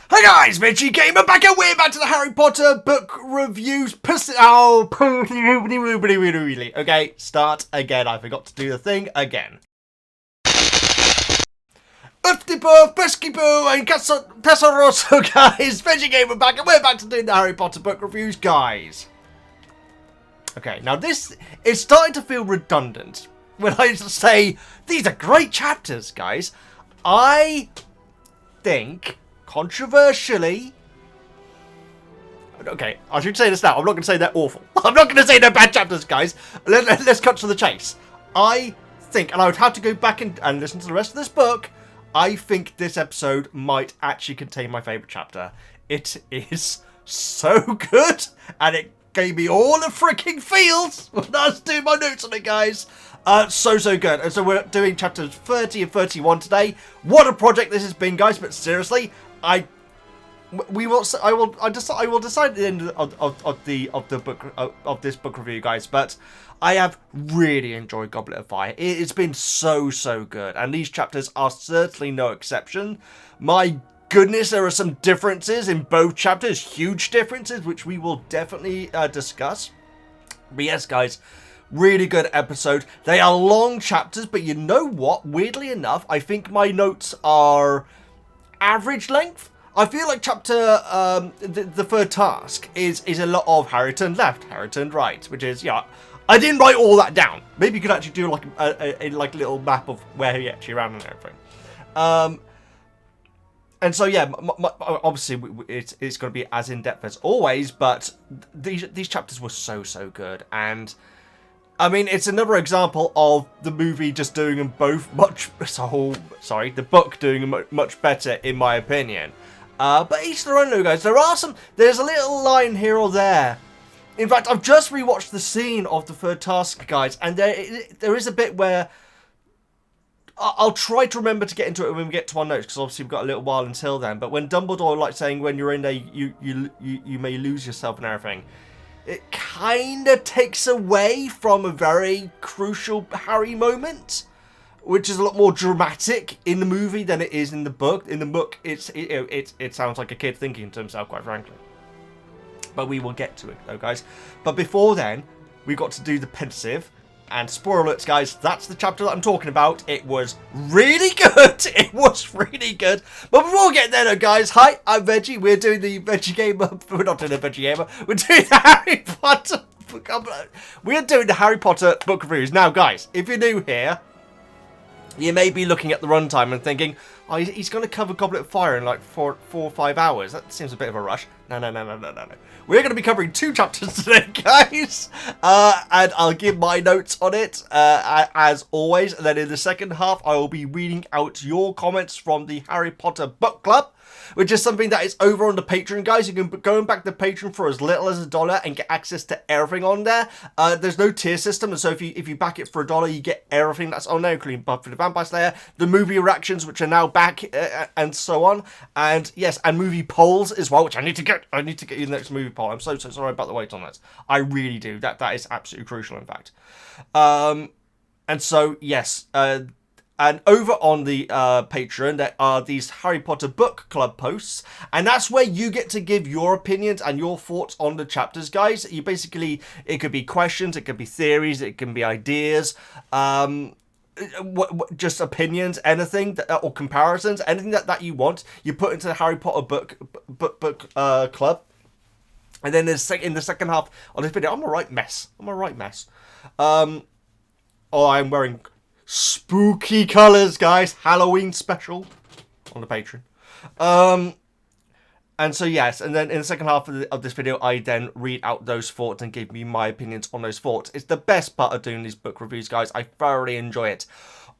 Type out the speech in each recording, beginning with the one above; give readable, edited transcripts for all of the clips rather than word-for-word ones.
Hey guys, Veggie Gamer back and we're back to the Harry Potter book reviews. Okay, start again. I forgot to do the thing again. Uftipoo, Beskipoo, and Pesoroso, guys. Veggie Gamer back and we're back to doing the Harry Potter book reviews, guys. Okay, now this is starting to feel redundant when I say these are great chapters, guys. I think, controversially, okay, I should say this now. I'm not going to say they're awful. I'm not going to say they're bad chapters, guys. Let's cut to the chase. I think, and I would have to go back and listen to the rest of this book, I think this episode might actually contain my favourite chapter. It is so good, and it gave me all the freaking feels when I was doing my notes on it, guys. So good. And so we're doing chapters 30 and 31 today. What a project this has been, guys. But seriously, I will decide at the end of this book review, guys. But I have really enjoyed Goblet of Fire. It's been so good, and these chapters are certainly no exception. My goodness, there are some differences in both chapters, huge differences, which we will definitely discuss. But yes, guys, really good episode. They are long chapters, but you know what? Weirdly enough, I think my notes are average length. I feel like chapter, the third task is a lot of Harry turned left, Harry turned right, which is, yeah, I didn't write all that down. Maybe you could actually do like a little map of where he actually ran and everything. And so, yeah, obviously, it's going to be as in-depth as always, but these chapters were so good. And, I mean, it's another example of the movie just doing them both the book doing them much better, in my opinion. But each their own, though, guys. There's a little line here or there. In fact, I've just rewatched the scene of the third task, guys, and there is a bit where I'll try to remember to get into it when we get to our notes, because obviously we've got a little while until then. But when Dumbledore, like, saying when you're in there, you may lose yourself and everything, it kind of takes away from a very crucial Harry moment, which is a lot more dramatic in the movie than it is in the book. In the book, it sounds like a kid thinking to himself, quite frankly. But we will get to it, though, guys. But before then, we got to do the pensieve. And spoiler alerts, guys, that's the chapter that I'm talking about. It was really good. It was really good. But before we get there, though, guys, hi, I'm Veggie. We're doing the Veggie Gamer. We're not doing the Veggie Gamer. We're doing the Harry Potter book. We're doing the Harry Potter book reviews. Now, guys, if you're new here, you may be looking at the runtime and thinking, oh, he's going to cover Goblet of Fire in like 4 or 5 hours. That seems a bit of a rush. No. We're going to be covering 2 chapters today, guys. And I'll give my notes on it, as always. And then in the second half, I will be reading out your comments from the Harry Potter Book Club, which is something that is over on the Patreon, guys. You can go back to Patreon for as little as $1 and get access to everything on there. There's no tier system, and so if you back it for $1, you get everything that's on there, including Buffy the Vampire Slayer, the movie reactions, which are now back, and so on. And yes, and movie polls as well, which I need to get you the next movie poll. I'm so sorry about the wait on that. I really do. That is absolutely crucial, in fact. And so yes. And over on the Patreon, there are these Harry Potter Book Club posts. And that's where you get to give your opinions and your thoughts on the chapters, guys. You basically, it could be questions, it could be theories, it can be ideas, just opinions, anything, or comparisons, anything that you want, you put into the Harry Potter Book Club. And then in the second half of this video, I'm a right mess. Oh, I'm wearing spooky colours, guys. Halloween special on the Patreon. And so, yes, and then in the second half of this video, I then read out those thoughts and give you my opinions on those thoughts. It's the best part of doing these book reviews, guys. I thoroughly enjoy it.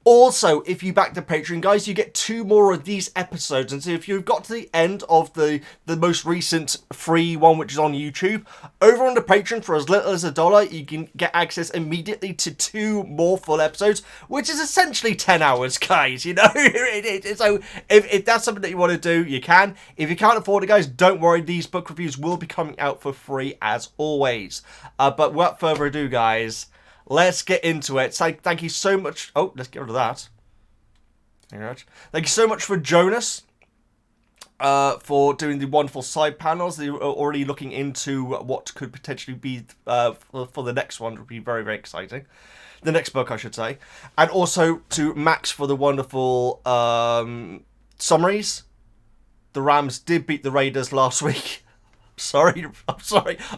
Also, if you back the Patreon, guys, you get 2 more of these episodes. And so if you've got to the end of the most recent free one, which is on YouTube, over on the Patreon for as little as $1, you can get access immediately to 2 more full episodes, which is essentially 10 hours, guys, you know? So if that's something that you want to do, you can. If you can't afford it, guys, don't worry. These book reviews will be coming out for free, as always. But without further ado, guys, let's get into it. So thank you so much. Oh, let's get rid of that. Thank you so much for Jonas for doing the wonderful side panels. They're already looking into what could potentially be for the next one. It would be very, very exciting. The next book, I should say. And also to Max for the wonderful summaries. The Rams did beat the Raiders last week. I'm sorry.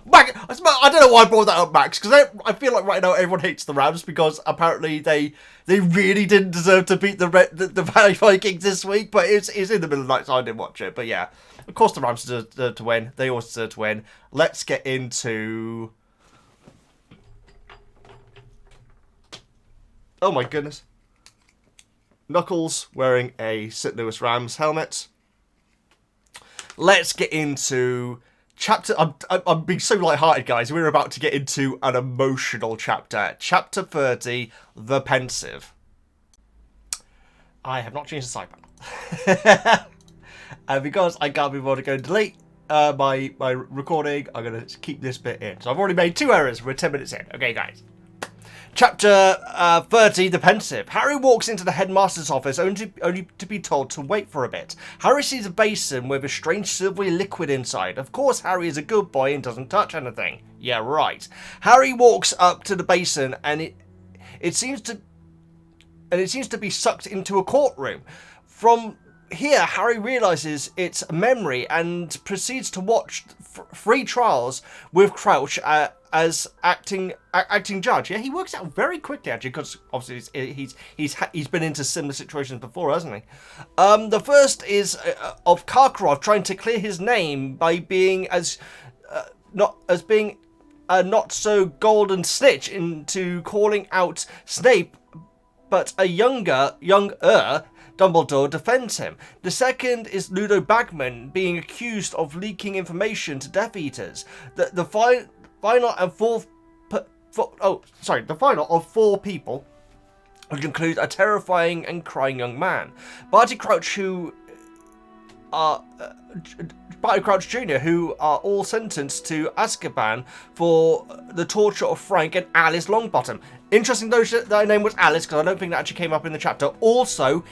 Max, I don't know why I brought that up, Max, because I feel like right now everyone hates the Rams because apparently they really didn't deserve to beat the Vikings this week, but it's in the middle of the night, so I didn't watch it. But yeah, of course the Rams deserve to win. They always deserve to win. Let's get into... Oh my goodness. Knuckles wearing a St. Louis Rams helmet. Let's get into... Chapter, I'm being so lighthearted, guys. We're about to get into an emotional chapter. Chapter 30, The Pensieve. I have not changed the sidebar. And because I can't be bothered to go and delete my recording, I'm going to keep this bit in. So I've already made 2 errors. We're 10 minutes in. Okay, guys. Chapter 30, The Pensieve. Harry walks into the headmaster's office only to be told to wait for a bit. Harry sees a basin with a strange silvery liquid inside. Of course, Harry is a good boy and doesn't touch anything. Yeah, right. Harry walks up to the basin and it seems to be sucked into a courtroom. From here, Harry realizes it's a memory and proceeds to watch 3 trials with Crouch as acting judge. Yeah, he works out very quickly actually, because obviously he's been into similar situations before, hasn't he? The first is of Karkaroff trying to clear his name by being a not so golden snitch into calling out Snape, but a younger Dumbledore defends him. The second is Ludo Bagman being accused of leaking information to Death Eaters. The final of 4 people, which include a terrifying and crying young man, Barty Crouch, Barty Crouch Jr., who are all sentenced to Azkaban for the torture of Frank and Alice Longbottom. Interesting though that her name was Alice, because I don't think that actually came up in the chapter. Also,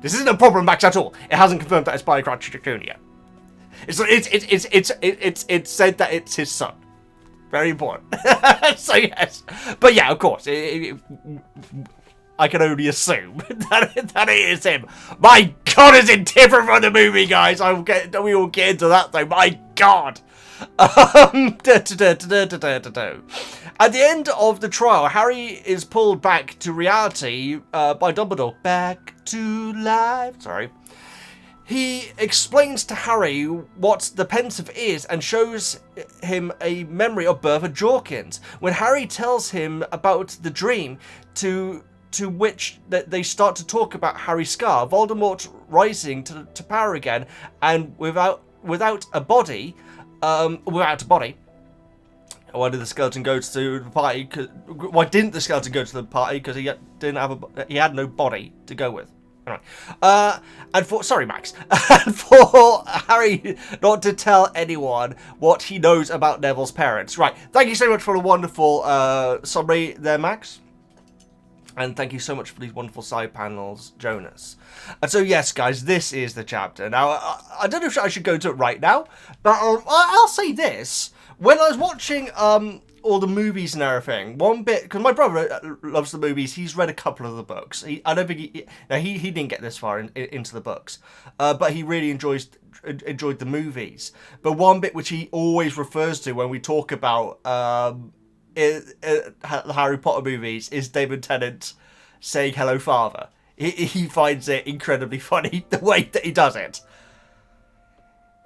this isn't a problem, Max, at all. It hasn't confirmed that it's Barty Crouch Jr. It's said that it's his son. Very important. So yes, but yeah, of course, I can only assume that it is him. My God, is it different from the movie, guys? We will get into that though. My God. At the end of the trial, Harry is pulled back to reality by Dumbledore. Back to life. Sorry. He explains to Harry what the pensieve is and shows him a memory of Bertha Jorkins. When Harry tells him about the dream, to which they start to talk about Harry's scar, Voldemort rising to power again, and without a body. Why did the skeleton go to the party? Why didn't the skeleton go to the party? Because he had no body to go with. Anyway, sorry, Max, and for Harry not to tell anyone what he knows about Neville's parents. Right, thank you so much for the wonderful summary there, Max. And thank you so much for these wonderful side panels, Jonas. And so, yes, guys, this is the chapter. Now, I don't know if I should go into it right now, but I'll say this. When I was watching all the movies and everything, one bit, because my brother loves the movies, he's read a couple of the books. I don't think he didn't get this far into the books, but he really enjoyed the movies. But one bit which he always refers to when we talk about the Harry Potter movies is David Tennant saying "Hello, Father." He finds it incredibly funny the way that he does it.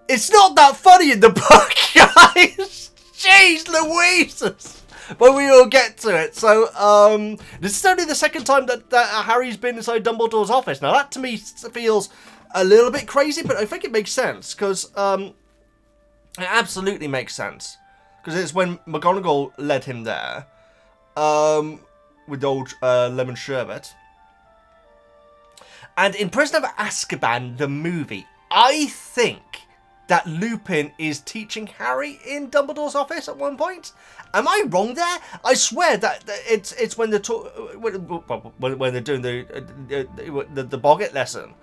It's not that funny in the book, guys. Jeez Louise. But we will get to it. So, this is only the second time that Harry's been inside Dumbledore's office. Now, that to me feels a little bit crazy, but I think it makes sense, because it absolutely makes sense. Because it's when McGonagall led him there, with the old lemon sherbet. And in Prisoner of Azkaban, the movie, I think that Lupin is teaching Harry in Dumbledore's office at one point. Am I wrong there? I swear that it's when they're when they're doing the Boggett lesson.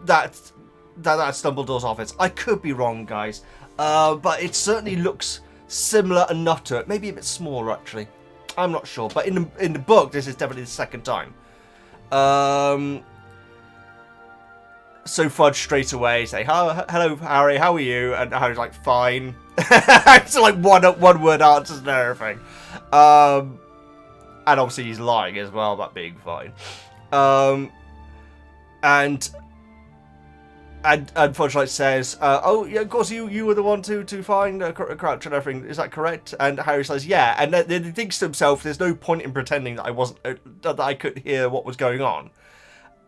that's Dumbledore's office. I could be wrong, guys, but it certainly looks similar enough to it. Maybe a bit smaller, actually. I'm not sure, but in the book, this is definitely the second time. So Fudge straight away say, "Hello, Harry. How are you?" And Harry's like, "Fine." It's like one word answers and everything. And obviously he's lying as well about being fine. And Fudge like says, "Oh yeah, of course you were the one to find Crouch and everything. Is that correct?" And Harry says, "Yeah." And then he thinks to himself, "There's no point in pretending that I wasn't that I couldn't hear what was going on."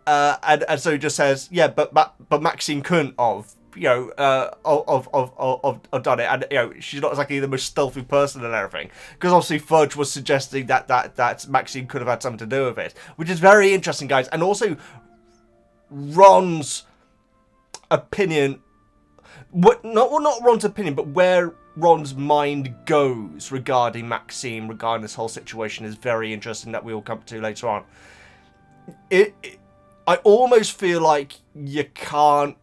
And so he just says, "Yeah, but Maxine couldn't have, of done it." And she's not exactly the most stealthy person and everything, because obviously Fudge was suggesting that Maxine could have had something to do with it, which is very interesting, guys. And also Ron's opinion, not Ron's opinion, but where Ron's mind goes regarding Maxine, regarding this whole situation, is very interesting. That we will come to later on. I almost feel like you can't.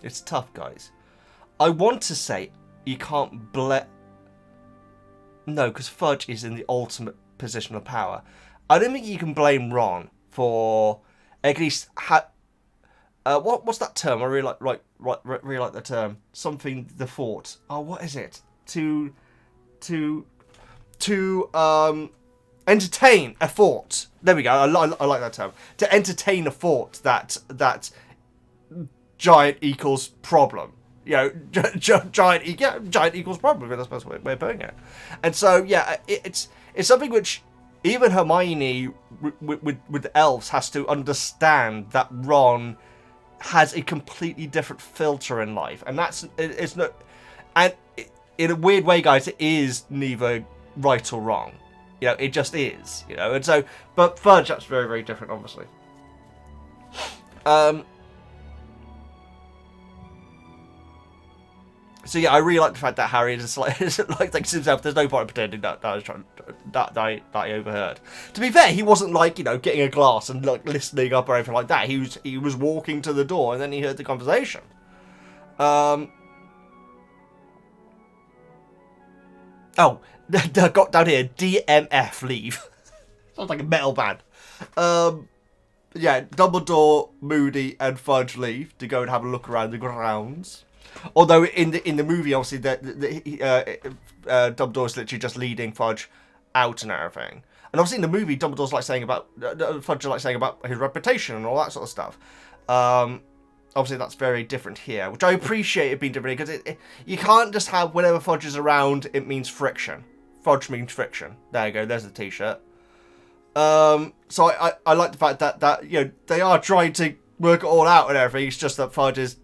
It's tough, guys. I want to say you can't No, because Fudge is in the ultimate position of power. I don't think you can blame Ron for at least what's that term? I really like the term. Something the thought. Oh, what is it? To entertain a thought. There we go. I like that term. To entertain a thought that giant equals problem. Giant equals problem. That's the best way of putting it. And so, yeah, it's something which even Hermione with the elves has to understand, that Ron has a completely different filter in life, and it's not. And in a weird way, guys, it is neither right or wrong. It just is. And so, but Fudge, that's very, very different, obviously. So yeah, I really like the fact that Harry is like thinks to himself, "There's no point in pretending that I overheard." To be fair, he wasn't like getting a glass and like listening up or anything like that. He was walking to the door and then he heard the conversation. Oh, I got down here, DMF, leave. Sounds like a metal band. Yeah, Dumbledore, Moody, and Fudge leave to go and have a look around the grounds. Although in the movie, obviously, Dumbledore's literally just leading Fudge out and everything. And obviously in the movie, Dumbledore's like saying about Fudge like saying about his reputation and all that sort of stuff. Obviously, that's very different here, which I appreciate it being different, because you can't just have whenever Fudge is around, it means friction. Fudge means friction. There you go. There's the T-shirt. So I like the fact that they are trying to work it all out and everything. It's just that Fudge is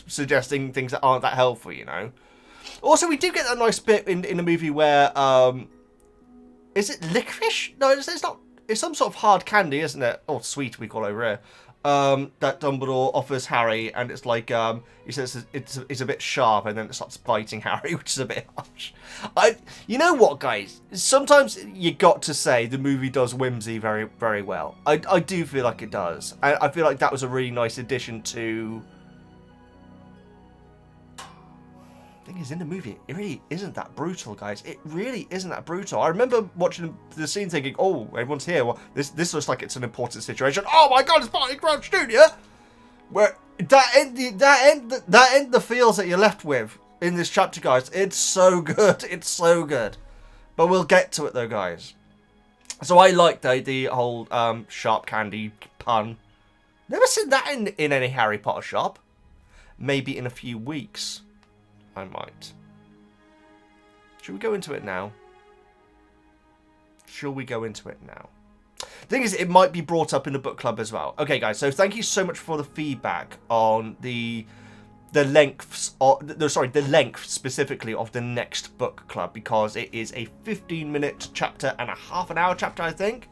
suggesting things that aren't that helpful, Also, we do get that nice bit in the movie where is it licorice? No, it's not. It's some sort of hard candy, isn't it? Or sweet, we call it over here. That Dumbledore offers Harry, and it's like he says it's a bit sharp, and then it starts biting Harry, which is a bit harsh. You know what, guys? Sometimes you got to say the movie does whimsy very, very well. I do feel like it does. I feel like that was a really nice addition to. The thing is, in the movie, it really isn't that brutal, guys. It really isn't that brutal. I remember watching the scene thinking, "Oh, everyone's here. Well, this looks like it's an important situation. Oh my God, it's Barty Crouch Jr." Where that end the feels that you're left with in this chapter, guys. It's so good. It's so good. But we'll get to it though, guys. So I like the whole sharp candy pun. Never seen that in any Harry Potter shop. Maybe in a few weeks. I might. Should we go into it now? Shall we go into it now? The thing is, it might be brought up in the book club as well. Okay, guys, so thank you so much for the feedback on the length specifically of the next book club, because it is a 15-minute chapter and a half an hour chapter, I think.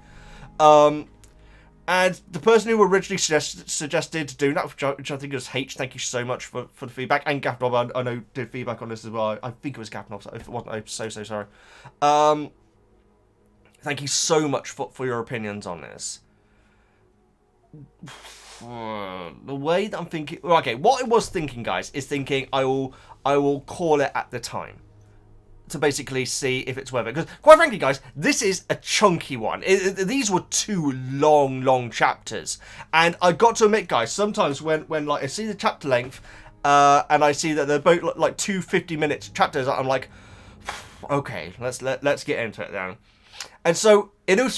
And the person who originally suggested doing that, which I think was H, thank you so much for the feedback. And Gapnob, I know, did feedback on this as well. I think it was Gapnob, so if it wasn't, I'm so sorry. Thank you so much for your opinions on this. the way that I'm thinking... Okay, what I was thinking, guys, is thinking I will call it at the time. To basically see if it's worth it. Because, quite frankly, guys, this is a chunky one. These were 2 long chapters. And I got to admit, guys, sometimes when like, I see the chapter length, and I see that they're both like 2 50-minute chapters, I'm like, okay, let's get into it then. And so, in a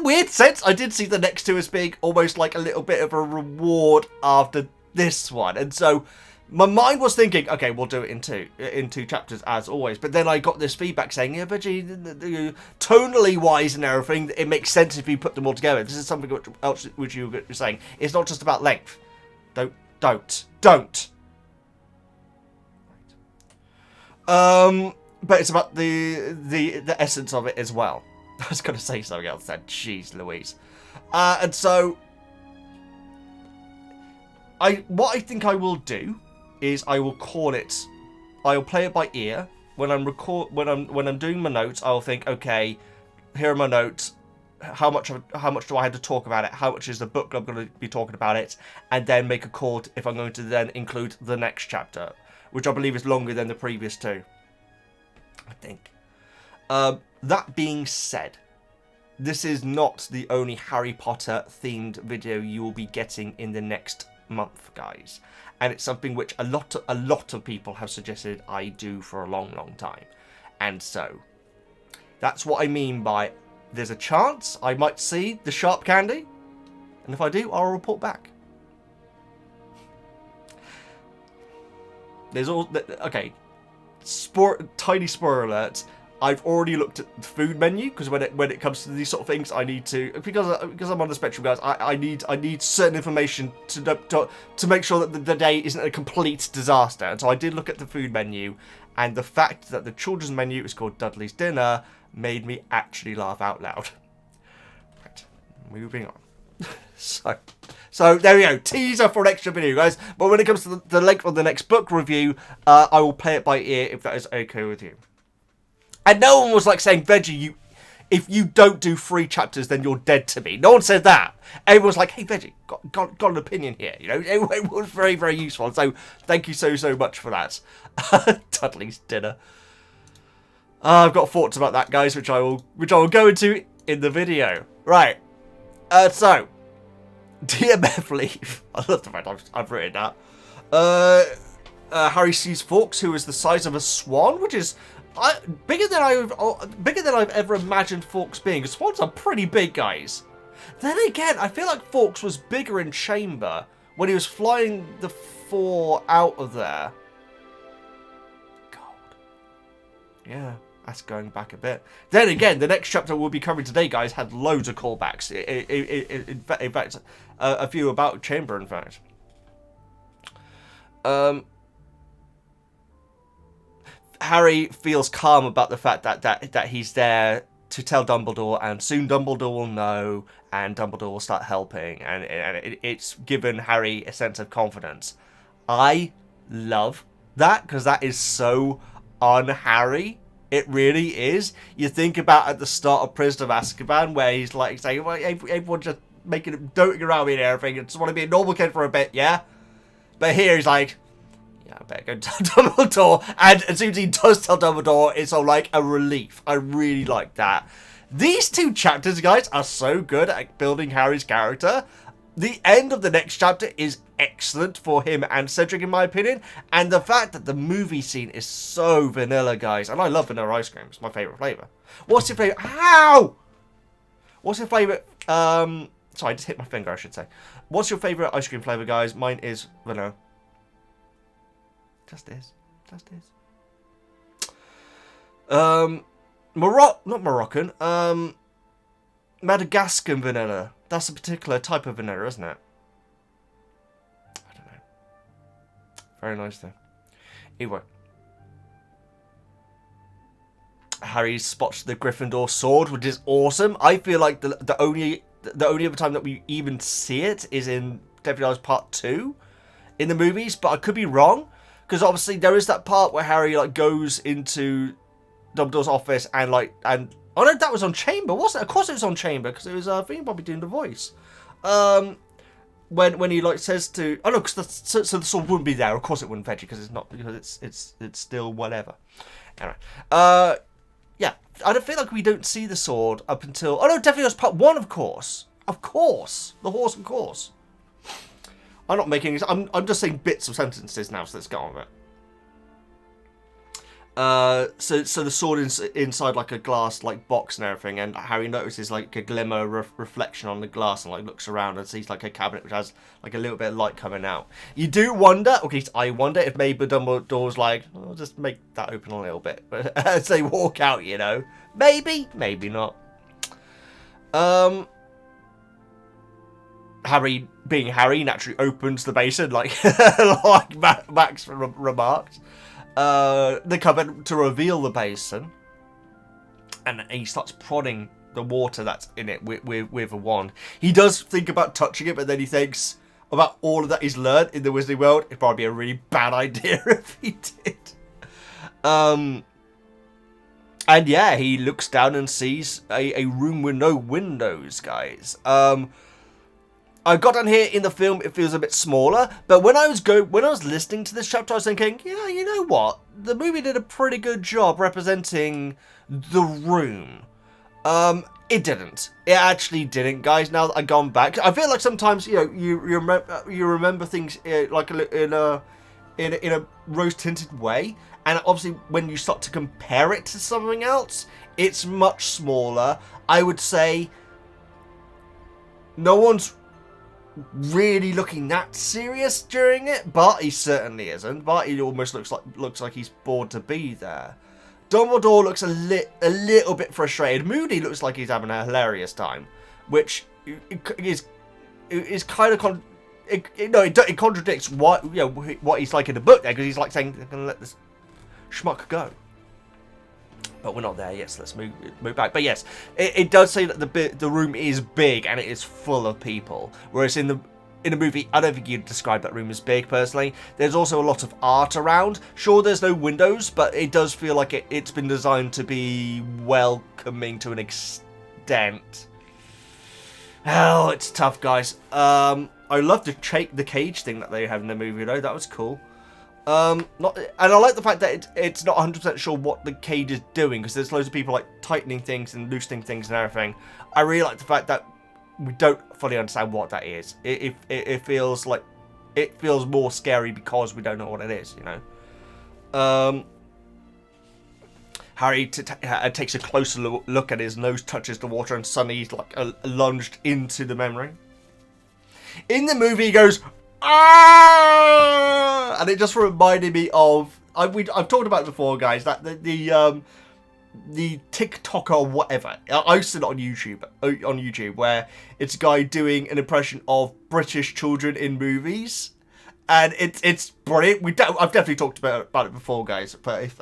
weird sense, I did see the next 2 as being almost like a little bit of a reward after this one. And so... my mind was thinking, okay, we'll do it in two chapters as always. But then I got this feedback saying, yeah, Veggie, tonally wise and everything, it makes sense if you put them all together. This is something else which you were saying. It's not just about length. Don't. But it's about the essence of it as well. I was going to say something else then. Jeez Louise. And so, what I think I will do is I will call it. I'll play it by ear. When I'm doing my notes, I'll think, okay, here are my notes. How much do I have to talk about it? How much is the book I'm going to be talking about it? And then make a call if I'm going to then include the next chapter, which I believe is longer than the previous 2. I think. That being said, this is not the only Harry Potter themed video you will be getting in the next month, guys, and it's something which a lot of people have suggested I do for a long time, and so that's what I mean by there's a chance I might see the sharp candy, and if I do, I'll report back. There's all okay. Tiny spoiler alert. I've already looked at the food menu because when it comes to these sort of things, I need to because I'm on the spectrum, guys. I need certain information to make sure that the day isn't a complete disaster. And so I did look at the food menu, and the fact that the children's menu is called Dudley's Dinner made me actually laugh out loud. Right, moving on. So there we go. Teaser for an extra video, guys. But when it comes to the length of the next book review, I will play it by ear if that is okay with you. And no one was like saying, Veggie, if you don't do 3 chapters, then you're dead to me. No one said that. Everyone was like, hey, Veggie, got an opinion here. You know, it was very, very useful. So thank you so much for that. Dudley's Dinner. I've got thoughts about that, guys, which I will go into in the video. Right. So, dear Beth Leaf. I love the fact I've written that. Harry sees Fawkes, who is the size of a swan, which is... bigger than I've ever imagined Fawkes being. Because swans are pretty big, guys. Then again, I feel like Fawkes was bigger in Chamber when he was flying the 4 out of there. God. Yeah, that's going back a bit. Then again, the next chapter we'll be covering today, guys, had loads of callbacks. In fact, a few about Chamber, in fact. Harry feels calm about the fact that he's there to tell Dumbledore, and soon Dumbledore will know, and Dumbledore will start helping, and it's given Harry a sense of confidence. I love that, because that is so un-Harry. It really is. You think about at the start of Prisoner of Azkaban, where he's like saying, well, everyone just doting around me and everything, and just want to be a normal kid for a bit, yeah? But here he's like, I better go tell Dumbledore. And as soon as he does tell Dumbledore, it's all like a relief. I really like that. These 2 chapters, guys, are so good at building Harry's character. The end of the next chapter is excellent for him and Cedric, in my opinion. And the fact that the movie scene is so vanilla, guys. And I love vanilla ice cream. It's my favourite flavour. What's your favourite? How? What's your favourite? Sorry, I just hit my finger, I should say. What's your favourite ice cream flavour, guys? Mine is vanilla. Just is. Not Moroccan. Madagascan vanilla. That's a particular type of vanilla, isn't it? I don't know. Very nice though. Anyway. Harry spots the Gryffindor sword, which is awesome. I feel like the only other time that we even see it is in Deathly Hallows Part 2 in the movies, but I could be wrong. Because obviously there is that part where Harry like goes into Dumbledore's office and oh no, that was on Chamber, wasn't it? Of course it was on Chamber because it was Bobby doing the voice. when he like says to, oh no, because so the sword wouldn't be there. Of course it wouldn't, Veggie, because it's not, because it's still whatever. Anyway, yeah, I don't feel like we don't see the sword up until, oh no, definitely was part 1, of course, the horse, of course. I'm not making, I'm just saying bits of sentences now, so let's get on with it. So the sword is inside like a glass like box and everything, and Harry notices like a glimmer reflection on the glass and like looks around and sees like a cabinet which has like a little bit of light coming out. You do wonder, okay, I wonder if maybe Dumbledore's like, I'll just make that open a little bit as they walk out, you know, maybe not. Harry, being Harry, naturally opens the basin like like Max remarked. The cupboard to reveal the basin, and he starts prodding the water that's in it with a wand. He does think about touching it, but then he thinks about all of that he's learned in the Wizarding world. It'd probably be a really bad idea if he did. And yeah, he looks down and sees a room with no windows, guys. I got down here in the film, it feels a bit smaller, but when I was listening to this chapter, I was thinking, yeah, you know what? The movie did a pretty good job representing the room. It didn't. It actually didn't, guys. Now that I've gone back, I feel like sometimes, you know, you remember things like in a rose tinted way, and obviously when you start to compare it to something else, it's much smaller. I would say no one's really looking that serious during it, but he certainly isn't. But he almost looks like he's bored to be there. Dumbledore looks a little bit frustrated. Moody looks like he's having a hilarious time, which is kind of it contradicts what he's like in the book there, because he's like saying they're gonna let this schmuck go. But we're not there yet, so let's move back. But yes, it does say that the room is big and it is full of people. Whereas in the movie, I don't think you'd describe that room as big, personally. There's also a lot of art around. Sure, there's no windows, but it does feel like it's been designed to be welcoming to an extent. Oh, it's tough, guys. I love the cage thing that they have in the movie, though. That was cool. And I like the fact that it's not 100% sure what the cage is doing, because there's loads of people like tightening things and loosening things and everything. I really like the fact that we don't fully understand what that is. It feels like it feels more scary because we don't know what it is, you know. Harry takes a closer look at his nose, touches the water, and suddenly he's like lunged into the memory. In the movie, he goes, "Ah!" And it just reminded me of I've talked about it before, guys, that the TikTok or whatever, I've seen it on YouTube, where it's a guy doing an impression of British children in movies, and it's brilliant. I've definitely talked about it before, guys, but if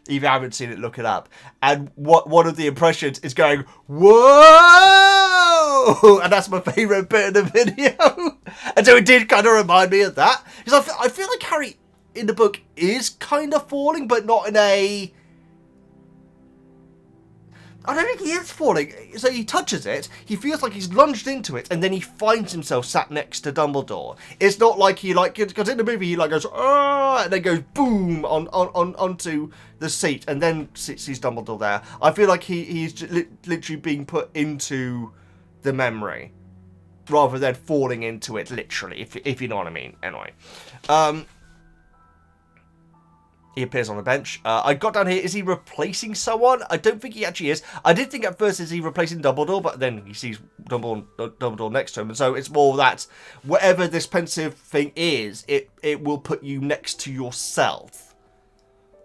you haven't seen it, look it up. And one of the impressions is going, "Whoa!" And that's my favourite bit of the video. And so it did kind of remind me of that, because I feel like Harry in the book is kind of falling, but not in a... I don't think he is falling. So he touches it, he feels like he's lunged into it, and then he finds himself sat next to Dumbledore. It's not like he because in the movie he goes, "Ah!" and then goes boom onto the seat, and then sees Dumbledore there. I feel like he's literally being put into the memory, rather than falling into it literally, if you know what I mean. Anyway. He appears on the bench. I got down here, is he replacing someone? I don't think he actually is. I did think at first, is he replacing Dumbledore? But then he sees Dumbledore next to him. And so it's more that whatever this pensieve thing is, it will put you next to yourself.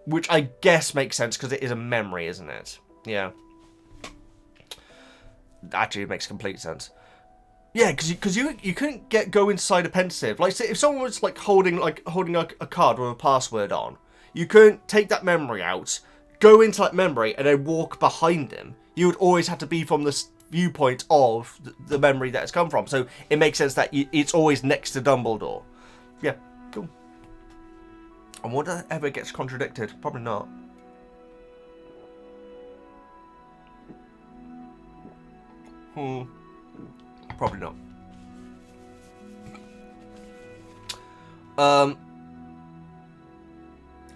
Which I guess makes sense, because it is a memory, isn't it? Yeah. Actually, it makes complete sense. Yeah, because you couldn't go inside a pensieve. Like, say, if someone was holding a card with a password on, you couldn't take that memory out, go into that memory, and then walk behind him. You would always have to be from the viewpoint of the memory that it's come from. So it makes sense that it's always next to Dumbledore. Yeah, cool. And whether ever gets contradicted? Probably not. Probably not.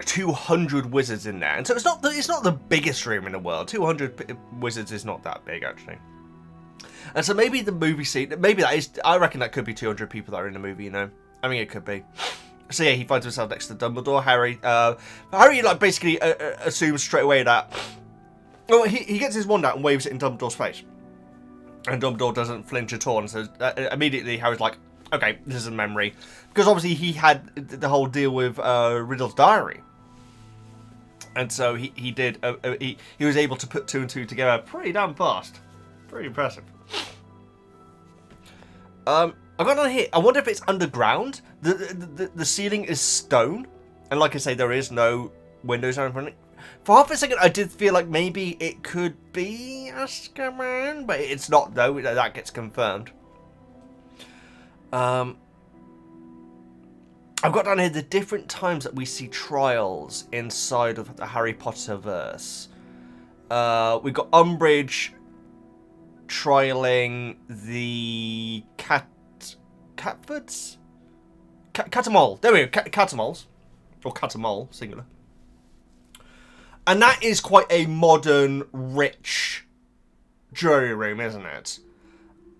200 wizards in there, and so it's not the biggest room in the world. 200 wizards is not that big, actually. And so maybe the movie scene, maybe that is, I reckon that could be 200 people that are in the movie, you know. I mean, it could be. So yeah, he finds himself next to Dumbledore. Harry like basically assumes straight away that, well, he gets his wand out and waves it in Dumbledore's face, and Dumbledore doesn't flinch at all, and so immediately Harry's like, okay, this is a memory, because obviously he had the whole deal with Riddle's diary, and so he was able to put two and two together pretty damn fast. Pretty impressive. I got on here. I wonder if it's underground. The ceiling is stone, and like I say, there is no windows or anything. For half a second, I did feel like maybe it could be Azkaban, but it's not, though. That gets confirmed. I've got down here the different times that we see trials inside of the Harry Potter verse. We've got Umbridge trialing the Catfords? Catamol. There we go. Catamols. Or Catamol, singular. And that is quite a modern, rich jury room, isn't it?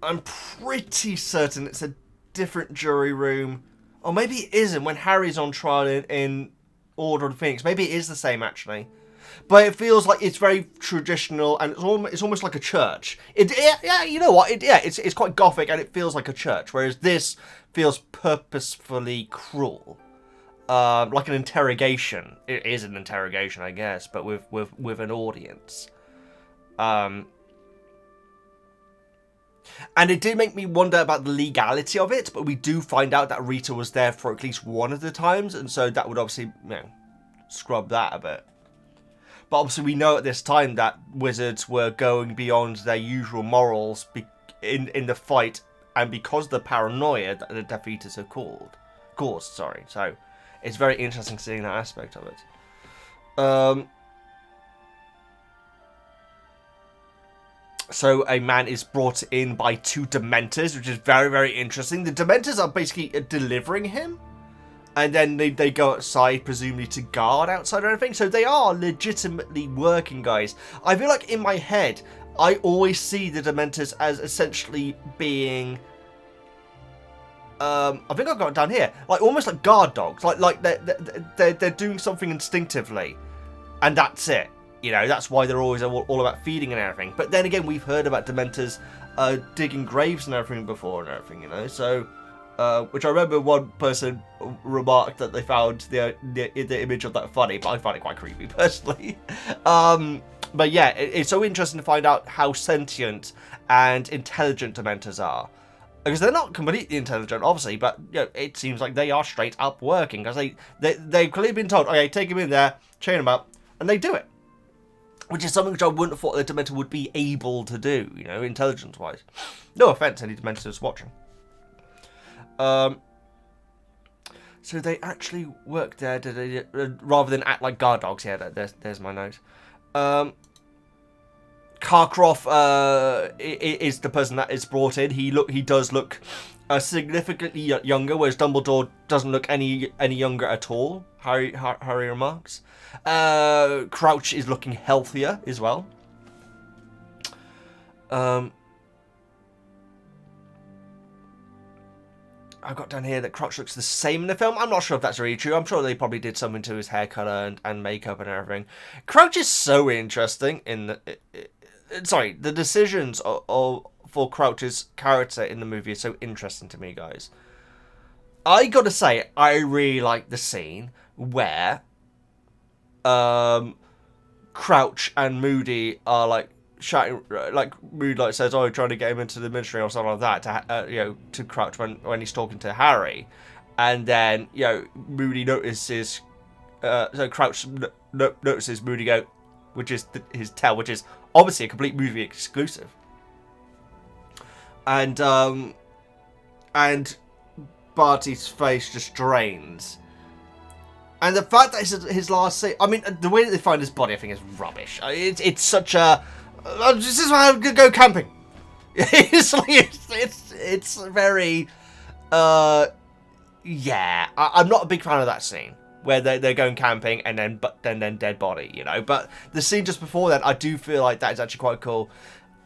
I'm pretty certain it's a different jury room. Or maybe it isn't when Harry's on trial in Order of the Phoenix. Maybe it is the same, actually. But it feels like it's very traditional, and it's almost like a church. Yeah, you know what? It's quite gothic, and it feels like a church. Whereas this feels purposefully cruel, like an interrogation. It is an interrogation, I guess, but with an audience. And it did make me wonder about the legality of it. But we do find out that Rita was there for at least one of the times, and so that would obviously, scrub that a bit. But obviously we know at this time that wizards were going beyond their usual morals in the fight, and because of the paranoia that the Death Eaters have caused. So it's very interesting seeing that aspect of it. So a man is brought in by two Dementors, which is very, very interesting. The Dementors are basically delivering him. And then they go outside, presumably to guard outside or anything. So they are legitimately working, guys. I feel like in my head, I always see the Dementors as essentially being... I think I've got it down here. Like, almost like guard dogs. Like they're doing something instinctively. And that's it. You know, that's why they're always all about feeding and everything. But then again, we've heard about Dementors digging graves and everything before and everything, you know. So... which I remember one person remarked that they found the image of that funny, but I find it quite creepy personally. But yeah, it's so interesting to find out how sentient and intelligent Dementors are. Because they're not completely intelligent, obviously, but it seems like they are straight up working. Because they've clearly been told, okay, take him in there, chain him up, and they do it. Which is something which I wouldn't have thought the Dementor would be able to do, intelligence-wise. No offense, any Dementors watching. So they actually work there, rather than act like guard dogs. Yeah, there's my note. Karkaroff is the person that is brought in. He does look significantly younger, whereas Dumbledore doesn't look any younger at all. Harry remarks. Crouch is looking healthier as well. I've got down here that Crouch looks the same in the film. I'm not sure if that's really true. I'm sure they probably did something to his hair colour and makeup and everything. Crouch is so interesting in the decisions for Crouch's character in the movie are so interesting to me, guys. I gotta say, I really like the scene where Crouch and Moody are like shouting, like Moody says, "Oh, trying to get him into the ministry" or something like that to Crouch when he's talking to Harry, and then Moody notices, so Crouch notices Moody go, which is his tell, which is obviously a complete movie exclusive, and Barty's face just drains. And the fact that it's his last scene, I mean, the way that they find his body, I think, is rubbish. It's such a... this is why I'm going to go camping. It's very... yeah, I'm not a big fan of that scene where they're going camping and then dead body, you know. But the scene just before that, I do feel like that is actually quite cool.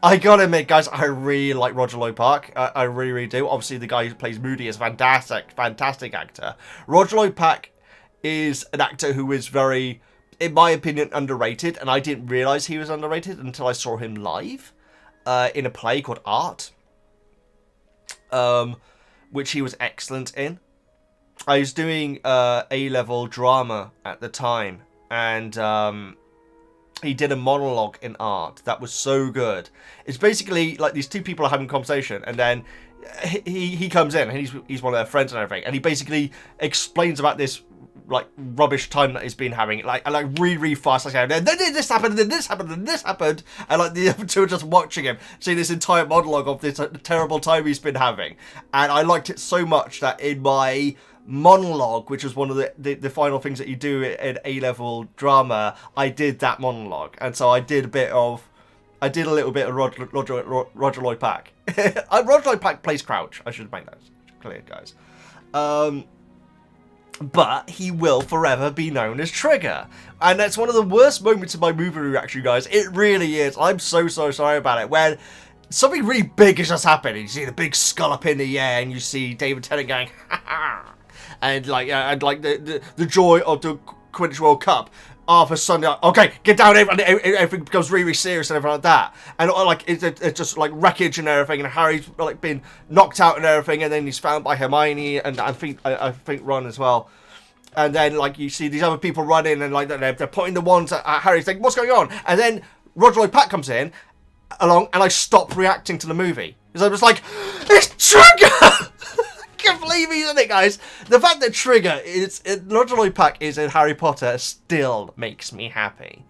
I gotta admit, guys, I really like Roger Lloyd Park. I really, really do. Obviously, the guy who plays Moody is a fantastic actor. Roger Lloyd Park is an actor who is very, in my opinion, underrated, and I didn't realise he was underrated until I saw him live in a play called Art, which he was excellent in. I was doing A-level drama at the time, and he did a monologue in Art that was so good. It's basically like these two people are having a conversation, and then he comes in, and he's one of their friends and everything, and he basically explains about this like rubbish time that he's been having, like really fast, like, and then this happened, and then this happened, and this happened, and like the other two are just watching him, seeing this entire monologue of this terrible time he's been having. And I liked it so much that in my monologue, which was one of the final things that you do in A-level drama, I did that monologue, and so I did a little bit of Roger Lloyd Park. Roger Lloyd Park plays Crouch. I should make that clear, guys. But he will forever be known as Trigger. And that's one of the worst moments in my movie reaction, guys. It really is. I'm so sorry about it. When something really big has just happened, and you see the big skull up in the air, and you see David Tennant going, ha ha, and like the joy of the Quidditch World Cup. All of a sudden, like, okay, get down, and everything becomes really serious and everything like that. And like it's just like wreckage and everything, and Harry's like been knocked out and everything, and then he's found by Hermione and I think Ron as well. And then like you see these other people running, and like they're pointing the wands at Harry's, like, what's going on? And then Roger Lloyd Park comes in along, and I stopped reacting to the movie because I was like, it's Trigger. I can't believe he's in it, guys. The fact that Trigger Roger Lloyd Park is in Harry Potter still makes me happy.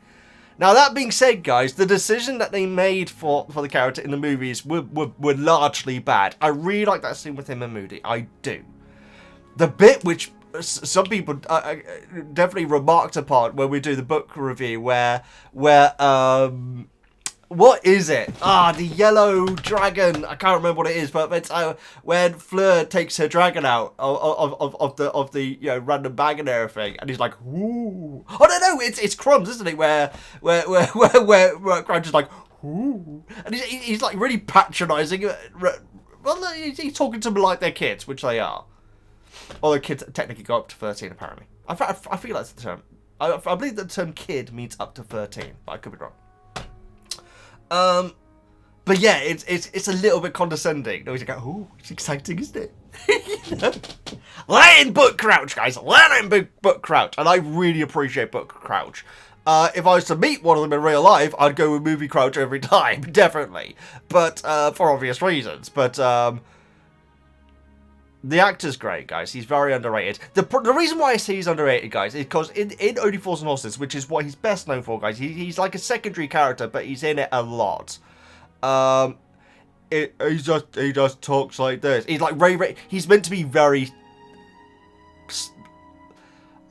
Now, that being said, guys, the decision that they made for the character in the movies were largely bad. I really like that scene with him and Moody. I do. The bit which some people definitely remarked upon when we do the book review, where what is it? The yellow dragon. I can't remember what it is, but it's when Fleur takes her dragon out of the random bag and everything, and he's like, ooh. Oh no, it's Crumbs, isn't it? Where Crouch is like, ooh, and he's like really patronising. Well, he's talking to them like they're kids, which they are. Although kids technically go up to 13, apparently. I feel that's the term. I believe the term kid means up to 13, but I could be wrong. But yeah, it's a little bit condescending. No, he's like, oh, it's exciting, isn't it? You know? Let in Book Crouch, guys. Let in Book Crouch. And I really appreciate Book Crouch. If I was to meet one of them in real life, I'd go with Movie Crouch every time, definitely. But for obvious reasons. But the actor's great, guys. He's very underrated. The reason why I say he's underrated, guys, is because in Only Fools and Horses, which is what he's best known for, guys, he's like a secondary character, but he's in it a lot. He just talks like this. He's like he's meant to be very.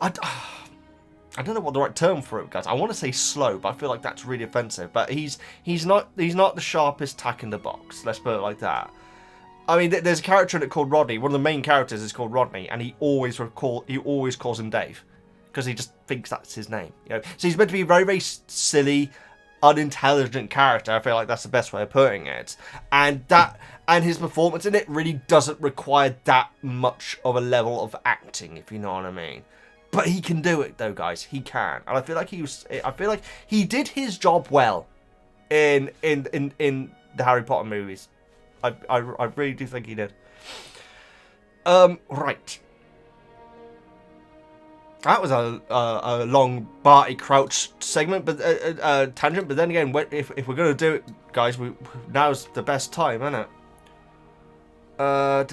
I don't know what the right term for it, guys. I want to say slow, but I feel like that's really offensive. But he's not the sharpest tack in the box. Let's put it like that. I mean, there's a character in it called Rodney. One of the main characters is called Rodney, and he always calls him Dave because he just thinks that's his name. You know, so he's meant to be a very, very silly, unintelligent character. I feel like that's the best way of putting it. And his performance in it really doesn't require that much of a level of acting, if you know what I mean. But he can do it, though, guys. He can, and I feel like he did his job well in the Harry Potter movies. I really do think he did. Right. That was a long Barty Crouch segment, but tangent. But then again, if we're gonna do it, guys, now's the best time, isn't it? Oh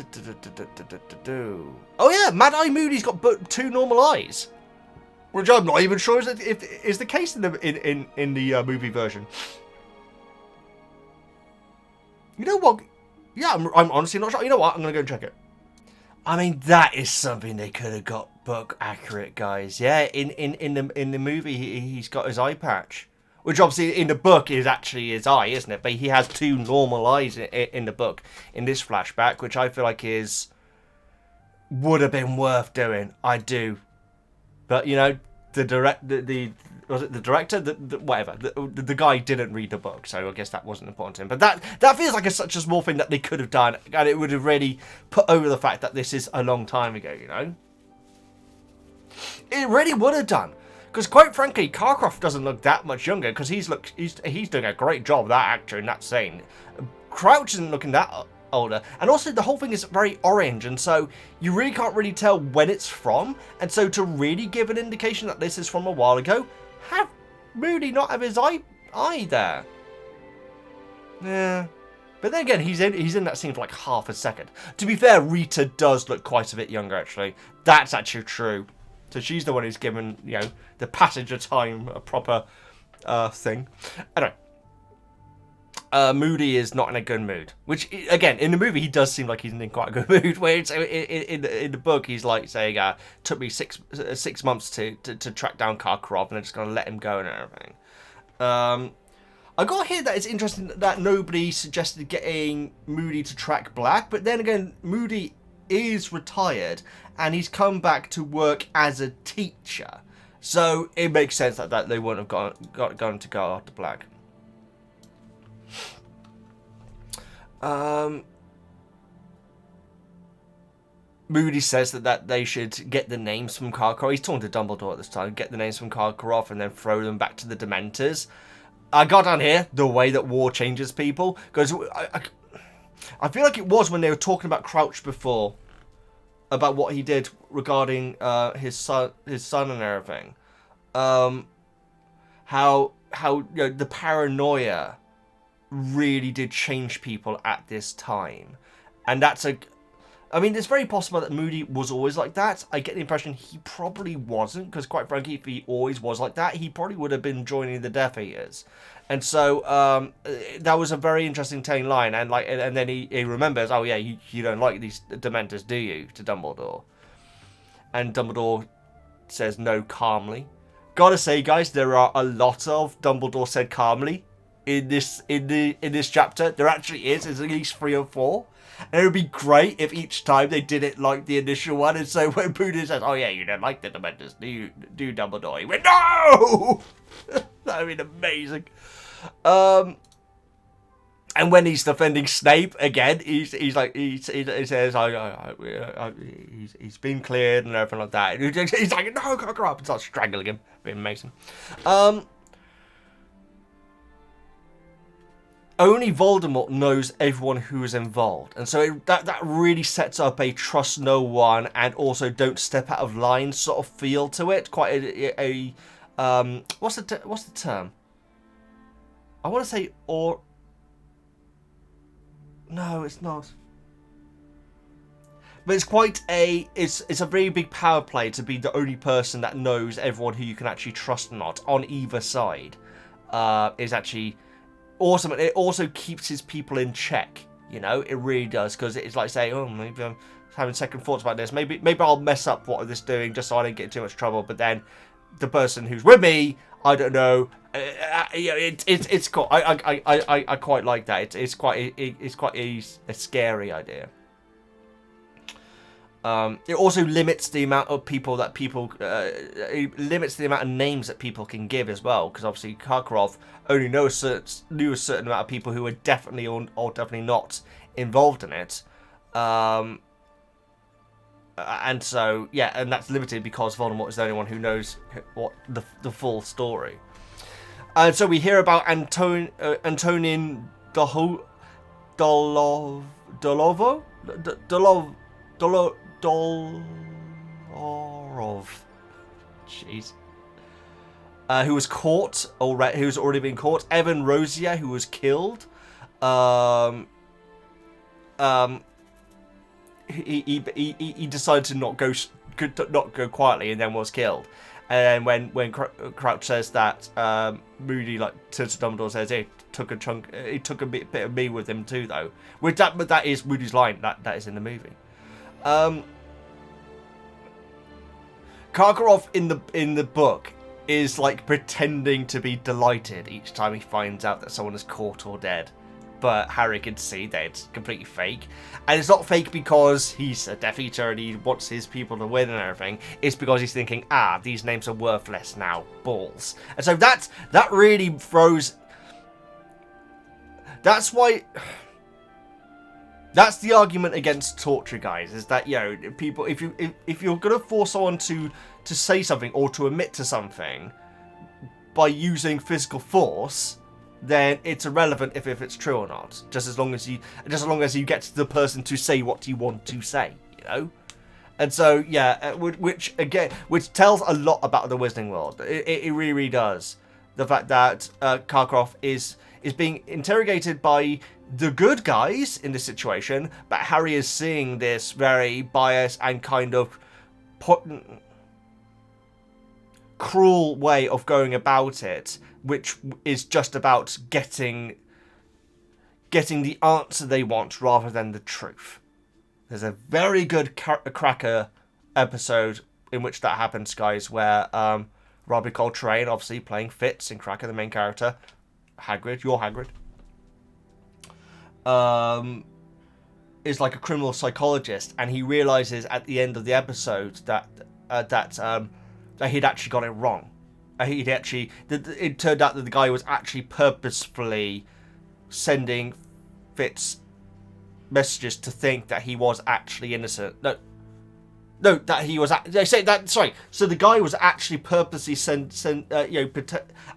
yeah, Mad Eye Moody's got two normal eyes, which I'm not even sure is the case in the movie version. You know what? Yeah, I'm honestly not sure. You know what? I'm going to go and check it. I mean, that is something they could have got book accurate, guys. Yeah, in the movie, he's got his eye patch. Which obviously in the book is actually his eye, isn't it? But he has two normal eyes in the book in this flashback, which I feel like is would have been worth doing. I do. But, you know, was it the director? Whatever. The guy didn't read the book, so I guess that wasn't important to him. But that feels like such a small thing that they could have done, and it would have really put over the fact that this is a long time ago, you know? It really would have done. Because quite frankly, Karkaroff doesn't look that much younger, because he's doing a great job, that actor, in that scene. Crouch isn't looking that older, and also the whole thing is very orange, and so you really can't really tell when it's from, and so to really give an indication that this is from a while ago, have Moody not have his eye there. Yeah. But then again, he's in that scene for like half a second. To be fair, Rita does look quite a bit younger, actually. That's actually true. So she's the one who's given, you know, the passage of time a proper thing. Anyway. Moody is not in a good mood. Which, again, in the movie, he does seem like he's in quite a good mood. Where it's, in the book, he's like saying, took me six months to track down Karkaroff, and I'm just going to let him go and everything. I got here that it's interesting that nobody suggested getting Moody to track Black, but then again, Moody is retired, and he's come back to work as a teacher. So it makes sense that they wouldn't have gone to go after Black. Moody says that they should get the names from Karkaroff. He's talking to Dumbledore at this time. Get the names from Karkaroff and then throw them back to the Dementors. I got on here the way that war changes people, because I feel like it was when they were talking about Crouch before, about what he did regarding his son and everything. How you know, the paranoia really did change people at this time, and I mean, it's very possible that Moody was always like that. I get the impression he probably wasn't, because quite frankly, if he always was like that, he probably would have been joining the Death Eaters. And so that was a very interesting telling line, and then he remembers, oh yeah, you don't like these Dementors, do you? To Dumbledore, and Dumbledore says no calmly. Gotta say, guys, there are a lot of Dumbledore said calmly in this chapter. There actually is. There's at least 3 or 4. And it would be great if each time they did it like the initial one. And so when Moody says, oh yeah, you don't like the Dementors, do you, Dumbledore? He went, no! That would be amazing. And when he's defending Snape again, he says, he's been cleared and everything like that. And he's like, no, go up, and starts strangling him. It'd be amazing. Only Voldemort knows everyone who is involved, and so that really sets up a trust no one and also don't step out of line sort of feel to it. Quite a what's the term? I want to say no, it's not. But it's quite it's a very big power play to be the only person that knows everyone who you can actually trust or not on either side. Is actually awesome. It also keeps his people in check, you know. It really does, because it's like saying, oh, maybe I'm having second thoughts about this. Maybe I'll mess up what this doing just so I don't get in too much trouble. But then the person who's with me, I don't know. It's cool. I quite like that. It's quite a scary idea. It also limits the amount of people that it limits the amount of names that people can give as well, because obviously Karkaroff only knew a certain amount of people who were definitely or definitely not involved in it, and so yeah, and that's limited because Voldemort is the only one who knows what the full story. And so we hear about Antonin Dolovo. Jeez. Who was caught already? Who's already been caught? Evan Rosier, who was killed. He decided to not go quietly, and then was killed. And when Crouch says that, Moody turns to Dumbledore and says, "He took a bit of me with him too, though." But that is Moody's line. That is in the movie. Karkaroff in the book is like pretending to be delighted each time he finds out that someone is caught or dead, but Harry can see that it's completely fake. And it's not fake because he's a Death Eater and he wants his people to win and everything. It's because he's thinking, these names are worthless now. Balls. And so that really throws... That's why... That's the argument against torture, guys, is that, people, if you're going to force someone to say something or to admit to something by using physical force, then it's irrelevant if it's true or not. Just as long as you get the person to say what you want to say, And so, which tells a lot about the Wizarding World. It really, really does. The fact that Karkaroff is being interrogated by the good guys in this situation, but Harry is seeing this very biased and kind of cruel way of going about it, which is just about getting the answer they want rather than the truth. There's a very good Cracker episode in which that happens, guys, where Robbie Coltrane, obviously playing Fitz in Cracker, the main character, Hagrid, your Hagrid, is like a criminal psychologist, and he realizes at the end of the episode that he'd actually got it wrong. It turned out that the guy was actually purposefully sending Fitz messages to think that he was actually innocent. No, that he was. They say that. Sorry. So the guy was actually purposely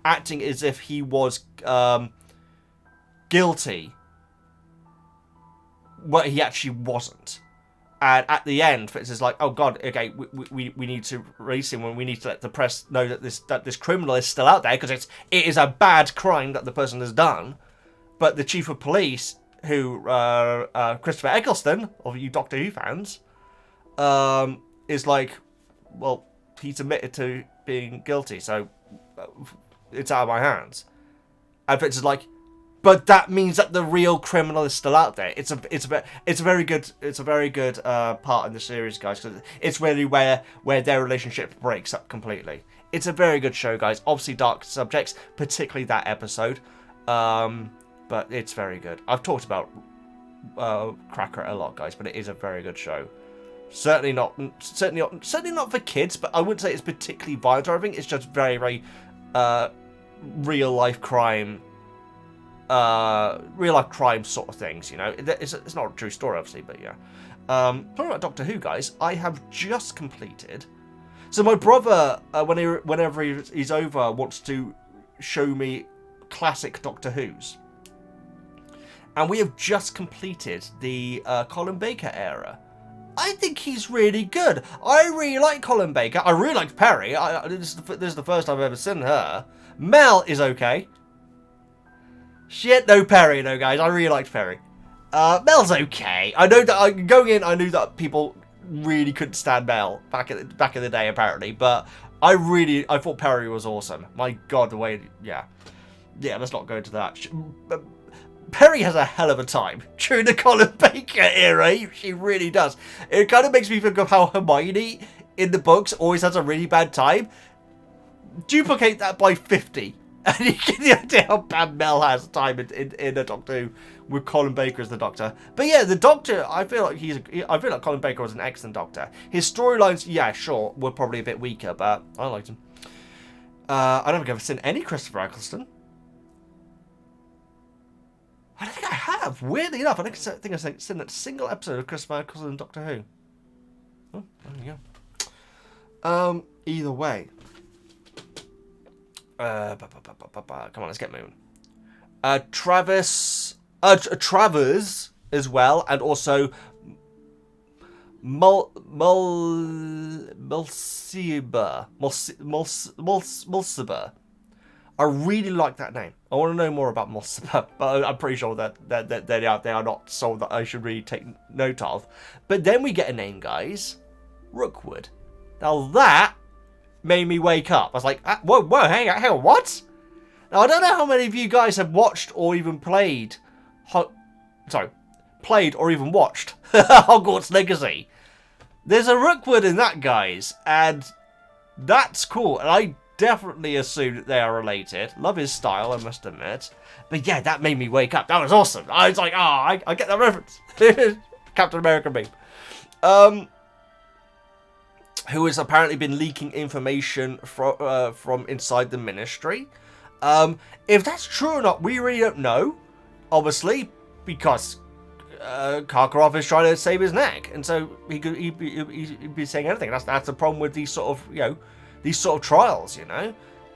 acting as if he was guilty, but he actually wasn't. And at the end, Fitz is like, "Oh God, okay, we need to release him, and we need to let the press know that this criminal is still out there because it is a bad crime that the person has done." But the chief of police, who Christopher Eccleston, of you Doctor Who fans, is like, well, he's admitted to being guilty, so it's out of my hands. And Fitz is like, but that means that the real criminal is still out there. It's a very good part in the series, guys, because it's really where their relationship breaks up completely. It's a very good show, guys. Obviously dark subjects, particularly that episode, but it's very good. I've talked about Cracker a lot, guys, but it is a very good show. Certainly not for kids, but I wouldn't say it's particularly violent or anything. It's just very, very real life crime sort of things, It's not a true story, obviously, but yeah. Talking about Doctor Who, guys, I have just completed. So my brother, whenever he's over, wants to show me classic Doctor Who's, and we have just completed the Colin Baker era. I think he's really good. I really like Colin Baker. I really liked Perry. This is the first time I've ever seen her. Mel is okay. Shit, no Perry, no, guys. I really liked Perry. Mel's okay. I know that going in, I knew that people really couldn't stand Mel back in the day, apparently. But I thought Perry was awesome. My God, the way, yeah. Let's not go into that. Perry has a hell of a time during the Colin Baker era. She really does. It kind of makes me think of how Hermione in the books always has a really bad time. Duplicate that by 50. And you get the idea how bad Mel has time in a Doctor Who with Colin Baker as the Doctor. But yeah, the Doctor, I feel like Colin Baker was an excellent Doctor. His storylines, yeah, sure, were probably a bit weaker, but I liked him. I don't think I've ever seen any Christopher Eccleston. I don't think I have. Weirdly enough, I don't think I've seen a single episode of Christopher Eccleston and Doctor Who. Oh, there you go. Either way. Come on, let's get moving. Travers as well, and also Mulciber. I really like that name. I want to know more about Mulciber, but I'm pretty sure that they are not sold that I should really take note of. But then we get a name, guys. Rookwood. Now that made me wake up. I was like, whoa, hang on, what? Now, I don't know how many of you guys have watched or even played or even watched Hogwarts Legacy. There's a Rookwood in that, guys, and that's cool. And definitely assume that they are related. Love his style, I must admit. But yeah, that made me wake up. That was awesome. I was like, I get that reference. Captain America meme. Who has apparently been leaking information from inside the Ministry. If that's true or not, we really don't know. Obviously, because Karkaroff is trying to save his neck, and so he'd be saying anything. That's the problem with these sort of these sort of trials,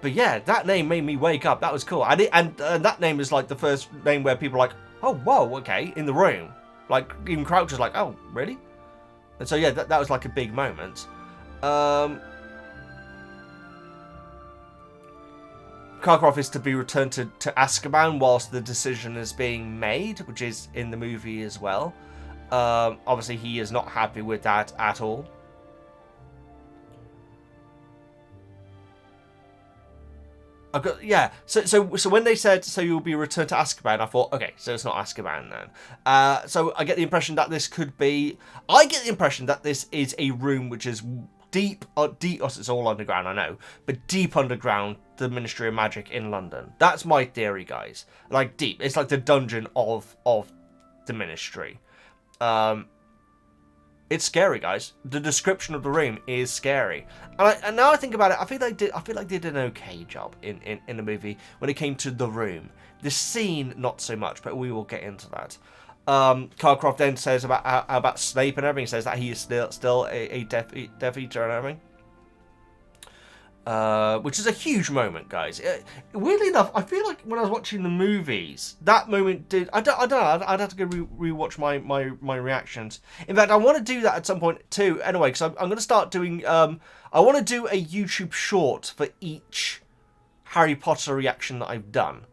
But yeah, that name made me wake up. That was cool, and that name is like the first name where people are like, oh whoa, okay, in the room, like even Crouch was like, oh really, and so yeah, that was like a big moment. Karkaroff is to be returned to Azkaban whilst the decision is being made, which is in the movie as well. Obviously, he is not happy with that at all. So when they said, so you'll be returned to Azkaban, I thought, okay, so it's not Azkaban then. So I get the impression that this could be... I get the impression that this is a room which is deep, it's all underground, I know, but deep underground, the Ministry of Magic in London. That's my theory, guys. Like, deep. It's like the dungeon of the Ministry. It's scary, guys. The description of the room is scary, and now I think about it, I feel like they did an okay job in the movie when it came to the room. The scene, not so much, but we will get into that. Karkaroff then says about Snape and everything. He says that he is still a Death Eater and everything. Which is a huge moment, guys. Weirdly enough, I feel like when I was watching the movies, that moment did... I don't know, I'd have to go rewatch my reactions. In fact, I want to do that at some point too, anyway, because I'm going to start doing... I want to do a YouTube short for each Harry Potter reaction that I've done.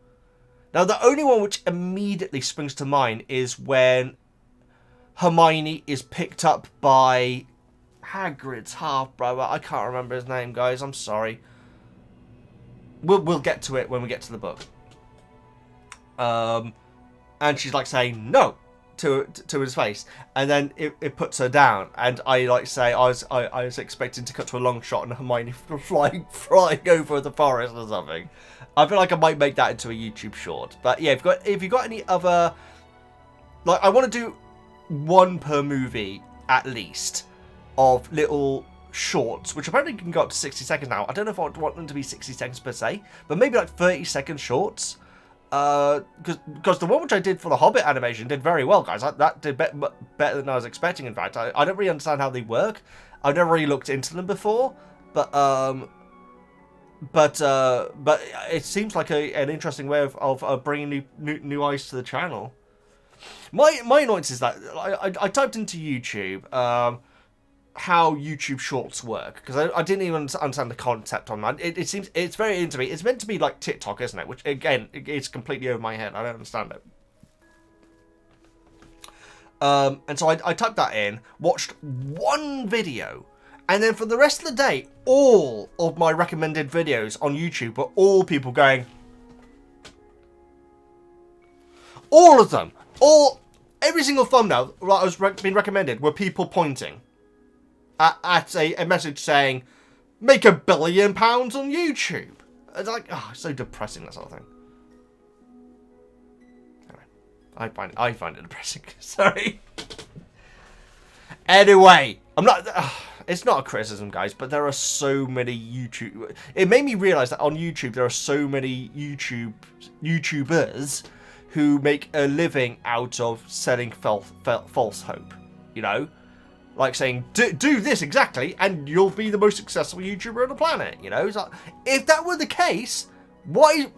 Now, the only one which immediately springs to mind is when Hermione is picked up by... Hagrid's half-brother. I can't remember his name, guys. I'm sorry. We'll get to it when we get to the book. And she's like saying no to his face, and then it puts her down. And I was expecting to cut to a long shot and Hermione flying over the forest or something. I feel like I might make that into a YouTube short. But yeah, if you got any other, like, I want to do one per movie at least, of little shorts, which apparently can go up to 60 seconds now. I don't know if I want them to be 60 seconds per se, but maybe like 30-second shorts. Because the one which I did for the Hobbit animation did very well, guys. That did better than I was expecting, in fact. I don't really understand how they work. I've never really looked into them before, but it seems like an interesting way of bringing new eyes to the channel. My annoyance is that I typed into YouTube how YouTube Shorts work, because I didn't even understand the concept on that. It seems it's very into me. It's meant to be like TikTok, isn't it? Which again, it's completely over my head. I don't understand it. And so I typed that in, watched one video, and then for the rest of the day, all of my recommended videos on YouTube were all people going. All of them, every single thumbnail that was being recommended were people pointing at a message saying, make £1 billion on YouTube. It's like, oh, it's so depressing, that sort of thing. Anyway, I find it depressing. Sorry. Anyway, I'm not... it's not a criticism, guys, but there are so many YouTube... It made me realise that on YouTube, there are so many YouTubers who make a living out of selling false hope, you know? Like saying, do this exactly, and you'll be the most successful YouTuber on the planet, you know? It's like, if that were the case, why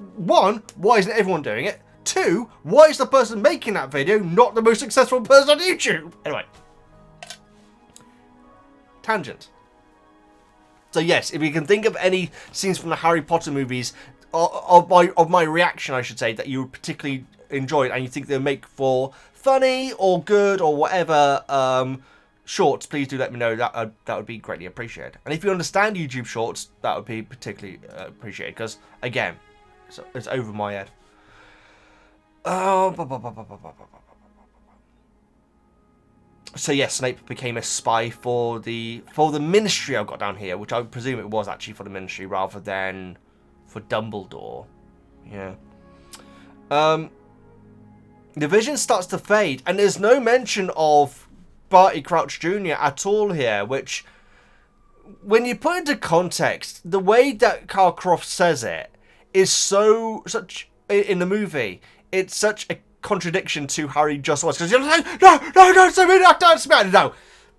isn't everyone doing it? 2, why is the person making that video not the most successful person on YouTube? Anyway. Tangent. So yes, if you can think of any scenes from the Harry Potter movies, of my reaction, I should say, that you particularly enjoyed, and you think they'll make for funny or good or whatever shorts, please do let me know. That would be greatly appreciated. And if you understand YouTube Shorts, that would be particularly appreciated, because again, it's over my head. So yes, Snape became a spy for the Ministry. I've got down here, which I presume it was actually for the Ministry rather than for Dumbledore. Yeah. The vision starts to fade, and there's no mention of Barty Crouch Jr. at all here, which, when you put into context, the way that Carl Croft says it is such in the movie, it's such a contradiction to how he just was, because you're like, no, don't say me, don't say me, no,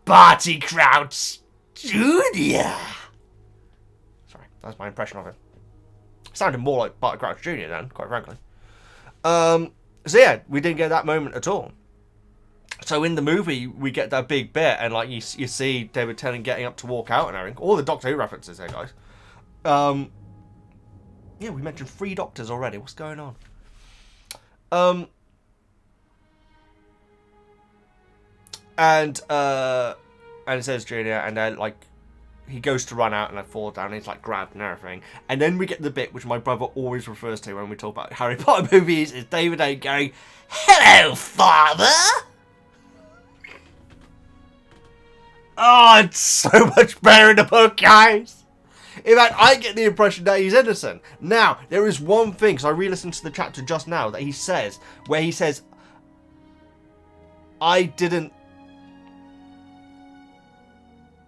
Barty Crouch Jr. Sorry, that's my impression of it. It sounded more like Barty Crouch Jr. then, quite frankly. So yeah, we didn't get that moment at all. So in the movie, we get that big bit, and like you see David Tennant getting up to walk out and everything. All the Doctor Who references here, guys. Yeah, we mentioned 3 Doctors already. What's going on? And it says Junior, and then like he goes to run out and I fall down, and he's like grabbed and everything. And then we get the bit which my brother always refers to when we talk about Harry Potter movies, is David A going, "Hello, Father." Oh, it's so much better in the book, guys. In fact, I get the impression that he's innocent. Now, there is one thing, because I re-listened to the chapter just now, that he says, where he says, I didn't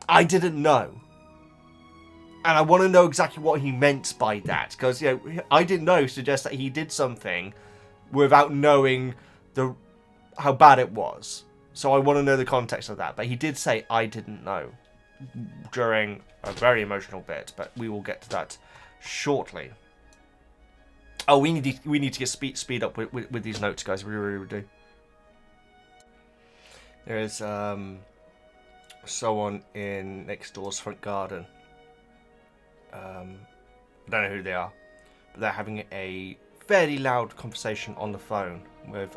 know. And I want to know exactly what he meant by that. Because, you know, I didn't know suggests that he did something without knowing how bad it was. So I want to know the context of that. But he did say, I didn't know, during a very emotional bit. But we will get to that shortly. Oh, we need to get speed up with these notes, guys. We really do. There is someone in next door's front garden. I don't know who they are, but they're having a fairly loud conversation on the phone with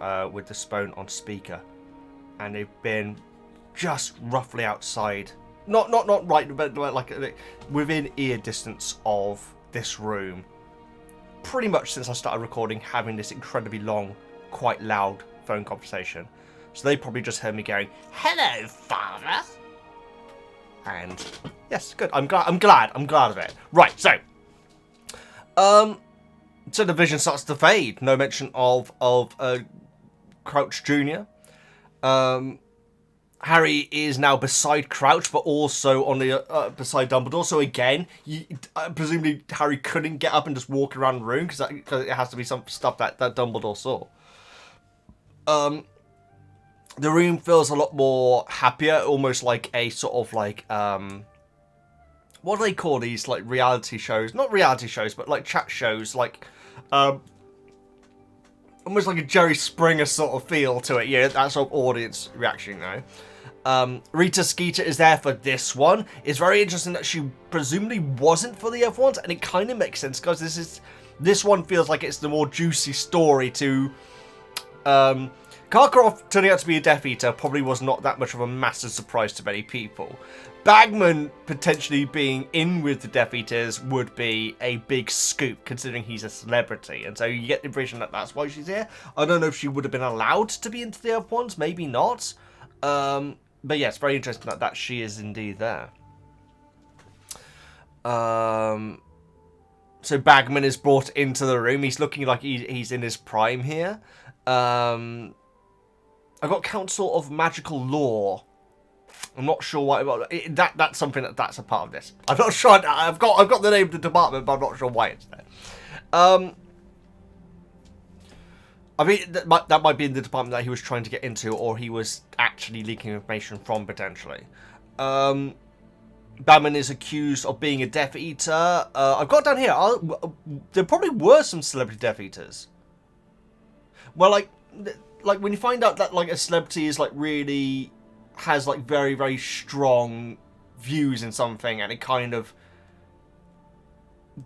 the phone on speaker, and they've been just roughly outside, not right, but like within ear distance of this room, pretty much since I started recording, having this incredibly long, quite loud phone conversation. So they probably just heard me going, "Hello, Father." And yes, good. I'm glad of it. Right, so so the vision starts to fade. No mention of Crouch Jr. Harry is now beside Crouch, but also on the beside Dumbledore. So again, presumably Harry couldn't get up and just walk around the room because it has to be some stuff that Dumbledore saw. The room feels a lot more happier, almost like a sort of like, what do they call these, like, reality shows? Not reality shows, but like chat shows, like, almost like a Jerry Springer sort of feel to it. Yeah, that sort of audience reaction now. Rita Skeeter is there for this one. It's very interesting that she presumably wasn't for the other ones, and it kind of makes sense, because this one feels like it's the more juicy story to, Karkaroff turning out to be a Death Eater probably was not that much of a massive surprise to many people. Bagman potentially being in with the Death Eaters would be a big scoop, considering he's a celebrity. And so you get the impression that that's why she's here. I don't know if she would have been allowed to be into the other ones. Maybe not. But yeah, it's very interesting that she is indeed there. So Bagman is brought into the room. He's looking like he's in his prime here. I've got Council of Magical Law. I'm not sure why. That's something that's a part of this. I'm not sure. I've got the name of the department, but I'm not sure why it's there. I mean, that might be in the department that he was trying to get into, or he was actually leaking information from, potentially. Batman is accused of being a Death Eater. I've got down here, there probably were some celebrity Death Eaters. Well, like when you find out that like a celebrity is like really has like very, very strong views in something, and it kind of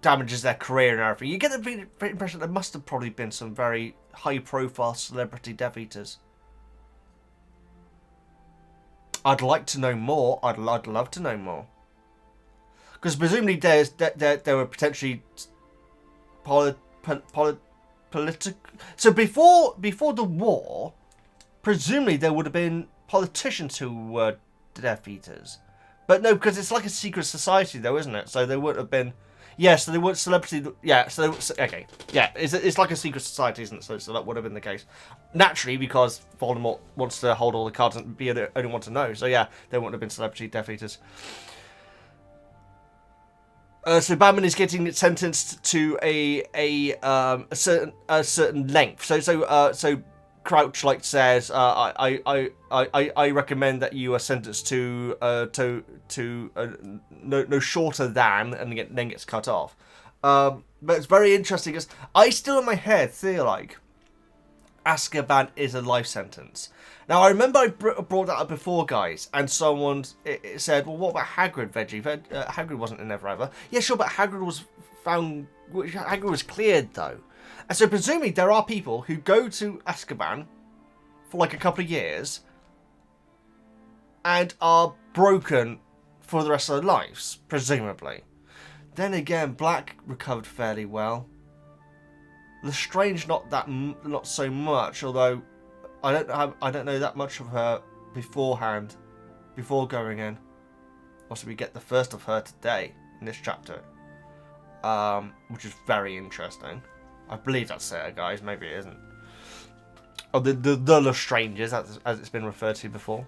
damages their career and everything, you get the impression there must have probably been some very high-profile celebrity Death Eaters. I'd like to know more. I'd love to know more, because presumably there were potentially political. So before the war, presumably there would have been politicians who were Death Eaters. But no, because it's like a secret society, though, isn't it? So they wouldn't have been... Yeah, so they weren't celebrity... Yeah, so... Okay. Yeah, it's like a secret society, isn't it? So that would have been the case. Naturally, because Voldemort wants to hold all the cards and be the only one to know. So yeah, they wouldn't have been celebrity Death Eaters. So Bagman is getting sentenced to a certain length. So Crouch says, I recommend that you are sentenced to no shorter than, and then gets cut off. But it's very interesting because I still in my head feel like Azkaban is a life sentence. Now I remember I brought that up before, guys, and someone it said, well, what about Hagrid, Veggie? Hagrid wasn't in there forever. Yeah, sure, but Hagrid was found. Hagrid was cleared though. And so presumably there are people who go to Azkaban for like a couple of years and are broken for the rest of their lives, presumably. Then again, Black recovered fairly well. Lestrange not so much, although I don't know that much of her beforehand, before going in. Also, we get the first of her today in this chapter, which is very interesting. I believe that's it, guys. Maybe it isn't. Oh, the Lestranges, as it's been referred to before.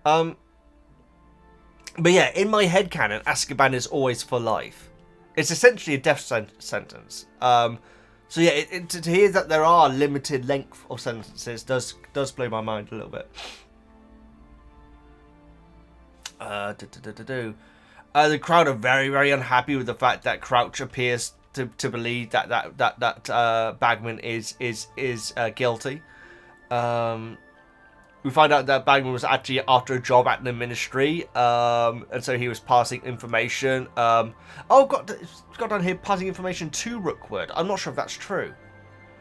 But yeah, in my headcanon, Azkaban is always for life. It's essentially a death sentence. So yeah, to hear that there are limited length of sentences does blow my mind a little bit. The crowd are very, very unhappy with the fact that Crouch appears to believe that Bagman is guilty. We find out that Bagman was actually after a job at the Ministry, and so he was passing information. It's got down here passing information to Rookwood. I'm not sure if that's true.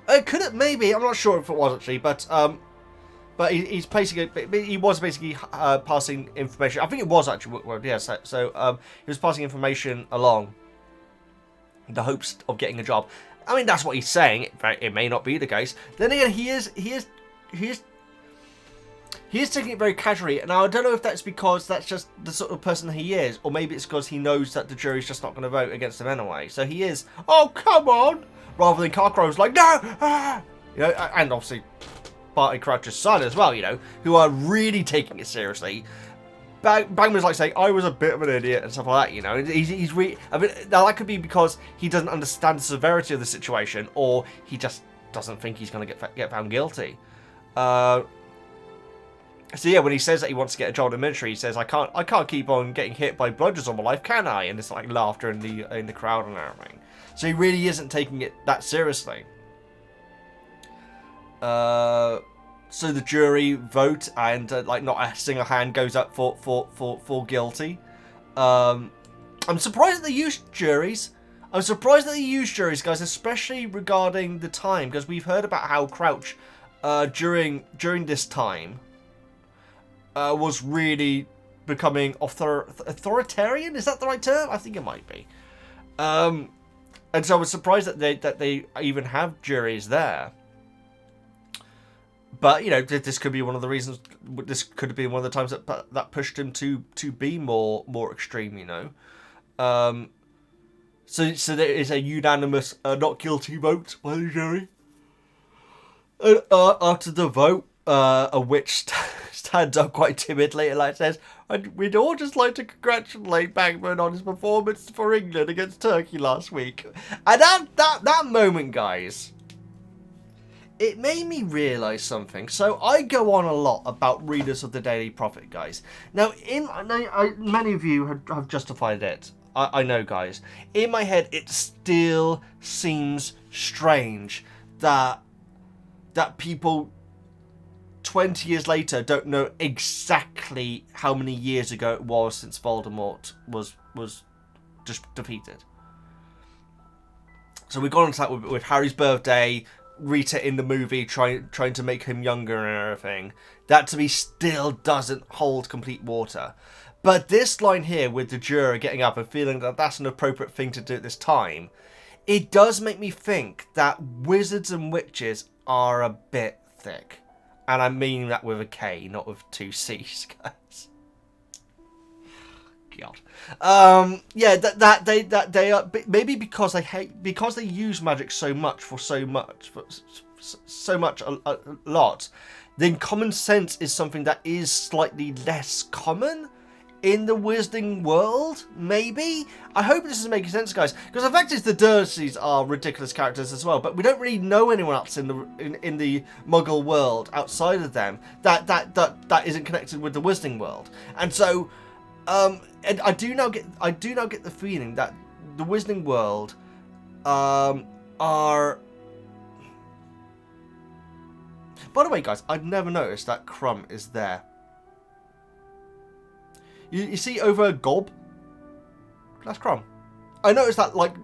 Could it? Maybe. I'm not sure if it was actually, but he's placing it. He was basically passing information. I think it was actually Rookwood. Yes. Yeah, so he was passing information along in the hopes of getting a job. I mean, that's what he's saying. It may not be the case. Then again, he is taking it very casually. Now, I don't know if that's because that's just the sort of person he is, or maybe it's because he knows that the jury's just not going to vote against him anyway. So he is, oh, come on, rather than Carcrow's like, no, you know, and obviously Barty Crouch's son as well, you know, who are really taking it seriously. Bagman's like saying, I was a bit of an idiot and stuff like that, you know. I mean, now that could be because he doesn't understand the severity of the situation, or he just doesn't think he's going to get found guilty. So yeah, when he says that he wants to get a job in the military, he says, I can't keep on getting hit by bludgeons all my life, can I? And it's like laughter in the crowd and everything. So he really isn't taking it that seriously. So the jury vote, and not a single hand goes up for guilty. I'm surprised that they used juries. I'm surprised that they used juries, guys, especially regarding the time, because we've heard about how Crouch during this time was really becoming authoritarian. Is that the right term? I think it might be. And so I was surprised that they even have juries there. But you know, this could be one of the reasons. This could have been one of the times that pushed him to be more extreme. You know. So there is a unanimous not guilty vote by the jury. And after the vote, a witch stands up quite timidly and says, "We'd all just like to congratulate Bagman on his performance for England against Turkey last week." And that moment, guys, it made me realise something. So I go on a lot about readers of the Daily Prophet, guys. Now, many of you have justified it. I know, guys. In my head, it still seems strange that people 20 years later don't know exactly how many years ago it was since Voldemort was just defeated. So we've gone into that with Harry's birthday, Rita in the movie trying to make him younger and everything. That to me still doesn't hold complete water. But this line here with the juror getting up and feeling that that's an appropriate thing to do at this time, it does make me think that wizards and witches are a bit thick. And I mean that with a K, not with two C's, guys. God. Yeah, they are maybe because they use magic so much a lot. Then common sense is something that is slightly less common in the Wizarding world, maybe? I hope this is making sense, guys. Because the fact is the Dursleys are ridiculous characters as well, but we don't really know anyone else in the Muggle world outside of them that isn't connected with the Wizarding world. And so, and I do now get the feeling that the Wizarding world are... By the way, guys, I've never noticed that Crumb is there. You see over Gob? That's Crumb. I noticed that like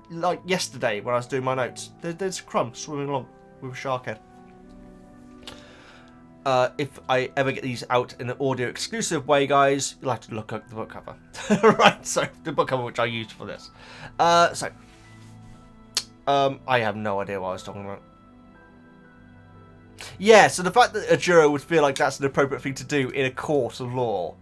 yesterday when I was doing my notes. There's Crumb swimming along with a shark head. If I ever get these out in an audio exclusive way, guys, you'll have to look at the book cover. Right, so the book cover which I used for this. I have no idea what I was talking about. Yeah, so the fact that a juror would feel like that's an appropriate thing to do in a court of law.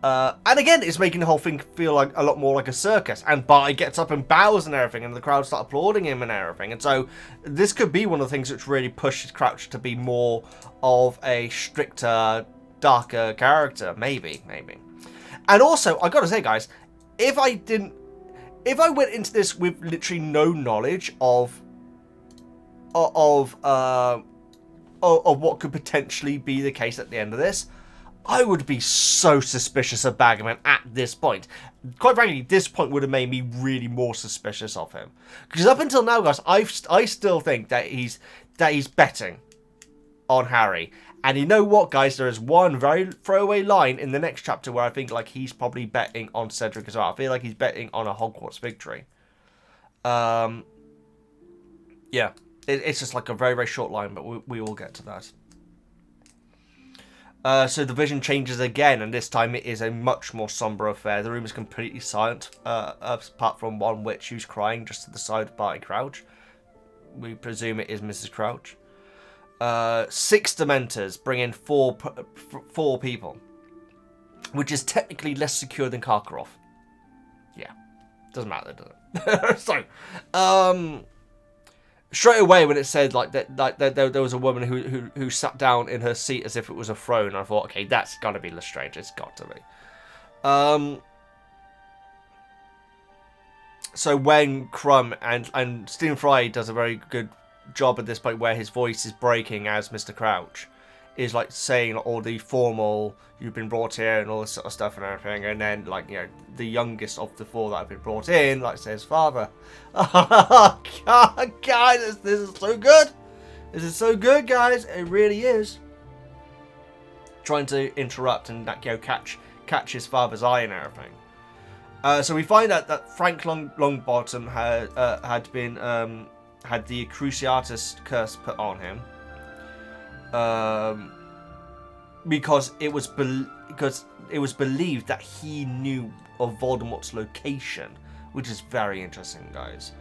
And again, it's making the whole thing feel like a lot more like a circus. And Barty gets up and bows and everything, and the crowd start applauding him and everything. And so this could be one of the things which really pushes Crouch to be more of a stricter, darker character. Maybe. And also, I gotta say, guys, if I went into this with literally no knowledge of what could potentially be the case at the end of this, I would be so suspicious of Bagman at this point. Quite frankly, this point would have made me really more suspicious of him. Because up until now, guys, I still think that he's betting on Harry. And you know what, guys? There is one very throwaway line in the next chapter where I think like he's probably betting on Cedric as well. I feel like he's betting on a Hogwarts victory. Yeah, it's just like a very, very short line, but we will get to that. So the vision changes again, and this time it is a much more somber affair. The room is completely silent, apart from one witch who's crying just to the side of Barty Crouch. We presume it is Mrs. Crouch. 6 Dementors bring in four people, which is technically less secure than Karkaroff. Yeah, doesn't matter, does it? So, straight away when it said like that there was a woman who sat down in her seat as if it was a throne, I thought, okay, that's gotta be Lestrange. It's got to be. So when Crumb and Stephen Fry does a very good job at this point where his voice is breaking as Mr. Crouch is like saying all the formal, you've been brought here and all this sort of stuff and everything, and then like, you know, the youngest of the 4 that have been brought in like says father. Oh God, guys, this is so good. This is so good, guys. It really is. Trying to interrupt and that, you know, catch his father's eye and everything. So we find out that Frank Longbottom had the Cruciatus curse put on him. Because it was believed that he knew of Voldemort's location, which is very interesting, guys.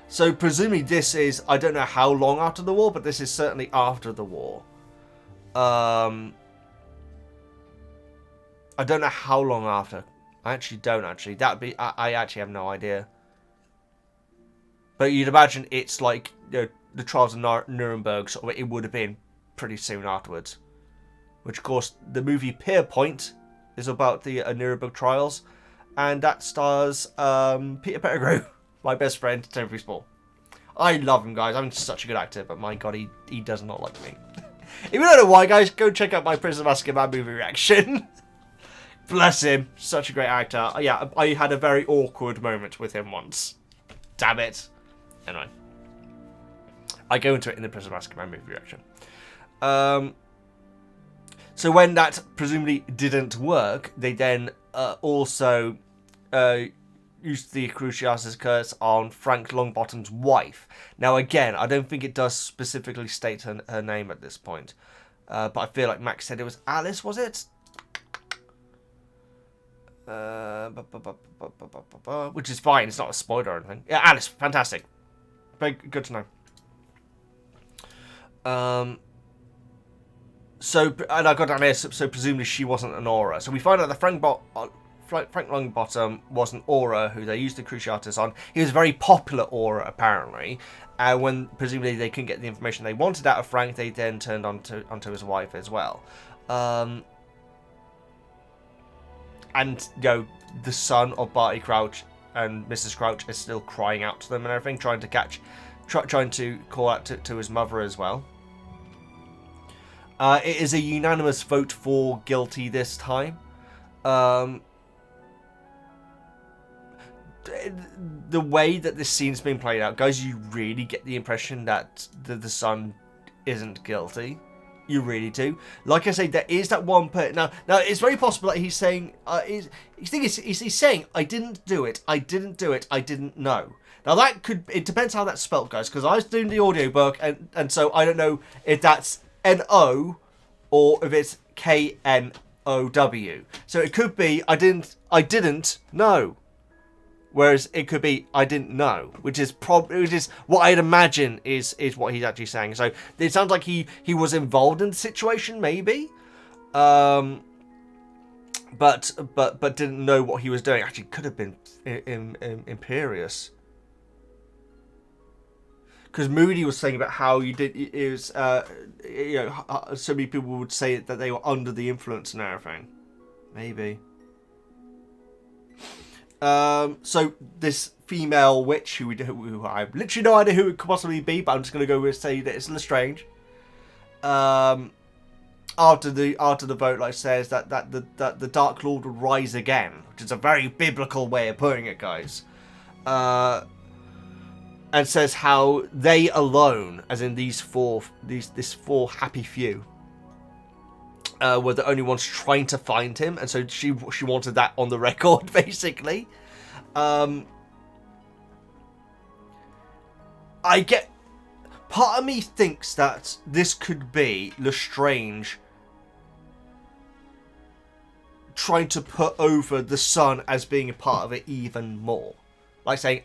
So presumably this is, I don't know how long after the war, but this is certainly after the war. I don't know how long after. I actually don't actually. That'd be, I actually have no idea. But you'd imagine it's like, you know, the trials of Nuremberg, sort of, it would have been pretty soon afterwards. Which, of course, the movie Pierpoint is about the Nuremberg trials, and that stars Peter Pettigrew, my best friend, Timothy Spall. I love him, guys. I'm such a good actor, but my God, he does not like me. If you don't know why, guys, go check out my Prince of Azkaban movie reaction. Bless him. Such a great actor. Yeah, I had a very awkward moment with him once. Damn it. Anyway. I go into it in the Prince of Azkaban movie reaction. So when that presumably didn't work, they then also used the Cruciatus curse on Frank Longbottom's wife. Now again, I don't think it does specifically state her name at this point. But I feel like Max said it was Alice, was it? Which is fine, it's not a spoiler or anything. Yeah, Alice, fantastic. Very good to know. So, and I got down here, so presumably she wasn't an aura. So we find out that Frank Longbottom was an aura who they used the Cruciatus on. He was a very popular aura, apparently. When presumably they couldn't get the information they wanted out of Frank, they then turned onto his wife as well. And, you know, the son of Barty Crouch and Mrs. Crouch is still crying out to them and everything, trying to call out to his mother as well. It is a unanimous vote for guilty this time. The way that this scene's been played out, guys, you really get the impression that the son isn't guilty. You really do. Like I say, there is that one part. Now it's very possible that he's saying, he's saying, I didn't do it, I didn't know. Now that it depends how that's spelt, guys, because I was doing the audiobook, and so I don't know if that's N-O or if it's K-N-O-W. So it could be I didn't know. Whereas it could be I didn't know, which is what I'd imagine is what he's actually saying. So it sounds like he was involved in the situation, maybe, but didn't know what he was doing. Actually, could have been Imperious, because Moody was saying about how it was so many people would say that they were under the influence and everything, maybe. So this female witch, who I have literally no idea who it could possibly be, but I'm just going to go with say that it's Lestrange. After the vote, like says that the Dark Lord would rise again, which is a very biblical way of putting it, guys. And says how they alone, as in this four happy few, were the only ones trying to find him, and so she wanted that on the record, basically. Part of me thinks that this could be Lestrange trying to put over the son as being a part of it even more, like saying,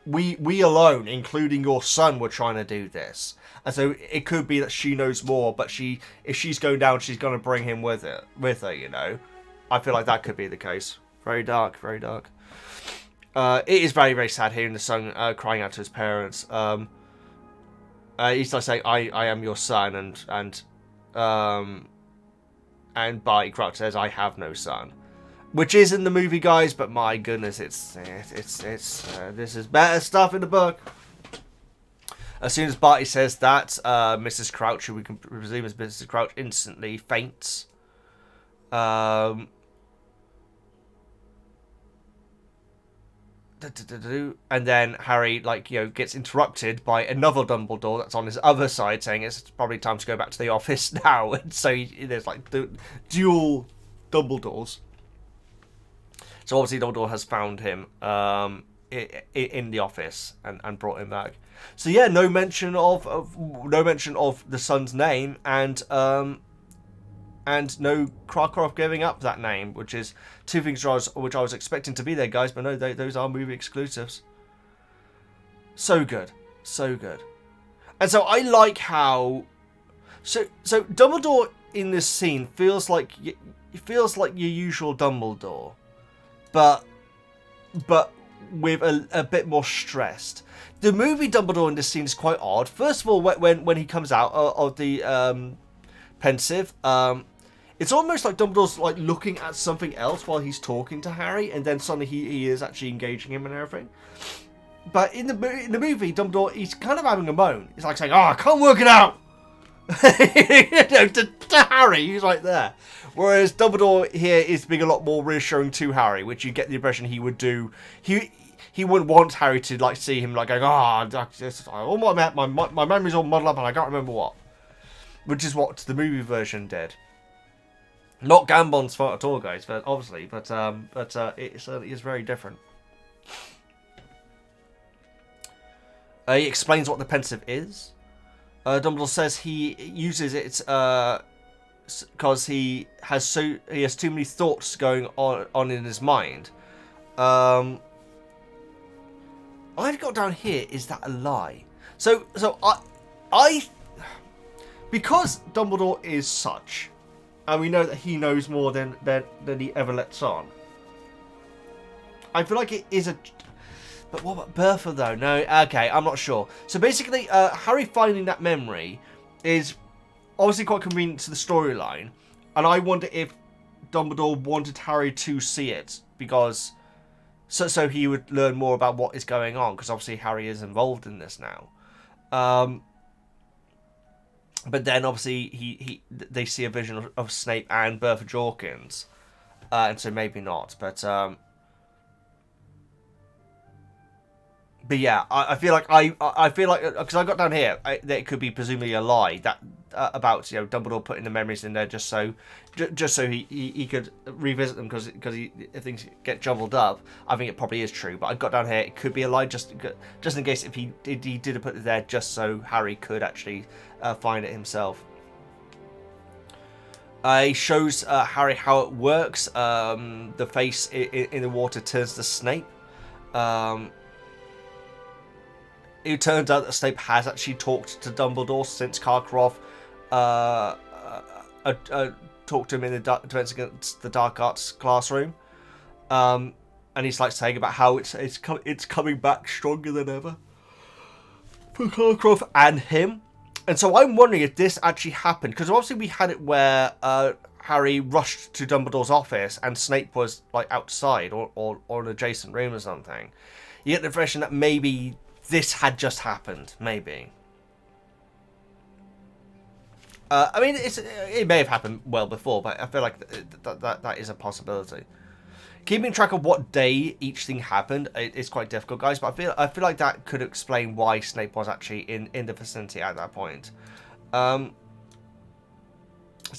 we alone, including your son, were trying to do this. And so it could be that she knows more, but if she's going down, she's going to bring him with her, you know. I feel like that could be the case. Very dark, very dark. It is very, very sad hearing the son crying out to his parents. He's like saying, I am your son, and Barty Crouch says, I have no son. Which is in the movie, guys, but my goodness, this is better stuff in the book. As soon as Barty says that, Mrs. Crouch, who we can presume is Mrs. Crouch, instantly faints. And then Harry, gets interrupted by another Dumbledore that's on his other side, saying it's probably time to go back to the office now. And so there's the dual Dumbledores. So obviously Dumbledore has found him in the office and brought him back. So yeah, no mention of the son's name, and no Krakow giving up that name, which is two things which I was expecting to be there, guys, but no, those are movie exclusives. So good, so good. And so I like how so Dumbledore in this scene feels like your usual Dumbledore, but with a bit more stressed. The movie Dumbledore in this scene is quite odd. First of all, when he comes out of the pensieve, it's almost like Dumbledore's looking at something else while he's talking to Harry, and then suddenly he is actually engaging him and everything. But in the movie, Dumbledore, he's kind of having a moan. He's like saying, "Oh, I can't work it out." to Harry, he's right there. Whereas Dumbledore here is being a lot more reassuring to Harry, which you get the impression he would do. He wouldn't want Harry to see him going, my memory's all muddled up and I can't remember what. Which is what the movie version did. Not Gambon's fault at all, guys, but obviously, but it certainly is very different. He explains what the pensieve is. Dumbledore says he uses it because he has too many thoughts going on in his mind. I've got down here, is that a lie? So I because Dumbledore is such, and we know that he knows more than he ever lets on. I feel like it is a... But what about Bertha, though? No, okay, I'm not sure. So basically, Harry finding that memory is obviously quite convenient to the storyline. And I wonder if Dumbledore wanted Harry to see it, because... So he would learn more about what is going on, because obviously Harry is involved in this now. But then obviously they see a vision of Snape and Bertha Jorkins. And so maybe not, but yeah, I feel like because I got down here that it could be presumably a lie that about Dumbledore putting the memories in there just so he could revisit them because if things get jumbled up. I think it probably is true, but I got down here it could be a lie just in case if he did put it there just so Harry could actually find it himself. He shows Harry how it works. The face in the water turns to Snape. It turns out that Snape has actually talked to Dumbledore since Karkaroff talked to him in the Defense Against the Dark Arts classroom, and he's like saying about how it's coming back stronger than ever for Karkaroff and him. And so I'm wondering if this actually happened, because obviously we had it where Harry rushed to Dumbledore's office and Snape was like outside or an adjacent room or something. You get the impression that maybe this had just happened, maybe. I mean, it may have happened well before, but I feel like that is a possibility. Keeping track of what day each thing happened is quite difficult, guys. But I feel like that could explain why Snape was actually in the vicinity at that point. So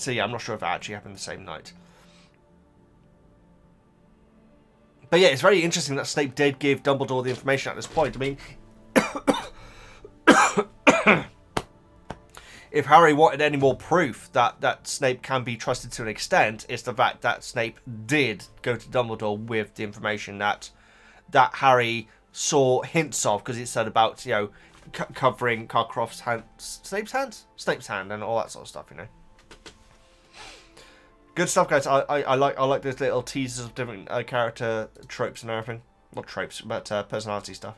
yeah, I'm not sure if it actually happened the same night. But yeah, it's very interesting that Snape did give Dumbledore the information at this point. I mean, if Harry wanted any more proof that Snape can be trusted to an extent, it's the fact that Snape did go to Dumbledore with the information that Harry saw hints of, because it said about, covering Karkaroff's hand, Snape's hand, and all that sort of stuff, Good stuff, guys. I like those little teasers of different character tropes and everything. Not tropes, but personality stuff.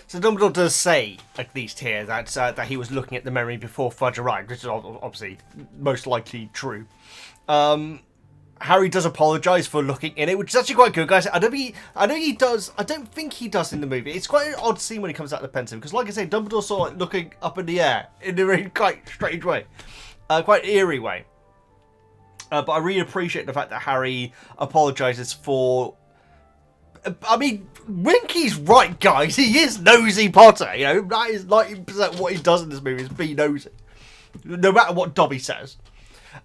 So Dumbledore does say, at least here, that he was looking at the memory before Fudge arrived, which is obviously most likely true. Harry does apologise for looking in it, which is actually quite good, guys. I don't think he does in the movie. It's quite an odd scene when he comes out of the pensieve, because like I say, Dumbledore saw it looking up in the air in a really quite strange way, quite eerie way. But I really appreciate the fact that Harry apologises for... I mean, Winky's right, guys. He is nosy Potter. That is 90% what he does in this movie is be nosy, no matter what Dobby says.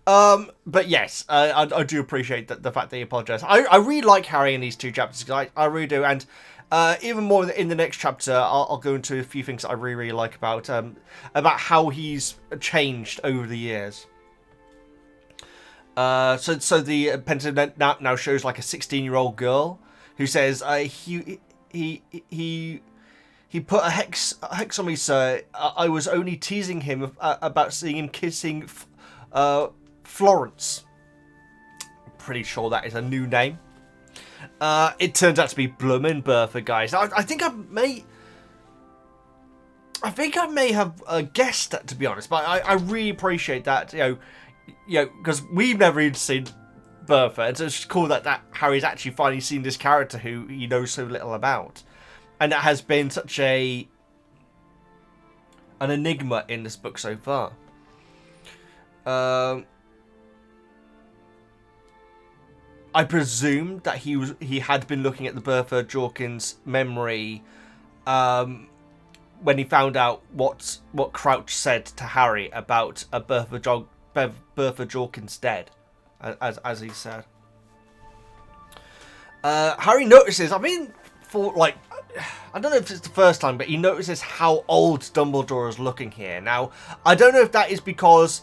But yes, I do appreciate the fact that he apologised. I really like Harry in these two chapters, guys. I really do, and even more in the next chapter, I'll go into a few things that I really like about how he's changed over the years. So the pensieve now shows like a 16-year-old girl who says he put a hex on me, sir. I was only teasing him about seeing him kissing Florence. I'm pretty sure that is a new name. It turns out to be Bloomin' Bertha, guys. I think I may have guessed that, to be honest, but I really appreciate that, because we've never even seen Bertha, and so it's cool that Harry's actually finally seen this character who he knows so little about, and that has been such an enigma in this book so far. I presumed that he had been looking at the Bertha Jorkins memory when he found out what Crouch said to Harry about Bertha Jorkins dead. As he said. Harry notices, I mean, I don't know if it's the first time, but he notices how old Dumbledore is looking here. Now, I don't know if that is because,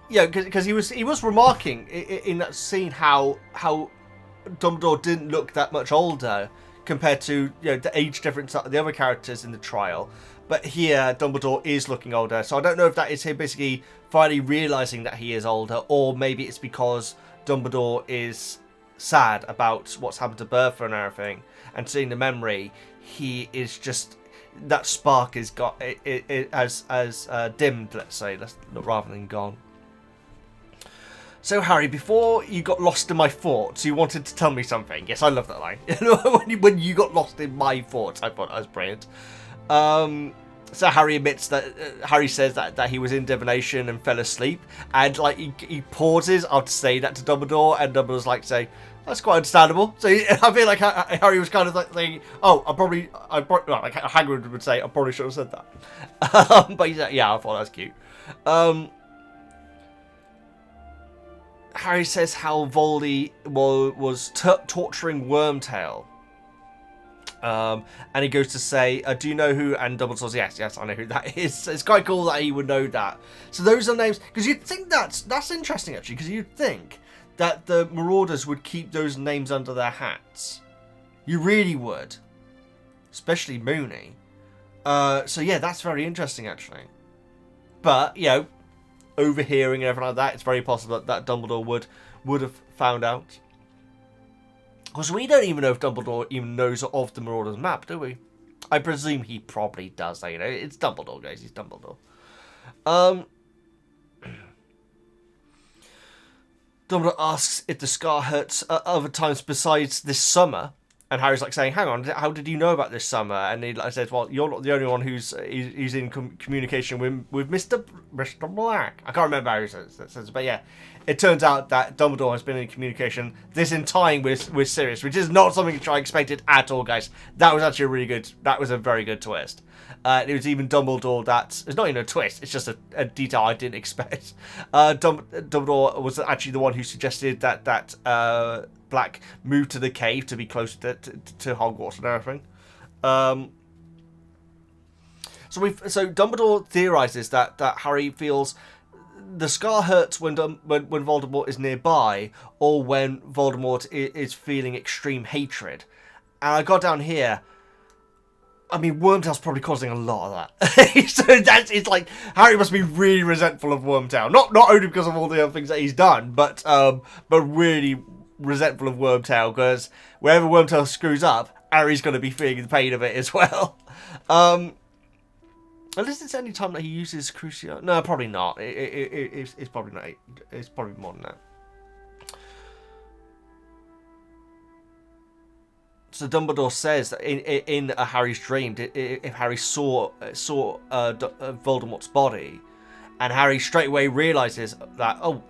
because he was remarking in that scene how Dumbledore didn't look that much older compared to the age difference of the other characters in the trial. But here, Dumbledore is looking older, so I don't know if that is him basically finally realising that he is older, or maybe it's because Dumbledore is sad about what's happened to Bertha and everything, and seeing the memory, he is just, that spark is got it as dimmed, let's say, rather than gone. So Harry, before you got lost in my thoughts, you wanted to tell me something. Yes, I love that line. when you got lost in my thoughts, I thought that was brilliant. So Harry admits that Harry says that he was in divination and fell asleep, and like he pauses after saying that to Dumbledore, and Dumbledore's like say, that's quite understandable. So I feel like Harry was kind of like thinking, oh, like Hagrid would say, I probably should have said that. But he's like, yeah, I thought that was cute. Harry says how Voldy was torturing Wormtail. And he goes to say, do you know who? And Dumbledore says, yes, I know who that is. It's quite cool that he would know that. So those are names, because you'd think that's interesting, actually, because you'd think that the Marauders would keep those names under their hats. You really would. Especially Moody. So yeah, that's very interesting, actually. But, overhearing and everything like that, it's very possible that Dumbledore would have found out. Because we don't even know if Dumbledore even knows of the Marauders map, do we? I presume he probably does, though, It's Dumbledore, guys. He's Dumbledore. Dumbledore asks if the scar hurts other times besides this summer. And Harry's like saying, hang on, how did you know about this summer? And he says, well, you're not the only one who's in communication with Mr. Black. I can't remember how he says it, but yeah. It turns out that Dumbledore has been in communication this entire time with Sirius, which is not something which I expected at all, guys. That was actually that was a very good twist. It was even Dumbledore it's not even a twist, it's just a detail I didn't expect. Dumbledore was actually the one who suggested that Black moved to the cave to be closer to Hogwarts and everything. So Dumbledore theorizes that Harry feels the scar hurts when Voldemort is nearby, or when Voldemort is feeling extreme hatred. And I got down here. I mean, Wormtail's probably causing a lot of that. So it's like Harry must be really resentful of Wormtail. Not only because of all the other things that he's done, but really resentful of Wormtail, because wherever Wormtail screws up, Harry's going to be feeling the pain of it as well. Unless it's any time that he uses Crucio. No, probably not. It's probably not. It's probably more than that. So Dumbledore says that in Harry's dream, if Harry saw Voldemort's body, and Harry straight away realizes that, oh,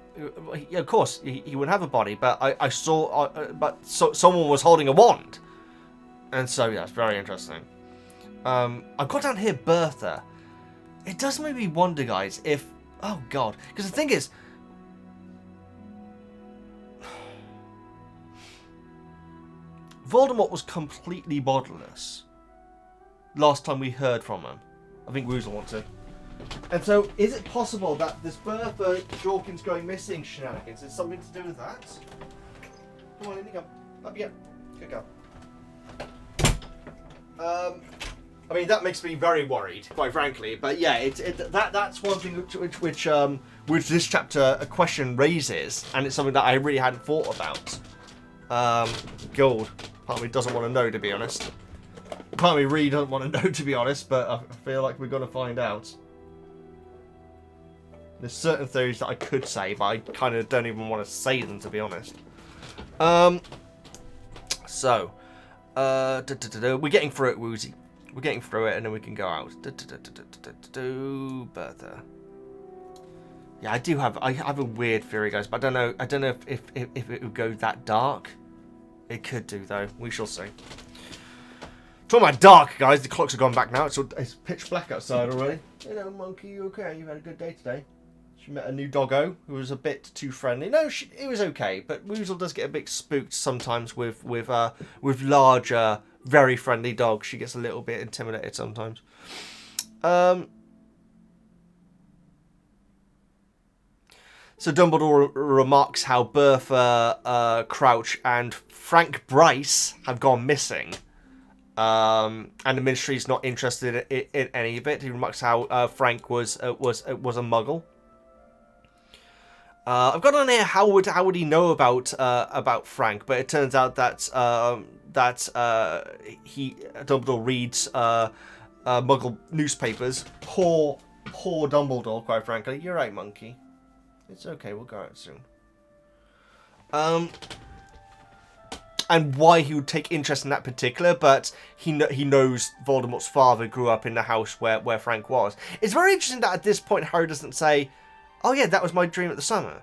yeah, of course he wouldn't have a body, but I saw, someone was holding a wand, and so yeah, it's very interesting. I've got down here Bertha. It does make me wonder, guys, if... Oh, God. Because the thing is... Voldemort was completely bodiless last time we heard from him. I think Woozle wants to. And so, is it possible that this Bertha Jorkins going missing shenanigans is something to do with that? Come on, in you go. Up you go. Good go. I mean, that makes me very worried, quite frankly. But yeah, that's one thing which this chapter a question raises, and it's something that I really hadn't thought about. God, part of me doesn't want to know, to be honest. Part of me really doesn't want to know, to be honest. But I feel like we're gonna find out. There's certain theories that I could say, but I kind of don't even want to say them, to be honest. So, we're getting through it, Woozy. We're getting through it, and then we can go out. Bertha. Yeah, I have a weird theory, guys, but I don't know if it would go that dark. It could do, though. We shall see. Talking about dark, guys, the clocks have gone back now. It's pitch black outside already. Hello, monkey, you okay? You had a good day today? She met a new doggo who was a bit too friendly. No, it was okay, but Woozle does get a bit spooked sometimes with larger, very friendly dogs. She gets a little bit intimidated sometimes. So Dumbledore remarks how Bertha, Crouch, and Frank Bryce have gone missing. And the Ministry's not interested in any of it. He remarks how Frank was a Muggle. I've got on here how would he know about Frank, but it turns out that Dumbledore reads Muggle newspapers. Poor Dumbledore, quite frankly. You're right, monkey. It's okay. We'll go out soon. And why he would take interest in that particular, but he knows Voldemort's father grew up in the house where Frank was. It's very interesting that at this point Harry doesn't say, "Oh yeah, that was my dream at the summer."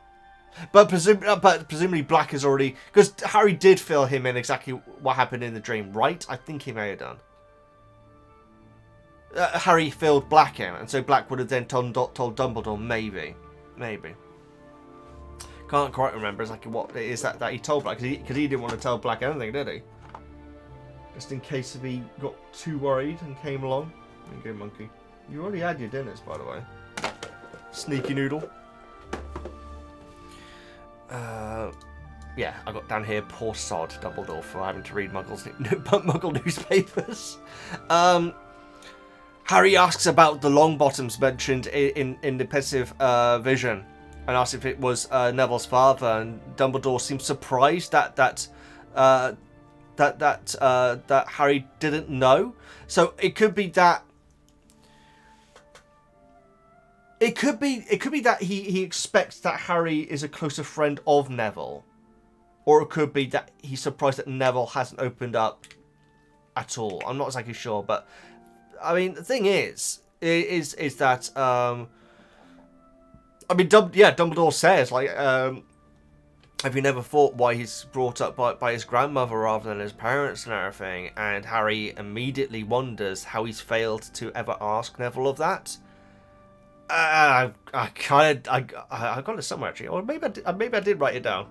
But presumably Black is already, because Harry did fill him in exactly what happened in the dream, right? I think he may have done. Harry filled Black in, and so Black would have then told Dumbledore, maybe. Can't quite remember exactly what it is that he told Black, because he didn't want to tell Black anything, did he? Just in case if he got too worried and came along. There you go, monkey. You already had your dinners, by the way. Sneaky noodle. Yeah, I got down here, poor sod Dumbledore for having to read Muggle newspapers. Harry asks about the Longbottoms mentioned in the pensieve vision, and asks if it was Neville's father, and Dumbledore seems surprised that Harry didn't know. So it could be that. It could be that he expects that Harry is a closer friend of Neville, or it could be that he's surprised that Neville hasn't opened up at all. I'm not exactly sure, but I mean the thing is that I mean Dumbledore says like have you never thought why he's brought up by his grandmother rather than his parents and everything? And Harry immediately wonders how he's failed to ever ask Neville of that. I got it somewhere actually, or maybe I did write it down.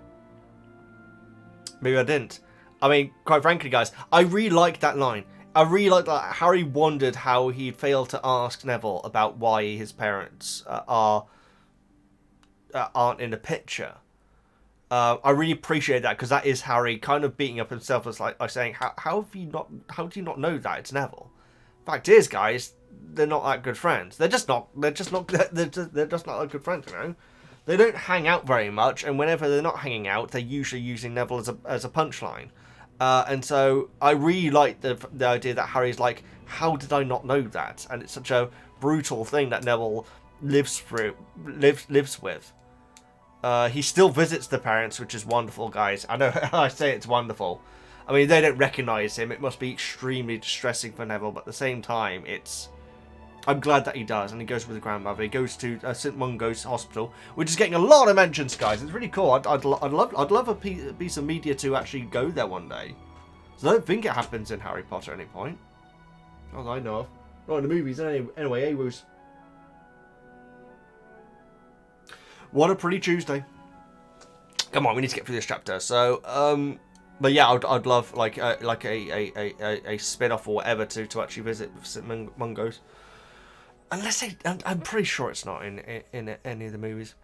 Maybe I didn't. I mean, quite frankly, guys, I really like that line. I really like that Harry wondered how he'd failed to ask Neville about why his parents aren't in the picture. I really appreciate that, because that is Harry kind of beating up himself as like saying, how do you not know that it's Neville? Fact is, guys, they're not that good friends. They're just not that good friends, you know. They don't hang out very much, and whenever they're not hanging out, they're usually using Neville as a punchline. And so I really like the idea that Harry's like, how did I not know that? And it's such a brutal thing that Neville lives with. He still visits the parents, which is wonderful, guys. I know I say it's wonderful. I mean, they don't recognise him. It must be extremely distressing for Neville, but at the same time, I'm glad that he does, and he goes with his grandmother. He goes to St Mungo's Hospital, which is getting a lot of mentions, guys. It's really cool. I'd love a piece of media to actually go there one day. So I don't think it happens in Harry Potter at any point. As I know of. Not in the movies, anyway, Woos. What a pretty Tuesday. Come on, we need to get through this chapter. So, but yeah, I'd love like a spin-off or whatever to actually visit St Mungo's. Unless I'm pretty sure it's not in any of the movies.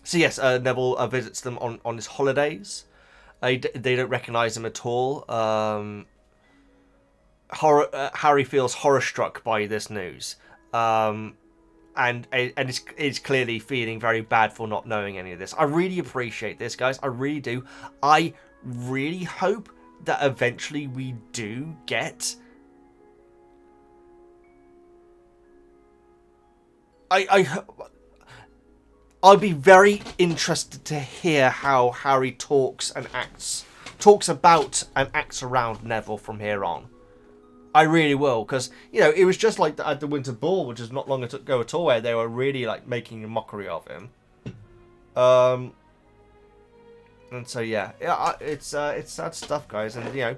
So yes, Neville visits them on his holidays. They don't recognise him at all. Harry feels horror-struck by this news. And is clearly feeling very bad for not knowing any of this. I really appreciate this, guys. I really do. I really hope that eventually we do get... I'll be very interested to hear how Harry talks about and acts around Neville from here on. I really will, because, you know, it was just like at the Winter Ball, which is not long ago at all, where they were really, like, making a mockery of him. And so, yeah, it's sad stuff, guys, and, you know,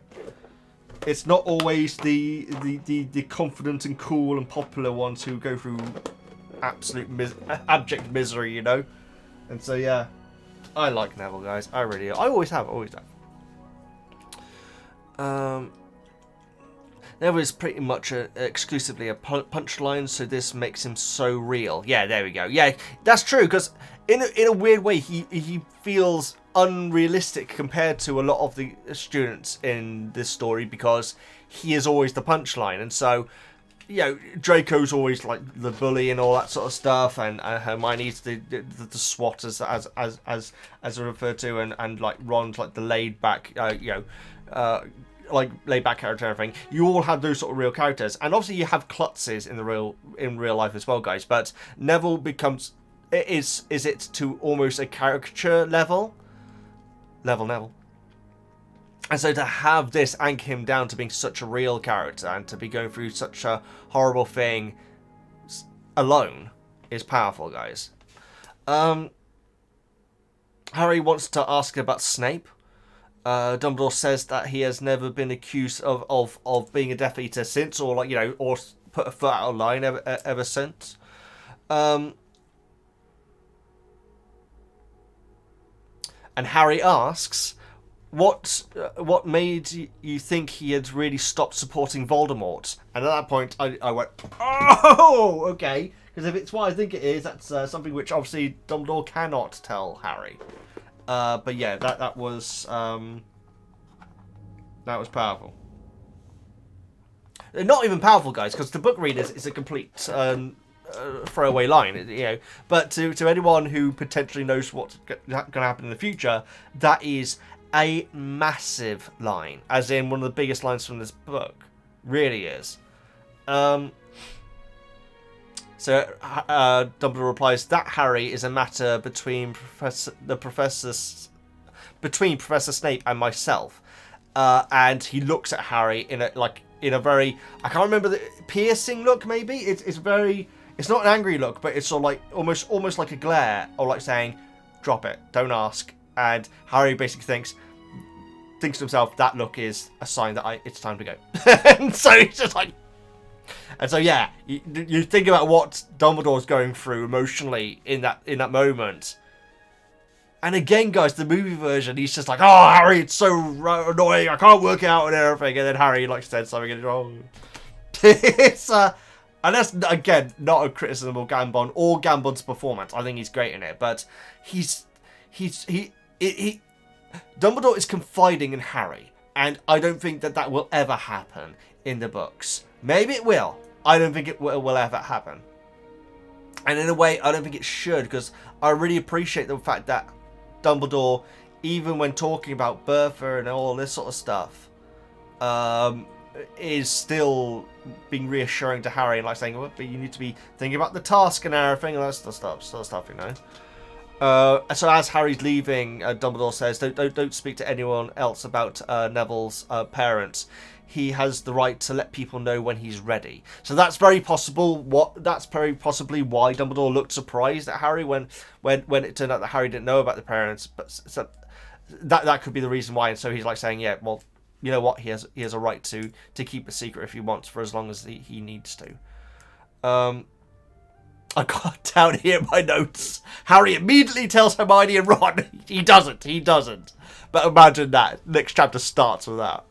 it's not always the confident and cool and popular ones who go through absolute abject misery, you know? And so, yeah, I like Neville, guys. I really do. I always have. Neville is pretty much exclusively a punchline, so this makes him so real. Yeah, there we go. Yeah, that's true, because in a weird way, he feels unrealistic compared to a lot of the students in this story, because he is always the punchline, and so, you know, Draco's always like the bully and all that sort of stuff, and Hermione's the swot as referred to, and like Ron's like the laid back, like laid back character and everything. You all have those sort of real characters, and obviously you have klutzes in real life as well, guys. But Neville becomes is it to almost a caricature level Neville. And so to have this anchor him down to being such a real character and to be going through such a horrible thing alone is powerful, guys. Harry wants to ask about Snape. Dumbledore says that he has never been accused of being a Death Eater since, or like, you know, or put a foot out of line ever since. And Harry asks, what made you think he had really stopped supporting Voldemort? And at that point, I went, oh, okay. Because if it's what I think it is, that's something which obviously Dumbledore cannot tell Harry. But yeah, that was powerful. Not even powerful, guys, because the book readers is a complete throwaway line, you know. But to anyone who potentially knows what's going to happen in the future, that is a massive line, as in one of the biggest lines from this book. Really is. So Dumbledore replies that Harry is a matter between Professor Snape and myself, and he looks at Harry in a very, I can't remember, the piercing look. Maybe it's not an angry look, but it's sort of like almost like a glare, or like saying, drop it, don't ask. And Harry basically thinks to himself, that look is a sign that it's time to go. And so he's just like, and so yeah, you think about what Dumbledore's going through emotionally in that moment. And again, guys, the movie version, he's just like, oh, Harry, it's so annoying, I can't work out and everything. And then Harry like said something and it's and that's, again, not a criticism of Gambon or Gambon's performance. I think he's great in it, but Dumbledore is confiding in Harry, and I don't think that will ever happen in the books. Maybe it will. I don't think it will ever happen. And in a way, I don't think it should, because I really appreciate the fact that Dumbledore, even when talking about Bertha and all this sort of stuff, is still being reassuring to Harry and like saying, well, but you need to be thinking about the task and everything, and that sort of stuff, you know. So as Harry's leaving, Dumbledore says, don't speak to anyone else about Neville's parents. He has the right to let people know when he's ready. So that's very possible. That's very possibly why Dumbledore looked surprised at Harry when it turned out that Harry didn't know about the parents. But so that could be the reason why. And so he's like saying, yeah, well, you know what? He has a right to keep a secret if he wants, for as long as he needs to. I got down here in my notes. Harry immediately tells Hermione and Ron. He doesn't. But imagine that. Next chapter starts with that.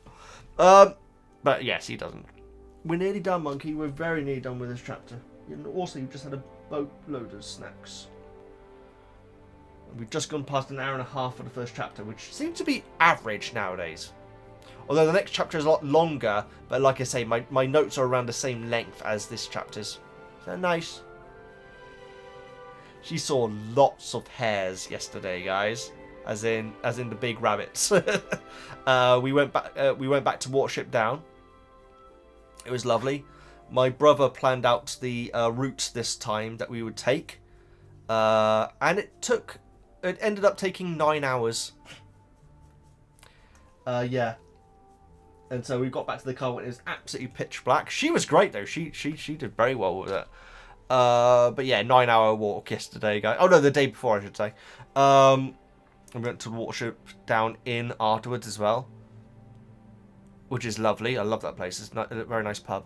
But yes, he doesn't. We're nearly done, Monkey. We're very nearly done with this chapter. And also, you've just had a boatload of snacks. We've just gone past an hour and a half for the first chapter, which seems to be average nowadays. Although the next chapter is a lot longer, but like I say, my notes are around the same length as this chapter's. So nice. She saw lots of hares yesterday, guys, as in the big rabbits. We went back to Watership Down. It was lovely. My brother planned out the route this time that we would take, and it ended up taking 9 hours. Yeah. And so we got back to the car when it was absolutely pitch black. She was great though. She did very well with it. But yeah, 9-hour walk yesterday, guys. Oh no, the day before, I should say. We went to Watership Down Inn afterwards as well, which is lovely. I love that place. It's a very nice pub.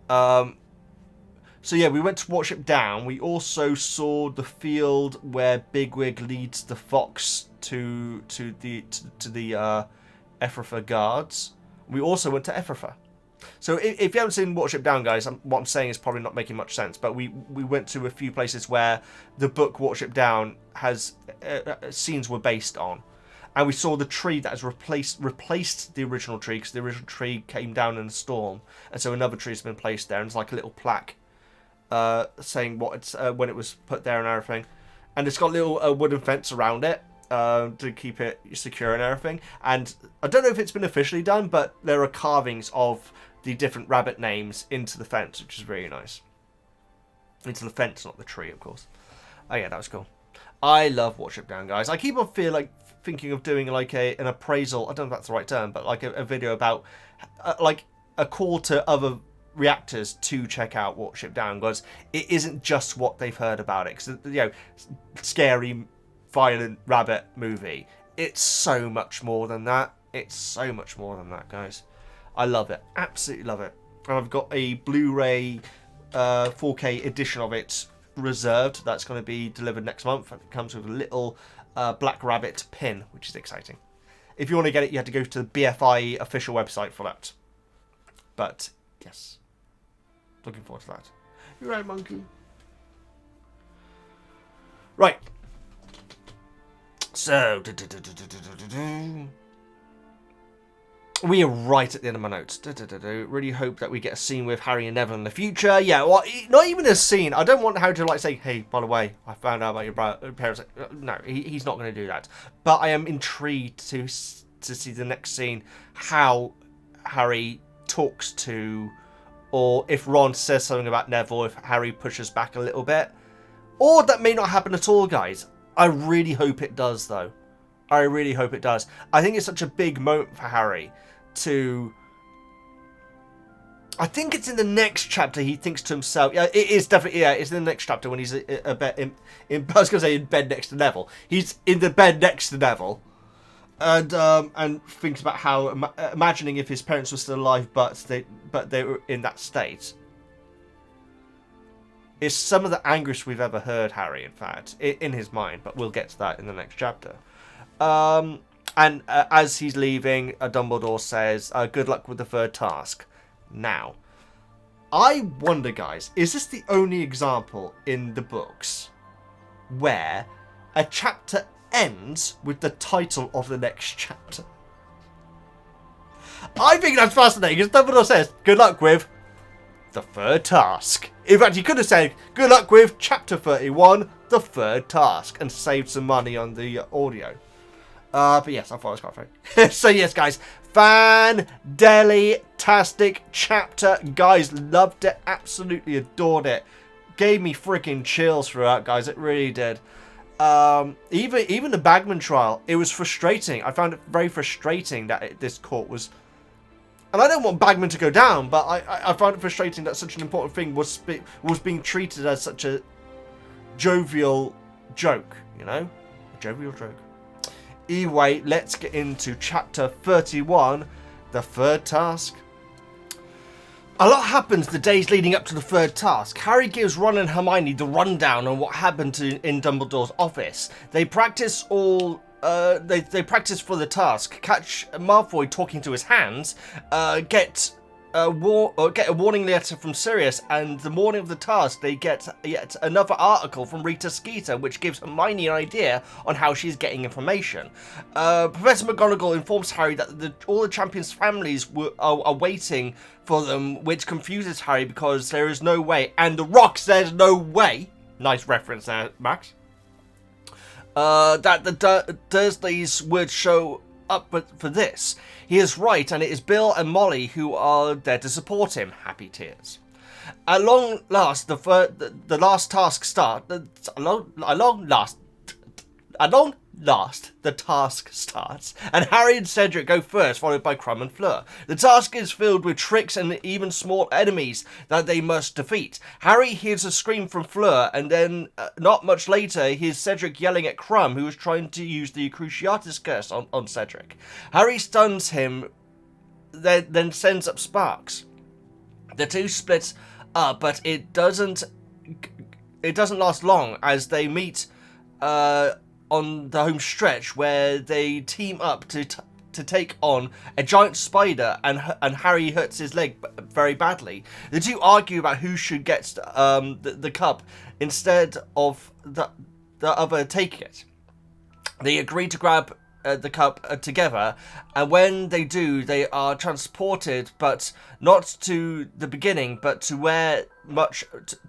So yeah, we went to Watership Down. We also saw the field where Bigwig leads the fox to the Ephrafa guards. We also went to Ephrafa. So if you haven't seen Watership Down, guys, what I'm saying is probably not making much sense. But we went to a few places where the book Watership Down has scenes were based on, and we saw the tree that has replaced the original tree, because the original tree came down in a storm, and so another tree has been placed there, and it's like a little plaque saying what it's when it was put there and everything, and it's got a little wooden fence around it to keep it secure and everything. And I don't know if it's been officially done, but there are carvings of the different rabbit names into the fence, which is really nice. Into the fence, not the tree, of course. Oh yeah, that was cool. I love Watership Down, guys. I keep on thinking of doing like an appraisal. I don't know if that's the right term, but like a video about like a call to other reactors to check out Watership Down, because it isn't just what they've heard about it. Because, you know, scary, violent rabbit movie. It's so much more than that. It's so much more than that, guys. I love it. Absolutely love it. And I've got a Blu-ray 4K edition of it reserved. That's going to be delivered next month. And it comes with a little Black Rabbit pin, which is exciting. If you want to get it, you have to go to the BFI official website for that. But, yes. Looking forward to that. You're right, monkey. Right. So, we are right at the end of my notes. Really hope that we get a scene with Harry and Neville in the future. Yeah, well, not even a scene. I don't want Harry to like say, "Hey, by the way, I found out about your parents." No, he's not going to do that. But I am intrigued to see the next scene, how Harry talks to, or if Ron says something about Neville, if Harry pushes back a little bit, or that may not happen at all, guys. I really hope it does, though. I really hope it does. I think it's such a big moment for Harry to... I think it's in the next chapter he thinks to himself... Yeah, it is definitely... Yeah, it's in the next chapter when he's a bit I was going to say in bed next to Neville. He's in the bed next to Neville. And thinks about how... imagining if his parents were still alive, but they were in that state. It's some of the angriest we've ever heard Harry, in fact, in his mind. But we'll get to that in the next chapter. And as he's leaving, Dumbledore says, good luck with the third task. Now, I wonder, guys, is this the only example in the books where a chapter ends with the title of the next chapter? I think that's fascinating, because Dumbledore says, good luck with the third task. In fact, he could have said, good luck with chapter 31, the third task, and saved some money on the audio. But yes, I thought it was quite funny. So yes, guys, fan-deli-tastic chapter. Guys, loved it, absolutely adored it. Gave me freaking chills throughout, guys, it really did. Even the Bagman trial, it was frustrating. I found it very frustrating that this court was... And I don't want Bagman to go down, but I found it frustrating that such an important thing was being treated as such a jovial joke, you know? A jovial joke. Anyway, let's get into chapter 31, the third task. A lot happens the days leading up to the third task. Harry gives Ron and Hermione the rundown on what happened in Dumbledore's office. They practice all... They practice for the task, catch Malfoy talking to his hands, get a warning letter from Sirius, and the morning of the task they get yet another article from Rita Skeeter, which gives Hermione an idea on how she's getting information. Professor McGonagall informs Harry that all the champions' families are waiting for them, which confuses Harry because there is no way, and the Rock says no way, nice reference there, Max, that the Dursleys would show up for this. He is right, and it is Bill and Molly who are there to support him. Happy tears. At long last, the last task starts. At long last, the task starts, and Harry and Cedric go first, followed by Crumb and Fleur. The task is filled with tricks and even small enemies that they must defeat. Harry hears a scream from Fleur, and then, not much later, he hears Cedric yelling at Crumb, who is trying to use the Cruciatus Curse on Cedric. Harry stuns him, then sends up Sparks. The two split up, but it doesn't last long, as they meet on the home stretch, where they team up to to take on a giant spider, and Harry hurts his leg very badly. The two argue about who should get the cup instead of the other taking it. They agree to grab the cup together, and when they do, they are transported, but not to the beginning, but to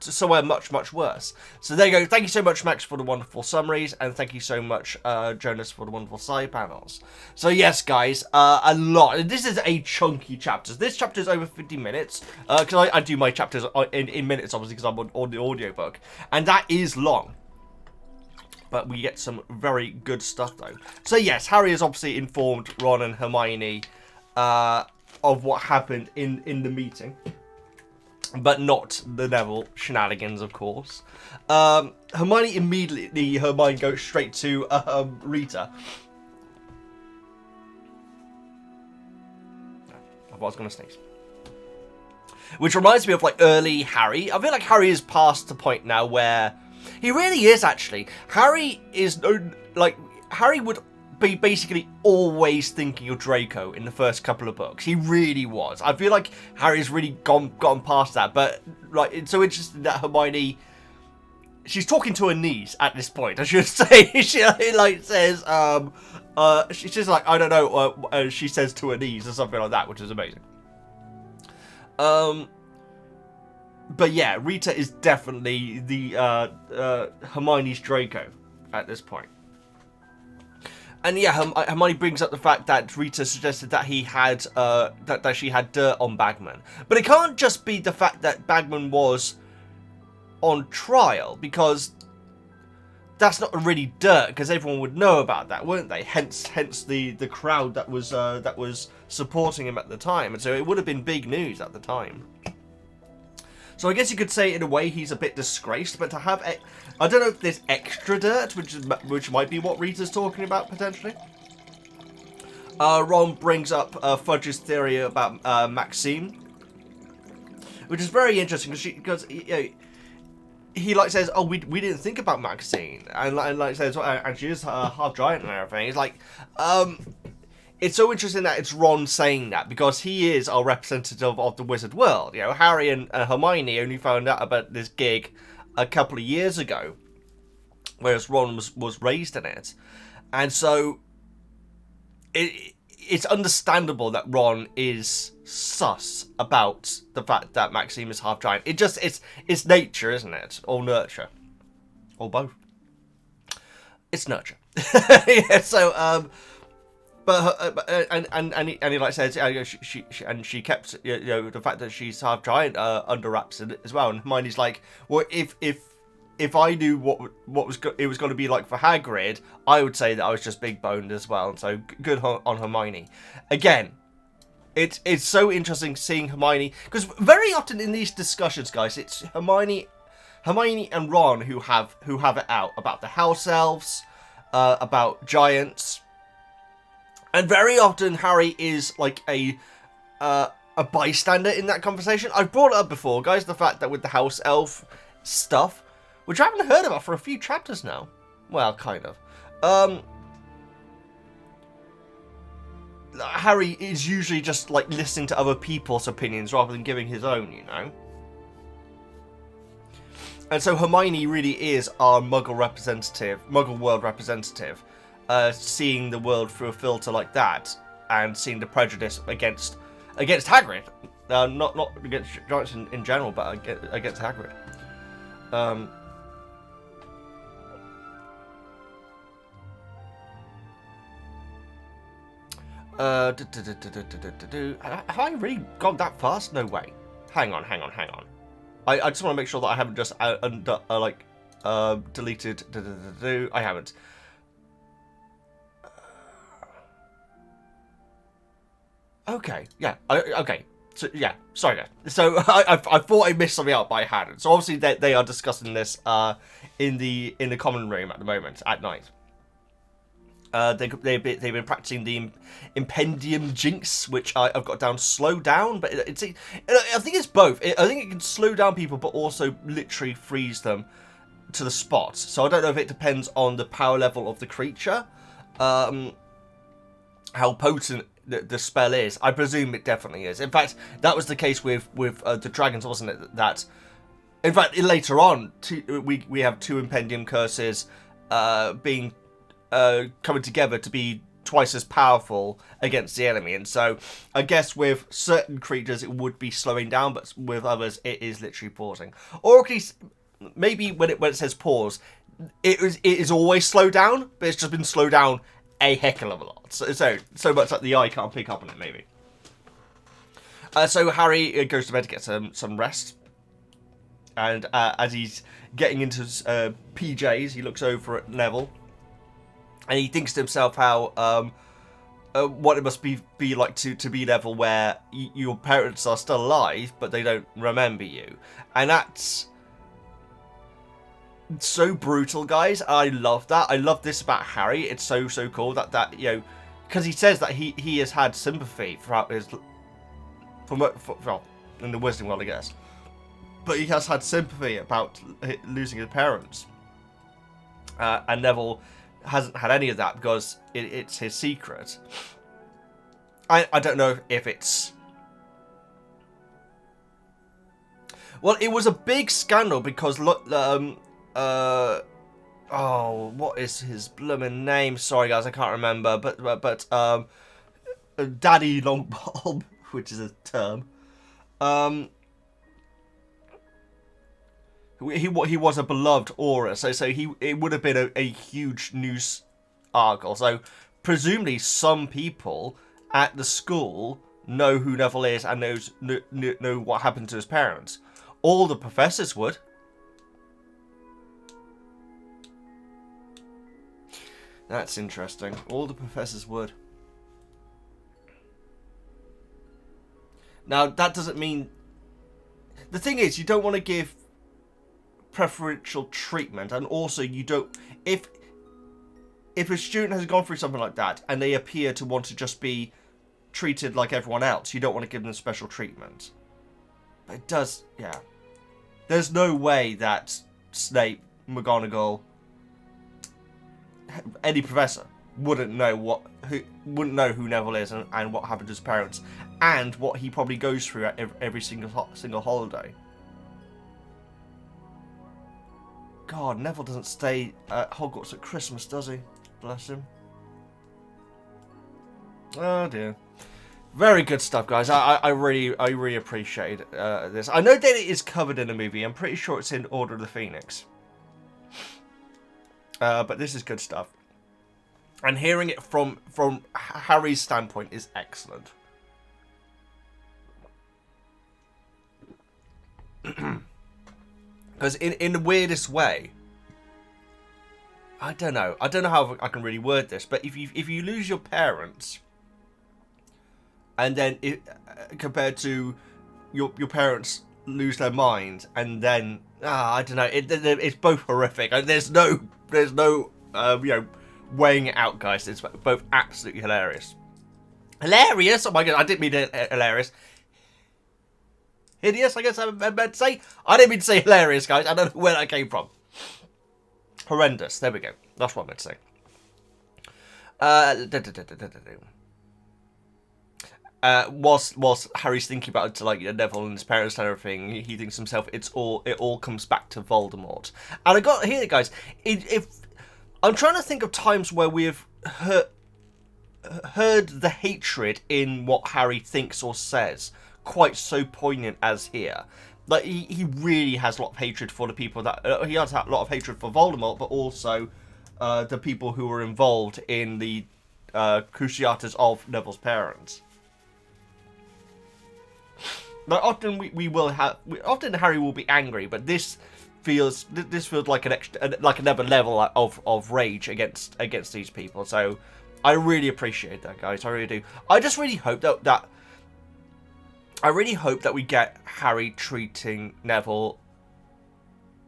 somewhere much worse. So there you go. Thank you so much, Max, for the wonderful summaries, and thank you so much, Jonas, for the wonderful side panels. So yes, guys, a lot. This is a chunky chapter. This chapter is over 50 minutes, because I do my chapters in minutes, obviously, because I'm on the audiobook, and that is long. But we get some very good stuff, though. So, yes, Harry has obviously informed Ron and Hermione of what happened in the meeting. But not the Neville shenanigans, of course. Hermione immediately, her mind goes straight to Rita. I was going to sneeze. Which reminds me of, like, early Harry. I feel like Harry is past the point now where... He really is, actually. Harry is, like, Harry would be basically always thinking of Draco in the first couple of books. He really was. I feel like Harry's really gone past that. But, like, it's so interesting that Hermione, she's talking to her niece at this point, I should say. She, like, says, she's like, I don't know, she says to her niece or something like that, which is amazing. But yeah, Rita is definitely the Hermione's Draco at this point. And yeah, Hermione brings up the fact that Rita suggested that he had that she had dirt on Bagman. But it can't just be the fact that Bagman was on trial, because that's not really dirt, because everyone would know about that, wouldn't they? Hence the crowd that was supporting him at the time, and so it would have been big news at the time. So I guess you could say, in a way, he's a bit disgraced, but to have... I don't know if there's extra dirt, which might be what Rita's talking about, potentially. Ron brings up Fudge's theory about Maxime, which is very interesting, because he like says, oh, we didn't think about Maxine, and like says, and she is half giant and everything. It's like, it's so interesting that it's Ron saying that, because he is our representative of the wizard world. You know, Harry and Hermione only found out about this gig a couple of years ago, whereas Ron was raised in it. And so it's understandable that Ron is sus about the fact that Maxime is half giant. It's nature, isn't it? Or nurture. Or both. It's nurture. Yeah, so But he like says, she kept the fact that she's half giant under wraps as well. And Hermione's like, well, if I knew what it was going to be like for Hagrid, I would say that I was just big boned as well. And so good on Hermione. Again, it's so interesting seeing Hermione, because very often in these discussions, guys, it's Hermione and Ron who have it out about the house elves, about giants. And very often Harry is like a bystander in that conversation. I've brought it up before, guys, the fact that with the house elf stuff, which I haven't heard about for a few chapters now. Well, kind of. Harry is usually just like listening to other people's opinions rather than giving his own, you know. And so Hermione really is our Muggle world representative. Seeing the world through a filter like that, and seeing the prejudice against Hagrid, not against giants in general, but against Hagrid. Have I really gone that fast? No way. Hang on. I just want to make sure that I haven't just deleted. I haven't. Okay, yeah, okay. So, yeah, sorry. So, I thought I missed something out, but I hadn't. So, obviously, they are discussing this in the common room at the moment, at night. They've been practicing the Impendium Jinx, which I've got down slow down, but I think it's both. I think it can slow down people, but also literally freeze them to the spot. So, I don't know if it depends on the power level of the creature. how potent the spell is. I presume it definitely is. In fact, that was the case with the dragons, wasn't it? That, in fact, later on, we have 2 Impendium curses being coming together to be twice as powerful against the enemy. And so I guess with certain creatures it would be slowing down, but with others it is literally pausing. Or at least maybe when it says pause, it is always slowed down, but it's just been slowed down a heck of a lot. So much that the eye can't pick up on it, maybe. So Harry goes to bed to get some rest. And as he's getting into his PJs, he looks over at Neville. And he thinks to himself how what it must be like to be Neville, where your parents are still alive, but they don't remember you. And that's so brutal, guys. I love that. I love this about Harry. It's so cool that you know, because he says that he has had sympathy throughout his well, in the Wizarding world, I guess. But he has had sympathy about losing his parents, and Neville hasn't had any of that because it's his secret. I don't know if it's... Well, it was a big scandal because oh, what is his blooming name? Sorry, guys, I can't remember. But Daddy Longbottom, which is a term. He was a beloved aura, so it would have been a huge news article. So presumably some people at the school know who Neville is and know what happened to his parents. All the professors would. That's interesting. All the professors would. Now that doesn't mean... The thing is, you don't want to give preferential treatment, and also you don't, if a student has gone through something like that and they appear to want to just be treated like everyone else, you don't want to give them special treatment. But it does, yeah. There's no way that Snape, McGonagall, any professor wouldn't know who Neville is and what happened to his parents and what he probably goes through at every single holiday. God, Neville doesn't stay at Hogwarts at Christmas, does he? Bless him. Oh dear. Very good stuff, guys. I really appreciate this. I know that it is covered in a movie. I'm pretty sure it's in Order of the Phoenix. But this is good stuff. And hearing it from Harry's standpoint is excellent. Because in the weirdest way, I don't know how I can really word this, but if you lose your parents, and then compared to your parents lose their mind, and then I don't know, it's both horrific. There's no weighing it out, guys. It's both absolutely hilarious. Hilarious! Oh my god, I didn't mean it hilarious. Hideous, I guess I meant to say. I didn't mean to say hilarious, guys. I don't know where that came from. Horrendous. There we go. That's what I meant to say. Whilst Harry's thinking about Neville and his parents and everything, he thinks to himself, it all comes back to Voldemort. And I got here, guys. If I'm trying to think of times where we have heard the hatred in what Harry thinks or says quite so poignant as here. Like, he really has a lot of hatred for the people that... he has a lot of hatred for Voldemort, but also the people who were involved in the cruciatus of Neville's parents. Like, often often Harry will be angry, but this feels like another level of rage against these people. So I really appreciate that, guys. I really do. I just really hope that we get Harry treating Neville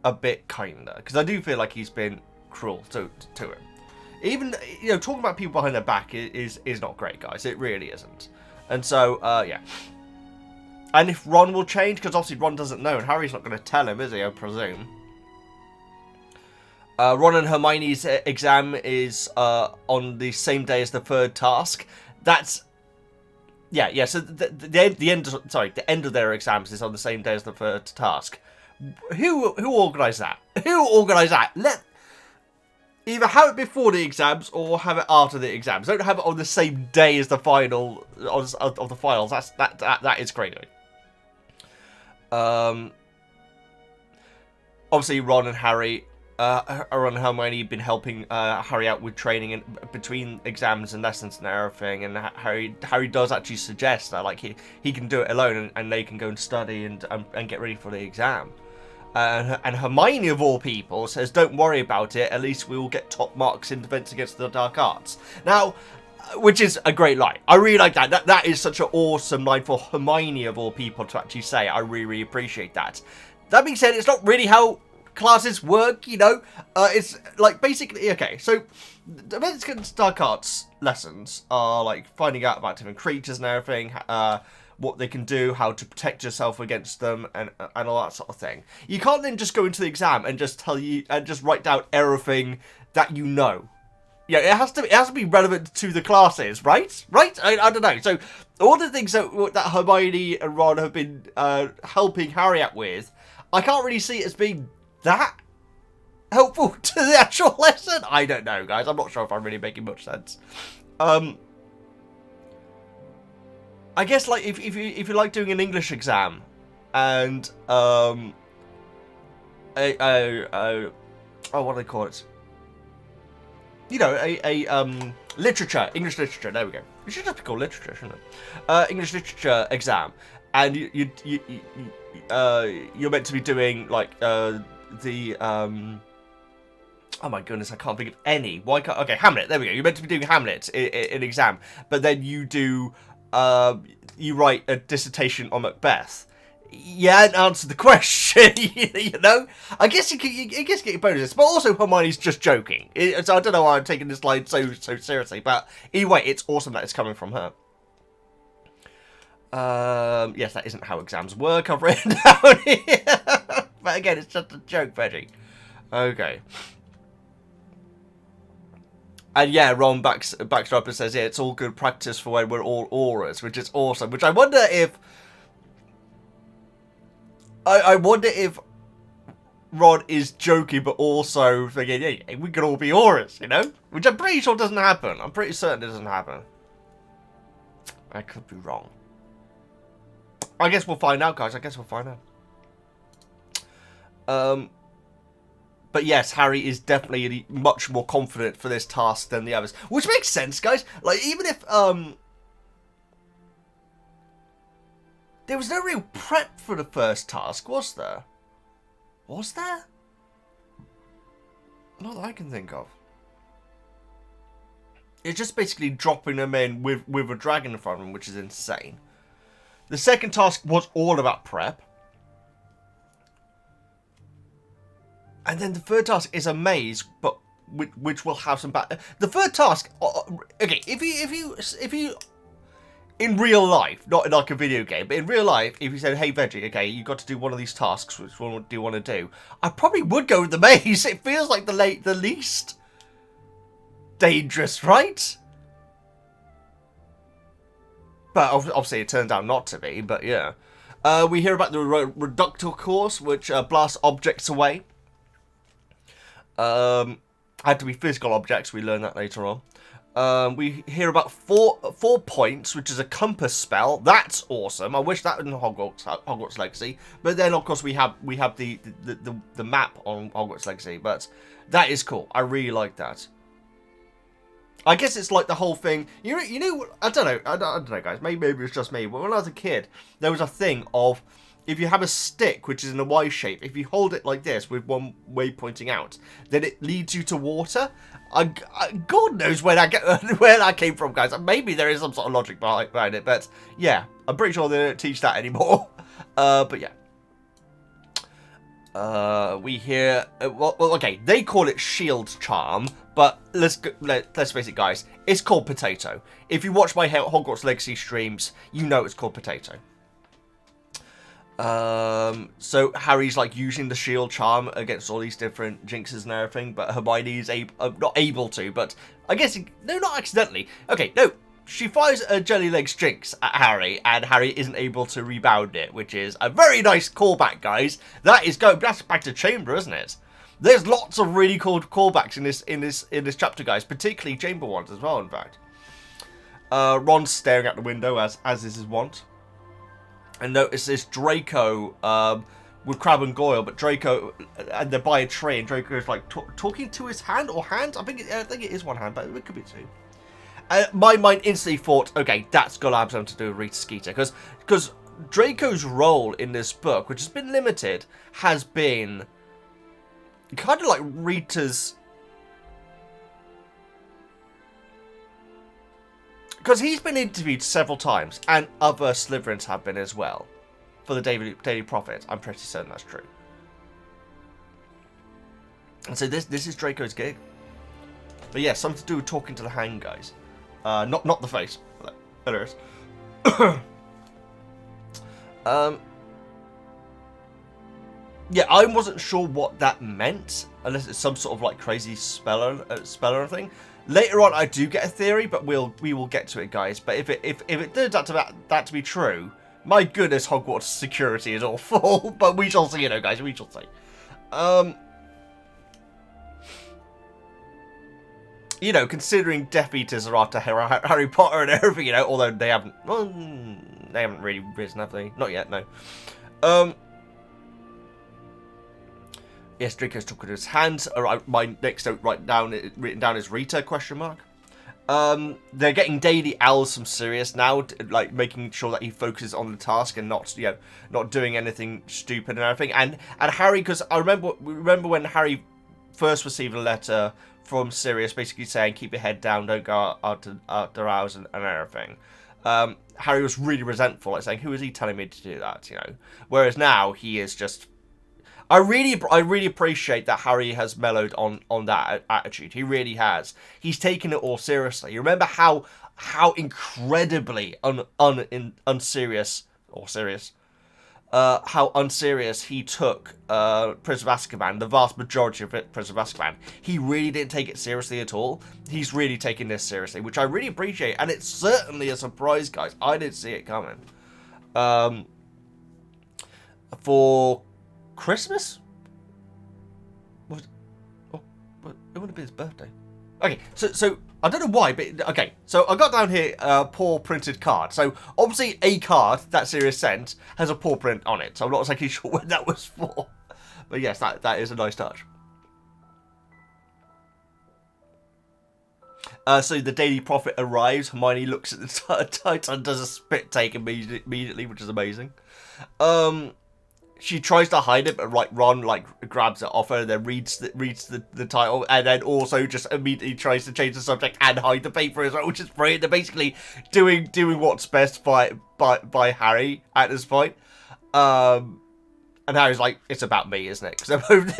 a bit kinder, because I do feel like he's been cruel to him. Even talking about people behind their back is not great, guys. It really isn't. And so yeah. And if Ron will change, because obviously Ron doesn't know, and Harry's not going to tell him, is he? I presume. Ron and Hermione's exam is on the same day as the third task. that's... Yeah, so the end of their exams is on the same day as the first task. Who organised that? Who organised that? Either have it before the exams or have it after the exams. Don't have it on the same day as the final of the finals. That is crazy. Obviously, Ron and Harry, Ron and Hermione have been helping Harry out with training and between exams and lessons and everything. And Harry does actually suggest that like he can do it alone and they can go and study and get ready for the exam. And Hermione, of all people, says, "Don't worry about it. At least we will get top marks in Defense Against the Dark Arts." Now, which is a great line. I really like that. That is such an awesome line for Hermione, of all people, to actually say. I really, really appreciate that. That being said, it's not really how classes work, you know. It's like basically okay. So, Defense Against the Dark Arts lessons are like finding out about different creatures and everything. What they can do, how to protect yourself against them, and all that sort of thing. You can't then just go into the exam and just write down everything that you know. Yeah, it has to be relevant to the classes, right? Right? I don't know. So all the things that Hermione and Ron have been helping Harry out with, I can't really see it as being that helpful to the actual lesson. I don't know, guys. I'm not sure if I'm really making much sense. I guess like if you like doing an English exam, and oh, what do they call it? You know, literature, English literature. There we go. It should just be called literature, shouldn't it? English literature exam, and you're meant to be doing like oh my goodness, I can't think of any. Why can't? Okay, Hamlet. There we go. You're meant to be doing Hamlet in exam, but then you do. You write a dissertation on Macbeth. You hadn't answered the question, you know? I guess you get bonuses, but also Hermione's just joking. So I don't know why I'm taking this line so seriously, but anyway, it's awesome that it's coming from her. Yes, that isn't how exams work, I've written down here. But again, it's just a joke, Veggie. Okay. And yeah, Ron backs her up and says, yeah, it's all good practice for when we're all auras, which is awesome. Which I wonder if... I wonder if Ron is joking, but also thinking, yeah, we could all be auras, you know? Which I'm pretty sure doesn't happen. I'm pretty certain it doesn't happen. I could be wrong. I guess we'll find out, guys. I guess we'll find out. But yes, Harry is definitely much more confident for this task than the others. Which makes sense, guys. Like, even if, there was no real prep for the first task, was there? Was there? Not that I can think of. It's just basically dropping them in with a dragon in front of them, which is insane. The second task was all about prep. And then the third task is a maze, but which will have some bad. The third task, okay, if you, in real life, not in like a video game, but in real life, if you said, "Hey Veggie, okay, you got to do one of these tasks. Which one do you want to do?" I probably would go with the maze. It feels like the least dangerous, right? But obviously, it turns out not to be. But yeah, we hear about the reductor course, which blasts objects away. Had to be physical objects. We learn that later on. We hear about 4 points, which is a compass spell. That's awesome. I wish that was in Hogwarts Legacy. But then, of course, we have the map on Hogwarts Legacy. But that is cool. I really like that. I guess it's like the whole thing. You know, I don't know, guys. Maybe it's just me. But when I was a kid, there was a thing of, if you have a stick, which is in a Y shape, if you hold it like this with one way pointing out, then it leads you to water. God knows where that came from, guys. Maybe there is some sort of logic behind it, but yeah, I'm pretty sure they don't teach that anymore. But yeah. We hear... well, okay, they call it shield charm, but let's face it, guys. It's called potato. If you watch my Hogwarts Legacy streams, you know it's called potato. So Harry's like using the shield charm against all these different jinxes and everything, but Hermione's not able to, but I guess no, not accidentally. Okay, no, she fires a jelly legs jinx at Harry, and Harry isn't able to rebound it, which is a very nice callback, guys. That's back to Chamber, isn't it? There's lots of really cool callbacks in this chapter, guys, particularly Chamber ones as well. In fact, Ron's staring out the window as is his wont, and notices Draco with Crabbe and Goyle, but Draco and they're by a tree, and Draco's like talking to his hand or hands. I think it is one hand, but it could be two. My mind instantly thought, okay, that's got to have something to do with Rita Skeeter, because Draco's role in this book, which has been limited, has been kind of like Rita's, because he's been interviewed several times, and other Slytherins have been as well, for the Daily Prophet. I'm pretty certain that's true. And so this is Draco's gig. But yeah, something to do with talking to the hand, guys. Not the face. There it is. Yeah, I wasn't sure what that meant, unless it's some sort of like crazy speller thing. Later on, I do get a theory, but we will get to it, guys. But if it turns out that to be true, my goodness, Hogwarts security is awful. But we shall see, guys. We shall see. Considering Death Eaters are after Harry Potter and everything, although they haven't really risen, have they? Not yet, no. Yes, Draco's talking to his hands. Alright, my next note written down is Rita, ? They're getting Daily Owls from Sirius now, like making sure that he focuses on the task and not doing anything stupid and everything. And Harry, because I remember when Harry first received a letter from Sirius, basically saying, keep your head down, don't go after hours and everything. Harry was really resentful, like saying, who is he telling me to do that, Whereas now, he is just... I really appreciate that Harry has mellowed on that attitude. He really has. He's taken it all seriously. You remember how incredibly unserious how unserious he took Prisoner of Azkaban, the vast majority of it, Prisoner of Azkaban. He really didn't take it seriously at all. He's really taking this seriously, which I really appreciate, and it's certainly a surprise, guys. I didn't see it coming. For Christmas? What? Oh, it would have been his birthday. Okay, so I don't know why, but okay. So I got down here paw printed card. So obviously a card that Sirius sent has a paw print on it. So I'm not exactly sure what that was for. But yes, that is a nice touch. So the Daily Prophet arrives. Hermione looks at the title and does a spit take immediately, which is amazing. She tries to hide it, but Ron grabs it off her and then reads the title, and then also just immediately tries to change the subject and hide the paper as well, which is brilliant. They're basically doing what's best by Harry at this point. And Harry's like, it's about me, isn't it? Because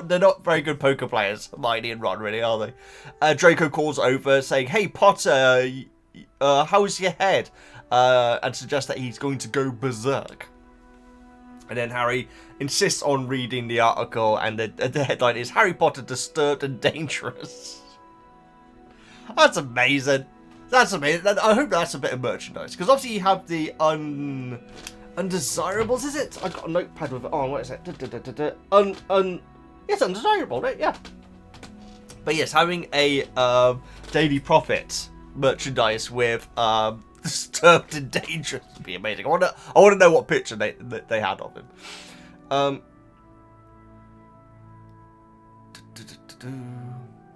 they're not very good poker players, Hermione and Ron, really, are they? Draco calls over saying, hey, Potter, how's your head? And suggests that he's going to go berserk. And then Harry insists on reading the article, and the headline is Harry Potter Disturbed and Dangerous. That's amazing. That's amazing. I hope that's a bit of merchandise, because obviously you have the undesirables, is it? I got a notepad with it on. What is it? Yes, undesirable, right? Yeah. But yes, having a Daily Prophet merchandise with Disturbed and Dangerous would be amazing. I want to know what picture they had of him.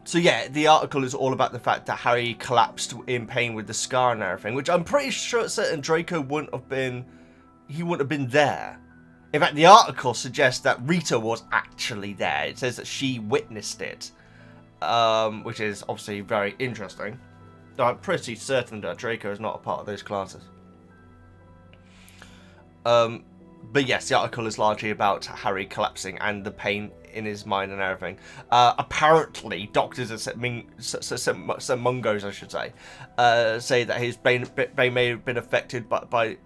So yeah, the article is all about the fact that Harry collapsed in pain with the scar and everything, which I'm pretty sure certain Draco wouldn't have been there. In fact, the article suggests that Rita was actually there. It says that she witnessed it, which is obviously very interesting. I'm pretty certain that Draco is not a part of those classes. But yes, the article is largely about Harry collapsing and the pain in his mind and everything. Apparently, doctors at St. Mungo's, I should say that his brain may have been affected by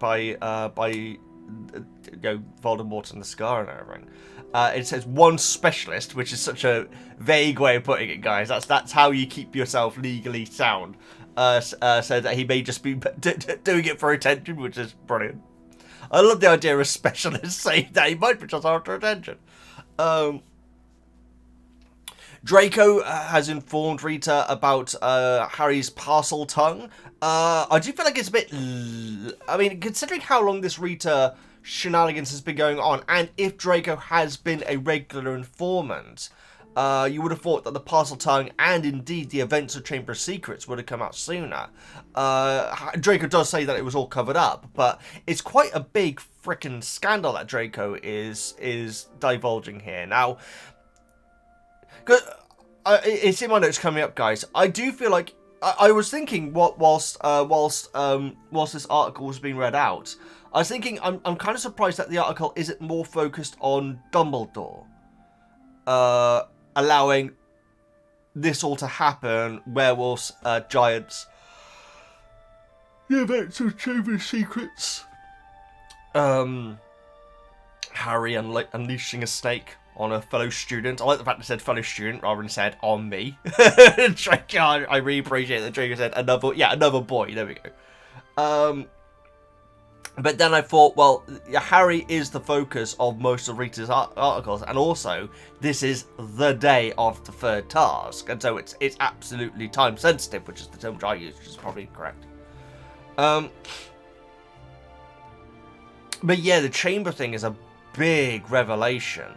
Voldemort and the scar and everything. It says one specialist, which is such a vague way of putting it, guys. That's how you keep yourself legally sound. said that he may just be doing it for attention, which is brilliant. I love the idea of a specialist saying that he might be just after attention. Draco has informed Rita about Harry's parcel tongue. I do feel like it's a bit... I mean, considering how long this Rita shenanigans has been going on, and if Draco has been a regular informant, you would have thought that the parcel tongue and indeed the events of Chamber of Secrets would have come out sooner. Draco does say that it was all covered up, but it's quite a big frickin' scandal that Draco is divulging here. Now, it's in my notes coming up, guys. I do feel like I was thinking whilst this article was being read out, I was thinking I'm kind of surprised that the article isn't more focused on Dumbledore, allowing this all to happen. Werewolves, giants, the events of Chamber of Secrets, Harry unleashing a snake on a fellow student. I like the fact it said fellow student rather than said on me. Draco, I really appreciate that Draco said another boy. There we go. But then I thought, well, Harry is the focus of most of Rita's articles, and also this is the day of the third task, and so it's absolutely time sensitive, which is the term which I use, which is probably correct. But yeah, the chamber thing is a big revelation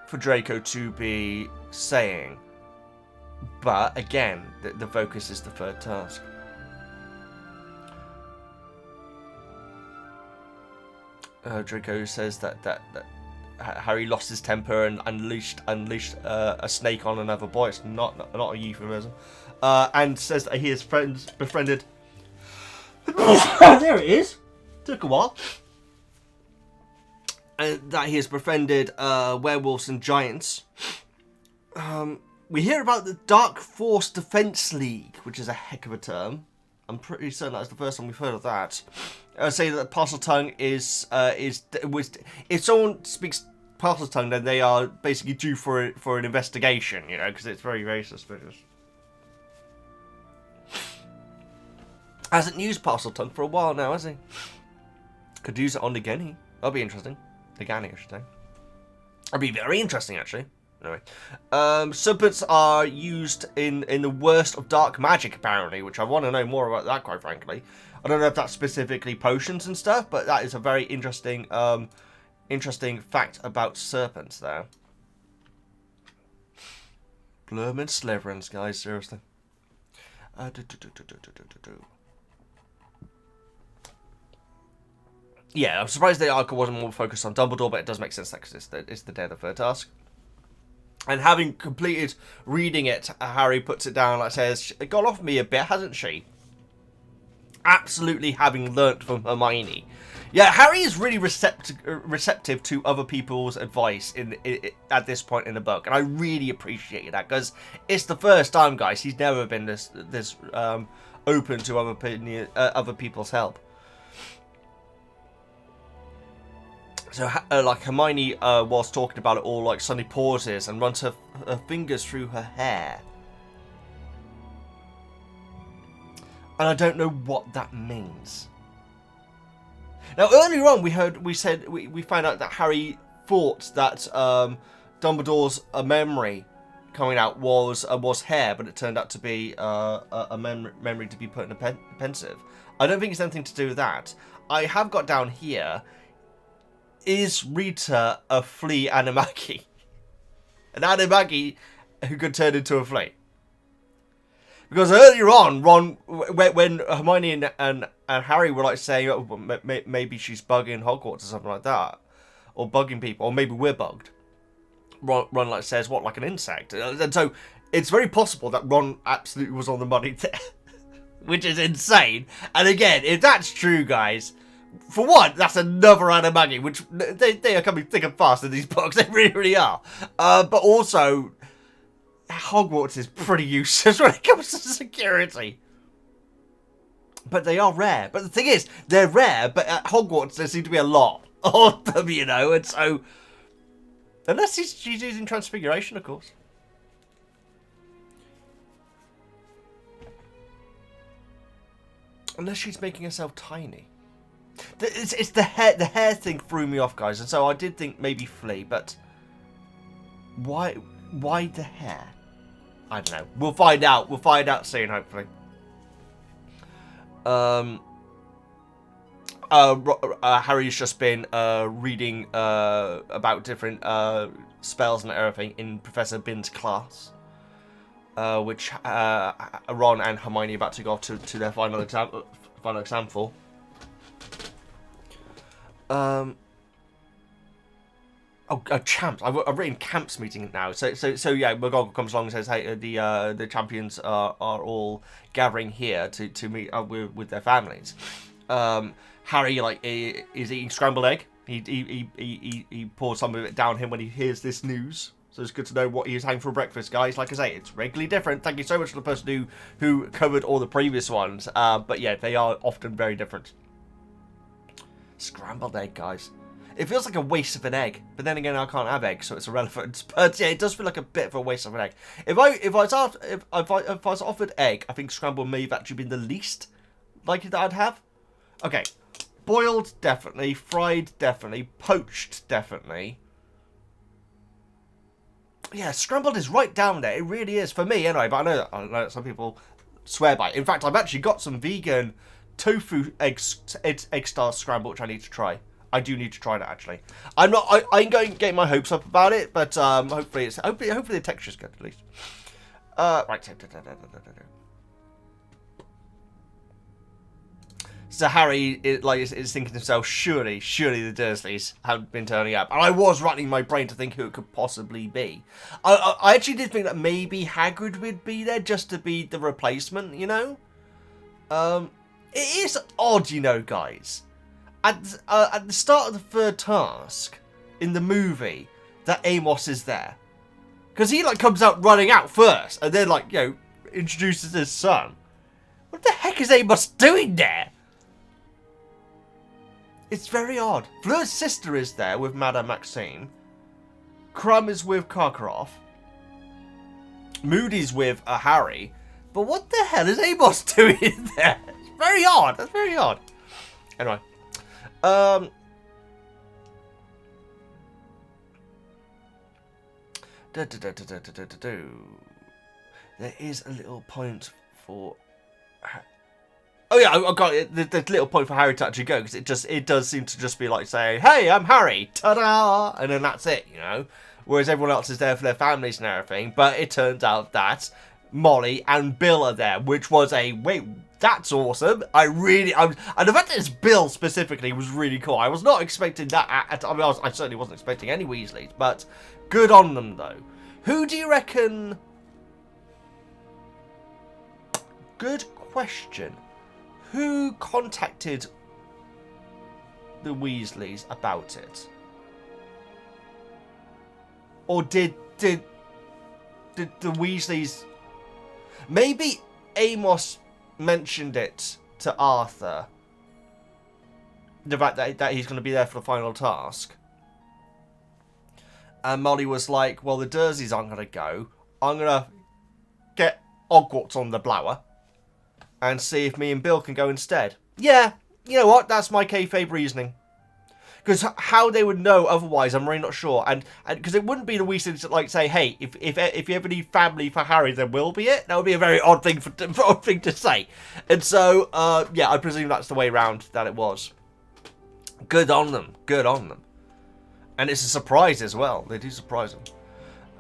for Draco to be saying, but again, the focus is the third task. Draco says that Harry lost his temper and unleashed a snake on another boy. It's not a euphemism. And says that he has befriended. There it is. Took a while. That he has befriended werewolves and giants. We hear about the Dark Force Defense League, which is a heck of a term. I'm pretty certain that's the first time we've heard of that. Say that parcel tongue is if someone speaks parcel tongue, then they are basically due for an investigation, you know, because it's very, very suspicious. Hasn't used parcel tongue for a while now, has he? Could use it on Nagini. That'll be interesting. Nagini, I should say. That'd be very interesting, actually. Anyway, serpents are used in the worst of dark magic, apparently, which I want to know more about that, quite frankly. I don't know if that's specifically potions and stuff, but that is a very interesting fact about serpents there. Blurman Slytherins, guys, seriously. Yeah, I'm surprised the article wasn't more focused on Dumbledore, but it does make sense because it's the day of the third task. And having completed reading it, Harry puts it down like says, "It got off me a bit, hasn't she?" Absolutely, having learnt from Hermione. Yeah, Harry is really receptive to other people's advice at this point in the book, and I really appreciate that because it's the first time, guys. He's never been this open to other people's help. So, like, Hermione, whilst talking about it all, like, suddenly pauses and runs her fingers through her hair. And I don't know what that means. Now, earlier on, we found out that Harry thought that Dumbledore's memory coming out was hair, but it turned out to be a memory to be put in a pensieve. I don't think it's anything to do with that. I have got down here, is Rita a flea animagi? An animagi who could turn into a flea? Because earlier on, Ron, when Hermione and Harry were like saying, "Oh, maybe she's bugging Hogwarts or something like that, or bugging people, or maybe we're bugged," Ron like says, "What, like an insect?" And so it's very possible that Ron absolutely was on the money there, which is insane. And again, if that's true, guys, for one, that's another animagi, which they are coming thick and fast in these books. They really, really are. But also, Hogwarts is pretty useless when it comes to security. But they are rare. But the thing is, they're rare, but at Hogwarts there seem to be a lot of them, you know, and so... Unless she's using Transfiguration, of course. Unless she's making herself tiny. It's the hair thing threw me off, guys, and so I did think maybe Flea, but why the hair? I don't know. We'll find out. We'll find out soon, hopefully. Harry's just been reading about different spells and everything in Professor Bin's class, which Ron and Hermione are about to go off to their final exam for. Champs. I've written camps meeting now. So yeah, McGonagall comes along and says, hey, the champions are all gathering here to meet up with their families. Harry is eating scrambled egg. He pours some of it down him when he hears this news. So it's good to know what he is having for breakfast, guys. Like I say, it's regularly different. Thank you so much to the person who covered all the previous ones. But yeah, they are often very different. Scrambled egg, guys. It feels like a waste of an egg, but then again, I can't have eggs, so it's irrelevant. But yeah, it does feel like a bit of a waste of an egg. If I was offered egg, I think scrambled may have actually been the least likely that I'd have. Okay, boiled definitely, fried definitely, poached definitely. Yeah, scrambled is right down there. It really is for me anyway. But I know that some people swear by it. In fact, I've actually got some vegan tofu egg star scramble, which I need to try. I do need to try that actually. I'm going to get my hopes up about it, but hopefully the texture's good at least. Right. So Harry is thinking to himself, surely the Dursleys haven't been turning up. And I was rattling my brain to think who it could possibly be. I actually did think that maybe Hagrid would be there just to be the replacement, you know? It is odd, you know, guys. At the start of the third task in the movie, that Amos is there. Because he comes out running out first and then introduces his son. What the heck is Amos doing there? It's very odd. Fleur's sister is there with Madame Maxime. Crumb is with Karkaroff. Moody's with Harry. But what the hell is Amos doing there? It's very odd. That's very odd. Anyway. There is a little point for... Oh yeah, I got it. The little point for Harry to actually go, because it does seem to just be like saying, "Hey, I'm Harry, ta-da!" and then that's it, you know. Whereas everyone else is there for their families and everything. But it turns out that Molly and Bill are there, which was wait, that's awesome. And the fact that it's Bill specifically was really cool. I was not expecting that. I certainly wasn't expecting any Weasleys, but good on them though. Who do you reckon? Good question. Who contacted the Weasleys about it? Or did the Weasleys... Maybe Amos mentioned it to Arthur. The fact that he's going to be there for the final task. And Molly was like, well, the Dursleys aren't going to go. I'm going to get Hogwarts on the blower. And see if me and Bill can go instead. Yeah, you know what? That's my kayfabe reasoning. Because how they would know otherwise, I'm really not sure. And because it wouldn't be the Weasleys that say, hey, if you ever need family for Harry, there will be it. That would be a very odd thing to say. And so, yeah, I presume that's the way around that it was. Good on them. Good on them. And it's a surprise as well. They do surprise them.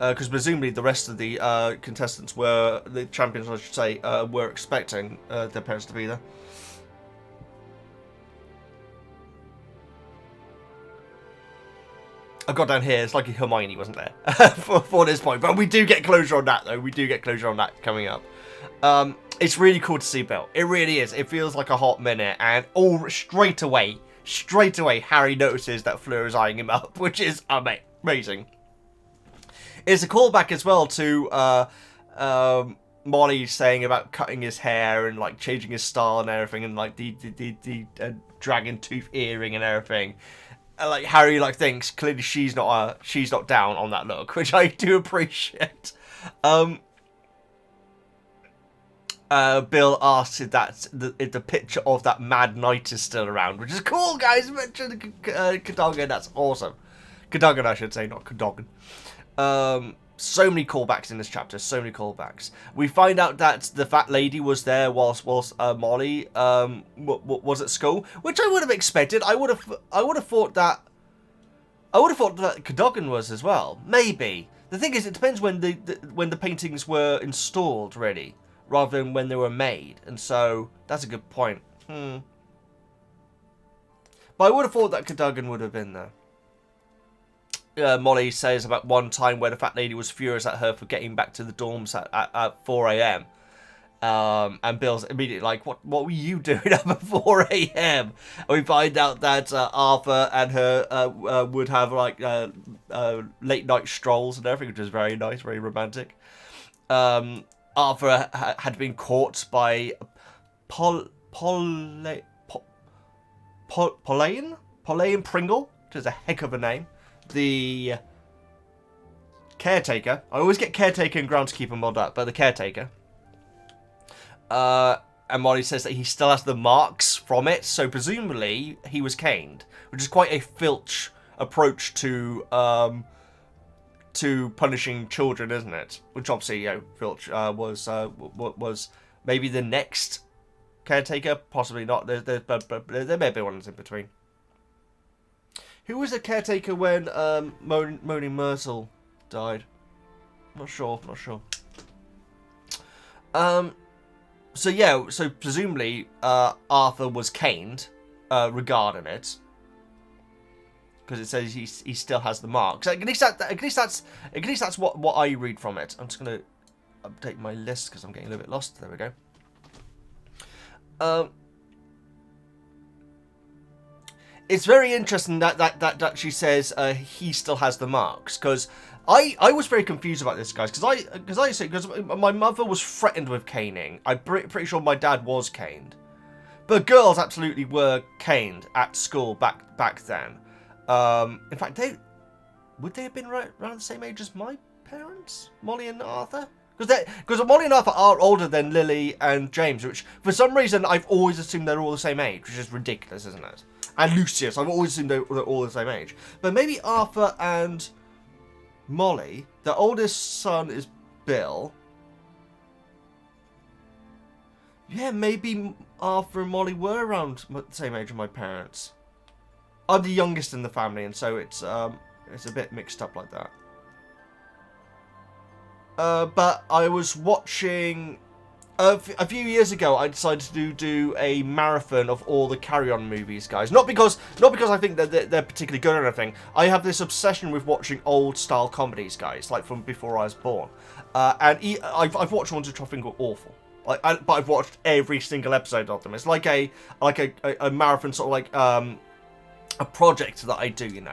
Because presumably the rest of the contestants the champions, I should say, were expecting their parents to be there. I got down here, it's like Hermione wasn't there for this point. But we do get closure on that, though. We do get closure on that coming up. It's really cool to see Bill. It really is. It feels like a hot minute. And straight away, Harry notices that Fleur is eyeing him up, which is amazing. It's a callback as well to Molly saying about cutting his hair and changing his style and everything, and the dragon tooth earring and everything. And Harry thinks clearly she's not down on that look, which I do appreciate. Bill asks if if the picture of that Mad Knight is still around, which is cool, guys. Cadogan, that's awesome. Cadogan, I should say, not Cadogan. So many callbacks in this chapter, so many callbacks. We find out that the fat lady was there whilst Molly was at school, which I would have expected. I would have thought that Cadogan was as well. Maybe. The thing is, it depends when the paintings were installed, really, rather than when they were made. And so that's a good point. But I would have thought that Cadogan would have been there. Molly says about one time where the fat lady was furious at her for getting back to the dorms at 4 a.m. And Bill's immediately like, what were you doing up at 4 a.m.? And we find out that Arthur and her would have like late night strolls and everything, which is very nice, very romantic. Arthur had been caught by Pauline Pringle, which is a heck of a name. The caretaker. I always get caretaker and groundskeeper muddled up, but the caretaker. And Molly says that he still has the marks from it, so presumably he was caned, which is quite a Filch approach to punishing children, isn't it? Which obviously, Filch was maybe the next caretaker, possibly not. There may be ones in between. Who was the caretaker when Moaning Myrtle died? Not sure. So presumably Arthur was caned regarding it, because it says he still has the marks. At least that's what I read from it. I'm just gonna update my list because I'm getting a little bit lost. There we go. It's very interesting that she says he still has the marks, because I was very confused about this, guys, because my mother was threatened with caning. I'm pretty sure my dad was caned, but girls absolutely were caned at school back then. In fact, would they have been around the same age as my parents, Molly and Arthur? Because Molly and Arthur are older than Lily and James, which for some reason I've always assumed they're all the same age, which is ridiculous, isn't it? And Lucius, I've always assumed they're all the same age. But maybe Arthur and Molly, the oldest son is Bill. Yeah, maybe Arthur and Molly were around the same age as my parents. I'm the youngest in the family, and so it's a bit mixed up like that. But I was watching... a few years ago, I decided to do a marathon of all the Carry On movies, guys. Not because I think that they're particularly good or anything. I have this obsession with watching old-style comedies, guys, like from before I was born. And I've watched ones which I think are awful. But I've watched every single episode of them. It's like a marathon, sort of like a project that I do, and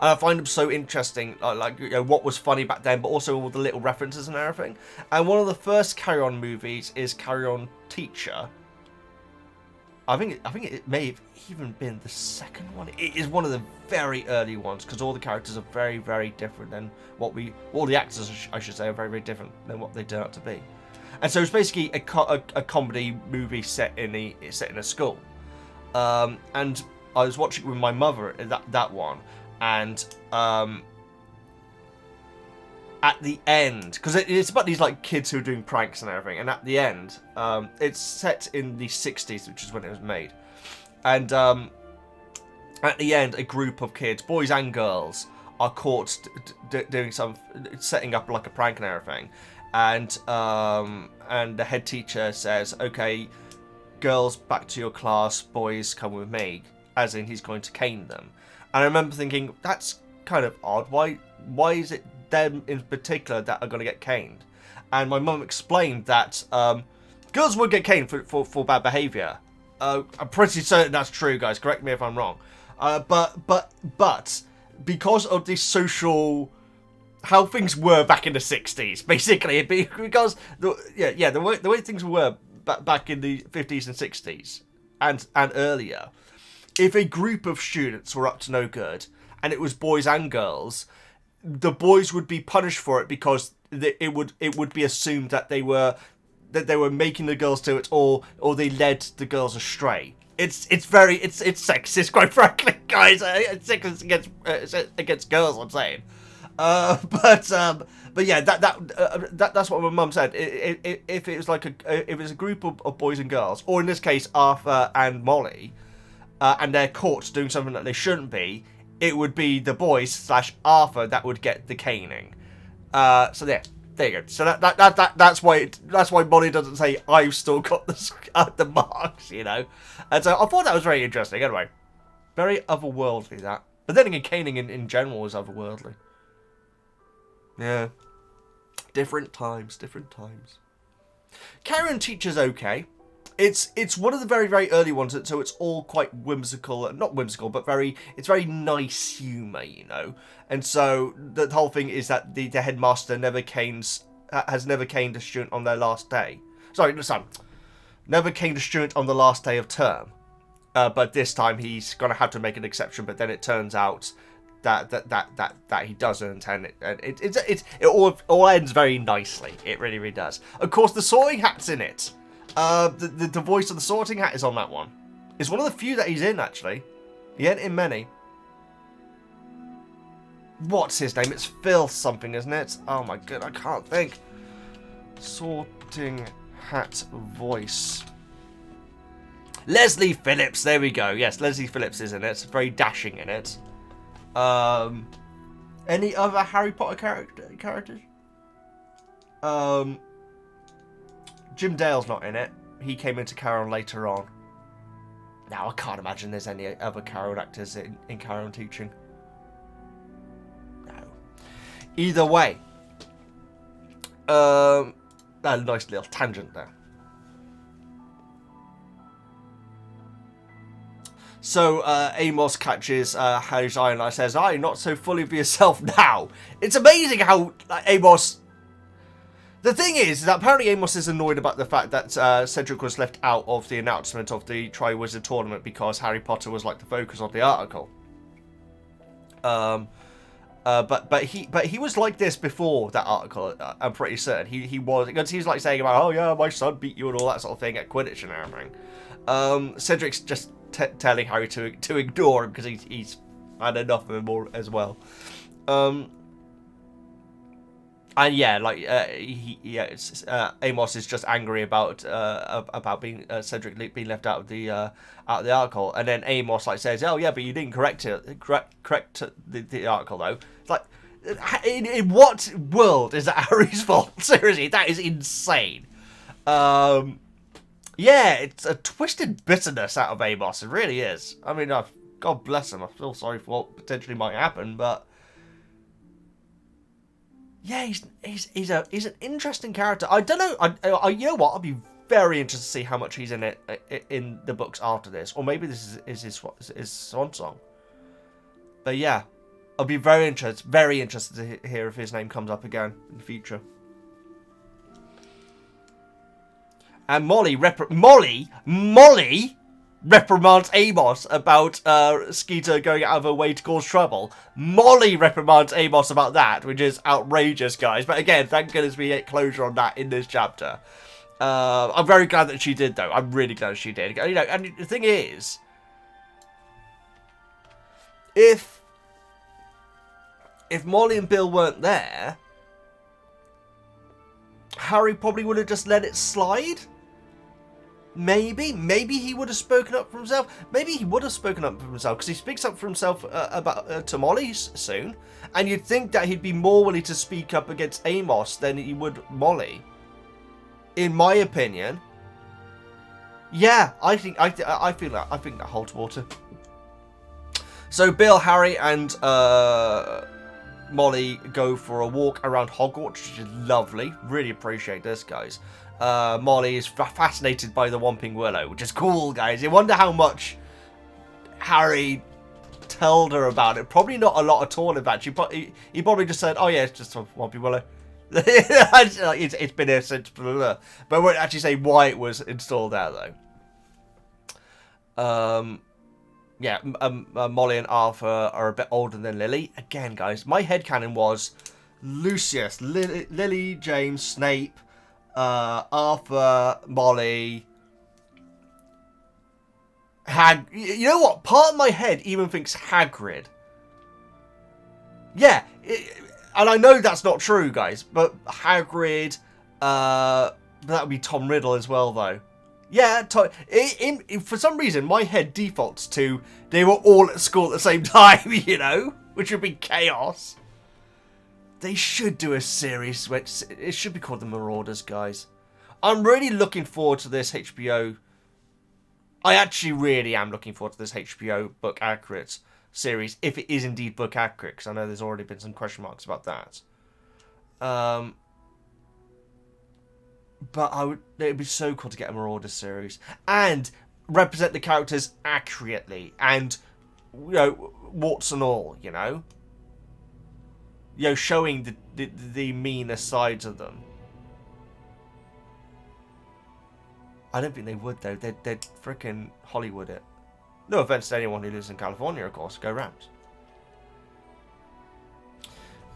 I find them so interesting, what was funny back then, but also all the little references and everything. And one of the first Carry On movies is Carry On Teacher. I think it may have even been the second one. It is one of the very early ones, because all the characters are very, very different than all the actors, I should say, are very, very different than what they turn out to be. And so it's basically a comedy movie set in a school, and I was watching it with my mother, that one, and at the end, because it's about these like kids who are doing pranks and everything, and at the end, it's set in the 60s, which is when it was made, and at the end, a group of kids, boys and girls, are caught doing setting up like a prank and everything, and the head teacher says, "Okay, girls, back to your class, boys, come with me." As in, he's going to cane them. And I remember thinking, that's kind of odd. Why is it them in particular that are going to get caned? And my mum explained that girls would get caned for bad behaviour. I'm pretty certain that's true, guys. Correct me if I'm wrong. But because of the social... how things were back in the 60s, basically. Because, the way things were back in the 50s and 60s and earlier... if a group of students were up to no good, and it was boys and girls, the boys would be punished for it because it would be assumed that they that they were making the girls do it, or they led the girls astray. It's sexist, quite frankly, guys. It's sexist against girls, I'm saying. But yeah, that's what my mum said. If it was like if it was a group of boys and girls, or in this case Arthur and Molly, and they're caught doing something that they shouldn't be, it would be the boys / Arthur that would get the caning. So there you go. So that's why Molly doesn't say I've still got the marks, you know. And so I thought that was very interesting. Anyway, very otherworldly that. But then again, caning in general is otherworldly. Yeah. Different times. Karen teaches okay. It's one of the very, very early ones, so it's all quite whimsical. Not whimsical, but it's very nice humour, you know. And so the whole thing is that the headmaster has never caned a student on their last day. Never caned a student on the last day of term. But this time he's going to have to make an exception, but then it turns out that he doesn't, and it all ends very nicely. It really, really does. Of course, the sorting hat's in it. The voice of the sorting hat is on that one. It's one of the few that he's in, actually. He ain't in many. What's his name? It's Phil something, isn't it? Oh my god, I can't think. Sorting hat voice. Leslie Phillips, there we go. Yes, Leslie Phillips is in it. Very dashing in it. Any other Harry Potter characters? Jim Dale's not in it. He came into Carol later on. Now, I can't imagine there's any other Carol actors in Carol teaching. No. Either way. A nice little tangent there. So, Amos catches Harry's eye and says, "You're not so full of yourself now." It's amazing how Amos... The thing is that apparently Amos is annoyed about the fact that Cedric was left out of the announcement of the Triwizard Tournament because Harry Potter was like the focus of the article. But he was like this before that article. I'm pretty certain he was, because he's like saying about, "Oh yeah, my son beat you" and all that sort of thing at Quidditch and everything. Cedric's just telling Harry to ignore him because he's had enough of him as well. And yeah, like Amos is just angry about being Cedric being left out of the article, and then Amos like says, "Oh yeah, but you didn't correct the article though." It's like, in what world is that Harry's fault? Seriously, that is insane. Yeah, it's a twisted bitterness out of Amos. It really is. I mean, God bless him. I feel sorry for what potentially might happen, but. Yeah, he's an interesting character. I don't know. You know what? I'll be very interested to see how much he's in it in the books after this, or maybe this is his swan song. But yeah, I'll be very interested to hear if his name comes up again in the future. And Molly reprimands Amos about Skeeter going out of her way to cause trouble. Molly reprimands Amos about that, which is outrageous, guys. But again, thank goodness we get closure on that in this chapter. I'm very glad that she did, though. I'm really glad she did. You know, and the thing is, if Molly and Bill weren't there, Harry probably would have just let it slide. Maybe he would have spoken up for himself. Maybe he would have spoken up for himself, because he speaks up for himself to Molly soon. And you'd think that he'd be more willing to speak up against Amos than he would Molly. In my opinion. Yeah, I think that holds water. So Bill, Harry, and Molly go for a walk around Hogwarts, which is lovely. Really appreciate this, guys. Molly is fascinated by the Whomping Willow, which is cool, guys. You wonder how much Harry told her about it. Probably not a lot at all, in fact. He probably just said, "Oh yeah, it's just a Whomping Willow." It's been here since blah, blah, blah. But won't actually say why it was installed there, though. Yeah, Molly and Arthur are a bit older than Lily. Again, guys, my headcanon was Lucius, Lily, James, Snape, Arthur, Molly, you know what? Part of my head even thinks Hagrid. Yeah, and I know that's not true, guys, but Hagrid, that would be Tom Riddle as well, though. Yeah, for some reason, my head defaults to they were all at school at the same time, you know, which would be chaos. They should do a series, which it should be called The Marauders, guys. I'm really looking forward to this HBO. I actually really am looking forward to this HBO book accurate series, if it is indeed book accurate, because I know there's already been some question marks about that. But it'd be so cool to get a Marauders series and represent the characters accurately, and you know, warts and all, you know, showing the meaner sides of them. I don't think they would, though. They'd frickin' Hollywood it. No offense to anyone who lives in California, of course. Go Rams.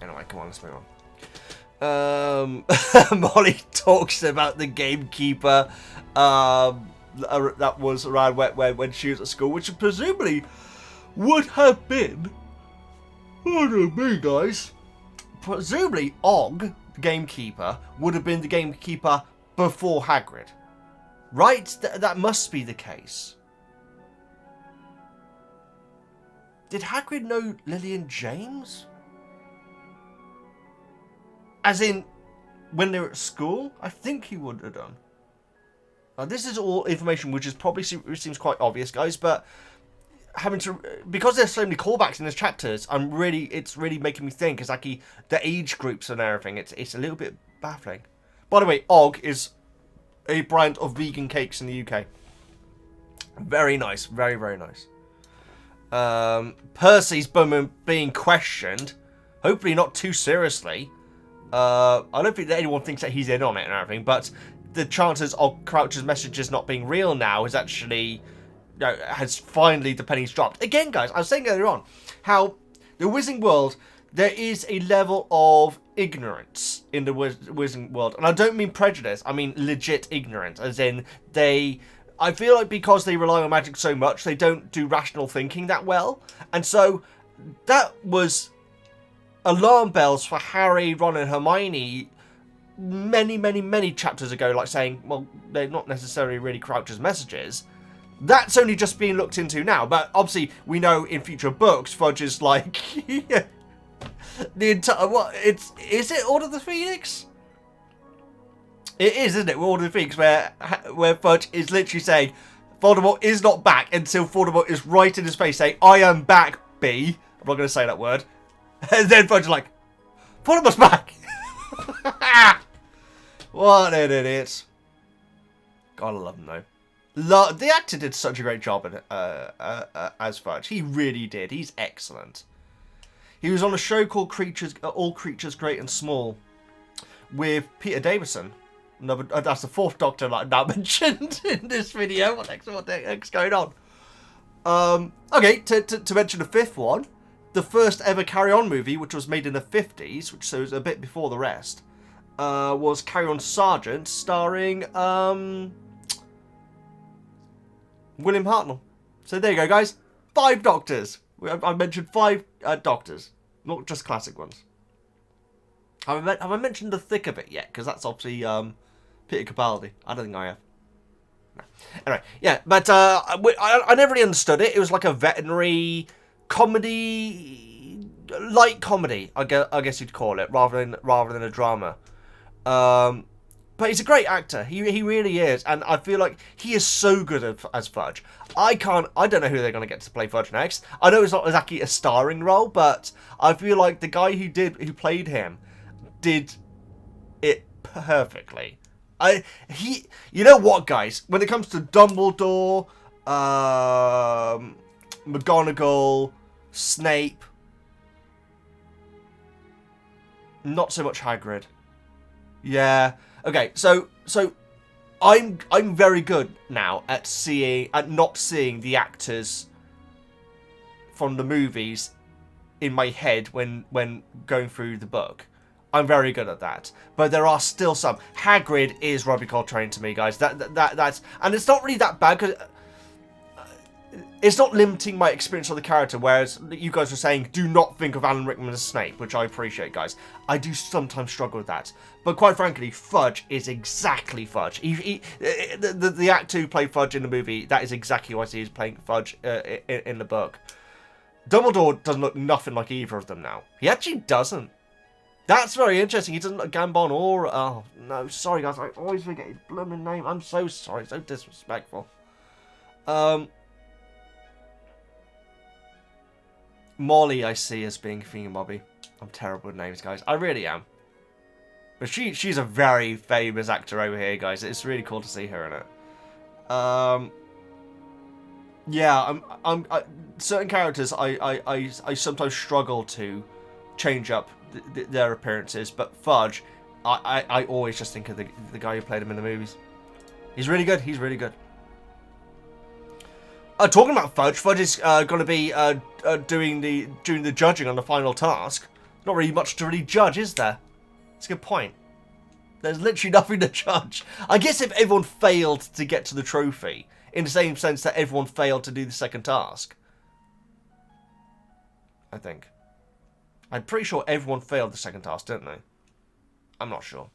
Anyway, come on, let's move on. Molly talks about the gamekeeper that was around when she was at school, which presumably would have been, I don't know, me, guys. Presumably, Og, the gamekeeper, would have been the gamekeeper before Hagrid. Right? That must be the case. Did Hagrid know Lily and James? As in, when they were at school? I think he would have done. Now, this is all information which is probably seems quite obvious, guys, but because there's so many callbacks in these chapters, it's really making me think. It's like the age groups and everything. It's a little bit baffling. By the way, Og is a brand of vegan cakes in the UK. Very nice, very, very nice. Percy's being questioned, hopefully not too seriously. I don't think that anyone thinks that he's in on it and everything, but the chances of Crouch's messages not being real now is actually, has finally, the pennies dropped. Again, guys, I was saying earlier on how the Wizarding World, there is a level of ignorance in the Wizarding World, and I don't mean prejudice, I mean legit ignorance, as in I feel like because they rely on magic so much, they don't do rational thinking that well, and so that was alarm bells for Harry, Ron, and Hermione many, many, many chapters ago, like saying, well, they're not necessarily really Crouch's messages. That's only just being looked into now, but obviously we know in future books, Fudge is like the entire is it Order of the Phoenix? It is, isn't it? Order of the Phoenix, where Fudge is literally saying Voldemort is not back until Voldemort is right in his face saying, I am back, B. I'm not going to say that word. And then Fudge is like, Voldemort's back! What an idiot. Gotta love him, though. The actor did such a great job as Fudge. He really did. He's excellent. He was on a show called All Creatures Great and Small with Peter Davison. That's the fourth Doctor like now mentioned in this video. What the heck's going on? Okay, to mention the fifth one, the first ever Carry On movie, which was made in the 50s, which was a bit before the rest, was Carry On Sergeant, starring William Hartnell. So there you go, guys. 5 Doctors. I mentioned 5 Doctors, not just classic ones. Have I mentioned the thick of it yet? Because that's obviously Peter Capaldi. I don't think I have. No. Anyway, yeah, but I never really understood it. It was like a veterinary comedy, light comedy, I guess you'd call it, rather than a drama. But he's a great actor. He really is, and I feel like he is so good as Fudge. I don't know who they're going to get to play Fudge next. I know it's not exactly a starring role, but I feel like the guy who played him did it perfectly. You know what, guys? When it comes to Dumbledore, McGonagall, Snape, not so much Hagrid. Yeah. Okay. So I'm very good now at not seeing the actors from the movies in my head when going through the book. I'm very good at that. But there are still some. Hagrid is Robbie Coltrane to me, guys. That's... And it's not really that bad, because... it's not limiting my experience of the character, whereas you guys were saying, do not think of Alan Rickman as Snape, which I appreciate, guys. I do sometimes struggle with that. But quite frankly, Fudge is exactly Fudge. The actor who played Fudge in the movie, that is exactly what he is playing Fudge in the book. Dumbledore doesn't look nothing like either of them now. He actually doesn't. That's very interesting. He doesn't look Gambon or... Oh, no, sorry, guys. I always forget his blooming name. I'm so sorry. So disrespectful. Molly, I see as being Thingamobby. I'm terrible with names, guys. I really am. But she's a very famous actor over here, guys. It's really cool to see her in it. Yeah, certain characters I sometimes struggle to change up their appearances, but Fudge, I always just think of the guy who played him in the movies. He's really good. He's really good. Talking about Fudge, Fudge is going to be doing the judging on the final task. Not really much to really judge, is there? That's a good point. There's literally nothing to judge. I guess if everyone failed to get to the trophy, in the same sense that everyone failed to do the second task. I think. I'm pretty sure everyone failed the second task, didn't they? I'm not sure.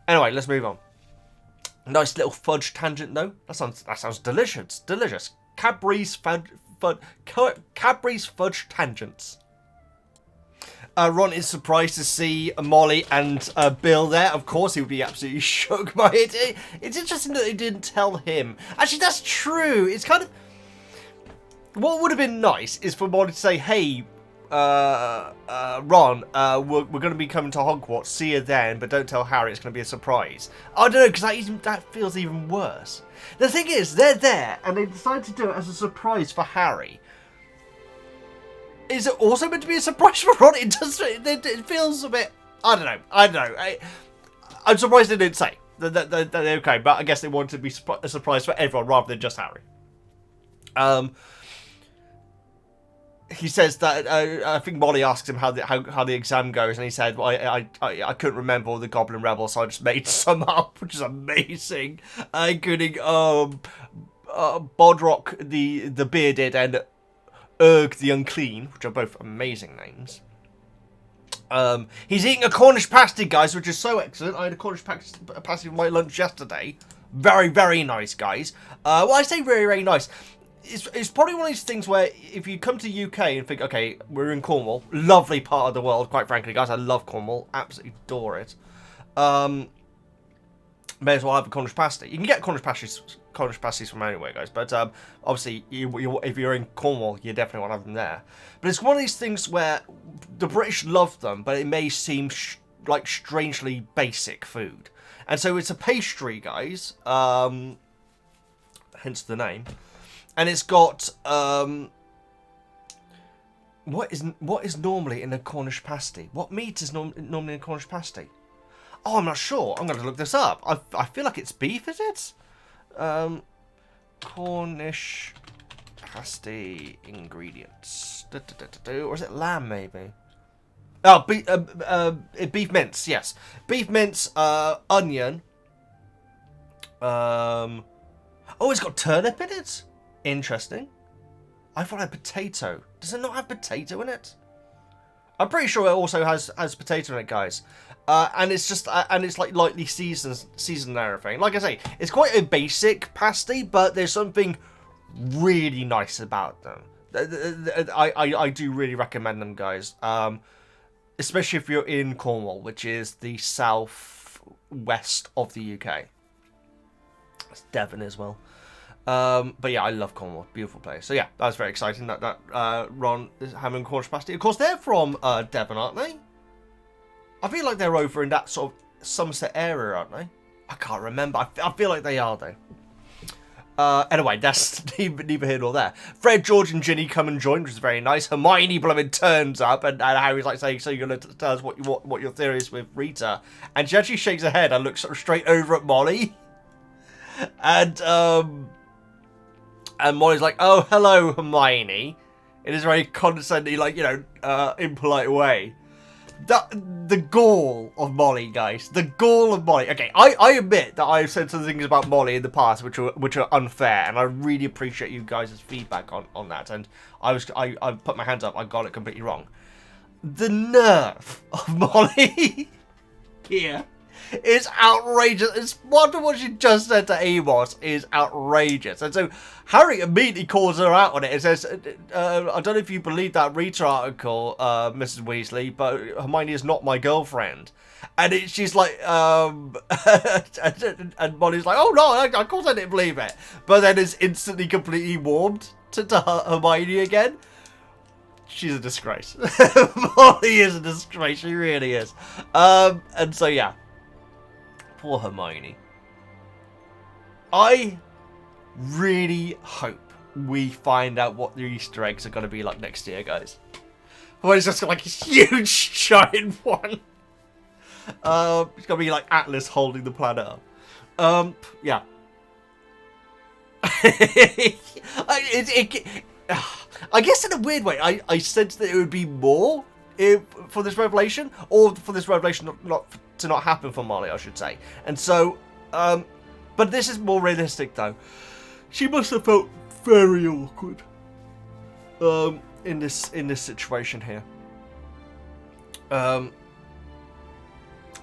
Anyway, let's move on. Nice little fudge tangent, though. That sounds delicious. Delicious. Cadbury's fudge tangents. Ron is surprised to see Molly and Bill there. Of course, he would be absolutely shook by it. It's interesting that they didn't tell him. Actually, that's true. It's kind of... What would have been nice is for Molly to say, hey, Ron, we're going to be coming to Hogwarts. See you then, but don't tell Harry. It's going to be a surprise. I don't know, because that feels even worse. The thing is, they're there, and they decided to do it as a surprise for Harry. Is it also meant to be a surprise for Ron? It feels a bit... I don't know. I'm surprised they didn't say. They're okay, but I guess they wanted to be a surprise for everyone rather than just Harry. He says that... I think Molly asks him how the exam goes, and he said, well, I couldn't remember all the Goblin Rebels, so I just made some up, which is amazing. Including Bodrock the Bearded and... Urg the Unclean, which are both amazing names. He's eating a Cornish pasty, guys, which is so excellent. I had a Cornish pasty for my lunch yesterday. Very, very nice, guys. Well, I say very, very nice. It's probably one of these things where if you come to the UK and think, okay, we're in Cornwall, lovely part of the world, quite frankly, guys. I love Cornwall, absolutely adore it. May as well have a Cornish pasty. You can get Cornish pasties from anywhere, guys. But obviously, if you're in Cornwall, you definitely want to have them there. But it's one of these things where the British love them, but it may seem like strangely basic food. And so it's a pastry, guys. Hence the name. And it's got what is normally in a Cornish pasty? What meat is normally in a Cornish pasty? Oh, I'm not sure. I'm going to look this up. I feel like it's beef, is it? Cornish pasty ingredients. Or is it lamb, maybe? Oh, beef mince, yes. Beef mince, onion. Oh, it's got turnip in it? Interesting. I thought it had potato. Does it not have potato in it? I'm pretty sure it also has potato in it, guys. And it's just and it's like lightly seasoned and everything. Like I say, it's quite a basic pasty, but there's something really nice about them. I do really recommend them, guys. Especially if you're in Cornwall, which is the southwest of the UK. It's Devon as well. But yeah, I love Cornwall. Beautiful place. So yeah, that's very exciting that Ron is having Cornish pasty. Of course, they're from Devon, aren't they? I feel like they're over in that sort of Somerset area, aren't they? I can't remember. I feel like they are, though. Anyway, that's neither here nor there. Fred, George, and Ginny come and join, which is very nice. Hermione blooming turns up, and Harry's like saying, "So you're going to tell us what your theory is with Rita?" And she actually shakes her head and looks sort of straight over at Molly. And Molly's like, "Oh, hello, Hermione," in this very condescending, like, impolite way. The gall of Molly, guys. The gall of Molly. Okay, I admit that I've said some things about Molly in the past which are unfair, and I really appreciate you guys' feedback on that. And I put my hands up. I got it completely wrong. The nerve of Molly here is outrageous. It's what she just said to Amos is outrageous. And so Harry immediately calls her out on it and says, I don't know if you believe that Rita article, Mrs. Weasley, but Hermione is not my girlfriend. And she's like, and Molly's like, oh no, of course I didn't believe it. But then is instantly completely warmed to Hermione again. She's a disgrace. Molly is a disgrace. She really is. And so, yeah. Poor Hermione. I really hope we find out what the Easter eggs are going to be like next year, guys. Well, it's just like a huge, giant one. It's going to be like Atlas holding the planet up. Yeah. I guess in a weird way, I sensed that it would be more for this revelation, or for this revelation to not happen for Molly, I should say. And so, but this is more realistic though. She must have felt very awkward in this situation here. And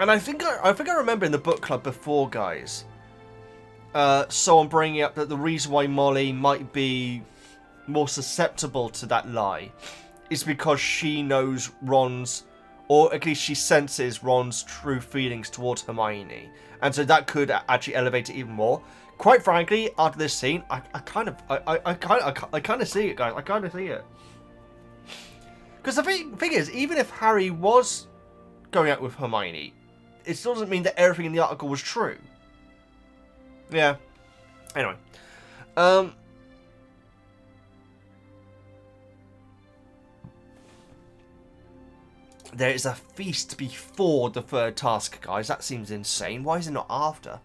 I think I remember in the book club before, guys. Someone bringing up that the reason why Molly might be more susceptible to that lie is because she knows Ron's, or at least she senses Ron's true feelings towards Hermione, and so that could actually elevate it even more. Quite frankly, after this scene, I kind of see it, guys. I kind of see it. Because the thing is, even if Harry was going out with Hermione, it still doesn't mean that everything in the article was true. Yeah. Anyway, there is a feast before the third task, guys. That seems insane. Why is it not after?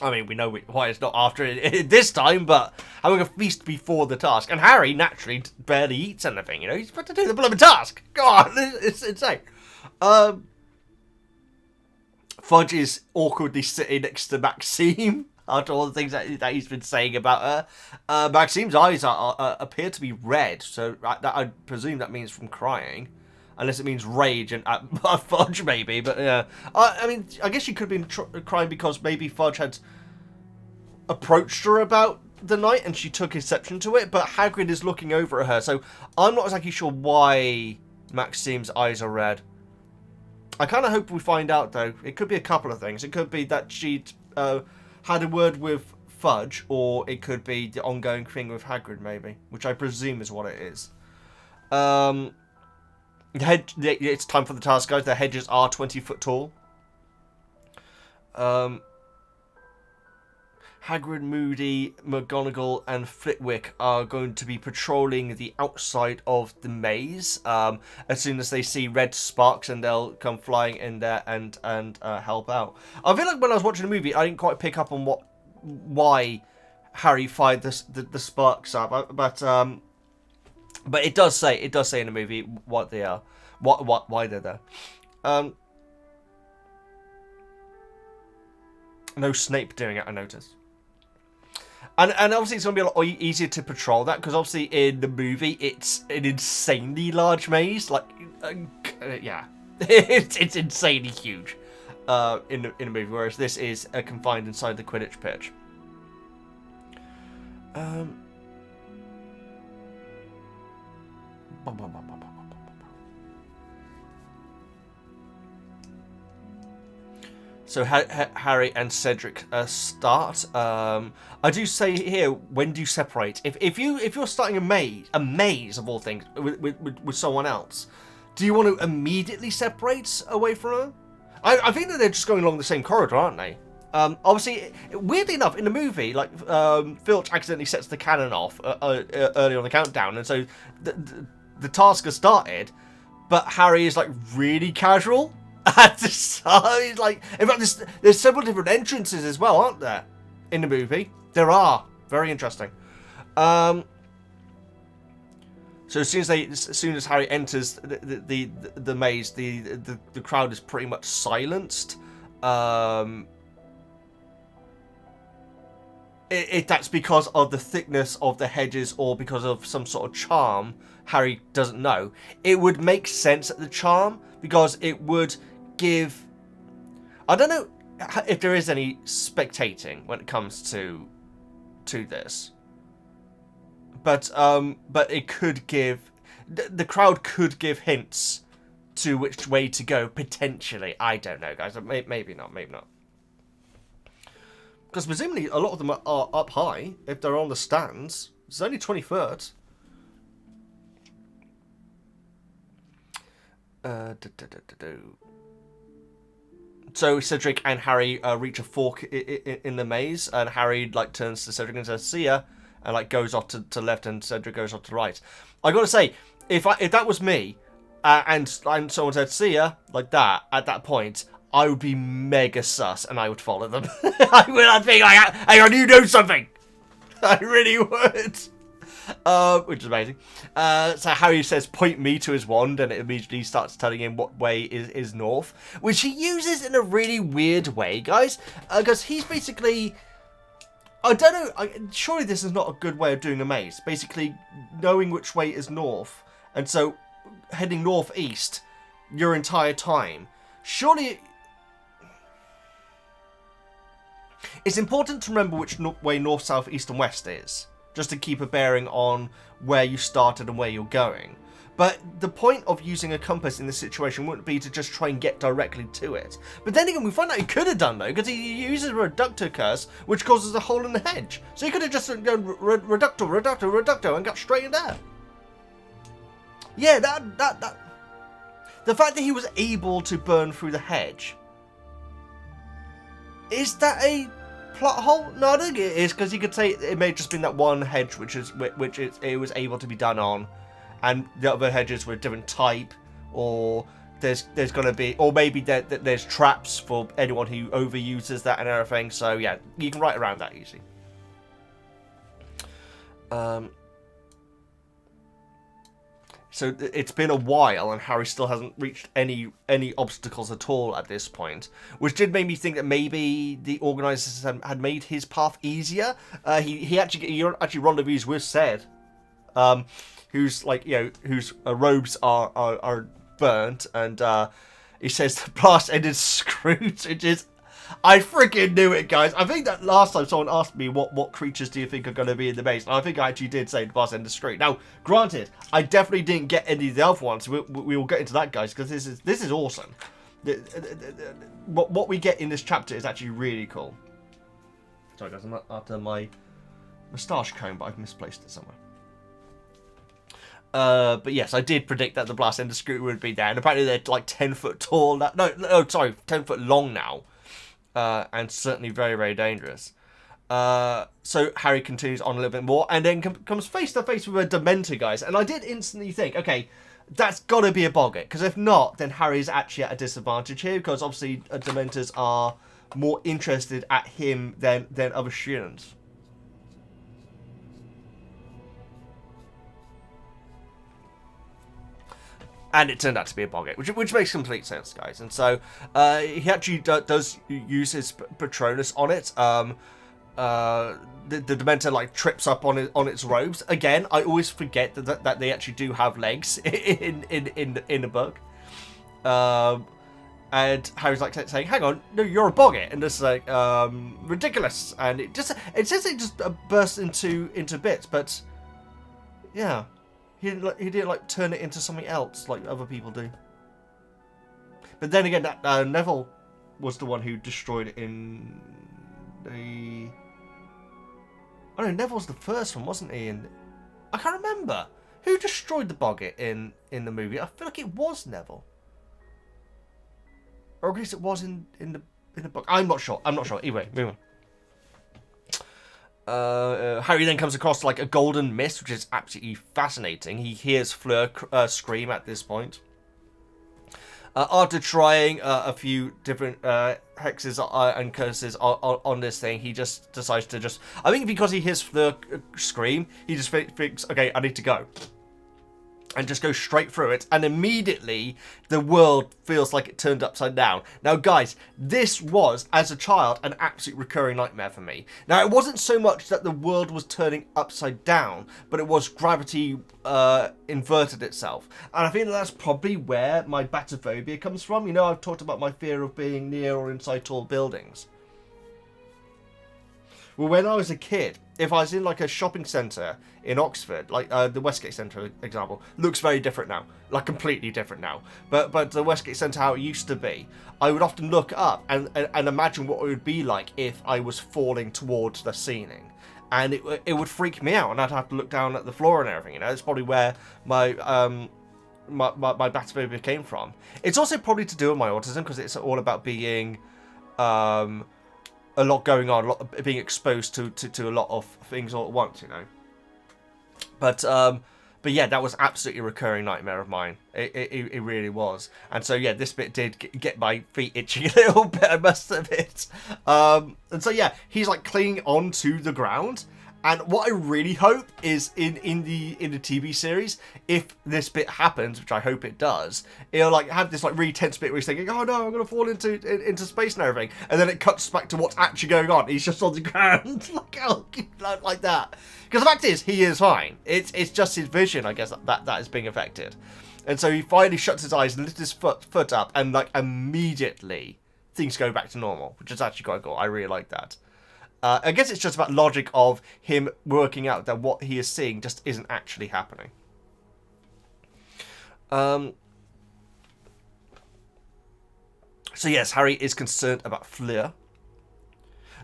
I mean, we know why it's not after it this time, but having a feast before the task. And Harry, naturally, barely eats anything, you know? He's about to do the blooming task. God, it's insane. Fudge is awkwardly sitting next to Maxime after all the things that he's been saying about her. Maxime's eyes appear to be red, so I presume that means from crying. Unless it means rage and Fudge, maybe. But yeah, I mean, I guess she could have been crying because maybe Fudge had approached her about the night and she took exception to it. But Hagrid is looking over at her, so I'm not exactly sure why Maxime's eyes are red. I kind of hope we find out, though. It could be a couple of things. It could be that she'd had a word with Fudge, or it could be the ongoing thing with Hagrid, maybe, which I presume is what it is. It's time for the task, guys. The hedges are 20 foot tall. Hagrid, Moody, McGonagall, and Flitwick are going to be patrolling the outside of the maze. As soon as they see red sparks, and they'll come flying in there and help out. I feel like when I was watching the movie, I didn't quite pick up on why Harry fired the sparks up, but it does say in the movie what they are, why they're there. No Snape doing it, I noticed. And obviously it's going to be a lot easier to patrol that, because obviously in the movie it's an insanely large maze. Like, yeah, it's insanely huge in the movie, whereas this is confined inside the Quidditch pitch. So Harry and Cedric start. I do say here, when do you separate? If you're starting a maze of all things with someone else, do you want to immediately separate away from her? I think that they're just going along the same corridor, aren't they? Obviously, weirdly enough, in the movie, like Filch accidentally sets the cannon off early on the countdown, and so the task has started, but Harry is like really casual at the start. He's like, in fact, there's several different entrances as well, aren't there? In the movie, there are. Very interesting. So So as soon as Harry enters the maze, the crowd is pretty much silenced. That's because of the thickness of the hedges or because of some sort of charm. Harry doesn't know. It would make sense at the charm because it would give... I don't know if there is any spectating when it comes to this. But it could give... The crowd could give hints to which way to go, potentially. I don't know, guys. Maybe not, maybe not. Because presumably a lot of them are up high, if they're on the stands. It's only 23rd. So Cedric and Harry reach a fork in the maze, and Harry turns to Cedric and says, "See ya," and goes off to left, and Cedric goes off to right. I gotta say, if that was me, and someone said "See ya" like that at that point, I would be mega sus, and I would follow them. I'd be like, "Hang on, you know something." I really would. Which is amazing. So Harry says, "Point me" to his wand, and it immediately starts telling him what way is north, which he uses in a really weird way, guys, because he's basically... I don't know, surely this is not a good way of doing a maze. Basically, knowing which way is north, and so heading northeast your entire time. Surely... It's important to remember which way north, south, east, and west is, just to keep a bearing on where you started and where you're going. But the point of using a compass in this situation wouldn't be to just try and get directly to it. But then again, we find out he could have done, though, because he uses a reductor curse, which causes a hole in the hedge. So he could have just gone reductor, and got straight in there. Yeah, that... The fact that he was able to burn through the hedge... Is that a plot hole? No, I don't think it is, because you could say it may have just been that one hedge which it was able to be done on, and the other hedges were a different type, or there's going to be, or maybe there's traps for anyone who overuses that and everything. So yeah, you can write around that easy. So it's been a while, and Harry still hasn't reached any obstacles at all at this point, which did make me think that maybe the organisers had made his path easier. He actually rendezvous with Ced, who's whose robes are burnt, and he says the blast ended Scrooge, which is... I freaking knew it, guys. I think that last time someone asked me what creatures do you think are going to be in the maze, and I think I actually did say the boss end of Scrooge. Now, granted, I definitely didn't get any of the other ones. We will get into that, guys, because this is awesome. What we get in this chapter is actually really cool. Sorry, guys, I'm after my moustache comb, but I've misplaced it somewhere. But yes, I did predict that the blast end of Scrooge would be there, and apparently they're 10 foot tall. No, sorry, 10 foot long now. And certainly very, very dangerous. So Harry continues on a little bit more, and then comes face to face with a Dementor, guys. And I did instantly think, okay, that's got to be a Boggart, because if not, then Harry's actually at a disadvantage here, because obviously Dementors are more interested at him than other students. And it turned out to be a Boggart, which makes complete sense, guys. And so he actually does use his Patronus on it. The Dementor trips up on its robes. Again, I always forget that they actually do have legs in the book. And Harry's saying, "Hang on, no, you're a Boggart," and just ridiculous. And it says it just bursts into bits, but yeah. He didn't turn it into something else like other people do. But then again, that Neville was the one who destroyed it in the... Oh no, Neville was the first one, wasn't he? I can't remember who destroyed the Boggart in the movie. I feel like it was Neville, or at least it was in the book. I'm not sure. Anyway, move on. Harry then comes across a golden mist, which is absolutely fascinating. He hears Fleur scream at this point. After trying a few different hexes and curses on this thing, he just decides to I think because he hears Fleur scream, he just thinks, okay, I need to go. and just go straight through it, and immediately the world feels like it turned upside down. Now, guys, this was, as a child, an absolute recurring nightmare for me. Now, it wasn't so much that the world was turning upside down, but it was gravity inverted itself. And I think that's probably where my batophobia comes from. You know, I've talked about my fear of being near or inside tall buildings. Well, when I was a kid, if I was in like a shopping centre in Oxford, like the Westgate Centre example, looks very different now, like completely different now. But the Westgate Centre, how it used to be, I would often look up and imagine what it would be like if I was falling towards the ceiling, and it would freak me out, and I'd have to look down at the floor and everything. You know, it's probably where my batophobia came from. It's also probably to do with my autism, because it's all about being a lot going on, being exposed to a lot of things all at once, you know. But yeah, that was absolutely a recurring nightmare of mine. It really was. And so yeah, this bit did get my feet itching a little bit, I must admit. And so yeah, he's like clinging onto the ground. And what I really hope is in the TV series, if this bit happens, which I hope it does, it'll like have this like really tense bit where he's thinking, oh no, I'm gonna fall into space and everything, and then it cuts back to what's actually going on. He's just on the ground, like that. Because the fact is, he is fine. It's just his vision, I guess, that is being affected. And so he finally shuts his eyes and lifts his foot up, and like immediately things go back to normal, which is actually quite cool. I really like that. I guess it's just about logic of him working out that what he is seeing just isn't actually happening. So yes, Harry is concerned about Fleur.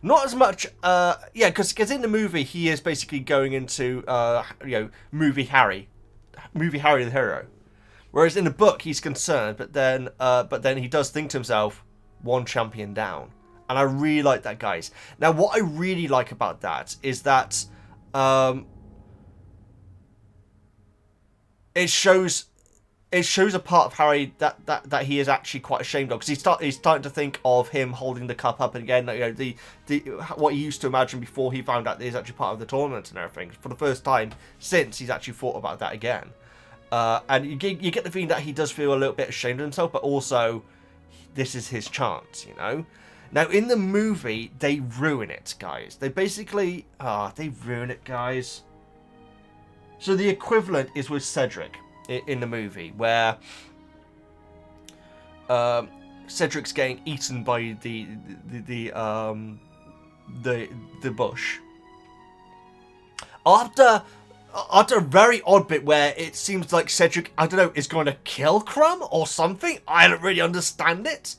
Not as much, yeah, because in the movie he is basically going into, movie Harry the hero. Whereas in the book he's concerned, but then he does think to himself, one champion down. And I really like that, guys. Now, what I really like about that is that it shows a part of Harry that he is actually quite ashamed of, because he's starting to think of him holding the cup up again. You know, the what he used to imagine before he found out that he's actually part of the tournament and everything. For the first time since he's actually thought about that again, and you get the feeling that he does feel a little bit ashamed of himself, but also this is his chance, you know. Now, in the movie, they ruin it, guys. They basically... they ruin it, guys. So the equivalent is with Cedric in the movie, where Cedric's getting eaten by the bush. After a very odd bit where it seems like Cedric, I don't know, is going to kill Crumb or something. I don't really understand it.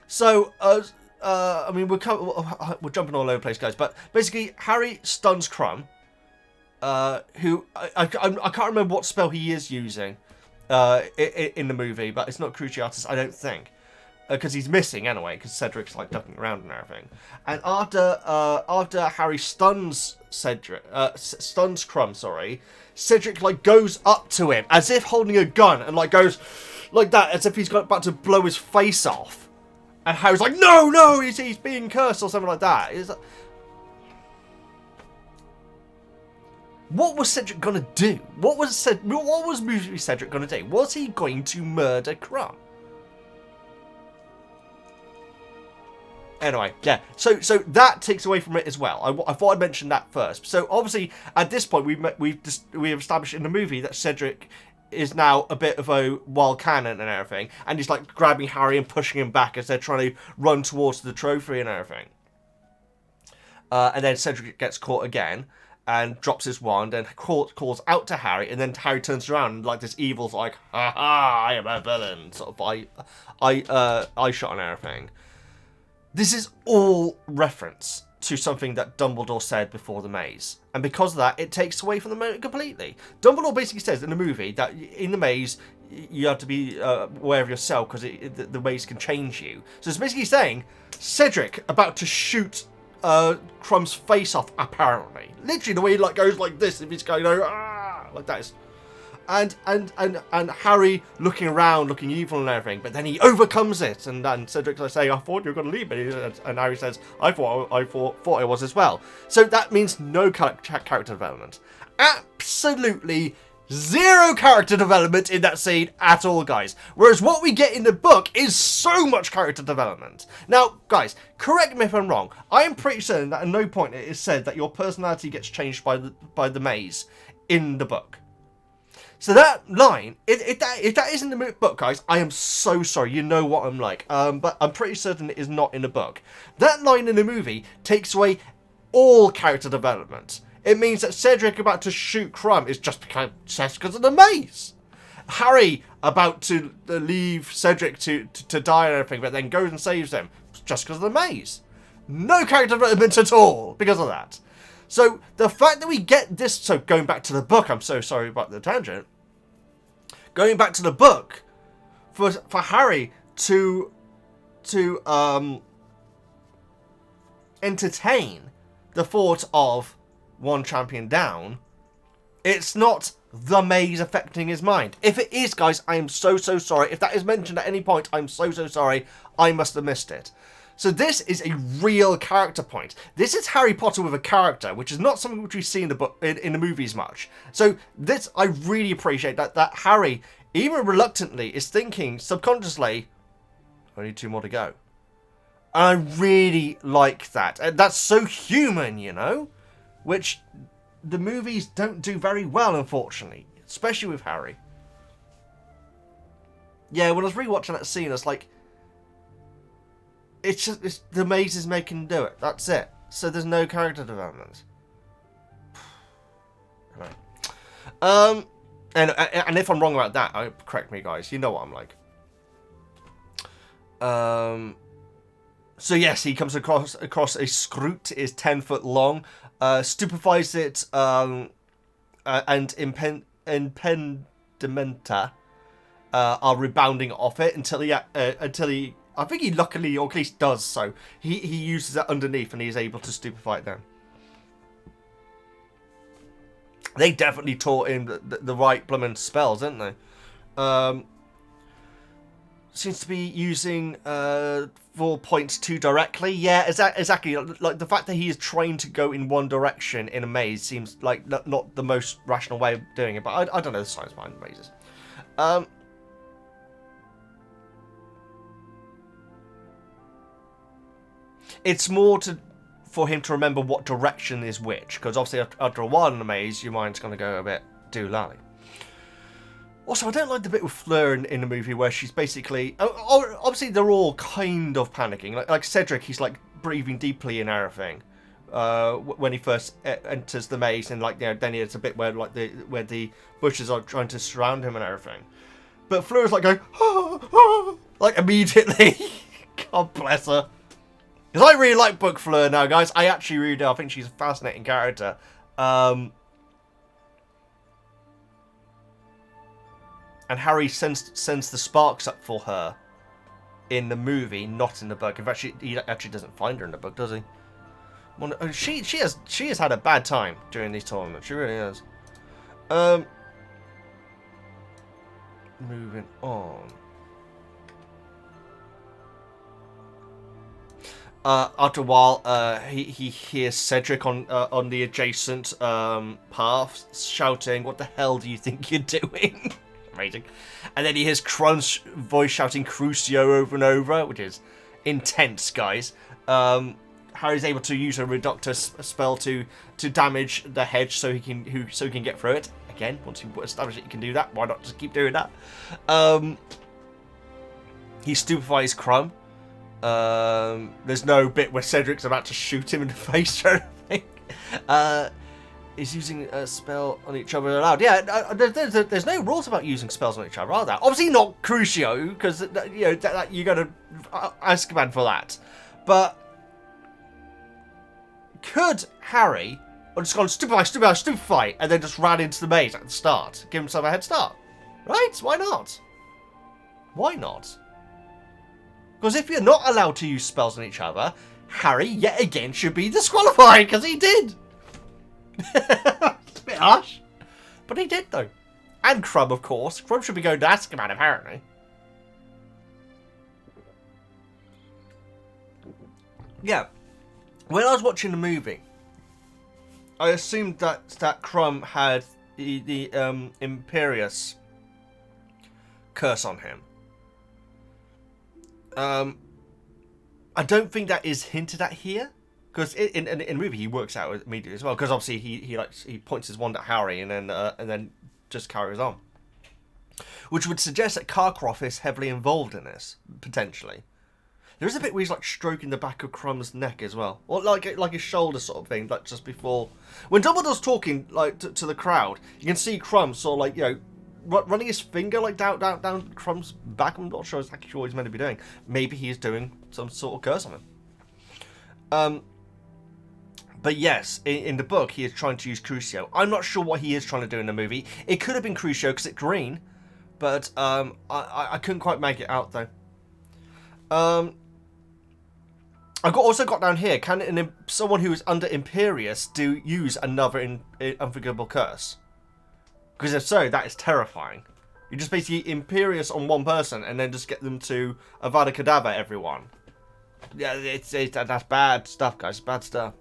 So... I mean, we're jumping all over the place, guys. But basically, Harry stuns Crumb, who I can't remember what spell he is using in the movie, but it's not Cruciatus, I don't think, because he's missing anyway, because Cedric's like ducking around and everything. And after Harry stuns Crumb, Cedric like goes up to him as if holding a gun and like goes like that, as if he's about to blow his face off. And Harry's like, no, he's being cursed or something like that. What was Cedric gonna do? What was movie Cedric gonna do? Was he going to murder Crumb? Anyway, yeah. So that takes away from it as well. I thought I'd mention that first. So obviously, at this point, we've established in the movie that Cedric is now a bit of a wild cannon and everything, and he's like grabbing Harry and pushing him back as they're trying to run towards the trophy and everything. And then Cedric gets caught again and drops his wand and calls out to Harry, and then Harry turns around and like this evil's like, ha ha, I am a villain, sort of eye shot and everything. This is all reference to something that Dumbledore said before the maze. And because of that, it takes away from the moment completely. Dumbledore basically says in the movie that in the maze, you have to be aware of yourself, because the maze can change you. So it's basically saying, Cedric about to shoot Crumb's face off, apparently. Literally the way he like goes like this, if he's going like that. And Harry looking around, looking evil and everything, but then he overcomes it, and then Cedric's like saying, I thought you were going to leave me, and Harry says, I thought I was as well. So that means no character development. Absolutely Zero character development in that scene at all, guys. Whereas what we get in the book is so much character development. Now, guys, correct me if I'm wrong. I am pretty certain that at no point it is said that your personality gets changed by the maze in the book. So that line, if that isn't in the book, guys, I am so sorry. You know what I'm like. But I'm pretty certain it is not in the book. That line in the movie takes away all character development. It means that Cedric about to shoot Crumb is just because of the maze. Harry about to leave Cedric to die and everything, but then goes and saves him just because of the maze. No character development at all because of that. So the fact that we get this, so going back to the book, I'm so sorry about the tangent. Going back to the book, for Harry to entertain the thought of one champion down, it's not the maze affecting his mind. If it is, guys, I am so sorry. If that is mentioned at any point, I'm so sorry. I must have missed it. So this is a real character point. This is Harry Potter with a character, which is not something which we see in the book, in the movies much. So this, I really appreciate that Harry, even reluctantly, is thinking subconsciously, only 2 more to go. And I really like that. And that's so human, you know? Which the movies don't do very well, unfortunately. Especially with Harry. Yeah, when I was rewatching that scene, I was like, it's the maze is making him do it. That's it. So there's no character development. Right. And if I'm wrong about that, correct me, guys. You know what I'm like. So yes, he comes across a scroot. Is 10 foot long. Stupefies it. And impedimenta are rebounding off it until he. I think he luckily, or at least does so. He uses it underneath and he's able to stupefy it then. They definitely taught him the right blooming spells, didn't they? Seems to be using 4 points too directly. Yeah, exactly. Like the fact that he is trained to go in one direction in a maze seems like not the most rational way of doing it. But I don't know the science behind mazes. It's more for him to remember what direction is which, because obviously after a while in the maze, your mind's going to go a bit doolally. Also, I don't like the bit with Fleur in the movie where she's basically... obviously, they're all kind of panicking. Like Cedric, he's like breathing deeply and everything when he first enters the maze, and like then it's a bit where the bushes are trying to surround him and everything. But Fleur's like going like immediately. God bless her. Because I really like Book Fleur now, guys. I actually really do. I think she's a fascinating character. And Harry sends the sparks up for her in the movie, not in the book. In fact, he actually doesn't find her in the book, does he? Well, she has had a bad time during these tournaments. She really has. Moving on. After a while, he hears Cedric on the adjacent path shouting, "What the hell do you think you're doing?" Amazing. And then he hears Crunch's voice shouting Crucio over and over, which is intense, guys. Harry's able to use a Reductor spell to damage the hedge so he can get through it. Again, once you establish that you can do that, why not just keep doing that? He stupefies Crumb. There's no bit where Cedric's about to shoot him in the face or anything. Is using a spell on each other allowed? Yeah, there's no rules about using spells on each other, are there? Obviously not Crucio, because you know you got to Azkaban for that. But could Harry just gone stupefy, and then just ran into the maze at the start, give himself a head start? Right? Why not? Why not? Because if you're not allowed to use spells on each other, Harry, yet again, should be disqualified, because he did. It's a bit harsh. But he did, though. And Crumb, of course. Crumb should be going to Azkaban, apparently. Yeah. When I was watching the movie, I assumed that Crumb had Imperious curse on him. I don't think that is hinted at here, because in the movie he works out immediately as well. Because obviously he points his wand at Harry and then just carries on, which would suggest that Karkaroff is heavily involved in this potentially. There is a bit where he's like stroking the back of Crumb's neck as well, or like his shoulder sort of thing, like just before when Dumbledore's talking like to the crowd. You can see Crumb sort of like, you know, running his finger like down Crumb's back. I'm not sure exactly what he's meant to be doing. Maybe he's doing some sort of curse on him. But yes, in the book he is trying to use Crucio. I'm not sure what he is trying to do in the movie. It could have been Crucio because it's green, but I couldn't quite make it out though. I also got down here. Can someone who is under Imperious use another unforgivable curse? Because if so, that is terrifying. You just basically Imperious on one person and then just get them to Avada Kedavra everyone. Yeah, that's bad stuff, guys. Bad stuff.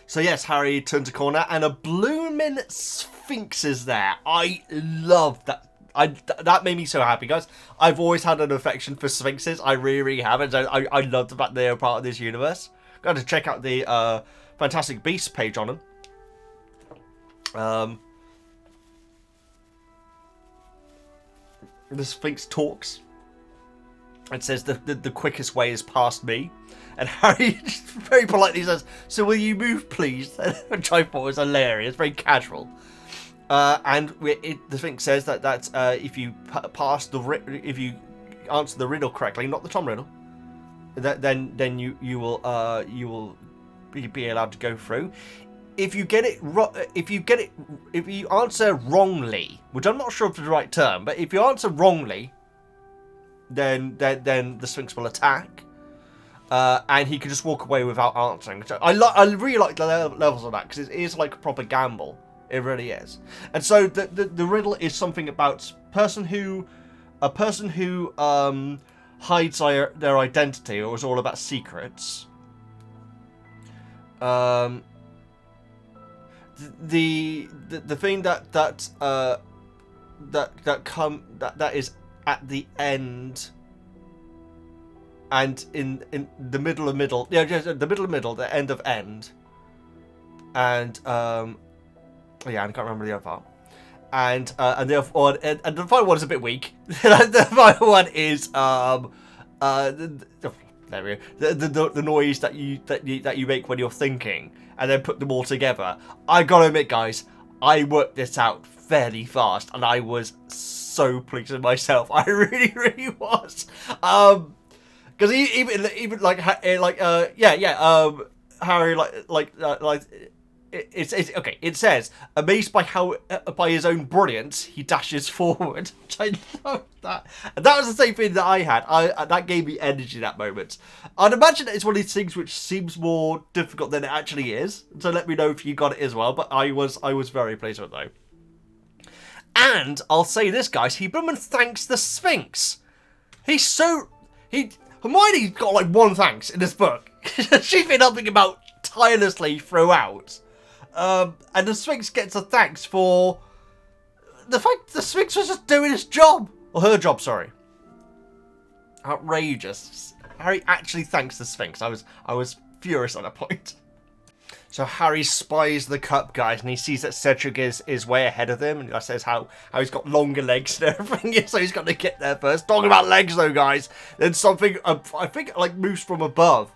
So yes, Harry turns a corner and a blooming Sphinx is there. I love that. That made me so happy, guys. I've always had an affection for Sphinxes. I really have. And I love the fact they're part of this universe. Got to check out the Fantastic Beasts page on them. The Sphinx talks. It says the quickest way is past me. And Harry just very politely says, "So will you move, please?" Which I thought was hilarious, very casual. And the Sphinx says that if you if you answer the riddle correctly, not the Tom riddle, then you will be allowed to go through. If you answer wrongly, which I'm not sure if it's the right term, but if you answer wrongly, then the Sphinx will attack, and he can just walk away without answering. So I really like the levels of that because it is like a proper gamble. It really is. And so the riddle is something about a person who hides their identity, or is all about secrets. The thing that is at the end and in the middle, the end of end, and yeah, I can't remember the other part. And the other one, and the final one is a bit weak. The final one is there we go. The noise that you make when you're thinking, and then put them all together. I gotta admit, guys, I worked this out fairly fast, and I was so pleased with myself. I really was. Because even like Harry it's okay. It says, amazed by his own brilliance, he dashes forward. Which I love that. And that was the same thing that I had. That gave me energy that moment. I'd imagine it's one of these things which seems more difficult than it actually is. So let me know if you got it as well. But I was very pleased with it though. And I'll say this, guys. He blooming thanks the Sphinx. Hermione's got like one thanks in this book. She's been helping him out tirelessly throughout. And the Sphinx gets a thanks for the fact the Sphinx was just doing his job. Or her job, sorry. Outrageous. Harry actually thanks the Sphinx. I was furious on that point. So Harry spies the cup, guys, and he sees that Cedric is way ahead of him, and that says how he's got longer legs and everything, so he's got to get there first. Talking about legs though, guys, then something, I think, like moves from above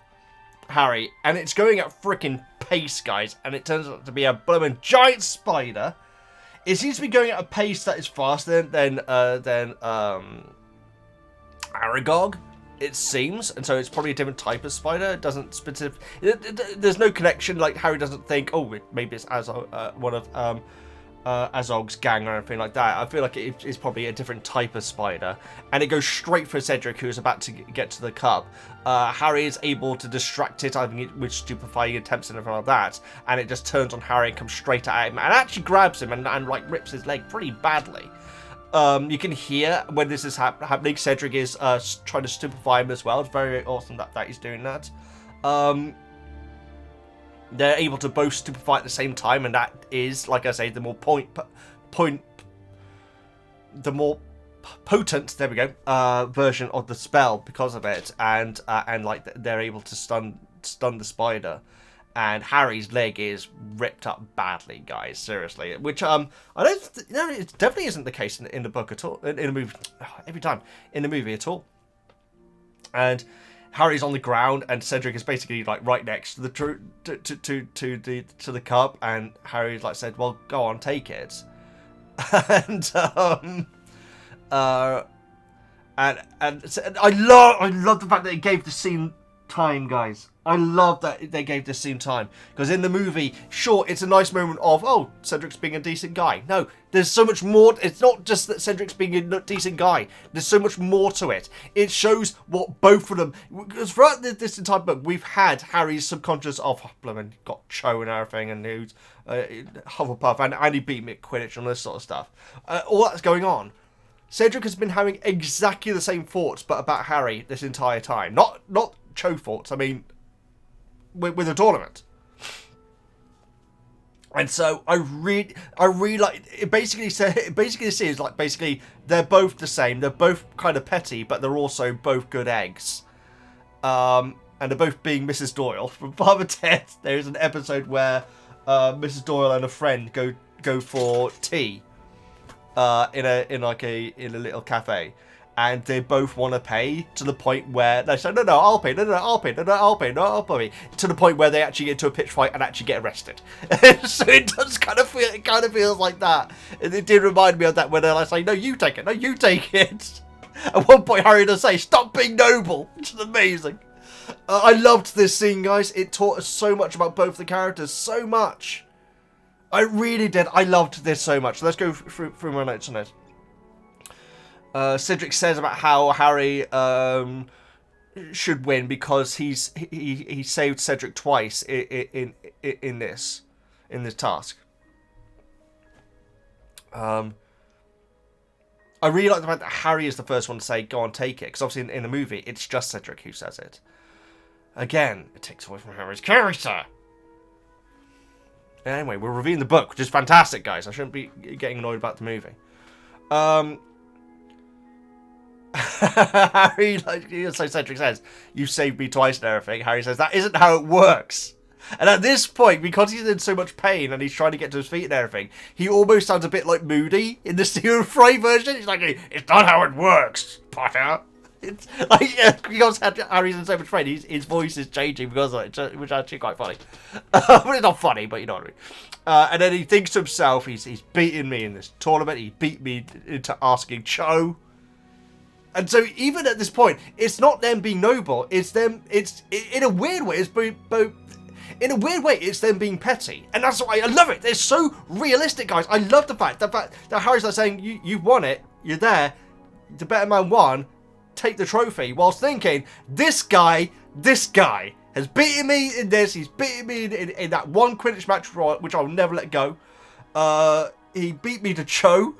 Harry, and it's going at freaking pace, guys, and it turns out to be a blooming giant spider. It seems to be going at a pace that is faster than Aragog, it seems, and so it's probably a different type of spider. It doesn't specific. There's no connection. Like Harry doesn't think, oh, maybe it's one of Azog's gang or anything like that. I feel like it's probably a different type of spider, and it goes straight for Cedric, who is about to get to the cup. Harry is able to distract it, I think, with stupefying attempts and everything like that, and it just turns on Harry and comes straight at him, and actually grabs him and like rips his leg pretty badly. You can hear when this is happening, Cedric is trying to stupefy him as well. It's very awesome that he's doing that. They're able to both stupefy at the same time, and that is, like I say, the more potent, there we go, version of the spell because of it, and like they're able to stun the spider, and Harry's leg is ripped up badly, guys. Seriously, which I don't, it definitely isn't the case in the book at all. In the movie, every time in the movie at all, and Harry's on the ground, and Cedric is basically like right next to the cup, and Harry's like said, "Well, go on, take it," and I love the fact that it gave the scene time, guys. I love that they gave this scene time, because in the movie, sure, it's a nice moment of, oh, Cedric's being a decent guy. No, there's so much more. It's not just that Cedric's being a decent guy. There's so much more to it. It shows what both of them, because throughout this entire book, we've had Harry's subconscious of, oh, blooming got Cho and everything, and who's Hufflepuff, and he beat me at Quidditch and all this sort of stuff. All that's going on. Cedric has been having exactly the same thoughts, but about Harry this entire time. Not Cho thoughts. I mean, with the tournament. And so I really like it. Basically seems like they're both the same. They're both kind of petty, but they're also both good eggs. And they're both being Mrs. Doyle from Father Ted. There's an episode where Mrs. Doyle and a friend go for tea. In a little cafe, and they both want to pay to the point where they say, no, I'll pay, no, I'll pay, no, I'll pay, to the point where they actually get into a pitch fight and actually get arrested. So it does kind of feels like that. It did remind me of that when I say, no, you take it. At one point, Harry does say, stop being noble, which is amazing. I loved this scene, guys. It taught us so much about both the characters, so much. I really did. I loved this so much. Let's go through my notes on this. Cedric says about how Harry should win because he saved Cedric twice in this task. I really like the fact that Harry is the first one to say, go on, take it. Because obviously in the movie, it's just Cedric who says it. Again, it takes away from Harry's character. Anyway, we're reviewing the book, which is fantastic, guys. I shouldn't be getting annoyed about the movie. Harry, so Cedric says, you saved me twice and everything. Harry says, that isn't how it works. And at this point, because he's in so much pain and he's trying to get to his feet and everything, he almost sounds a bit like Moody in the Stephen Fry version. He's like, it's not how it works, Potter. It's like, because Harry's in so much pain, his voice is changing because of it, which is actually quite funny. But it's not funny, but you know what I mean. And then he thinks to himself, he's beaten me in this tournament. He beat me into asking Cho. And so even at this point, it's not them being noble. It's them. It's in a weird way. It's both. In a weird way, it's them being petty, and that's why I love it. They're so realistic, guys. I love the fact that Harry's like saying, "You won it. You're there. The better man won. Take the trophy." Whilst thinking, this guy has beaten me in this. He's beaten me in that one Quidditch match, which I'll never let go. He beat me to Cho.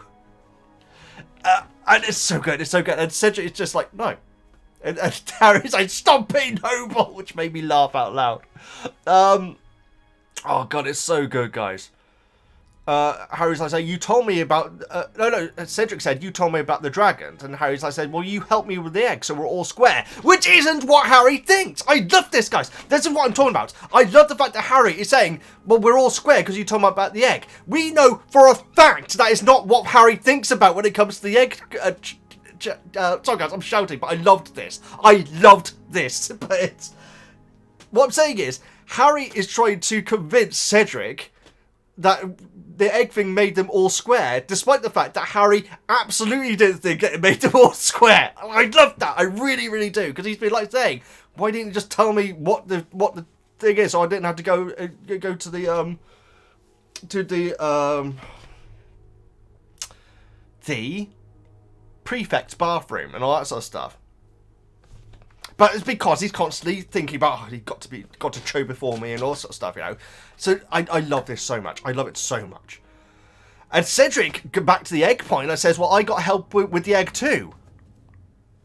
And it's so good. It's so good. And Cedric is just like, no. And Harry's like, stop being noble, which made me laugh out loud. Oh, God, it's so good, guys. Harry's like, you told me about... No, Cedric said, you told me about the dragons. And Harry's like, well, you helped me with the egg, so we're all square. Which isn't what Harry thinks. I love this, guys. This is what I'm talking about. I love the fact that Harry is saying, well, we're all square because you told me about the egg. We know for a fact that is not what Harry thinks about when it comes to the egg... sorry, guys, I'm shouting, but I loved this. I loved this. But what I'm saying is, Harry is trying to convince Cedric that the egg thing made them all square, despite the fact that Harry absolutely didn't think it made them all square. I love that. I really, really do, because he's been like saying, "Why didn't you just tell me what the thing is, so I didn't have to go to the prefect's bathroom and all that sort of stuff." But it's because he's constantly thinking about, he got to Cho before me and all that sort of stuff, you know. So I love this so much. I love it so much. And Cedric, back to the egg point, and says, well, I got help with the egg too.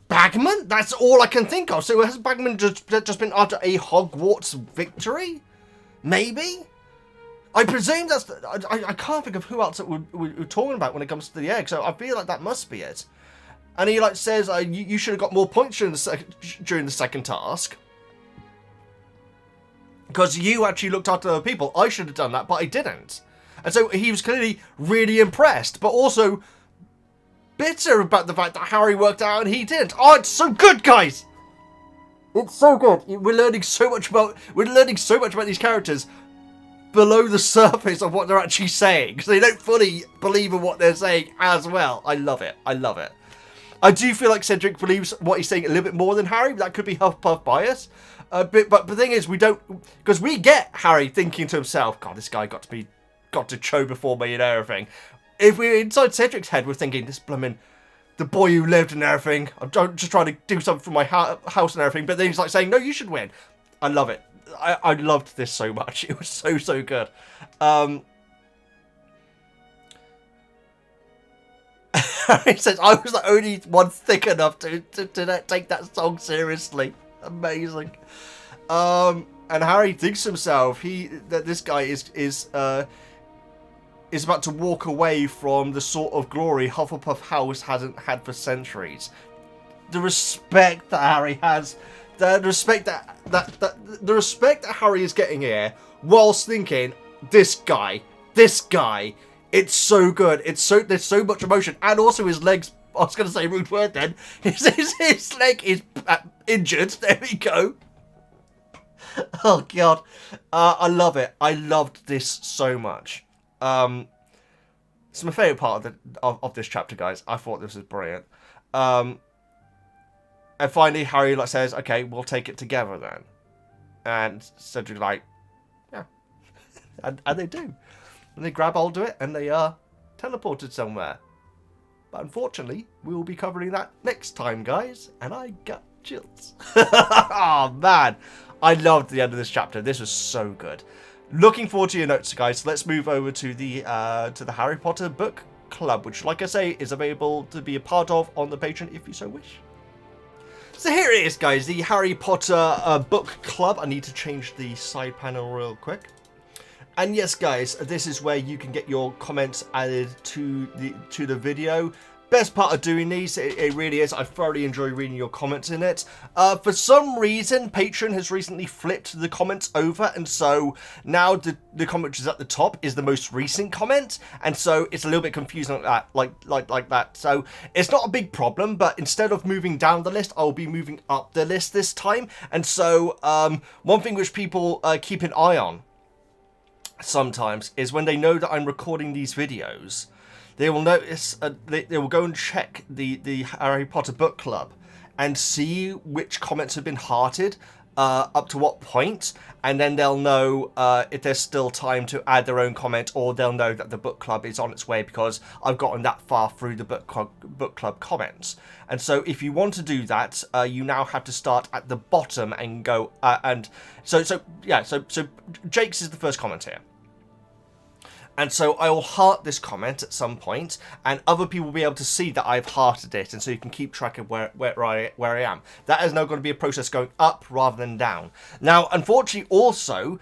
Bagman? That's all I can think of. So has Bagman just been after a Hogwarts victory? Maybe? I presume that's... I can't think of who else that we're talking about when it comes to the egg, so I feel like that must be it. And he like says, you should have got more points during the second task. Because you actually looked after other people. I should have done that, but I didn't. And so he was clearly really impressed, but also bitter about the fact that Harry worked out and he didn't. Oh, it's so good, guys! It's so good. We're learning so much about these characters below the surface of what they're actually saying, because they don't fully believe in what they're saying as well. I love it. I love it. I do feel like Cedric believes what he's saying a little bit more than Harry. That could be Hufflepuff bias. But the thing is, we don't, because we get Harry thinking to himself, God, this guy got to show before me and everything. If we're inside Cedric's head, we're thinking, this blooming, the boy who lived and everything. I'm just trying to do something for my house and everything. But then he's like saying, no, you should win. I love it. I loved this so much. It was so, so good. Harry says, I was the only one thick enough to take that song seriously. Amazing. And Harry thinks to himself that this guy is about to walk away from the sort of glory Hufflepuff House hasn't had for centuries. The respect that Harry has, the respect that Harry is getting here, whilst thinking, this guy, it's so good. There's so much emotion, and also his legs. I was going to say a rude word then. His leg is injured. There we go. Oh god, I love it. I loved this so much. It's my favourite part of this chapter, guys. I thought this was brilliant. And finally, Harry says, "Okay, we'll take it together then." And Cedric yeah, and they do. And they grab hold of it, and they are teleported somewhere. But unfortunately, we will be covering that next time, guys. And I got chills. Oh man, I loved the end of this chapter. This was so good. Looking forward to your notes, guys. So let's move over to the Harry Potter book club, which, like I say, is available to be a part of on the Patreon if you so wish. So here it is, guys, the Harry Potter book club. I need to change the side panel real quick. And yes, guys, this is where you can get your comments added to the video. Best part of doing these, it really is. I thoroughly enjoy reading your comments in it. For some reason, Patreon has recently flipped the comments over, and so now the comment which is at the top is the most recent comment, and so it's a little bit confusing like that. So it's not a big problem, but instead of moving down the list, I'll be moving up the list this time. And so one thing which people keep an eye on sometimes is when they know that I'm recording these videos, they will notice they will go and check the Harry Potter book club and see which comments have been hearted up to what point, and then they'll know if there's still time to add their own comment, or they'll know that the book club is on its way because I've gotten that far through the book club comments. And so if you want to do that, you now have to start at the bottom and go and so Jake's is the first comment here. And so I will heart this comment at some point, and other people will be able to see that I've hearted it, and so you can keep track of where I am. That is now going to be a process going up rather than down. Now, unfortunately, also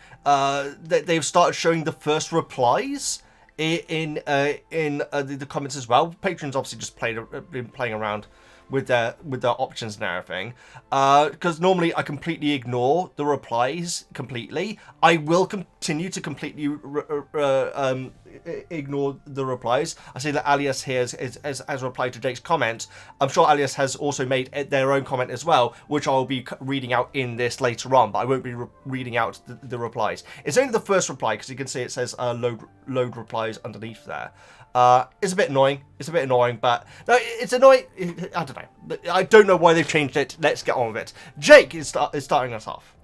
they've started showing the first replies in the comments as well. Patrons obviously just been playing around with their options and everything, because normally I completely ignore the replies completely. I will continue to completely ignore the replies. I see that Alias here has replied to Jake's comment. I'm sure Alias has also made their own comment as well, which I'll be reading out in this later on, but I won't be reading out the replies. It's only the first reply, because you can see it says load replies underneath there. It's a bit annoying. But no, it's annoying. I don't know. I don't know why they've changed it. Let's get on with it. Jake is starting us off.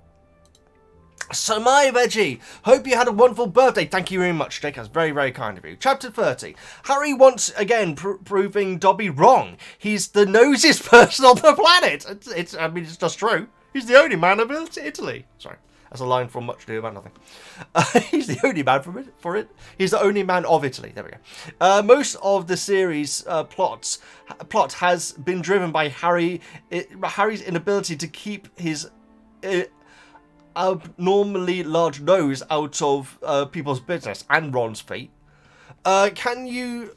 So my Veggie, hope you had a wonderful birthday. Thank you very much, Jake. That's very, very kind of you. Chapter 30. Harry once again proving Dobby wrong. He's the nosiest person on the planet. I mean, it's just true. He's the only man of Italy. Sorry. That's a line from Much Ado About Nothing. He's the only man for it. He's the only man of Italy. There we go. Most of the series plot has been driven by Harry's inability to keep his... abnormally large nose out of people's business and Ron's feet. Can you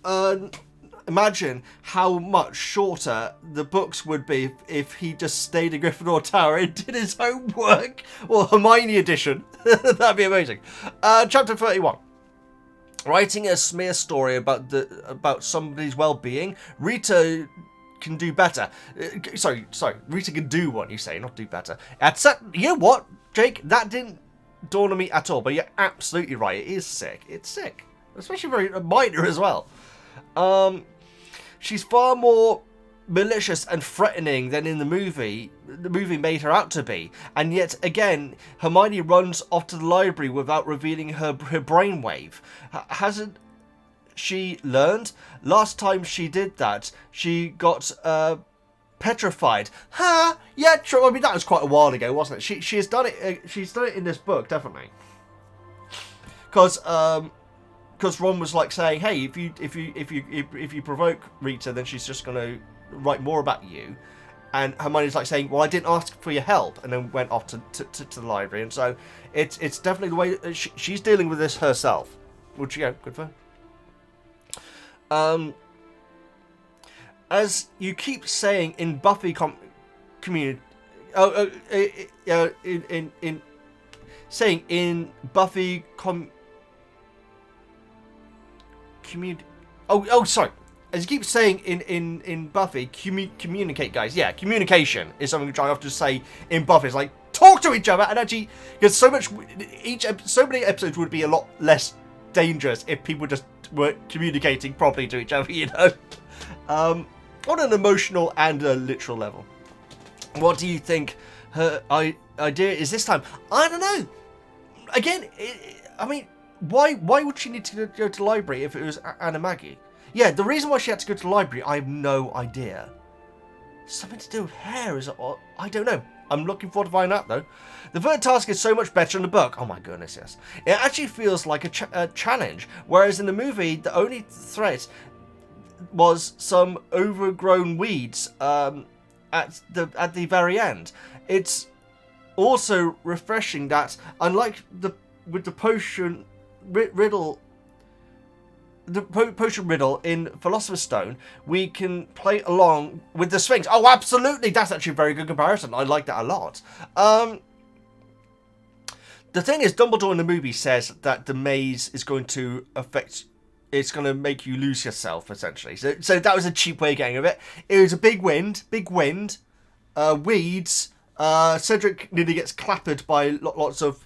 imagine how much shorter the books would be if he just stayed in Gryffindor Tower and did his homework? Or Hermione edition. That'd be amazing. Chapter 31. Writing a smear story about somebody's well-being. Rita can do better. Sorry. Rita can do what you say, not do better. You know what, Jake? That didn't dawn on me at all, but you're absolutely right. It is sick. It's sick. Especially very minor as well. She's far more malicious and threatening than in the movie. The movie made her out to be. And yet, again, Hermione runs off to the library without revealing her brainwave. Hasn't she learned? Last time she did that, she got petrified. Ha! Yeah, true. I mean, that was quite a while ago, wasn't it? She has done it. She's done it in this book, definitely. Because Ron was like saying, "Hey, if you provoke Rita, then she's just gonna write more about you." And Hermione's like saying, "Well, I didn't ask for your help," and then went off to the library. And so it's definitely the way that she's dealing with this herself. Would you go? Good for her. As you keep saying in Buffy community, saying in Buffy community. Sorry. As you keep saying in Buffy, communicate, guys. Yeah, communication is something which I often say in Buffy. It's like, talk to each other, and actually, because so many episodes would be a lot less dangerous if people just weren't communicating properly to each other, you know. On an emotional and a literal level. What do you think her idea is this time? I don't know. Again, I mean, why would she need to go to the library if it was Anna Maggie? Yeah, the reason why she had to go to the library, I have no idea. Something to do with hair, is it? I don't know. I'm looking forward to finding out, though. The third task is so much better in the book. Oh my goodness, yes. It actually feels like a challenge, whereas in the movie, the only threat was some overgrown weeds at the very end. It's also refreshing that, unlike with the potion riddle. The potion riddle in Philosopher's Stone, we can play along with the Sphinx. Oh, absolutely! That's actually a very good comparison. I like that a lot. The thing is, Dumbledore in the movie says that the maze is going to affect... It's going to make you lose yourself, essentially. So that was a cheap way of getting of it. It was a big wind, weeds. Cedric nearly gets clappered by lots of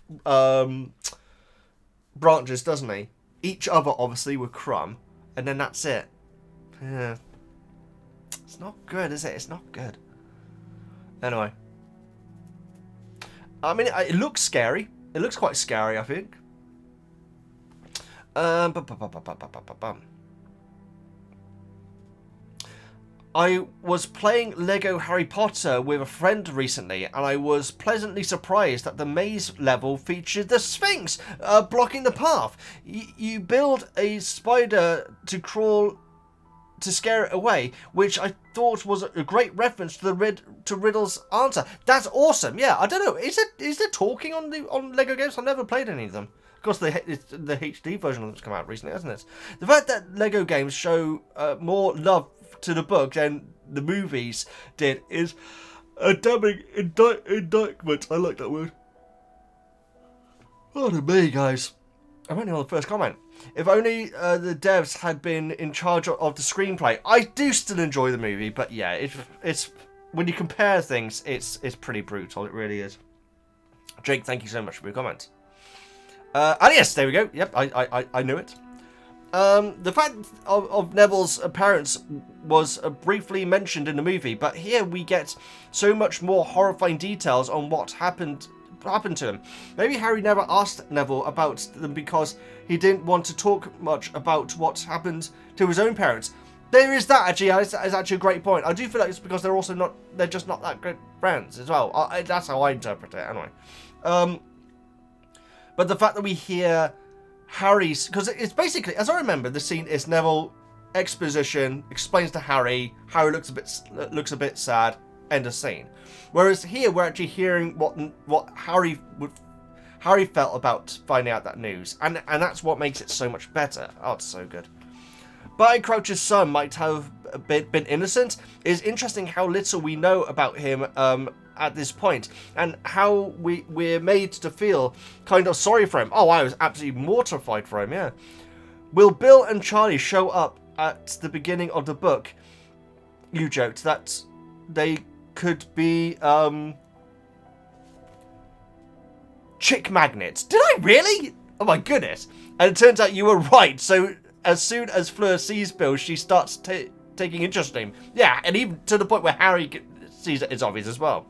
branches, doesn't he? Each other, obviously, with Crumb. And then that's it. Yeah. It's not good, is it? It's not good. Anyway. I mean, it looks scary. It looks quite scary, I think. I was playing Lego Harry Potter with a friend recently, and I was pleasantly surprised that the maze level featured the Sphinx blocking the path. You build a spider to crawl to scare it away, which I thought was a great reference to Riddle's answer. That's awesome. Yeah, I don't know. Is there talking on Lego games? I've never played any of them. Of course, the HD version of them's come out recently, hasn't it? The fact that Lego games show more love to the book than the movies did is a damning indictment. I like that word. Pardon me, guys. I'm only on the first comment. If only the devs had been in charge of the screenplay. I do still enjoy the movie, but yeah, it's when you compare things, it's pretty brutal. It really is. Jake, thank you so much for your comment. And yes, there we go. Yep, I knew it. The fact of Neville's parents was briefly mentioned in the movie, but here we get so much more horrifying details on what happened to him. Maybe Harry never asked Neville about them because he didn't want to talk much about what happened to his own parents. There is that, actually. It's actually a great point. I do feel like it's because they're just not that great friends as well. That's how I interpret it, anyway. But the fact that we hear Harry's, because it's basically, as I remember, the scene is Neville exposition, explains to Harry looks a bit sad, end of scene. Whereas here we're actually hearing what Harry would Harry felt about finding out that news. And that's what makes it so much better. Oh, it's so good. Barty Crouch's son might have been innocent. It's interesting how little we know about him at this point, and how we're made to feel kind of sorry for him. Oh, I was absolutely mortified for him, yeah. Will Bill and Charlie show up at the beginning of the book? You joked that they could be chick magnets. Did I really? Oh my goodness. And it turns out you were right. So as soon as Fleur sees Bill, she starts taking interest in him. Yeah, and even to the point where Harry sees it, it's obvious as well.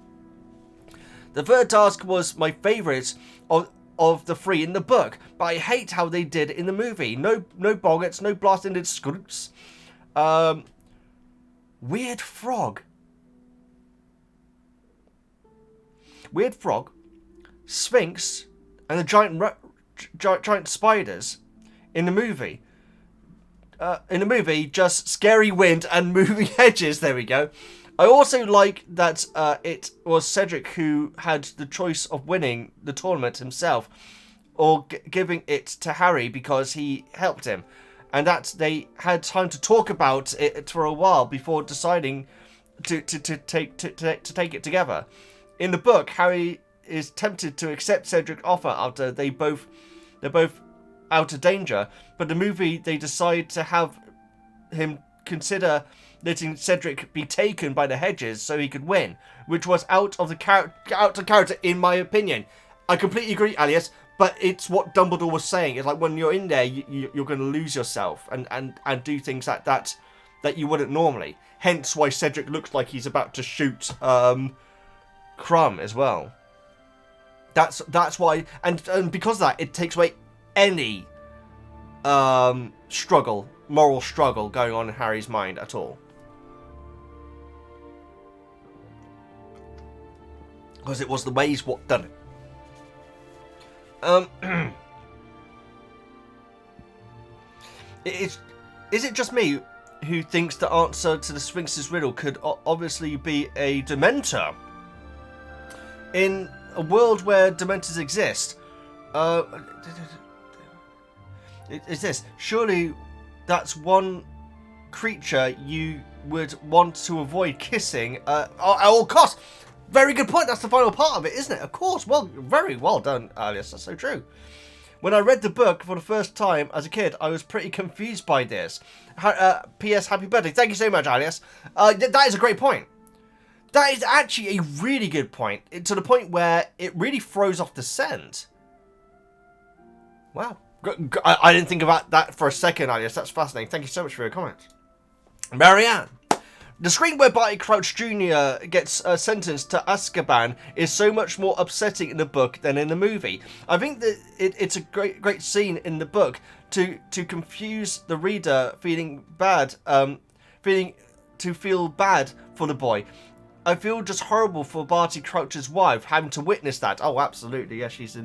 The third task was my favourite of the three in the book, but I hate how they did it in the movie. No boggarts, no blasted scoops. Weird frog. Weird frog, Sphinx, and the giant spiders in the movie. Just scary wind and moving hedges. There we go. I also like that it was Cedric who had the choice of winning the tournament himself, or giving it to Harry because he helped him, and that they had time to talk about it for a while before deciding to take it together. In the book, Harry is tempted to accept Cedric's offer after they're both out of danger, but the movie they decide to have him consider letting Cedric be taken by the hedges so he could win, which was out of character in my opinion. I completely agree, Alias, but it's what Dumbledore was saying. It's like when you're in there, you're going to lose yourself and do things like that you wouldn't normally. Hence why Cedric looks like he's about to shoot Crumb as well. That's why, and because of that, it takes away any moral struggle going on in Harry's mind at all. Because it was the way he's what done it. Is it just me who thinks the answer to the Sphinx's riddle could obviously be a Dementor? In a world where Dementors exist, is this surely that's one creature you would want to avoid kissing at all costs? Very good point. That's the final part of it, isn't it? Of course. Well, very well done, Alias. That's so true. When I read the book for the first time as a kid, I was pretty confused by this. P.S. Happy birthday. Thank you so much, Alias. That is a great point. That is actually a really good point, to the point where it really throws off the scent. Wow. I didn't think about that for a second, Alias. That's fascinating. Thank you so much for your comment. Marianne. The scene where Barty Crouch Jr. gets sentenced to Azkaban is so much more upsetting in the book than in the movie. I think that it's a great scene in the book to confuse the reader feeling bad for the boy. I feel just horrible for Barty Crouch's wife having to witness that. Oh, absolutely. Yeah, she is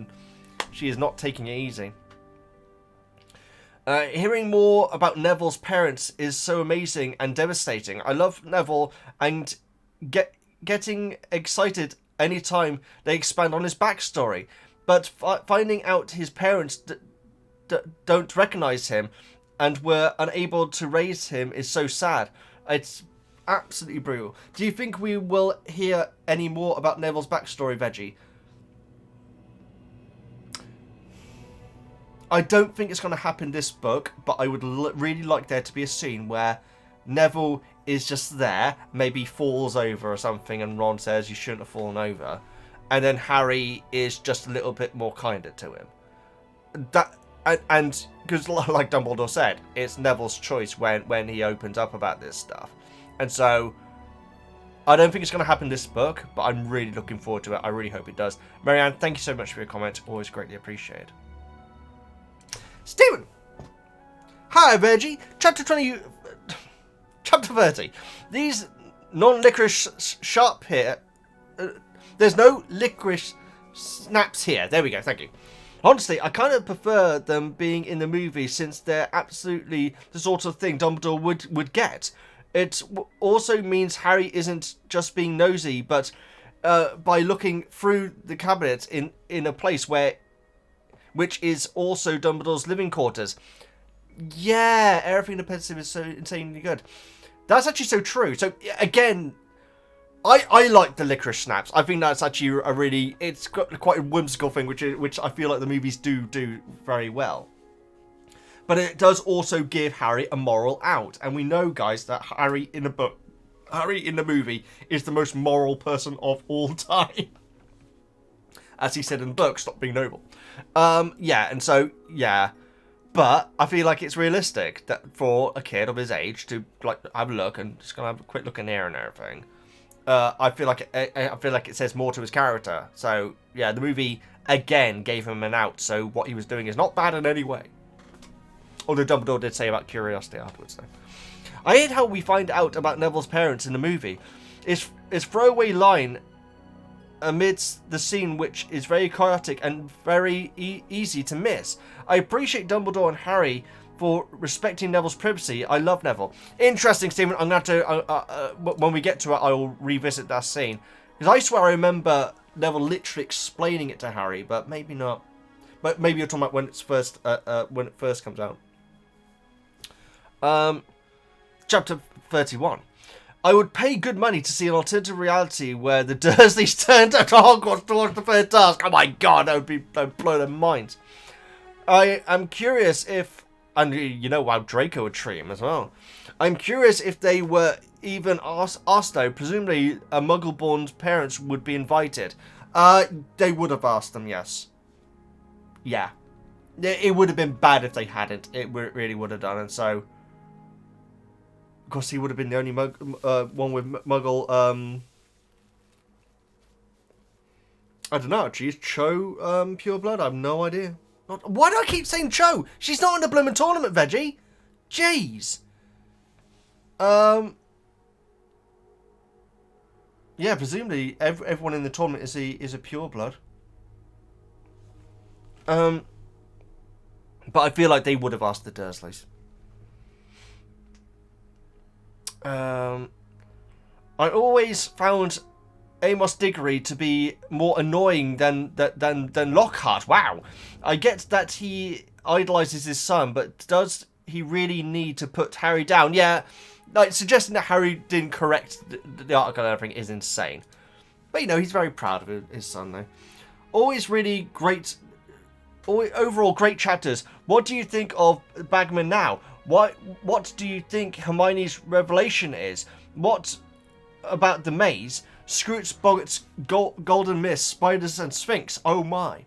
not taking it easy. Hearing more about Neville's parents is so amazing and devastating. I love Neville and getting excited anytime they expand on his backstory. But finding out his parents don't recognise him and were unable to raise him is so sad. It's absolutely brutal. Do you think we will hear any more about Neville's backstory, Veggie? I don't think it's going to happen this book, but I would really like there to be a scene where Neville is just there, maybe falls over or something, and Ron says you shouldn't have fallen over, and then Harry is just a little bit more kinder to him. And because, like Dumbledore said, it's Neville's choice when he opens up about this stuff, and so I don't think it's going to happen this book, but I'm really looking forward to it. I really hope it does. Marianne, thank you so much for your comment. Always greatly appreciated. Stephen! Hi, Veggie. Chapter 30. These non-licorice sharp here. There's no licorice snaps here. There we go, thank you. Honestly, I kind of prefer them being in the movie since they're absolutely the sort of thing Dumbledore would get. It also means Harry isn't just being nosy, but by looking through the cabinet in a place where which is also Dumbledore's living quarters. Yeah, everything in the pensieve is so insanely good. That's actually so true. So, again, I like the licorice snaps. I think that's actually a really... It's got quite a whimsical thing, which I feel like the movies do very well. But it does also give Harry a moral out. And we know, guys, that Harry in the movie is the most moral person of all time. As he said in the book, stop being noble. Yeah, and so, yeah. But I feel like it's realistic that for a kid of his age to like have a look and just gonna have a quick look in here and everything. I feel like it says more to his character. So yeah, the movie again gave him an out. So what he was doing is not bad in any way. Although Dumbledore did say about curiosity afterwards, though. I hate how we find out about Neville's parents in the movie. It's throwaway line amidst the scene, which is very chaotic and very easy to miss. I appreciate Dumbledore and Harry for respecting Neville's privacy. I love Neville. Interesting, Stephen. I'm going to have to, when we get to it, I will revisit that scene. Because I swear I remember Neville literally explaining it to Harry, but maybe not. But maybe you're talking about when it's first, when it first comes out. Chapter 31. I would pay good money to see an alternative reality where the Dursleys turned to Hogwarts towards the third task. Oh my god, that would blow their minds. I am curious if, and you know how Draco would treat him as well. I'm curious if they were even asked though. Presumably, a Muggle-born's parents would be invited. They would have asked them, yes. Yeah. It would have been bad if they hadn't. It really would have done, and so... Of course, he would have been the only one with Muggle. I don't know. Actually, is Cho pure blood? I have no idea. Why do I keep saying Cho? She's not in the blooming tournament, Veggie. Jeez. Yeah, presumably everyone in the tournament is a pure blood. But I feel like they would have asked the Dursleys. I always found Amos Diggory to be more annoying than Lockhart. Wow. I get that he idolizes his son, but does he really need to put Harry down? Yeah, like suggesting that Harry didn't correct the article and everything is insane. But you know, he's very proud of his son though. Always really great, overall great chapters. What do you think of Bagman now? What do you think Hermione's revelation is? What about the maze? Scroots, Boggarts, Golden Mist, Spiders and Sphinx. Oh my.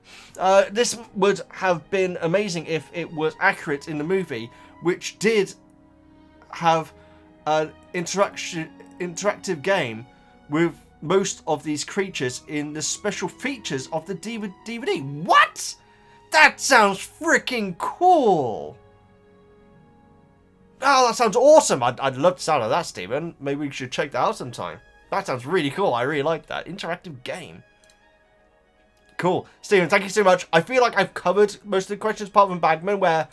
This would have been amazing if it was accurate in the movie, which did have an interactive game with most of these creatures in the special features of the DVD. What? That sounds freaking cool. Oh, that sounds awesome. I'd love the sound of that, Stephen. Maybe we should check that out sometime. That sounds really cool. I really like that. Interactive game. Cool. Stephen, thank you so much. I feel like I've covered most of the questions apart from Bagman, where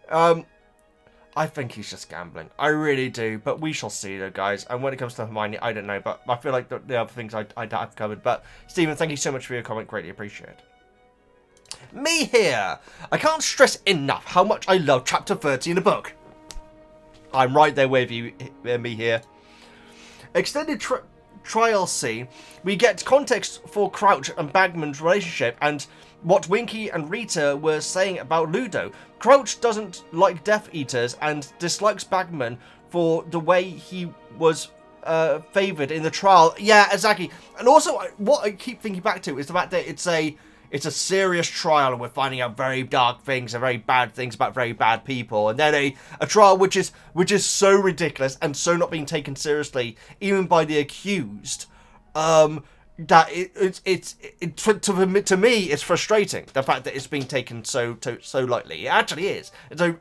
I think he's just gambling. I really do. But we shall see, though, guys. And when it comes to Hermione, I don't know. But I feel like the other things I've covered. But, Stephen, thank you so much for your comment. Greatly appreciate it. Me here. I can't stress enough how much I love Chapter 30 in the book. I'm right there with you, me here. Extended trial scene. We get context for Crouch and Bagman's relationship and what Winky and Rita were saying about Ludo. Crouch doesn't like Death Eaters and dislikes Bagman for the way he was favoured in the trial. Yeah, exactly. And also, what I keep thinking back to is the fact that it's a serious trial and we're finding out very dark things and very bad things about very bad people. And then a trial which is so ridiculous and so not being taken seriously, even by the accused, that to me, it's frustrating. The fact that it's being taken so lightly. It actually is. And so,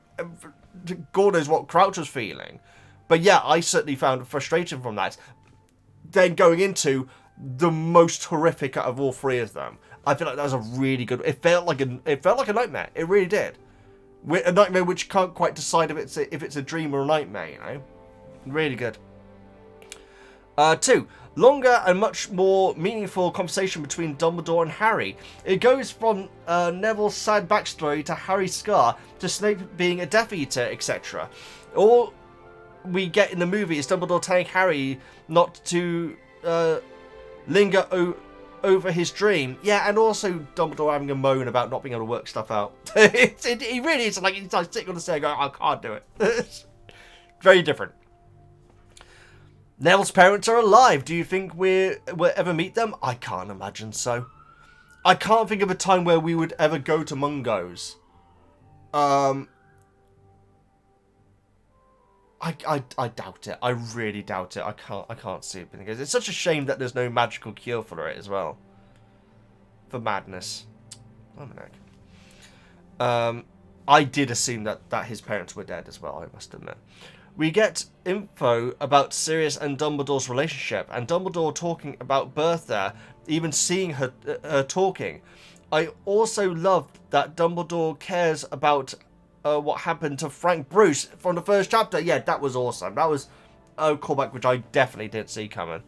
God knows what Crouch was feeling. But yeah, I certainly found frustration from that. Then going into the most horrific out of all three of them. I feel like that was a really good... It felt like a nightmare. It really did. A nightmare which you can't quite decide if it's a dream or a nightmare, you know? Really good. 2. Longer and much more meaningful conversation between Dumbledore and Harry. It goes from Neville's sad backstory to Harry's scar to Snape being a Death Eater, etc. All we get in the movie is Dumbledore telling Harry not to linger over his dream. Yeah, and also Dumbledore having a moan about not being able to work stuff out. He really is like, he's like sitting on the stairs going, I can't do it. Very different. Neville's parents are alive. Do you think we'll ever meet them? I can't imagine so. I can't think of a time where we would ever go to Mungo's. I doubt it. I really doubt it. I can't see it being the case. It's such a shame that there's no magical cure for it as well. For madness. Oh my neck. I did assume that his parents were dead as well, I must admit. We get info about Sirius and Dumbledore's relationship, and Dumbledore talking about Bertha, even seeing her talking. I also love that Dumbledore cares about what happened to Frank Bruce from the first chapter. Yeah, that was awesome. That was a callback which I definitely didn't see coming.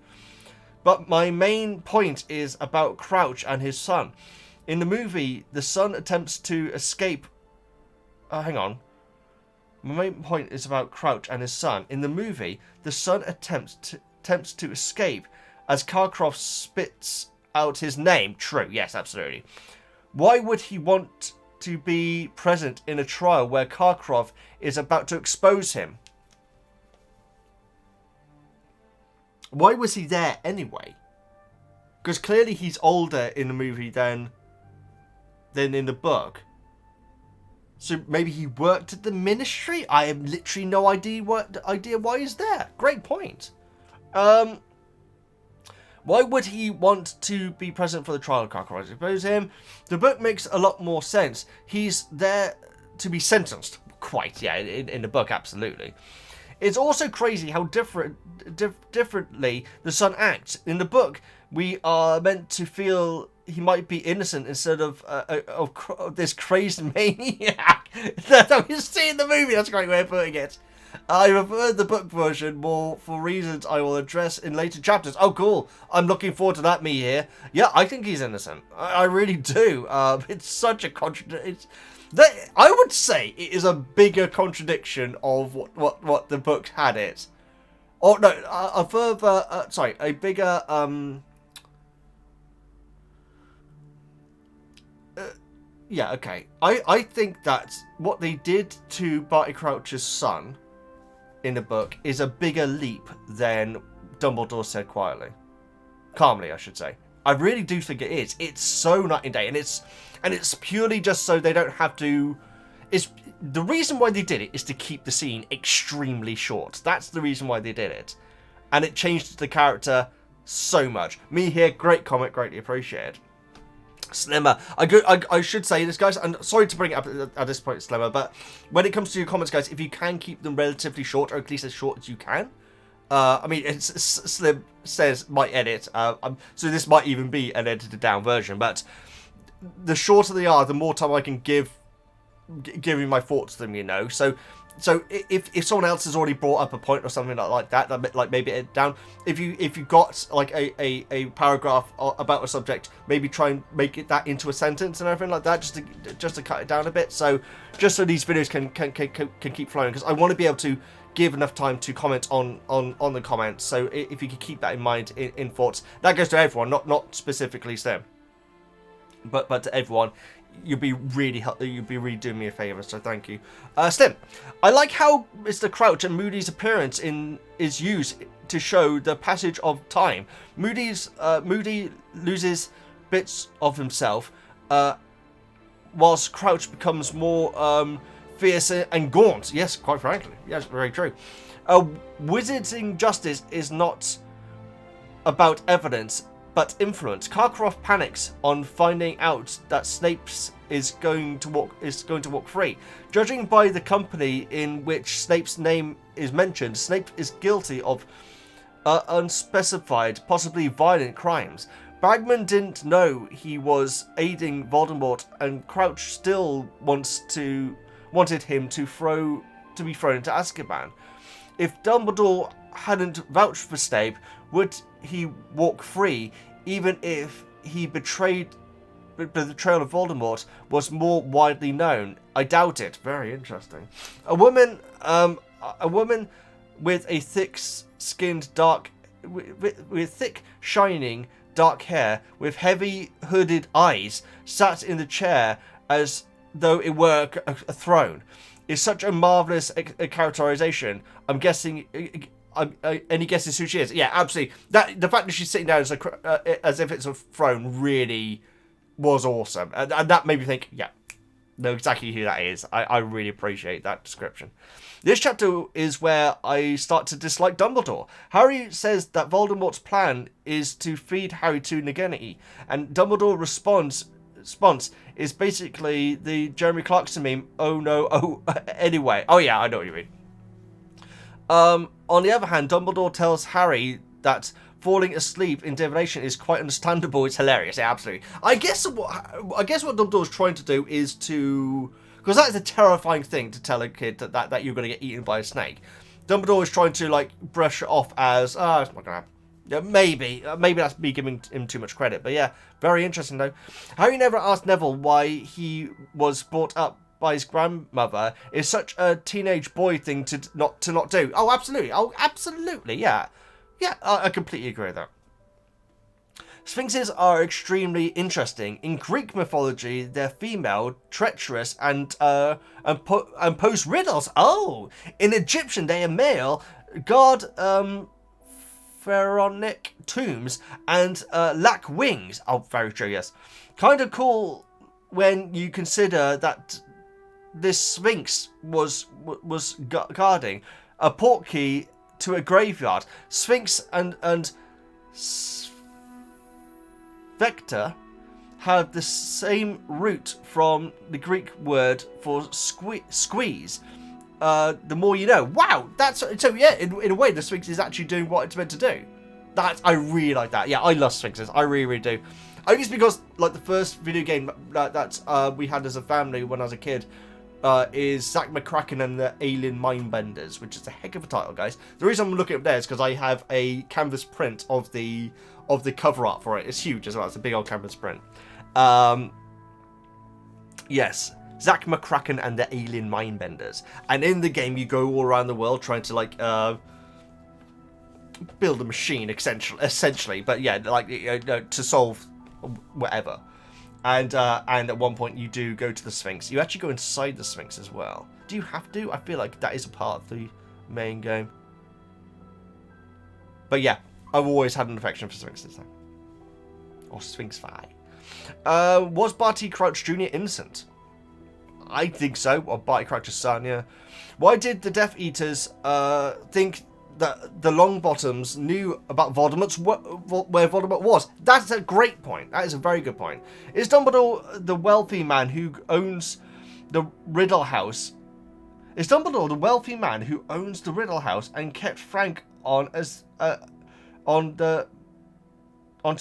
But my main point is about Crouch and his son. In the movie, the son attempts to escape... hang on. My main point is about Crouch and his son. In the movie, the son attempts to escape as Karkaroff spits out his name. True, yes, absolutely. Why would he want to be present in a trial where Karkaroff is about to expose him? Why was he there anyway? Because clearly he's older in the movie than in the book. So maybe he worked at the Ministry? I have literally no idea why he's there. Great point. Why would he want to be present for the trial of Karkaroff? I suppose him. The book makes a lot more sense. He's there to be sentenced. Quite, yeah, in the book, absolutely. It's also crazy how differently the son acts. In the book, we are meant to feel he might be innocent instead of this crazed maniac that we see in the movie. That's a great way of putting it. I prefer the book version more for reasons I will address in later chapters. Oh, cool. I'm looking forward to that, me here. Yeah, I think he's innocent. I really do. It's such a contradiction. I would say it is a bigger contradiction of what the book had it. Oh, no, a further... a bigger... yeah, okay. I think that what they did to Barty Crouch's son in the book is a bigger leap than Dumbledore said quietly. Calmly, I should say. I really do think it is. It's so night and day, and it's purely just so they don't have to... The reason why they did it is to keep the scene extremely short. That's the reason why they did it. And it changed the character so much. Me here, great comment, greatly appreciated. Slimmer, I should say this, guys, and sorry to bring it up at this point, Slimmer, but when it comes to your comments, guys, if you can keep them relatively short, or at least as short as you can, I mean, Slim says might edit, so this might even be an edited down version, but the shorter they are, the more time I can give you my thoughts to them, you know, so if someone else has already brought up a point or something like that, like maybe edit down. If you got like a paragraph about a subject, maybe try and make that into a sentence and everything like that, just to cut it down a bit. So just so these videos can keep flowing, because I want to be able to give enough time to comment on the comments. So if you could keep that in mind in thoughts, that goes to everyone, not specifically Slim, but to everyone. You'd be really doing me a favour, so thank you. Slim, I like how Mr. Crouch and Moody's appearance is used to show the passage of time. Moody loses bits of himself, whilst Crouch becomes more fierce and gaunt. Yes, quite frankly, yes, very true. Wizarding justice is not about evidence, but influence. Karkaroff panics on finding out that Snape is going to walk free. Judging by the company in which Snape's name is mentioned, Snape is guilty of unspecified, possibly violent crimes. Bagman didn't know he was aiding Voldemort, and Crouch still wanted him to be thrown into Azkaban. If Dumbledore hadn't vouched for Snape, would he walk free, even if the betrayal of Voldemort was more widely known? I doubt it. Very interesting. A woman with a thick-skinned, with thick, shining, dark hair, with heavy, hooded eyes, sat in the chair as though it were a throne. Is such a marvelous characterization. I'm guessing. Any guesses who she is? Yeah, absolutely. The fact that she's sitting down as if it's a throne really was awesome, and that made me think, yeah, know exactly who that is. I really appreciate that description. This chapter is where I start to dislike Dumbledore. Harry says that Voldemort's plan is to feed Harry to Nagini, and Dumbledore's response is basically the Jeremy Clarkson meme, oh no, oh, anyway. Oh yeah, I know what you mean. On the other hand, Dumbledore tells Harry that falling asleep in divination is quite understandable. It's hilarious. Yeah, absolutely. I guess what Dumbledore's trying to do is to... Because that is a terrifying thing to tell a kid that you're going to get eaten by a snake. Dumbledore is trying to, like, brush it off as, it's not going to happen. Yeah, maybe that's me giving him too much credit. But yeah, very interesting though. Harry never asked Neville why he was brought up by his grandmother. Is such a teenage boy thing to not do. Oh, absolutely. Oh, absolutely. Yeah. Yeah, I completely agree with that. Sphinxes are extremely interesting. In Greek mythology, they're female, treacherous, and pose riddles. Oh, in Egyptian, they are male, guard pharaonic tombs, and lack wings. Oh, very true, yes. Kind of cool when you consider that this Sphinx was guarding a portkey to a graveyard. Sphinx and Spectre have the same root from the Greek word for squeeze. The more you know. Wow, that's so. Yeah, in a way, the Sphinx is actually doing what it's meant to do. I really like that. Yeah, I love Sphinxes. I really do. Only because like the first video game that we had as a family when I was a kid is Zack McCracken and the Alien Mindbenders, which is a heck of a title, guys. The reason I'm looking up there is because I have a canvas print of the cover art for it. It's huge as well. It's a big old canvas print. Yes, Zack McCracken and the Alien Mindbenders. And in the game, you go all around the world trying to like build a machine, essentially. But yeah, like to solve whatever. And at one point you do go to the Sphinx. You actually go inside the Sphinx as well. Do you have to? I feel like that is a part of the main game. But yeah, I've always had an affection for Sphinxes. Or Sphinx-fi. Was Barty Crouch Jr. innocent? I think so. Or Barty Crouch's son, yeah. Why did the Death Eaters think that the Longbottoms knew about Voldemort's where Voldemort was? That's a great point. That is a very good point. Is Dumbledore the wealthy man who owns the Riddle House? Is Dumbledore the wealthy man who owns the Riddle House and kept Frank on to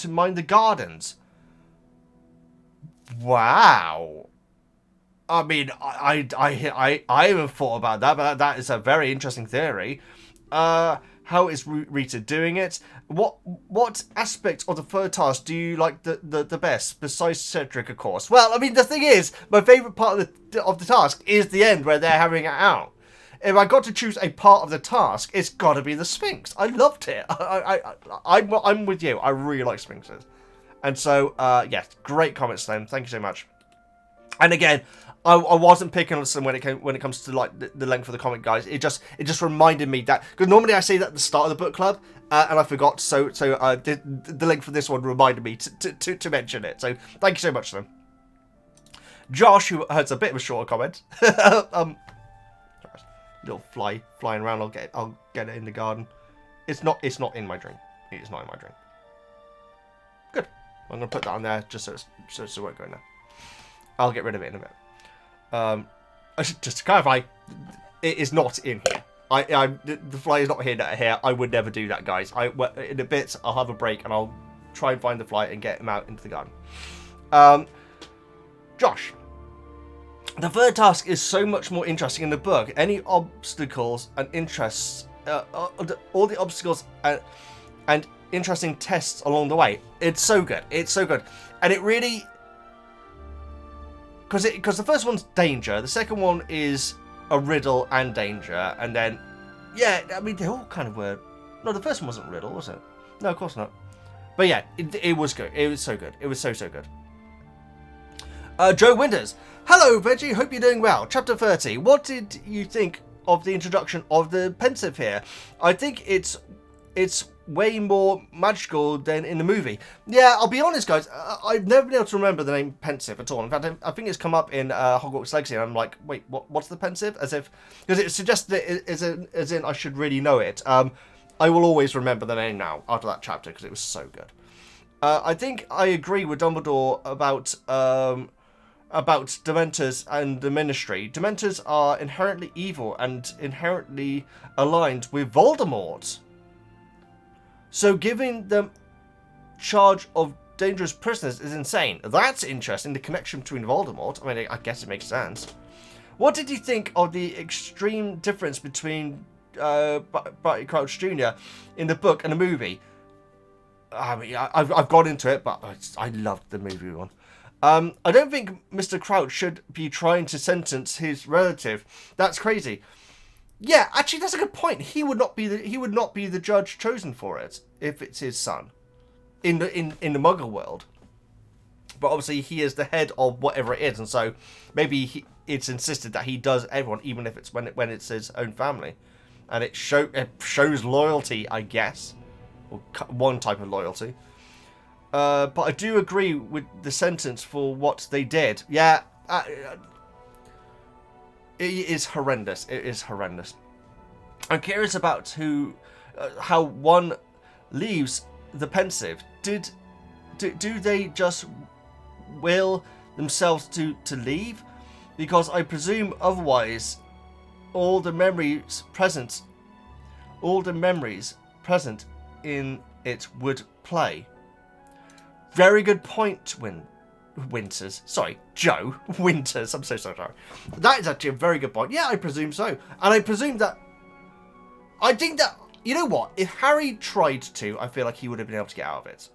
mind the gardens? Wow. I mean, I haven't thought about that, but that is a very interesting theory. How is Rita doing it? What aspect of the third task do you like the best, besides Cedric, of course? Well, I mean, the thing is, my favourite part of the task is the end where they're having it out. If I got to choose a part of the task, it's got to be the Sphinx. I loved it. I'm with you. I really like Sphinxes. And so, yes, great comments, Slim. Thank you so much. And again, I wasn't picking on some when it comes to like the length of the comic, guys. It just reminded me that, because normally I say that at the start of the book club, and I forgot. So the length for this one reminded me to mention it. So thank you so much, Slim. Josh, who has a bit of a shorter comment, little fly flying around. I'll get it in the garden. It's not in my drink. It's not in my drink. Good. I'm gonna put that on there just so it won't go in there. I'll get rid of it in a bit. Just to clarify, it is not in here. The fly is not here. I would never do that, guys. In a bit, I'll have a break and I'll try and find the fly and get him out into the garden. Josh, the third task is so much more interesting in the book. Any obstacles and interests all the obstacles and interesting tests along the way. It's so good. It's so good, and it really because the first one's danger, the second one is a riddle and danger, and then yeah, I mean they all kind of were. No, the first one wasn't a riddle, was it? No, of course not. But yeah, it was good. It was so good. It was so good. Joe Winters. Hello, Veggie. Hope you're doing well. Chapter 30. What did you think of the introduction of the pensieve here? I think it's way more magical than in the movie. Yeah, I'll be honest, guys. I've never been able to remember the name pensieve at all. In fact, I think it's come up in Hogwarts Legacy, and I'm like, wait, what's the pensieve? As if because it suggested it as in I should really know it. I will always remember the name now after that chapter because it was so good. I think I agree with Dumbledore about Dementors and the Ministry. Dementors are inherently evil and inherently aligned with Voldemort. So giving them charge of dangerous prisoners is insane. That's interesting, the connection between Voldemort. I mean, I guess it makes sense. What did you think of the extreme difference between Barty Crouch Jr. in the book and the movie? I mean, I've got into it, but I loved the movie one. I don't think Mr. Crouch should be trying to sentence his relative. That's crazy. Yeah, actually, that's a good point. He would not be the judge chosen for it if it's his son, in the Muggle world. But obviously, he is the head of whatever it is, and so maybe it's insisted that he does everyone, even if it's when it's his own family, and it shows loyalty, I guess, or one type of loyalty. But I do agree with the sentence for what they did. Yeah, it is horrendous. It is horrendous. I'm curious about how one leaves the pensieve. Do they just will themselves to leave? Because I presume otherwise, all the memories present in it would play. Very good point, Winters. Sorry, Joe Winters. I'm so sorry. That is actually a very good point. Yeah, I presume so. And I presume that... I think that... You know what? If Harry tried to, I feel like he would have been able to get out of it.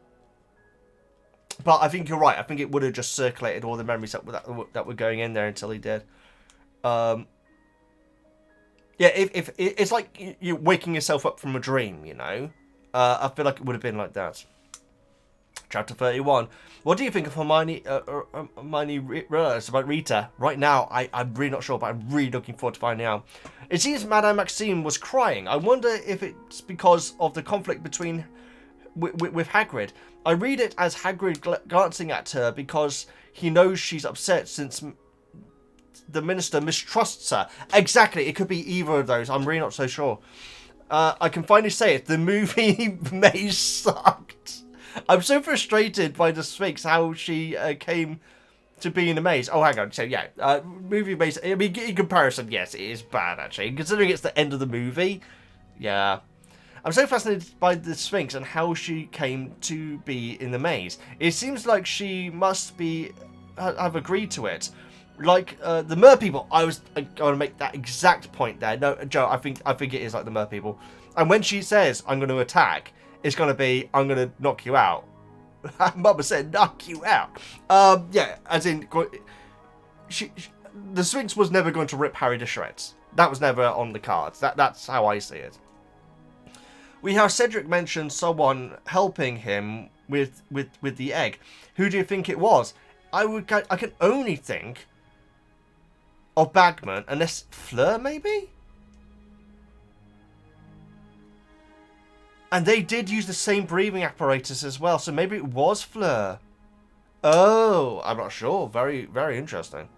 But I think you're right. I think it would have just circulated all the memories that were going in there until he did. Yeah, if it's like you're waking yourself up from a dream, you know? I feel like it would have been like that. Chapter 31. What do you think of Hermione realised about Rita? Right now, I'm really not sure, but I'm really looking forward to finding out. It seems Madame Maxime was crying. I wonder if it's because of the conflict between with Hagrid. I read it as Hagrid glancing at her because he knows she's upset since the minister mistrusts her. Exactly, it could be either of those. I'm really not so sure. I can finally say it. The movie may sucked. I'm so frustrated by the Sphinx, how she came to be in the maze. Oh, hang on. So, yeah, movie maze. I mean, in comparison, yes, it is bad, actually. Considering it's the end of the movie, yeah. I'm so fascinated by the Sphinx and how she came to be in the maze. It seems like she must have agreed to it. Like the Mer people. I was going to make that exact point there. No, Joe, I think it is like the Mer people. And when she says, I'm going to attack, it's going to be, I'm going to knock you out. Mama said, knock you out. Yeah, as in, the Sphinx was never going to rip Harry to shreds. That was never on the cards. That's how I see it. We have Cedric mention someone helping him with the egg. Who do you think it was? I can only think of Bagman, unless Fleur, maybe? And they did use the same breathing apparatus as well, so maybe it was Fleur. Oh, I'm not sure. Very, very interesting.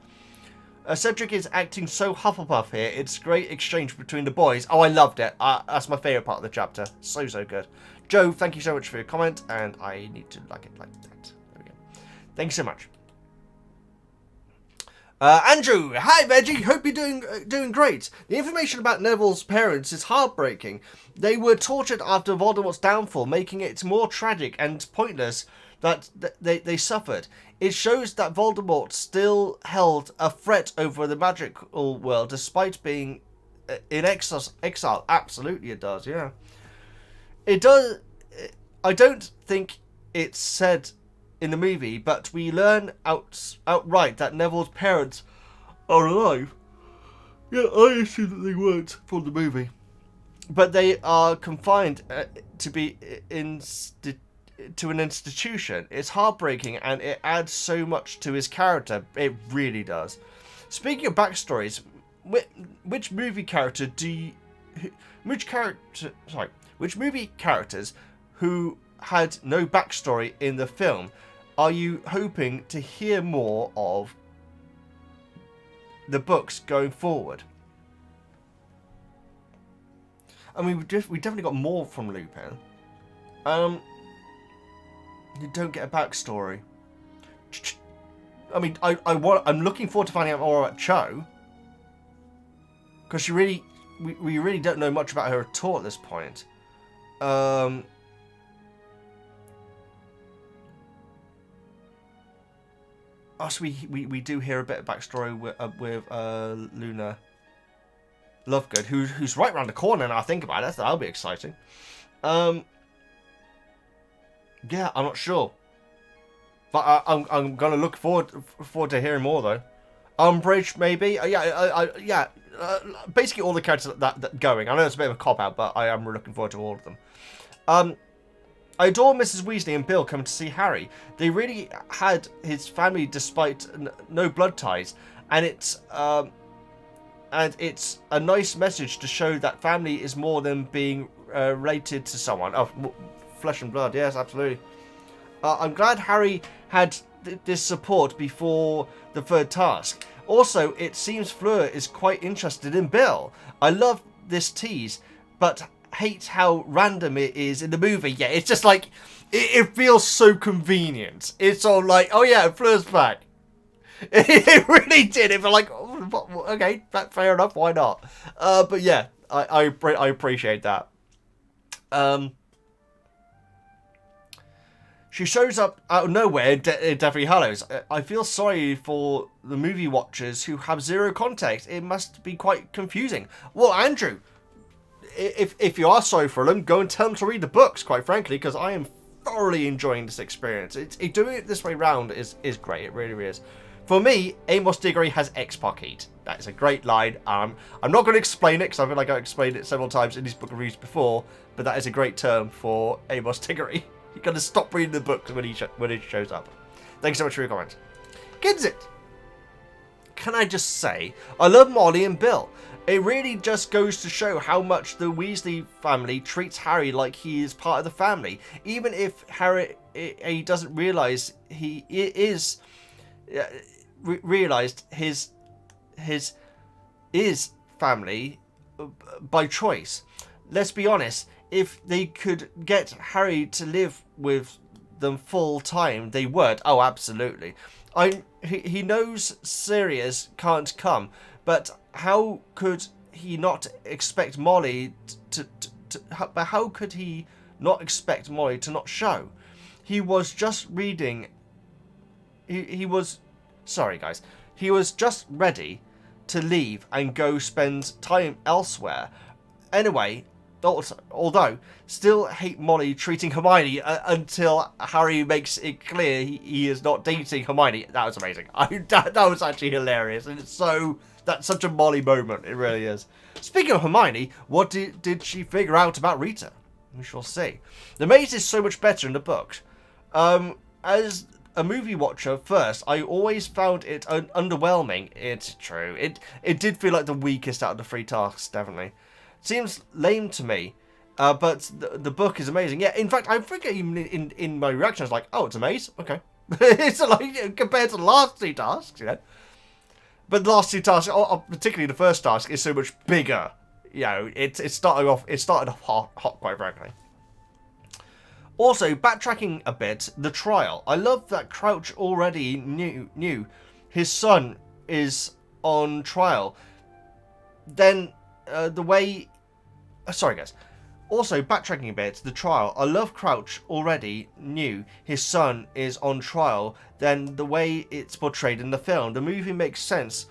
Cedric is acting so Hufflepuff here. It's great exchange between the boys. Oh, I loved it. That's my favourite part of the chapter. So good. Joe, thank you so much for your comment, and I need to like it like that. There we go. Thanks so much. Andrew, hi Veggie, hope you're doing great. The information about Neville's parents is heartbreaking. They were tortured after Voldemort's downfall, making it more tragic and pointless that they suffered. It shows that Voldemort still held a threat over the magical world despite being in exile. Absolutely it does, yeah. It does. I don't think it's said in the movie, but we learn outright that Neville's parents are alive. Yeah, I assume that they weren't from the movie. But they are confined to be to an institution. It's heartbreaking, and it adds so much to his character. It really does. Speaking of backstories, which movie character which movie characters who had no backstory in the film are you hoping to hear more of the books going forward? I mean, we definitely got more from Lupin. You don't get a backstory. I mean, I'm looking forward to finding out more about Cho, because we really don't know much about her at all at this point. Oh, so we do hear a bit of backstory with Luna Lovegood, who's right around the corner now I think about it. That'll be exciting. Yeah, I'm not sure. But I'm going to look forward to hearing more, though. Umbridge, maybe? Yeah. Basically all the characters that going. I know it's a bit of a cop-out, but I am looking forward to all of them. I adore Mrs. Weasley and Bill coming to see Harry. They really had his family despite no blood ties. And it's a nice message to show that family is more than being related to someone. Oh, flesh and blood, yes, absolutely. I'm glad Harry had this support before the third task. Also, it seems Fleur is quite interested in Bill. I love this tease, but hate how random it is in the movie. Yeah, it's just like, it feels so convenient. It's all like, oh yeah, Fleur's back. It really did. It felt like, oh, okay, fair enough, why not? But yeah, I appreciate that. She shows up out of nowhere in Deathly Hallows. I feel sorry for the movie watchers who have zero context. It must be quite confusing. Well, Andrew, if you are sorry for them, go and tell them to read the books, quite frankly, because I am thoroughly enjoying this experience. Doing it this way round is great. It really is. For me, Amos Diggory has X-Pac heat. That is a great line. I'm not going to explain it, because I feel like I explained it several times in these book reviews before, but that is a great term for Amos Diggory. You're going to stop reading the books when he shows up. Thanks so much for your comment. Kinsit! Can I just say, I love Molly and Bill. It really just goes to show how much the Weasley family treats Harry like he is part of the family. Even if Harry he doesn't realise he is... realised his family by choice. Let's be honest, if they could get Harry to live with them full time, they would. Oh, absolutely. He knows Sirius can't come, but how could he not expect Molly but how could he not expect Molly to not show? He was just reading. He was... Sorry, guys. He was just ready to leave and go spend time elsewhere. Anyway, although, still hate Molly treating Hermione until Harry makes it clear he is not dating Hermione. That was amazing. That was actually hilarious. And that's such a Molly moment. It really is. Speaking of Hermione, what did she figure out about Rita? We shall see. The maze is so much better in the book. As a movie watcher first, I always found it underwhelming. It's true. It did feel like the weakest out of the three tasks, definitely. Seems lame to me, but the book is amazing. Yeah, in fact, I think even in my reaction, I was like, oh, it's a maze? Okay. It's like, compared to the last two tasks, you know. But the last two tasks, particularly the first task, is so much bigger. You know, it started off hot, quite frankly. Also, backtracking a bit, the trial. I love that Crouch already knew his son is on trial. Then, the way... sorry, guys. Also, backtracking a bit, the trial. I love Crouch already knew his son is on trial. Then, the way it's portrayed in the film. The movie makes sense,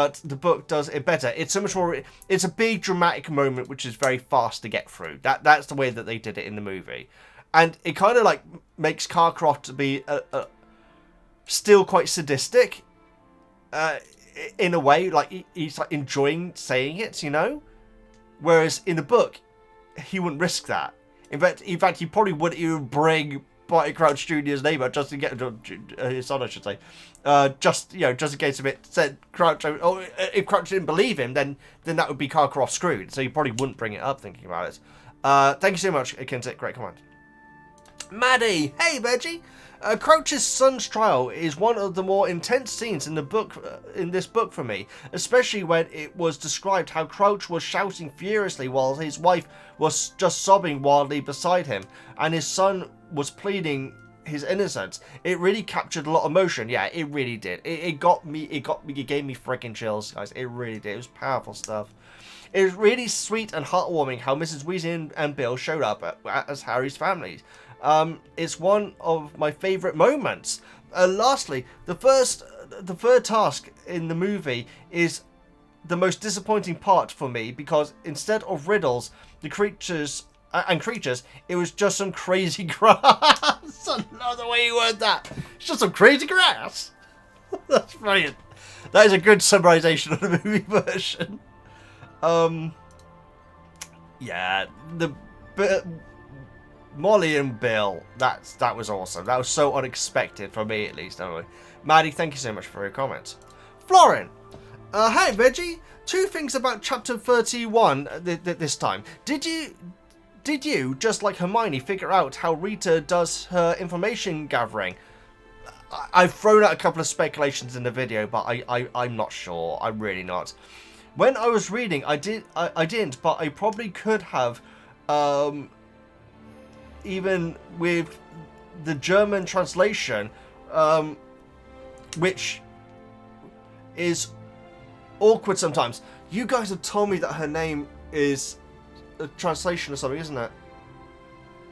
but the book does it better. It's so much more. It's a big dramatic moment, which is very fast to get through. That's the way that they did it in the movie, and it kind of like makes Carcroft to be still quite sadistic, in a way. Like he's like enjoying saying it, you know, whereas in the book, he wouldn't risk that. In fact, he probably wouldn't even bring Barty Crouch Jr.'s name up just to get his son, I should say. Just in case of it said Crouch. Oh, if Crouch didn't believe him, then that would be Carcroft screwed. So he probably wouldn't bring it up thinking about it. Thank you so much, Kinsit. Great comment. Maddie, hey Veggie. Crouch's son's trial is one of the more intense scenes in the book, in this book for me, especially when it was described how Crouch was shouting furiously while his wife was just sobbing wildly beside him, and his son was pleading his innocence. It really captured a lot of emotion. Yeah, it really did. It got me. It gave me freaking chills, guys. It really did. It was powerful stuff. It was really sweet and heartwarming how Mrs. Weasley and Bill showed up as Harry's family. It's one of my favourite moments. Lastly, the third task in the movie is the most disappointing part for me, because instead of riddles, the creatures, it was just some crazy grass. I love the way you word that. It's just some crazy grass. That's brilliant. That is a good summarization of the movie version. Yeah, Molly and Bill, that was awesome. That was so unexpected for me, at least. Anyway, Maddie, thank you so much for your comments. Florin, hey Veggie. 2 things about chapter 31 this time. Did you, just like Hermione, figure out how Rita does her information gathering? I've thrown out a couple of speculations in the video, but I'm not sure. I'm really not. When I was reading, I didn't, but I probably could have, even with the German translation, which is awkward sometimes. You guys have told me that her name is a translation or something, isn't it?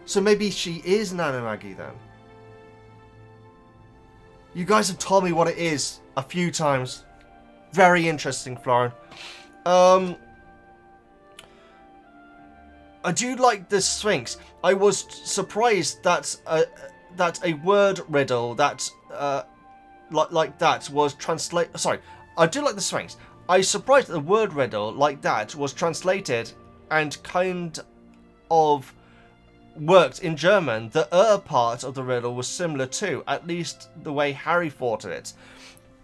So maybe she is Nana Maggie then. You guys have told me what it is a few times. Very interesting, Florin. I do like the Sphinx. I was surprised that a word riddle that like that was translated. Sorry, I do like the Sphinx. I was surprised that the word riddle like that was translated and kind of worked in German. The part of the riddle was similar too, at least the way Harry thought of it.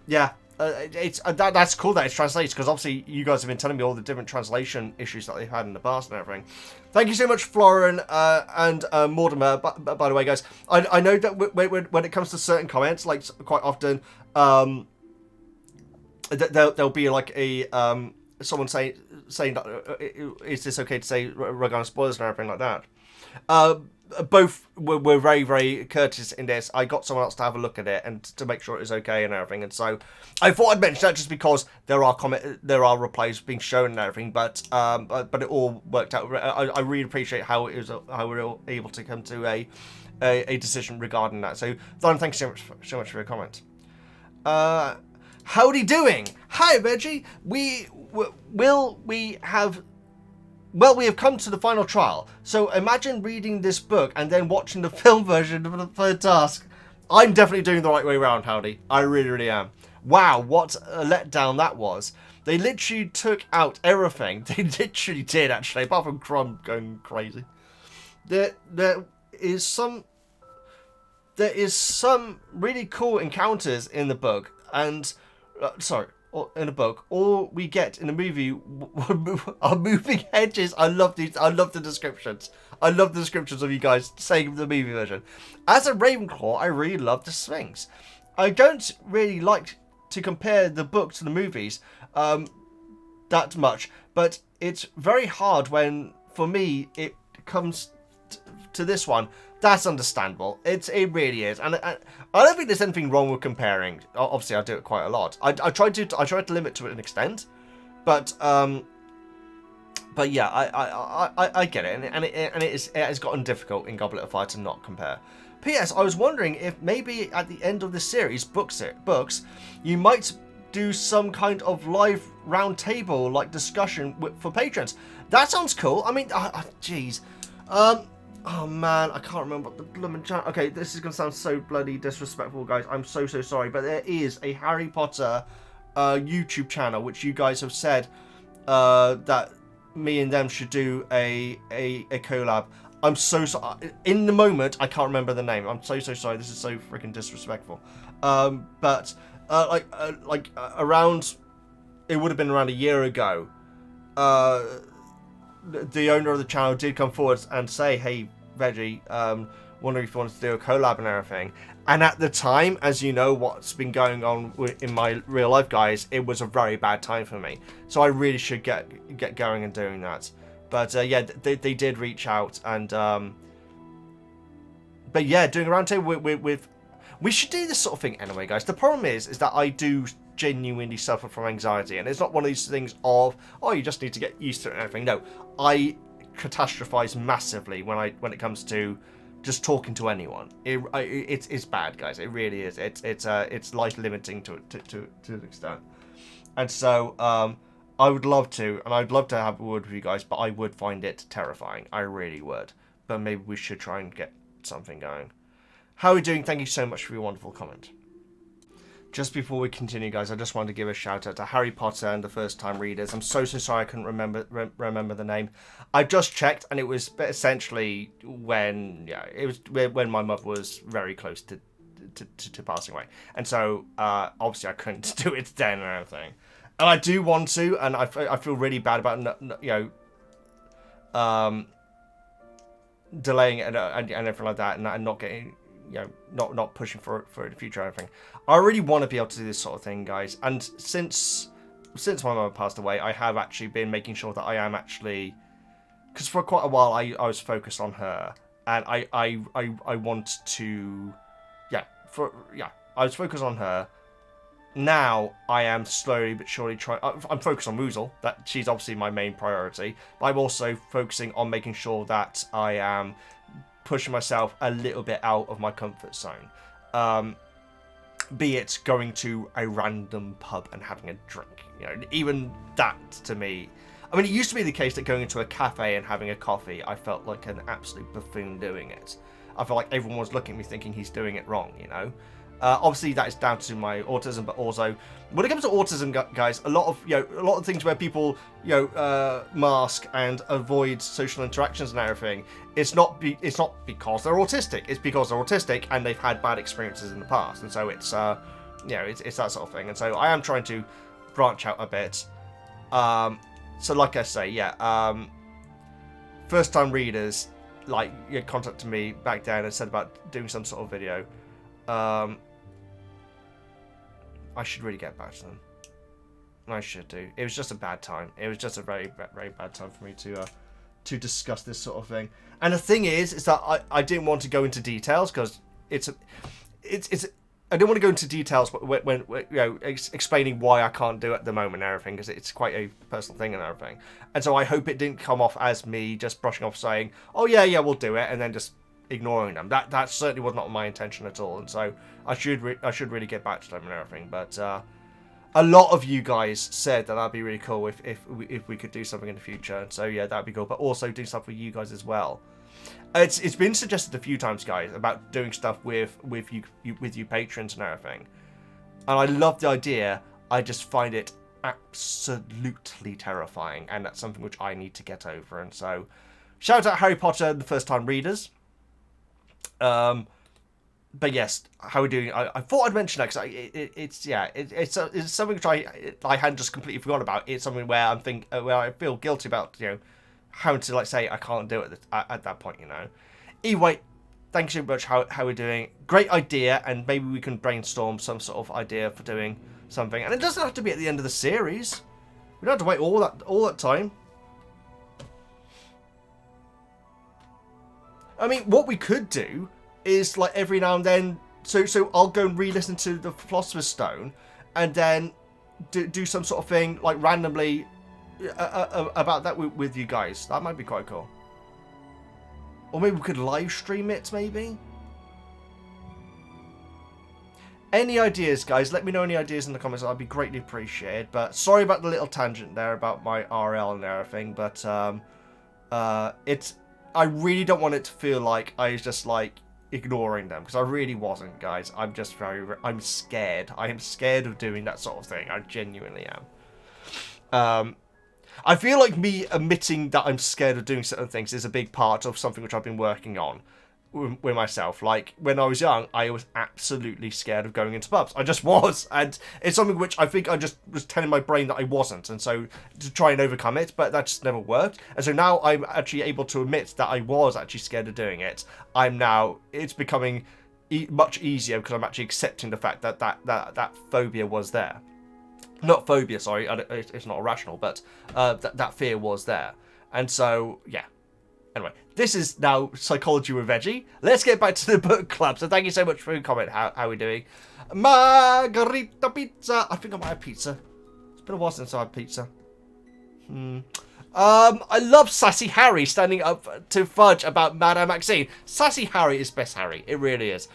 Yeah. That's cool that it's translated, because obviously you guys have been telling me all the different translation issues that they've had in the past and everything. Thank you so much, Florin and Mortimer. By the way, guys, I know that when it comes to certain comments, like quite often, there'll be like a someone saying is this okay to say regarding spoilers and everything like that. Both were very, very courteous in this. I got someone else to have a look at it and to make sure it was okay and everything. And so I thought I'd mention that just because there are replies being shown and everything. But it all worked out. I really appreciate how we were all able to come to a decision regarding that. So Don, thanks so much for your comment. Howdy doing? Hi Veggie. We have come to the final trial. So imagine reading this book and then watching the film version of the third task. I'm definitely doing the right way around, Howdy. I really, really am. Wow, what a letdown that was. They literally took out everything. They literally did, actually, apart from Crumb going crazy. There is some really cool encounters in the book, and in a book. All we get in the movie are moving hedges. I love these. I love the descriptions. I love the descriptions of you guys saying the movie version. As a Ravenclaw, I really love the Sphinx. I don't really like to compare the book to the movies that much, but it's very hard when, for me, it comes to this one. That's understandable. It really is, and I don't think there's anything wrong with comparing. Obviously, I do it quite a lot. I try to limit to an extent, but yeah, I get it, and it has gotten difficult in Goblet of Fire to not compare. P.S. I was wondering if maybe at the end of the series books, you might do some kind of live round table like discussion for patrons. That sounds cool. I mean, jeez. Oh man, I can't remember what the blooming channel. Okay, this is gonna sound so bloody disrespectful, guys. I'm so sorry, but there is a Harry Potter YouTube channel which you guys have said that me and them should do a collab. I'm so sorry. In the moment, I can't remember the name. I'm so sorry. This is so freaking disrespectful. But around, it would have been around a year ago. The owner of the channel did come forward and say, "Hey, Veggie, wondering if you wanted to do a collab and everything." And at the time, as you know, what's been going on in my real life, guys, it was a very bad time for me. So I really should get going and doing that. But yeah, they did reach out, and but yeah, doing a roundtable with we should do this sort of thing anyway, guys. The problem is that I do genuinely suffer from anxiety, and it's not one of these things of, oh, you just need to get used to it and everything. No, I catastrophize massively when it comes to just talking to anyone. It's bad, guys. It really is. It's life limiting to an extent. And so I would love to, and I'd love to have a word with you guys, but I would find it terrifying. I really would. But maybe we should try and get something going. How are we doing? Thank you so much for your wonderful comment. Just before we continue, guys, I just wanted to give a shout out to Harry Potter and the first time readers. I'm so sorry I couldn't remember the name. I just checked, and it was essentially when my mother was very close to passing away, and so obviously I couldn't do it then and everything. And I do want to, and I feel really bad about delaying it and everything like that, and not getting, not pushing for it in the future or anything. I really want to be able to do this sort of thing, guys. And since my mother passed away, I have actually been making sure that I am actually, because for quite a while I was focused on her, and I want to, I was focused on her. Now I am slowly but surely trying. I'm focused on Woozle. That she's obviously my main priority, but I'm also focusing on making sure that I am pushing myself a little bit out of my comfort zone. Be it going to a random pub and having a drink. Even that to me. I mean, it used to be the case that going into a cafe and having a coffee, I felt like an absolute buffoon doing it. I felt like everyone was looking at me thinking he's doing it wrong, Obviously, that is down to my autism, but also when it comes to autism, guys, a lot of things where people mask and avoid social interactions and everything. It's not because they're autistic. It's because they're autistic and they've had bad experiences in the past, and so it's it's that sort of thing. And so I am trying to branch out a bit. So like I say, first time readers contacted me back then and said about doing some sort of video. I should really get back to them. I should do. It was just a bad time. It was just a very, very bad time for me to discuss this sort of thing. And the thing is that I didn't want to go into details because it's I didn't want to go into details when explaining why I can't do it at the moment and everything, because it's quite a personal thing and everything. And so I hope it didn't come off as me just brushing off saying, "Oh yeah, we'll do it," and then just ignoring them. That certainly was not my intention at all, and so I should really get back to them and everything. But a lot of you guys said that that'd be really cool if we could do something in the future, and so yeah, that'd be cool. But also do stuff with you guys as well. It's been suggested a few times, guys, about doing stuff with you patrons and everything, and I love the idea. I just find it absolutely terrifying, and that's something which I need to get over. And so shout out Harry Potter and the first time readers. But yes, how are we doing? I thought I'd mention that because it's something which I hadn't just completely forgotten about. It's something where where I feel guilty about having to say I can't do it at that point. Anyway, thanks so much. How we're doing? Great idea, and maybe we can brainstorm some sort of idea for doing something. And it doesn't have to be at the end of the series. We don't have to wait all that time. I mean, what we could do is every now and then. So I'll go and re-listen to the Philosopher's Stone, and then do some sort of thing randomly about that with you guys. That might be quite cool. Or maybe we could live stream it. Maybe. Any ideas, guys? Let me know any ideas in the comments. That'd be greatly appreciated. But sorry about the little tangent there about my RL and everything. But I really don't want it to feel like I was just like ignoring them, because I really wasn't, guys. I'm scared. I am scared of doing that sort of thing. I genuinely am. I feel like me admitting that I'm scared of doing certain things is a big part of something which I've been working on with myself. Like, when I was young, I was absolutely scared of going into pubs. I just was. And it's something which I think I just was telling my brain that I wasn't. And so, to try and overcome it, but that just never worked. And so now I'm actually able to admit that I was actually scared of doing it. It's becoming much easier because I'm actually accepting the fact that phobia was there. Not phobia, sorry, it's not irrational, but that fear was there. And so, yeah. Anyway, this is now Psychology with Veggie. Let's get back to the book club. So thank you so much for your comment. How are we doing? Margarita pizza. I think I might have pizza. It's been a while since I had pizza. I love Sassy Harry standing up to Fudge about Madame Maxine. Sassy Harry is best Harry. It really is.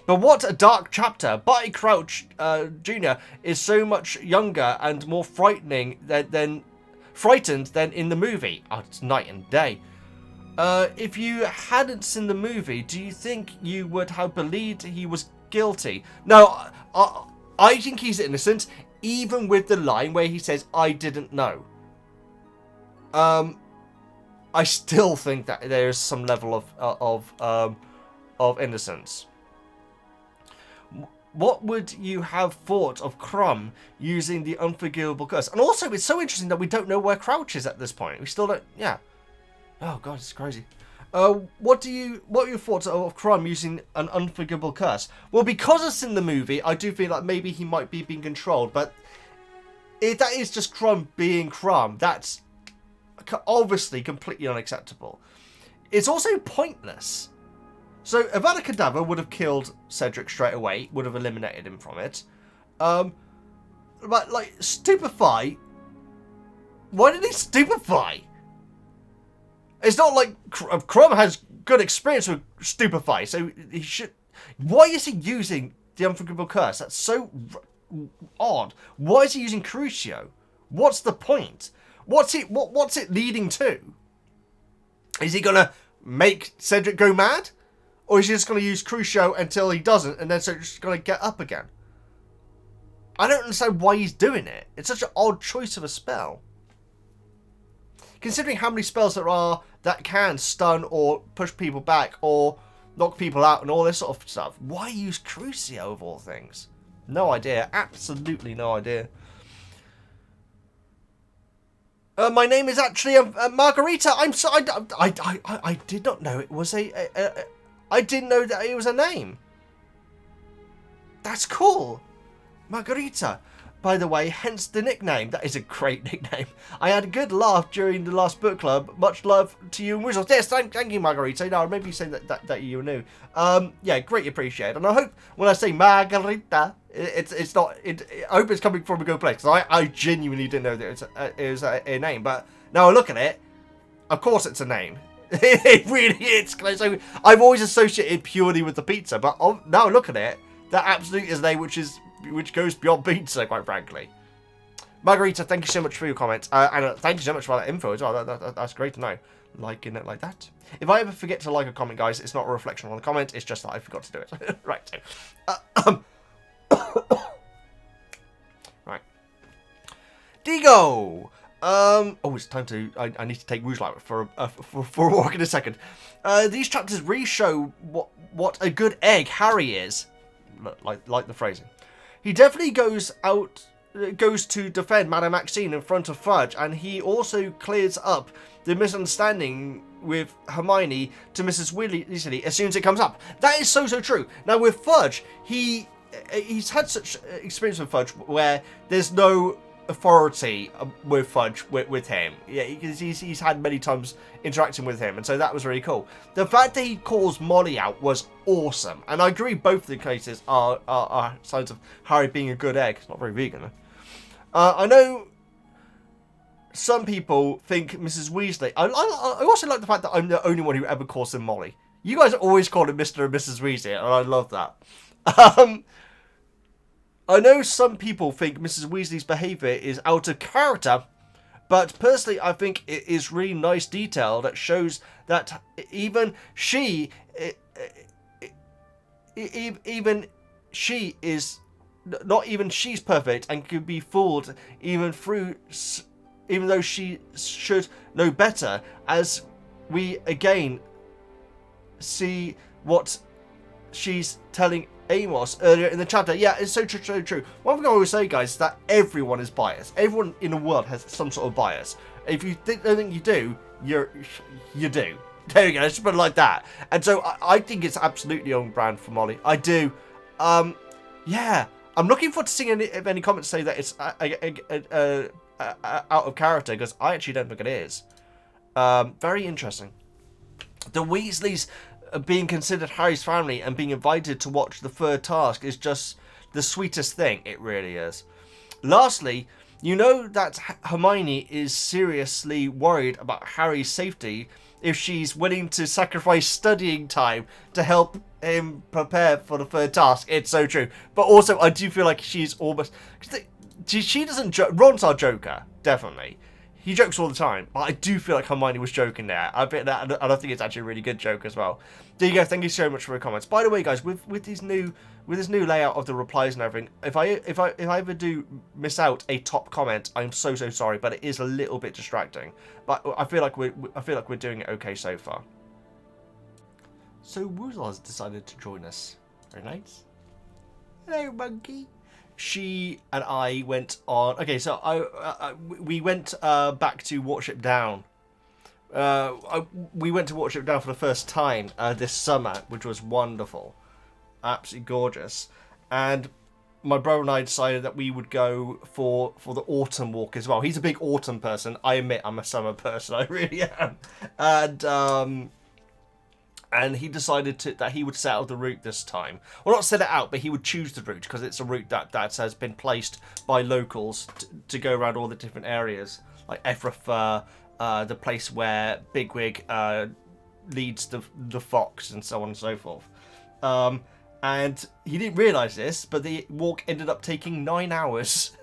But what a dark chapter. Barty Crouch Jr. is so much younger and more frightened than in the movie. Oh, it's night and day. If you hadn't seen the movie, do you think you would have believed he was guilty? No, I think he's innocent, even with the line where he says, "I didn't know." I still think that there is some level of innocence. What would you have thought of Crumb using the unforgivable curse? And also, it's so interesting that we don't know where Crouch is at this point. We still don't. Yeah. Oh god, it's crazy. What are your thoughts of Crumb using an unforgivable curse? Well, because it's in the movie, I do feel like maybe he might be being controlled. But if that is just Crumb being Crumb, that's obviously completely unacceptable. It's also pointless. So Avada Kedavra would have killed Cedric straight away, would have eliminated him from it. But like Stupefy, why did he stupefy? It's not like Crumb has good experience with Stupefy, so he should. Why is he using the unforgivable curse? That's so odd. Why is he using Crucio? What's the point? What's it leading to? Is he gonna make Cedric go mad? Or is he just gonna use Crucio until he doesn't, and then Cedric's gonna get up again? I don't understand why he's doing it. It's such an odd choice of a spell. Considering how many spells there are that can stun or push people back or knock people out and all this sort of stuff, why use Crucio of all things? No idea. Absolutely no idea. My name is actually Margarita. I'm sorry. I did not know it was I didn't know that it was a name. That's cool. Margarita. By the way, hence the nickname. That is a great nickname. I had a good laugh during the last book club. Much love to you and Wizards. Yes, thank you, Margarita. No, maybe you say that you knew. Yeah, greatly appreciated. And I hope when I say Margarita, it's not. I hope it's coming from a good place, because I genuinely didn't know that it was a name. But now I look at it, of course it's a name. It really is. So I've always associated purely with the pizza, but now I look at it, that absolutely is a name which goes beyond pizza, quite frankly. Margarita, thank you so much for your comments. And thank you so much for that info as well. That's great to know. Liking it like that. If I ever forget to like a comment, guys, it's not a reflection on the comment. It's just that I forgot to do it. Right. Right. Digo! Oh, it's time to... I need to take Rouge Light for a walk in a second. These chapters really show what a good egg Harry is. Like the phrasing. He definitely goes to defend Madame Maxine in front of Fudge, and he also clears up the misunderstanding with Hermione to Mrs. Weasley as soon as it comes up. That is so true. Now with Fudge, he's had such experience with Fudge where there's no authority with Fudge with him. Yeah, because he's had many times interacting with him, and so that was really cool. The fact that he calls Molly out was awesome, and I agree both the cases are signs of Harry being a good egg. It's not very vegan though. I know some people think Mrs. Weasley. I also like the fact that I'm the only one who ever calls him Molly. You guys always call him Mr. and Mrs. Weasley, and I love that. I know some people think Mrs. Weasley's behaviour is out of character, but personally I think it is really nice detail that shows that even she is not even she's perfect and could be fooled even though she should know better, as we again see what she's telling Amos earlier in the chapter. Yeah, it's so true, so true. One thing I always say, guys, is that everyone is biased. Everyone in the world has some sort of bias. If you don't think you do, you do. There you go, just put it like that. And so I think it's absolutely on brand for Molly. I do. Yeah, I'm looking forward to seeing any comments say that it's out of character, because I actually don't think it is. Very interesting. The Weasleys being considered Harry's family and being invited to watch the third task is just the sweetest thing. It really is. Lastly, you know that Hermione is seriously worried about Harry's safety if she's willing to sacrifice studying time to help him prepare for the third task. It's so true. But also, I do feel like she's almost... She doesn't joke. Ron's our joker, definitely. He jokes all the time, but I do feel like Hermione was joking there. I think that, and I think it's actually a really good joke as well. There you go. Thank you so much for the comments. By the way, guys, with this new layout of the replies and everything, if I ever do miss out a top comment, I'm so sorry, but it is a little bit distracting. But I feel like we're doing it okay so far. So Woozle has decided to join us. Very nice. Hello, monkey. She and I went on... Okay, so we went back to Watership Down. We went to Watership Down for the first time this summer, which was wonderful. Absolutely gorgeous. And my brother and I decided that we would go for the autumn walk as well. He's a big autumn person. I admit I'm a summer person. I really am. And he decided that he would set out the route this time. Well, not set it out, but he would choose the route, because it's a route that has been placed by locals to go around all the different areas. Like Efrafa, the place where Bigwig leads the fox, and so on and so forth. And he didn't realise this, but the walk ended up taking 9 hours.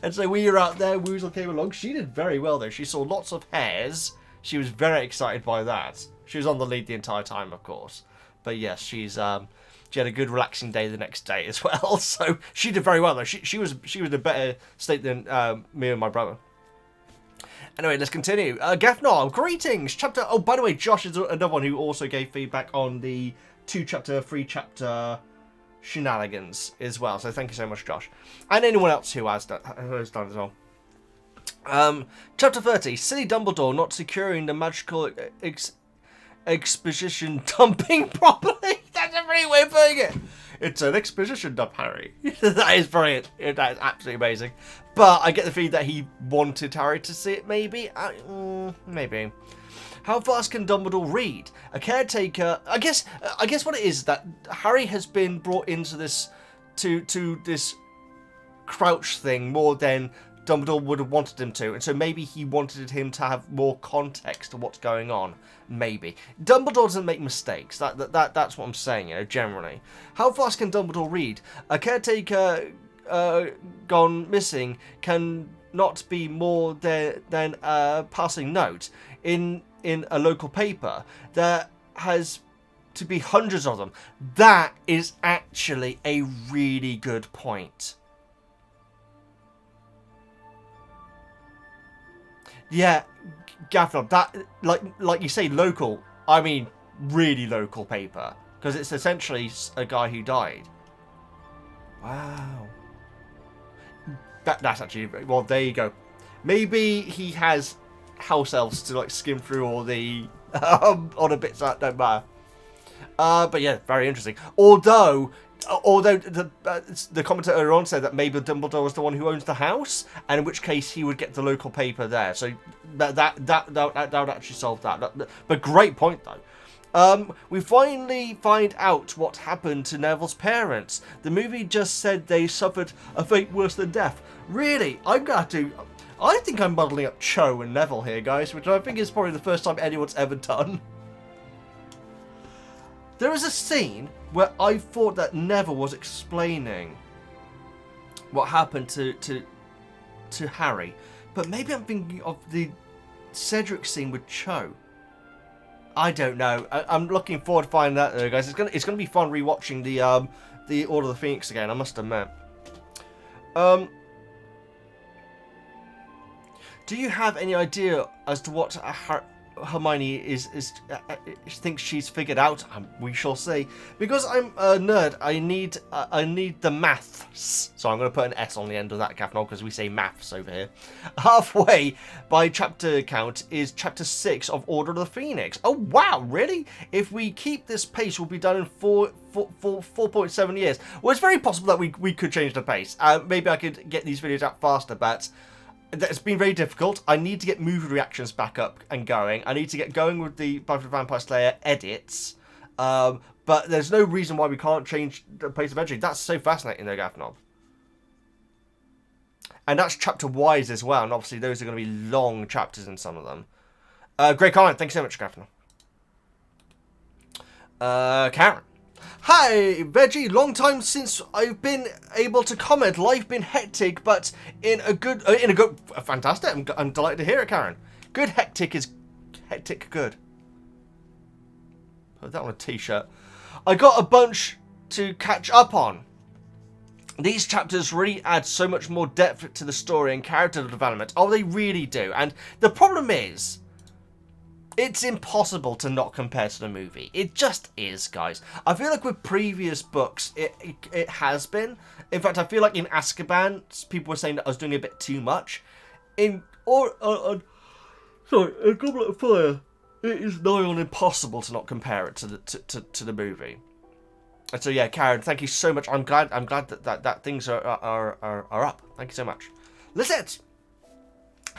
And so we were out there, Woozle came along. She did very well, though. She saw lots of hares. She was very excited by that. She was on the lead the entire time, of course. But yes, she had a good relaxing day the next day as well. So she did very well, though. She was in a better state than me and my brother. Anyway, let's continue. Gaffnor, greetings. Oh, by the way, Josh is another one who also gave feedback on the 2-chapter, 3-chapter shenanigans as well. So thank you so much, Josh. And anyone else who has done as well. Chapter 30, silly Dumbledore not securing the magical exposition dumping properly. That's a pretty way of putting it. It's an exposition dump, Harry. That is brilliant. That is absolutely amazing. But I get the feeling that he wanted Harry to see it, maybe. Maybe. How fast can Dumbledore read? A caretaker... I guess what it is that Harry has been brought into this... to this crouch thing more than Dumbledore would have wanted him to, and so maybe he wanted him to have more context to what's going on. Maybe. Dumbledore doesn't make mistakes. That's what I'm saying, generally. How fast can Dumbledore read? A caretaker gone missing can not be more than a passing note in a local paper. There has to be hundreds of them. That is actually a really good point. Yeah, Gaffnor, that, like you say, local, I mean really local paper, because it's essentially a guy who died. Wow. That's actually, well, there you go. Maybe he has house elves to skim through all the other bits that don't matter. But yeah, very interesting. Although the commentator earlier on said that maybe Dumbledore was the one who owns the house, and in which case he would get the local paper there. So that would actually solve that. But great point though. We finally find out what happened to Neville's parents. The movie just said they suffered a fate worse than death. Really, I think I'm muddling up Cho and Neville here, guys, which I think is probably the first time anyone's ever done. There is a scene where I thought that Neville was explaining what happened to Harry, but maybe I'm thinking of the Cedric scene with Cho. I don't know. I'm looking forward to finding that, though, guys. It's gonna be fun rewatching the Order of the Phoenix again, I must admit. Do you have any idea as to what Hermione thinks she's figured out? We shall see. Because I'm a nerd, I need the maths. So I'm going to put an S on the end of that, Catherine, because we say maths over here. Halfway by chapter count is chapter 6 of Order of the Phoenix. Oh wow, really? If we keep this pace, we'll be done in 4.7 years. Well, it's very possible that we could change the pace. Maybe I could get these videos out faster, but it's been very difficult. I need to get movie reactions back up and going. I need to get going with the Buffy the Vampire Slayer edits. But there's no reason why we can't change the pace of Veggie. That's so fascinating, though, Gaffnob. And that's chapter-wise as well. And obviously, those are going to be long chapters in some of them. Great comment. Thanks so much, Gaffnob. Karen. Hi, Veggie. Long time since I've been able to comment. Life been hectic, but in a good, fantastic. I'm delighted to hear it, Karen. Good hectic is hectic good. Put that on a t-shirt. I got a bunch to catch up on. These chapters really add so much more depth to the story and character development. Oh, they really do. And the problem is, it's impossible to not compare to the movie. It just is, guys. I feel like with previous books, it has been. In fact, I feel like in Azkaban, people were saying that I was doing a bit too much. In Goblet of Fire, it is nigh on impossible to not compare it to the movie. And so yeah, Karen, thank you so much. I'm glad that things are up. Thank you so much. Lizette.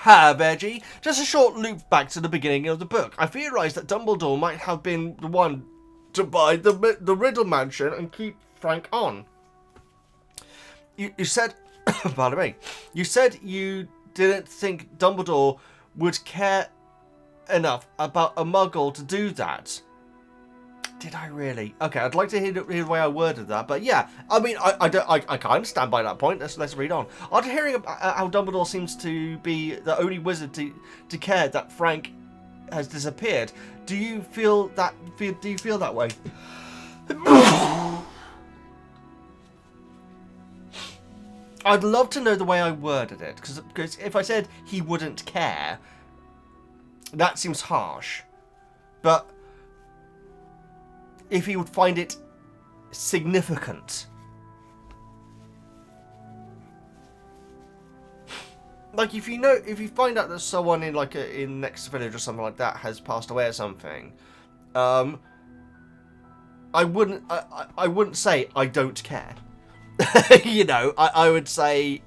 Hi, Veggie. Just a short loop back to the beginning of the book. I theorised that Dumbledore might have been the one to buy the Riddle Mansion and keep Frank on. You said, pardon me, you said you didn't think Dumbledore would care enough about a Muggle to do that. Did I really? Okay, I'd like to hear the way I worded that, but yeah, I mean, I can't stand by that point. Let's read on. After hearing about how Dumbledore seems to be the only wizard to care that Frank has disappeared, do you feel that? Do you feel that way? I'd love to know the way I worded it, because if I said he wouldn't care, that seems harsh, but if he would find it significant. Like if you find out that someone in in next village or something like that has passed away or something, I wouldn't say I don't care. You know, I would say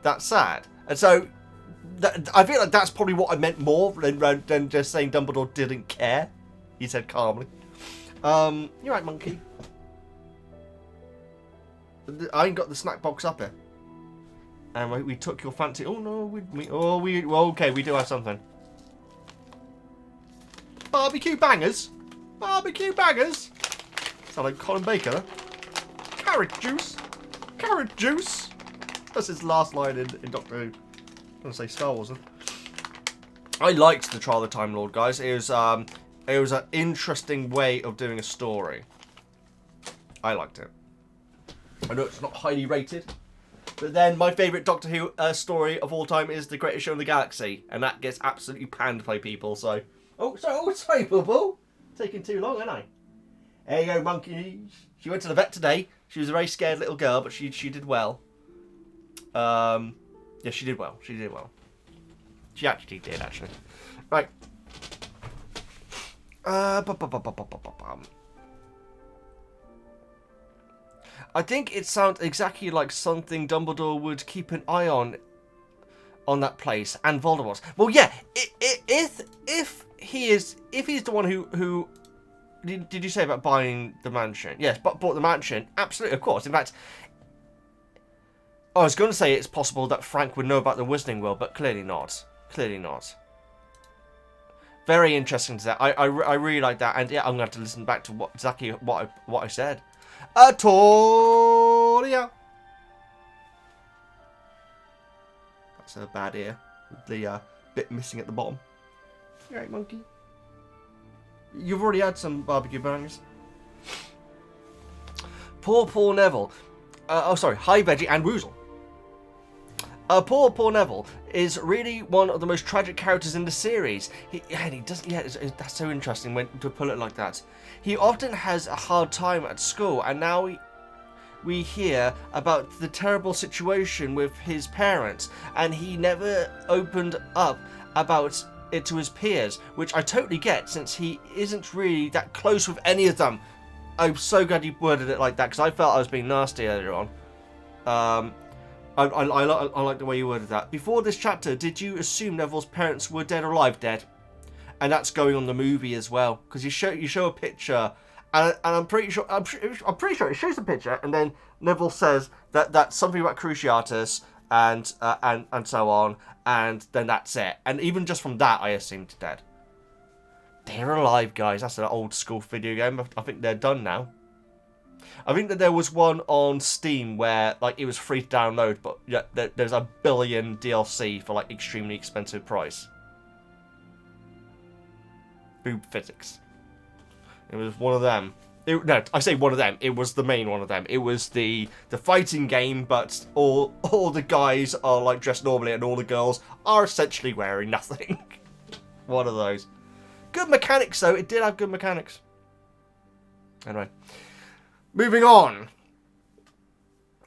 that's sad. And so I feel like that's probably what I meant more than just saying Dumbledore didn't care. He said calmly. You're right, monkey. I ain't got the snack box up here. And we took your fancy. Oh no, okay, we do have something. Barbecue bangers, barbecue bangers. Sound like Colin Baker. Carrot juice, carrot juice. That's his last line in Doctor Who. I'm gonna say Star Wars. Then. I liked the Trial of the Time Lord, guys. It was an interesting way of doing a story. I liked it. I know it's not highly rated, but then my favourite Doctor Who story of all time is The Greatest Show in the Galaxy, and that gets absolutely panned by people, so... sorry, Boo-Boo! Taking too long, ain't I? There you go, monkey. She went to the vet today. She was a very scared little girl, but she did well. Yeah, she did well. She did well. She actually did, actually. Right. I think it sounds exactly like something Dumbledore would keep an eye on that place and Voldemort. Well, yeah, if he's the one who did you say about buying the mansion? Yes, but bought the mansion. Absolutely, of course. In fact, I was going to say it's possible that Frank would know about the Wizarding World, but clearly not. Clearly not. Very interesting to that. I really like that, and yeah, I'm gonna have to listen back to exactly what I said. Atoria. That's a bad ear. With the bit missing at the bottom. You alright, monkey? You've already had some barbecue bangers. Poor Neville. Oh, sorry. Hi, Veggie and Woozle. Poor Neville is really one of the most tragic characters in the series. He doesn't. Yeah, that's so interesting when to put it like that. He often has a hard time at school, and now we hear about the terrible situation with his parents, and he never opened up about it to his peers, which I totally get, since he isn't really that close with any of them. I'm so glad you worded it like that, because I felt I was being nasty earlier on. I like the way you worded that. Before this chapter, did you assume Neville's parents were dead or alive? Dead. And that's going on the movie as well, because you show a picture, and I'm pretty sure it shows the picture, and then Neville says that that's something about Cruciatus and so on, and then that's it. And even just from that, I assumed dead. They're alive, guys. That's an old school video game. I think they're done now. I think that there was one on Steam where like it was free to download, but yeah, there's a billion DLC for like extremely expensive price. Boob physics. It was one of them. No, I say one of them. It was the main one of them. It was the fighting game, but all the guys are like dressed normally, and all the girls are essentially wearing nothing. One of those. Good mechanics, though. It did have good mechanics. Anyway, moving on.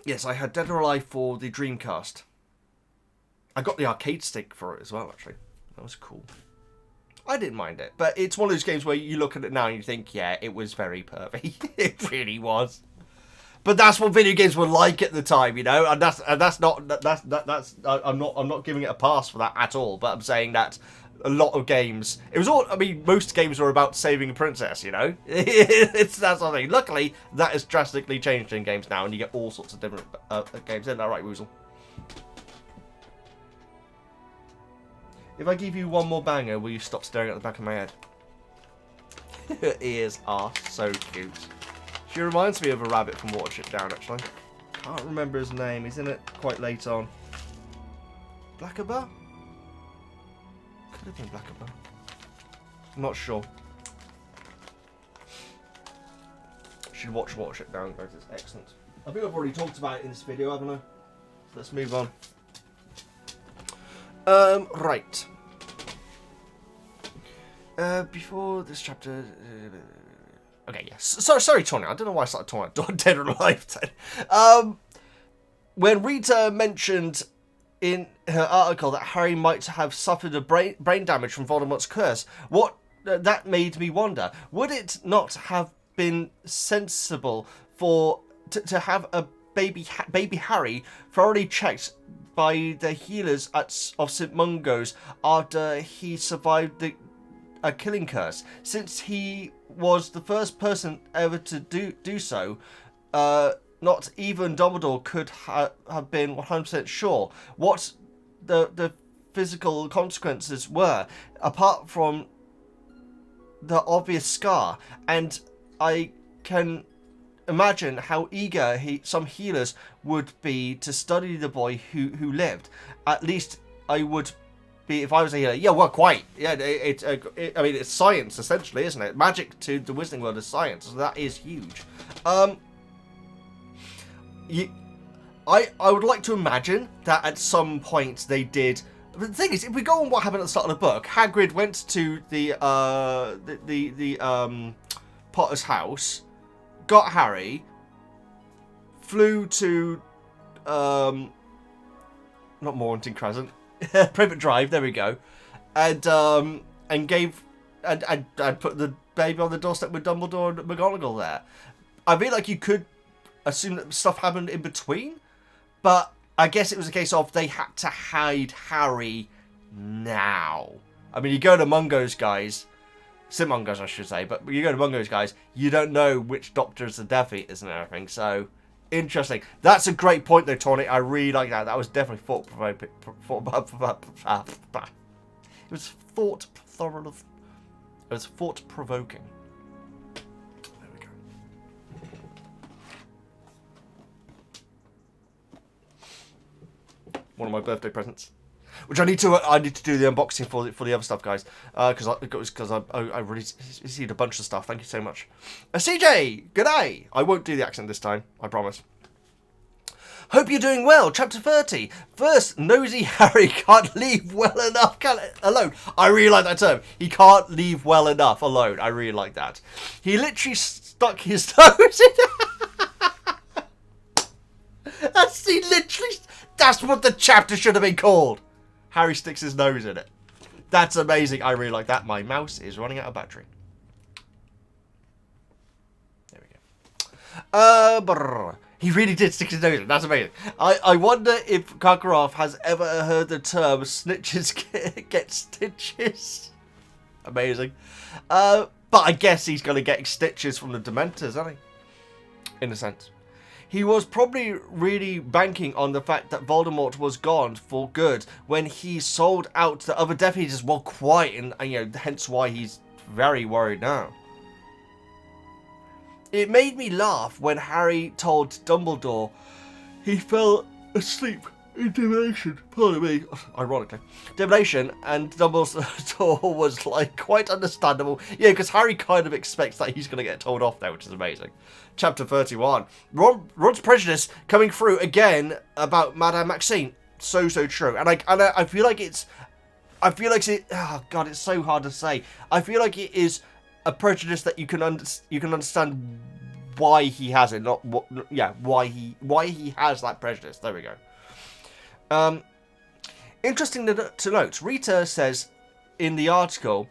Yes, I had Dead or Alive for the Dreamcast. I got the arcade stick for it as well, actually. That was cool. I didn't mind it, but it's one of those games where you look at it now and you think, yeah, it was very pervy. It really was. But that's what video games were like at the time, you know, and that's not I'm not giving it a pass for that at all. But I'm saying that a lot of games, it was all. I mean, most games were about saving a princess, you know. It's that sort of thing. Luckily, that has drastically changed in games now, and you get all sorts of different games. Isn't that right, Woozle? If I give you one more banger, will you stop staring at the back of my head? Her ears are so cute. She reminds me of a rabbit from Watership Down, actually. Can't remember his name. He's in it quite late on. Blackabar? Could have been Blackabar. I'm not sure. Should watch Watership Down, guys. It's excellent. I think I've already talked about it in this video, haven't I? So let's move on. Right. Before this chapter... okay, yes. Sorry, Tony. I don't know why I started talking about Dead or Alive then. When Rita mentioned in her article that Harry might have suffered a brain damage from Voldemort's curse, that made me wonder, would it not have been sensible to have a baby Harry thoroughly checked by the healers of St. Mungo's after he survived a killing curse, since he was the first person ever to do so? Not even Dumbledore could have been 100% sure what the physical consequences were, apart from the obvious scar. And I can imagine how eager some healers would be to study the boy who lived. At least I would be if I was a healer. Yeah, well, quite. Yeah, I mean, it's science essentially, isn't it? Magic to the Wizarding World is science, so that is huge. I would like to imagine that at some point they did. But the thing is, if we go on what happened at the start of the book, Hagrid went to the Potter's house, got Harry, flew to not Mornington Crescent, Privet Drive. There we go, and put the baby on the doorstep with Dumbledore and McGonagall there. I feel like you could assume that stuff happened in between, but I guess it was a case of they had to hide Harry now. I mean, you go to Mungo's guys, St. Mungo's I should say, but you go to Mungo's guys, you don't know which Doctor's the Death Eaters and everything, so interesting. That's a great point though, Tony. I really like that. That was definitely thought-provoking. It was thought-provoking. It's thought-provoking. There we go. One of my birthday presents. Which I need to do the unboxing for the other stuff, guys, because I really received a bunch of stuff. Thank you so much, CJ. Good day. I won't do the accent this time. I promise. Hope you're doing well. Chapter 30. First, nosy Harry can't leave well enough alone. I really like that term. He can't leave well enough alone. I really like that. He literally stuck his nose in. That's what the chapter should have been called. Harry sticks his nose in it. That's amazing. I really like that. My mouse is running out of battery. There we go. He really did stick his nose in. That's amazing. I wonder if Karkaroff has ever heard the term snitches get stitches. Amazing. But I guess he's going to get stitches from the Dementors, isn't he? In a sense. He was probably really banking on the fact that Voldemort was gone for good when he sold out the other Death Eaters well quite, and hence why he's very worried now. It made me laugh when Harry told Dumbledore he fell asleep in divination. Pardon me, ironically. Divination, and Dumbledore was like, quite understandable. Yeah, because Harry kind of expects that he's going to get told off there, which is amazing. Chapter 31. Ron's prejudice coming through again about Madame Maxine. So true. And I feel like it's... oh god, it's so hard to say. I feel like it is a prejudice that you can understand why he has it, not what. Yeah, why he has that prejudice. There we go. Interesting to note. Rita says in the article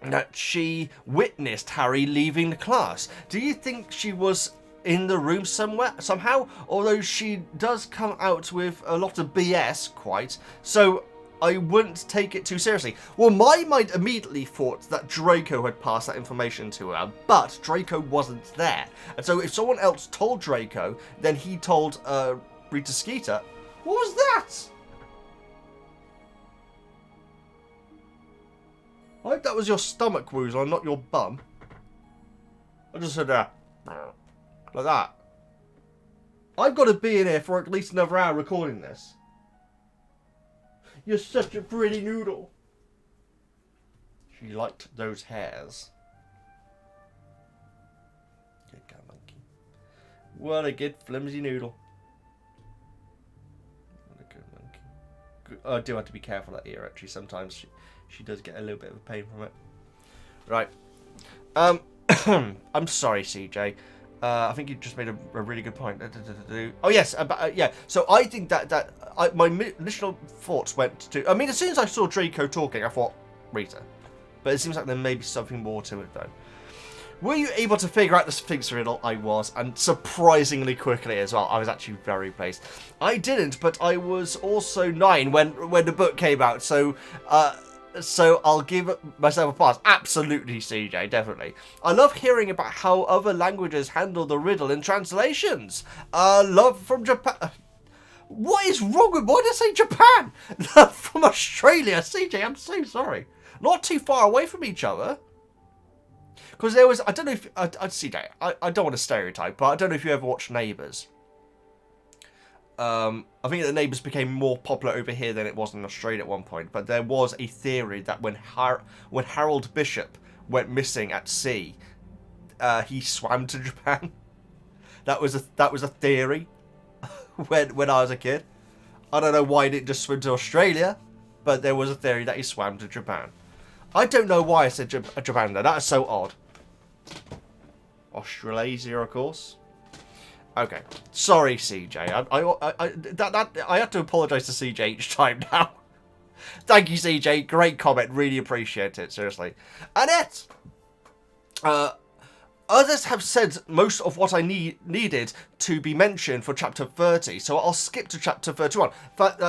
that she witnessed Harry leaving the class. Do you think she was in the room somehow? Although she does come out with a lot of BS, quite. So I wouldn't take it too seriously. Well, my mind immediately thought that Draco had passed that information to her, but Draco wasn't there. And so if someone else told Draco, then he told Rita Skeeter. What was that? I hope that was your stomach, Woozle, not your bum. I just said that. Like that. I've got to be in here for at least another hour recording this. You're such a pretty noodle. She liked those hairs. Good girl, monkey. What a good flimsy noodle. What a good monkey. Good. I do have to be careful that ear, actually. Sometimes she does get a little bit of a pain from it. Right. I'm sorry, CJ. I think you just made a really good point. Oh yes, yeah. So I think that my initial thoughts went to. I mean, as soon as I saw Draco talking, I thought Rita, but it seems like there may be something more to it though. Were you able to figure out the Sphinx riddle? I was, and surprisingly quickly as well. I was actually very pleased. I didn't, but I was also 9 when the book came out. So I'll give myself a pass. Absolutely, CJ, definitely. I love hearing about how other languages handle the riddle in translations. Love from Japan. What is wrong with... Why did I say Japan? Love from Australia. CJ, I'm so sorry. Not too far away from each other. Because there was... I don't know if... CJ, I don't want to stereotype, but I don't know if you ever watched Neighbours. I think the Neighbours became more popular over here than it was in Australia at one point. But there was a theory that when Harold Bishop went missing at sea, he swam to Japan. That was a theory when I was a kid. I don't know why he didn't just swim to Australia, but there was a theory that he swam to Japan. I don't know why I said Japan though. That is so odd. Australasia, of course. Okay, sorry, CJ. I have to apologise to CJ each time now. Thank you, CJ. Great comment. Really appreciate it. Seriously. Annette! Others have said most of what I needed to be mentioned for Chapter 30, so I'll skip to Chapter 31. But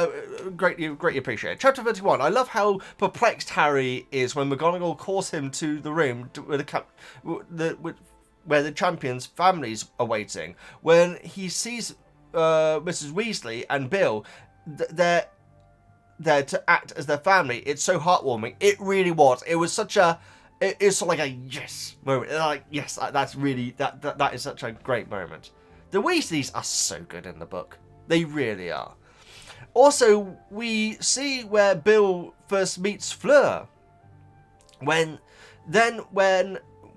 greatly appreciate it. Chapter 31. I love how perplexed Harry is when McGonagall calls him to the room where the champions' families are waiting. When he sees Mrs. Weasley and Bill, they're there to act as their family. It's so heartwarming. It really was. It was such a it's like a yes moment. Like, yes, that's really, that is such a great moment. The Weasleys are so good in the book. They really are. Also, we see where Bill first meets Fleur. When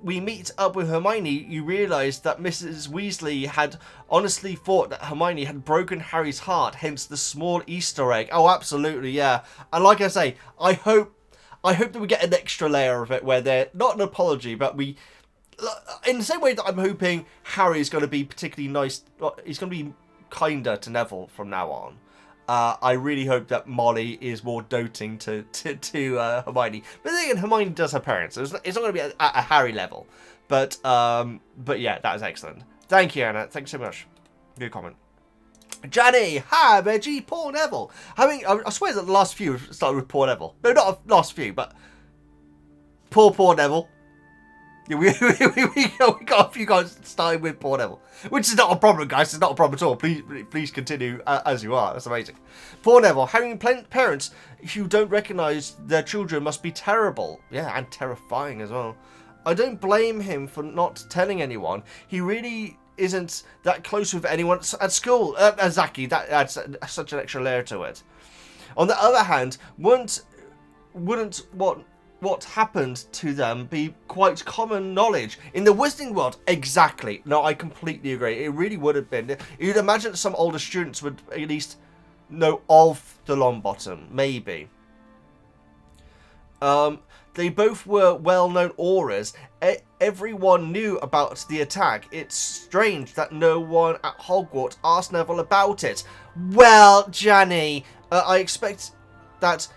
we meet up with Hermione, you realise that Mrs. Weasley had honestly thought that Hermione had broken Harry's heart, hence the small Easter egg. Oh, absolutely, yeah. And like I say, I hope that we get an extra layer of it where they're not an apology, but we, in the same way that I'm hoping Harry's going to be particularly nice, he's going to be kinder to Neville from now on. I really hope that Molly is more doting to Hermione. But then again, Hermione does her parents, so it's not going to be at a Harry level. But yeah, that is excellent. Thank you, Anna. Thanks so much. Good comment. Janny, hi, Veggie, poor Neville. I swear that the last few started with poor Neville. No, not the last few, but poor Neville. Yeah, we got a few guys starting with poor Neville, which is not a problem, guys. It's not a problem at all. Please continue as you are. That's amazing. Poor Neville, having parents who don't recognise their children must be terrible. Yeah, and terrifying as well. I don't blame him for not telling anyone. He really isn't that close with anyone at school. Exactly, that adds such an extra layer to it. On the other hand, wouldn't what happened to them be quite common knowledge in the Wizarding world? Exactly. No, I completely agree. It really would have been. You'd imagine that some older students would at least know of the Longbottom, maybe. They both were well-known auras. Everyone knew about the attack. It's strange that no one at Hogwarts asked Neville about it. Well, Janny, I expect that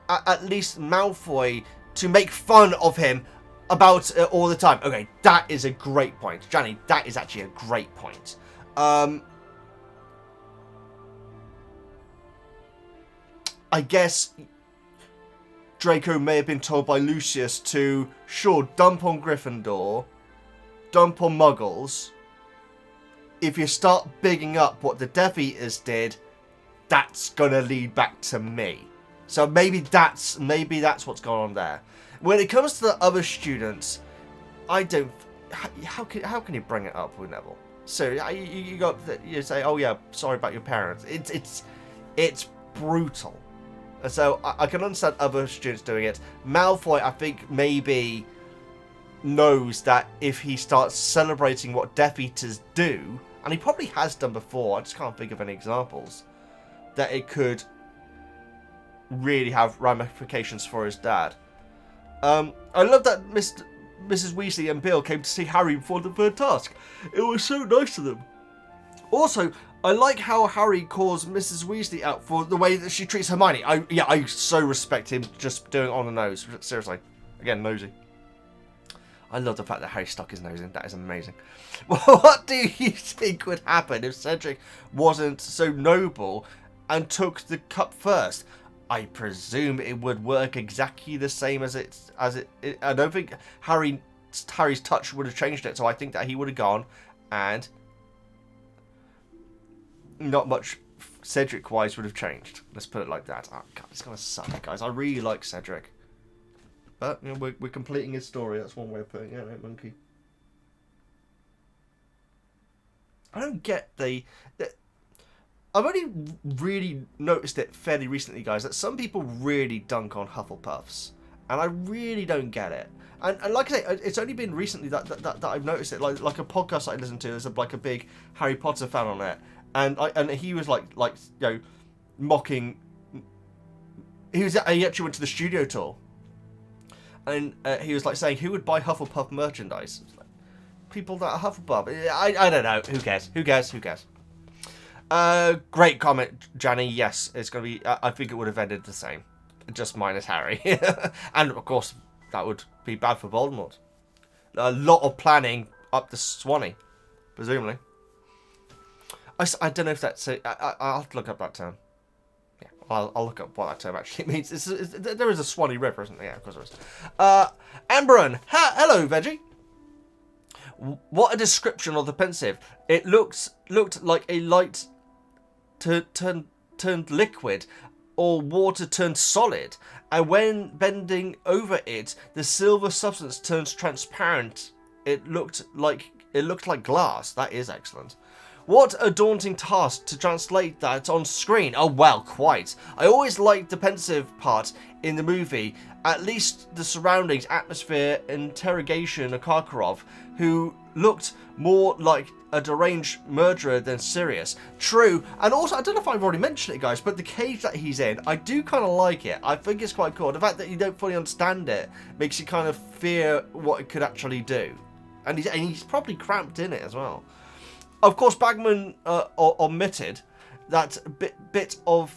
at least Malfoy to make fun of him about it all the time. Okay, that is a great point. Janny, that is actually a great point. I guess Draco may have been told by Lucius to, sure, dump on Gryffindor, dump on Muggles. If you start bigging up what the Death Eaters did, that's gonna lead back to me. So maybe that's what's going on there. When it comes to the other students, I don't. How can you bring it up with Neville? So you say, oh yeah, sorry about your parents. It's brutal. So I can understand other students doing it. Malfoy, I think, maybe knows that if he starts celebrating what Death Eaters do, and he probably has done before, I just can't think of any examples, that it could really have ramifications for his dad. I love that Mrs. Weasley and Bill came to see Harry before the third task. It was so nice of them. Also, I like how Harry calls Mrs. Weasley out for the way that she treats Hermione. I so respect him just doing it on the nose. Seriously. Again, nosy. I love the fact that Harry stuck his nose in. That is amazing. What do you think would happen if Cedric wasn't so noble and took the cup first? I presume it would work exactly the same as it. I don't think Harry's touch would have changed it. So I think that he would have gone, and not much Cedric-wise would have changed. Let's put it like that. Oh, God, it's gonna suck, guys. I really like Cedric, but you know, we're completing his story. That's one way of putting it, right, Monkey? I don't get the I've only really noticed it fairly recently, guys, that some people really dunk on Hufflepuffs, and I really don't get it. And like I say, it's only been recently that I've noticed it. Like a podcast I listened to, there's a big Harry Potter fan on it, and he was like you know, mocking. He actually went to the studio tour, and he was like saying, who would buy Hufflepuff merchandise? Like, people that are Hufflepuff. I don't know. Who cares? Who cares? Who cares? Great comment, Janny. Yes, it's gonna be. I think it would have ended the same, just minus Harry, and of course that would be bad for Voldemort. A lot of planning up the Swanee, presumably. I don't know if that's. I'll have to look up that term. Yeah, I'll look up what that term actually means. There is a Swanee River, isn't there? Yeah, of course there is. Amberon, hello, Veggie. What a description of the pensieve. It looked like a light turned liquid. or water turns solid, and when bending over it, the silver substance turns transparent. It looked like glass. That is excellent. What a daunting task to translate that on screen. Oh well, quite. I always liked the pensieve part in the movie, at least the surroundings, atmosphere, interrogation of Karkaroff, who looked more like a deranged murderer than serious. True, and also, I don't know if I've already mentioned it, guys, but the cage that he's in, I do kind of like it. I think it's quite cool. The fact that you don't fully understand it makes you kind of fear what it could actually do. And he's probably cramped in it as well. Of course, Bagman omitted that bit of...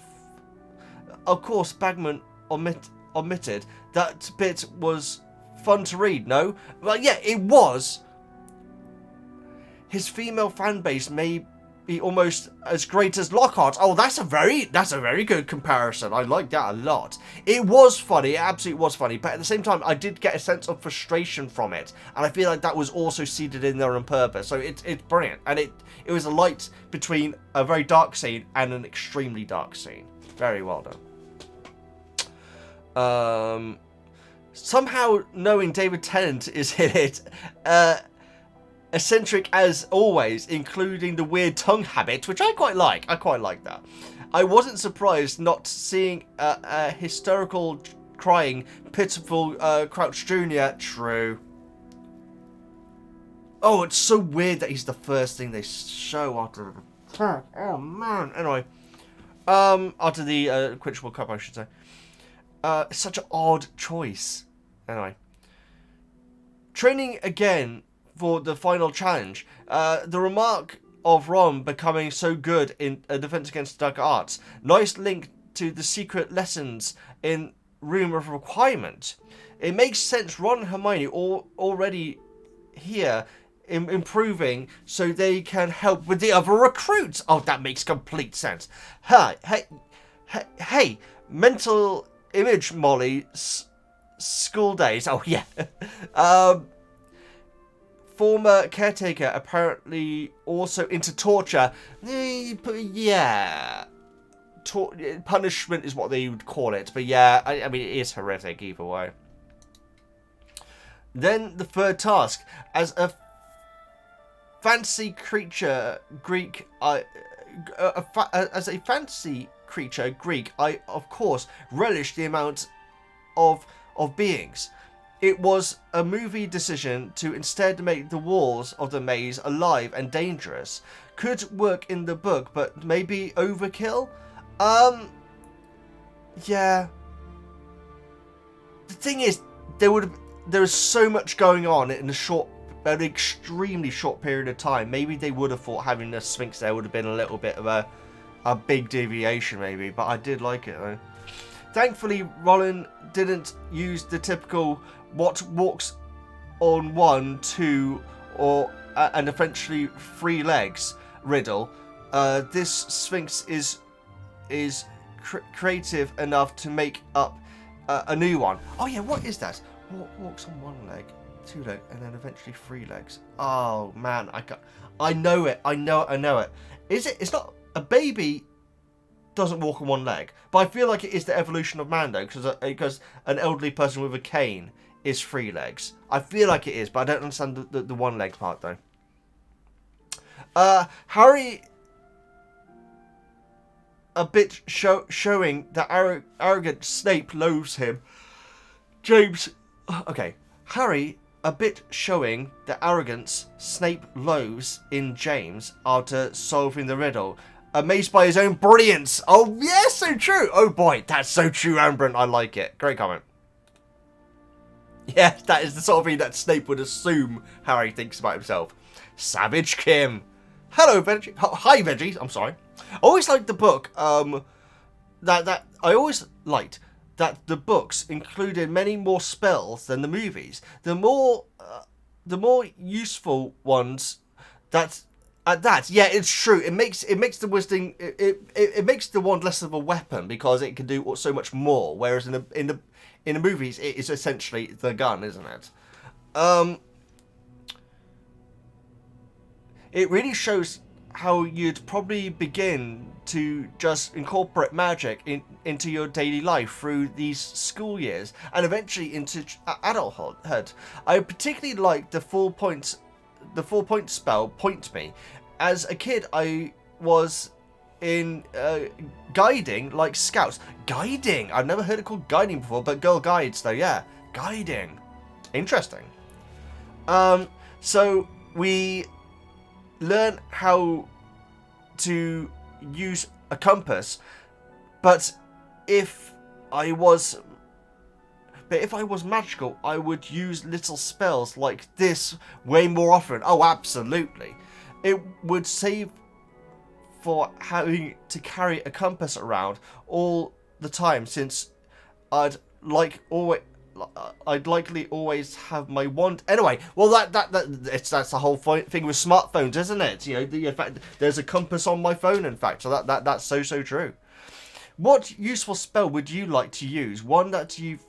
Of course, Bagman omitted that bit was fun to read, no? Well, yeah, it was. His female fan base may be almost as great as Lockhart's. Oh, that's a very good comparison. I like that a lot. It was funny, it absolutely was funny, but at the same time, I did get a sense of frustration from it, and I feel like that was also seeded in there on purpose. So it's brilliant, and it was a light between a very dark scene and an extremely dark scene. Very well done. Somehow knowing David Tennant is in it, eccentric as always, including the weird tongue habit, which I quite like. I quite like that. I wasn't surprised not seeing a hysterical, crying, pitiful Crouch Jr. True. Oh, it's so weird that he's the first thing they show after the... Oh, man. Anyway. After the Quidditch World Cup, I should say. Such an odd choice. Anyway. Training again for the final challenge. The remark of Ron becoming so good in Defense Against Dark Arts. Nice link to the secret lessons in Room of Requirement. It makes sense Ron and Hermione already here improving so they can help with the other recruits. Oh, that makes complete sense. Hey, mental image Molly, school days. Oh, yeah. Former caretaker apparently also into torture. Yeah. Punishment is what they would call it. But yeah, I mean, it is horrific either way. Then the third task. As a fancy creature Greek, I of course relish the amount of beings. It was a movie decision to instead make the walls of the maze alive and dangerous. Could work in the book, but maybe overkill? Yeah. The thing is, there is so much going on in an extremely short period of time. Maybe they would have thought having the Sphinx there would have been a little bit of a big deviation, maybe. But I did like it, though. Thankfully, Roland didn't use the typical what walks on 1, 2, or and eventually 3 legs riddle. This Sphinx is creative enough to make up a new one. Oh yeah, what is that? What walks on 1 leg, 2 legs, and then eventually 3 legs? Oh man, I know it. I know it. Is it? It's not a baby. Doesn't walk on 1 leg, but I feel like it is the evolution of Mando because an elderly person with a cane is 3 legs. I feel like it is, but I don't understand the 1 leg part though. Harry a bit showing that arrogant Snape loathes him. James, okay, Harry a bit showing the arrogance Snape loathes in James after solving the riddle. Amazed by his own brilliance. Oh, yeah, so true. Oh, boy, that's so true, Ambryn. I like it. Great comment. Yeah, that is the sort of thing that Snape would assume Harry thinks about himself. Savage Kim. Hello, Veggie. Hi, Veggie. I'm sorry. I always liked the book. I always liked that the books included many more spells than the movies. The more useful ones that... yeah, it's true. It makes the wisdom it makes the wand less of a weapon because it can do so much more. Whereas in the movies, it is essentially the gun, isn't it? It really shows how you'd probably begin to just incorporate magic into your daily life through these school years and eventually into adulthood. I particularly like the 4-point spell, Point Me. As a kid, I was in guiding, like scouts. Guiding! I've never heard it called guiding before, but Girl Guides though, yeah. Guiding. Interesting. So we learn how to use a compass, but if I was magical, I would use little spells like this way more often. Oh, absolutely. It would save for having to carry a compass around all the time, since I'd likely always have my wand. Anyway, well, that's the whole thing with smartphones, isn't it? You know, in fact, there's a compass on my phone, in fact, so that's so true. What useful spell would you like to use? One that you've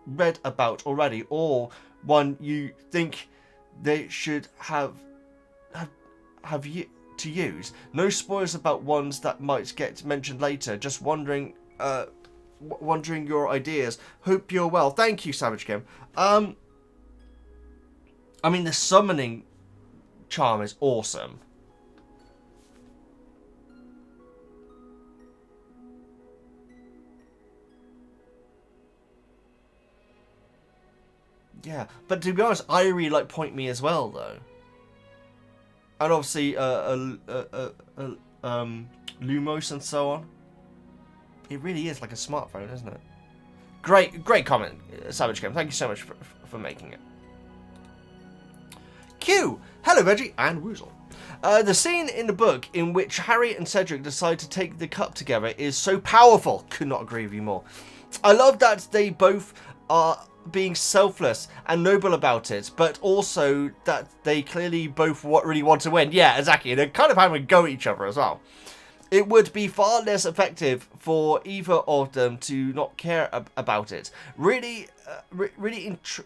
read about already, or one you think they should have you to use? No spoilers about ones that might get mentioned later. Just wondering your ideas. Hope you're well. Thank you, Savage Kim. I mean, the summoning charm is awesome. Yeah, but to be honest, I really like Point Me as well, though. And obviously, Lumos and so on. It really is like a smartphone, isn't it? Great comment, Savage Game. Thank you so much for making it. Q! Hello, Veggie and Woozle. The scene in the book in which Harry and Cedric decide to take the cup together is so powerful. Could not agree with you more. I love that they both are being selfless and noble about it, but also that they clearly both really want to win. Yeah, exactly. They're kind of having a go at each other as well. It would be far less effective for either of them to not care about it. Really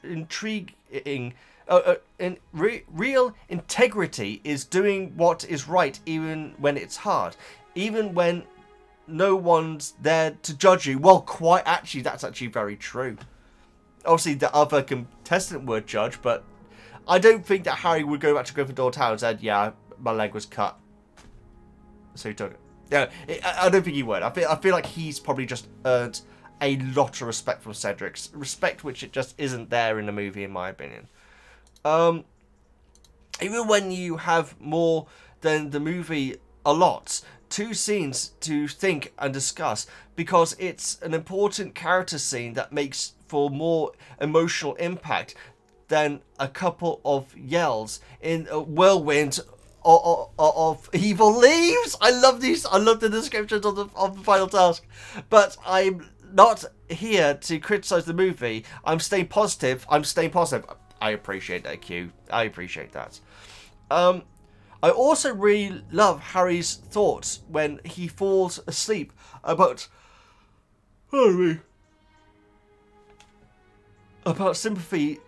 intriguing. Real integrity is doing what is right even when it's hard. Even when no one's there to judge you. Well, that's actually very true. Obviously, the other contestant would judge, but I don't think that Harry would go back to Gryffindor Town and said, yeah, my leg was cut, so he took it. Yeah, I don't think he would. I feel like he's probably just earned a lot of respect from Cedric's respect, which it just isn't there in the movie, in my opinion. Even when you have more than the movie allots, 2 scenes to think and discuss, because it's an important character scene that makes for more emotional impact than a couple of yells in a whirlwind of evil leaves. I love these. I love the descriptions of the final task. But I'm not here to criticize the movie. I'm staying positive. I appreciate that, Q. I appreciate that. I also really love Harry's thoughts when he falls asleep about sympathy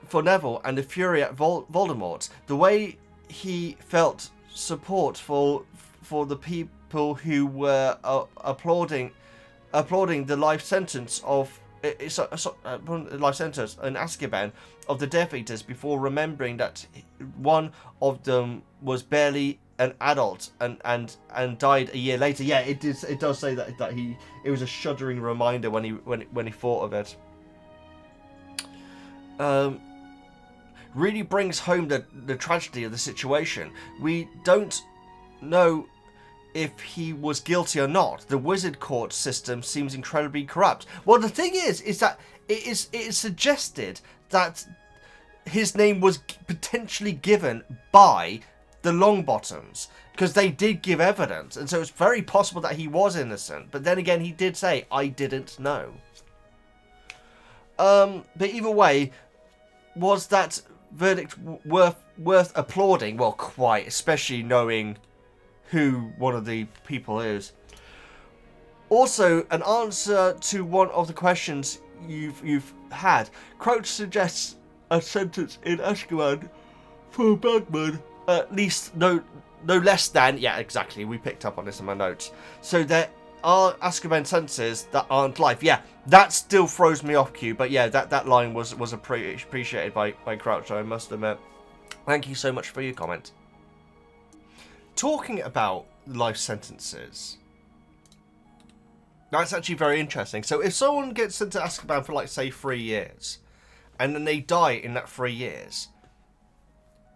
for Neville and the fury at Voldemort. The way he felt support for the people who were applauding the life sentence in Azkaban of the Death Eaters, before remembering that one of them was barely an adult and died a year later. Yeah, it does say that it was a shuddering reminder when he thought of it. Really brings home the tragedy of the situation. We don't know if he was guilty or not. The wizard court system seems incredibly corrupt. Well, the thing is that it is suggested that his name was potentially given by the Longbottoms, because they did give evidence, and so it's very possible that he was innocent. But then again, he did say, I didn't know. But either way, was that verdict worth applauding? Well, quite, especially knowing who one of the people is. Also, an answer to one of the questions you've had. Crouch suggests a sentence in Azkaban for Bagman. At least no no less than, yeah, exactly, we picked up on this in my notes. So there are Azkaban sentences that aren't life. Yeah, that still throws me off, Q, but yeah, that line was appreciated by Crouch, I must admit. Thank you so much for your comment. Talking about life sentences, that's actually very interesting. So if someone gets sent to Azkaban for, like, say, 3 years, and then they die in that 3 years,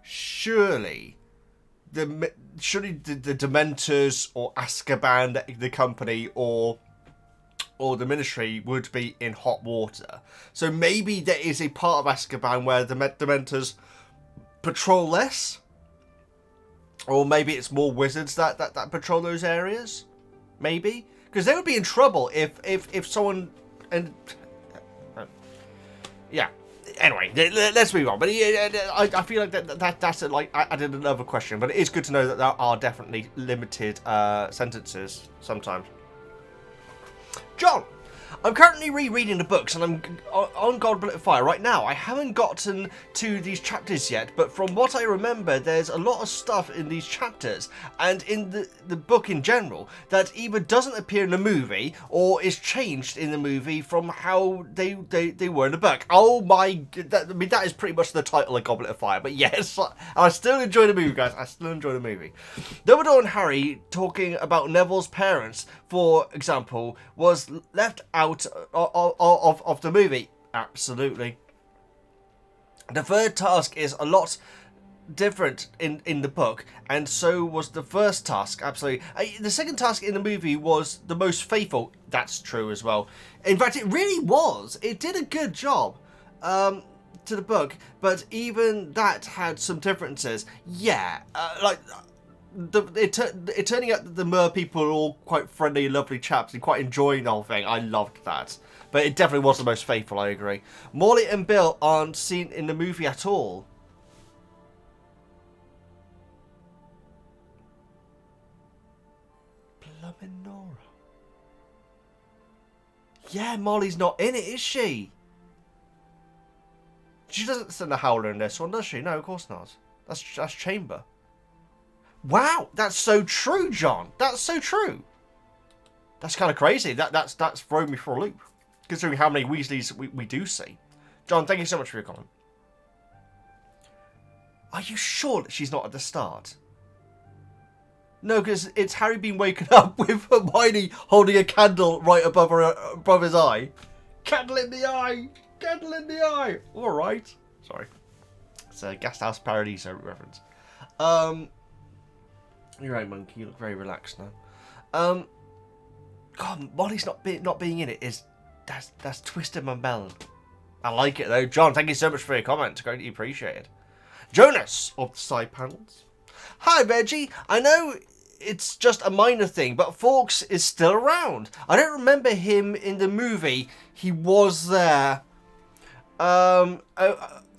surely the Dementors or Azkaban, the company, or the Ministry would be in hot water. So maybe there is a part of Azkaban where the Dementors patrol less, or maybe it's more wizards that patrol those areas. Maybe, because they would be in trouble if someone and yeah. Anyway, let's move on. But I feel like that's like I did another question, but it is good to know that there are definitely limited sentences sometimes. John, I'm currently rereading the books, and I'm on Goblet of Fire right now. I haven't gotten to these chapters yet, but from what I remember, there's a lot of stuff in these chapters, and in the book in general, that either doesn't appear in the movie, or is changed in the movie from how they were in the book. Oh my, I mean, that is pretty much the title of Goblet of Fire, but yes, I still enjoy the movie, guys. I still enjoy the movie. Dumbledore and Harry talking about Neville's parents, for example, was left out of the movie. Absolutely. The third task is a lot different in the book, and so was the first task. Absolutely. The second task in the movie was the most faithful. That's true as well. In fact, it really was. It did a good job to the book, but even that had some differences. Yeah, like it turning out that the Mer people are all quite friendly, lovely chaps and quite enjoying the whole thing. I loved that. But it definitely was the most faithful, I agree. Molly and Bill aren't seen in the movie at all. Bloomin' Nora. Yeah, Molly's not in it, is she? She doesn't send a howler in this one, does she? No, of course not. That's Chamber. Wow, that's so true, John. That's so true. That's kind of crazy. That's thrown me for a loop, considering how many Weasleys we do see. John, thank you so much for your comment. Are you sure that she's not at the start? No, because it's Harry being woken up with Hermione holding a candle right above his eye. Candle in the eye! Candle in the eye! Alright. Sorry. It's a Gasthouse Paradiso reference. You're right, Monkey. You look very relaxed now. God, Molly's not being in it is that's twisted my melon. I like it though. John, thank you so much for your comment. Greatly appreciated. Jonas of the side panels. Hi, Veggie. I know it's just a minor thing, but Fawkes is still around. I don't remember him in the movie. He was there.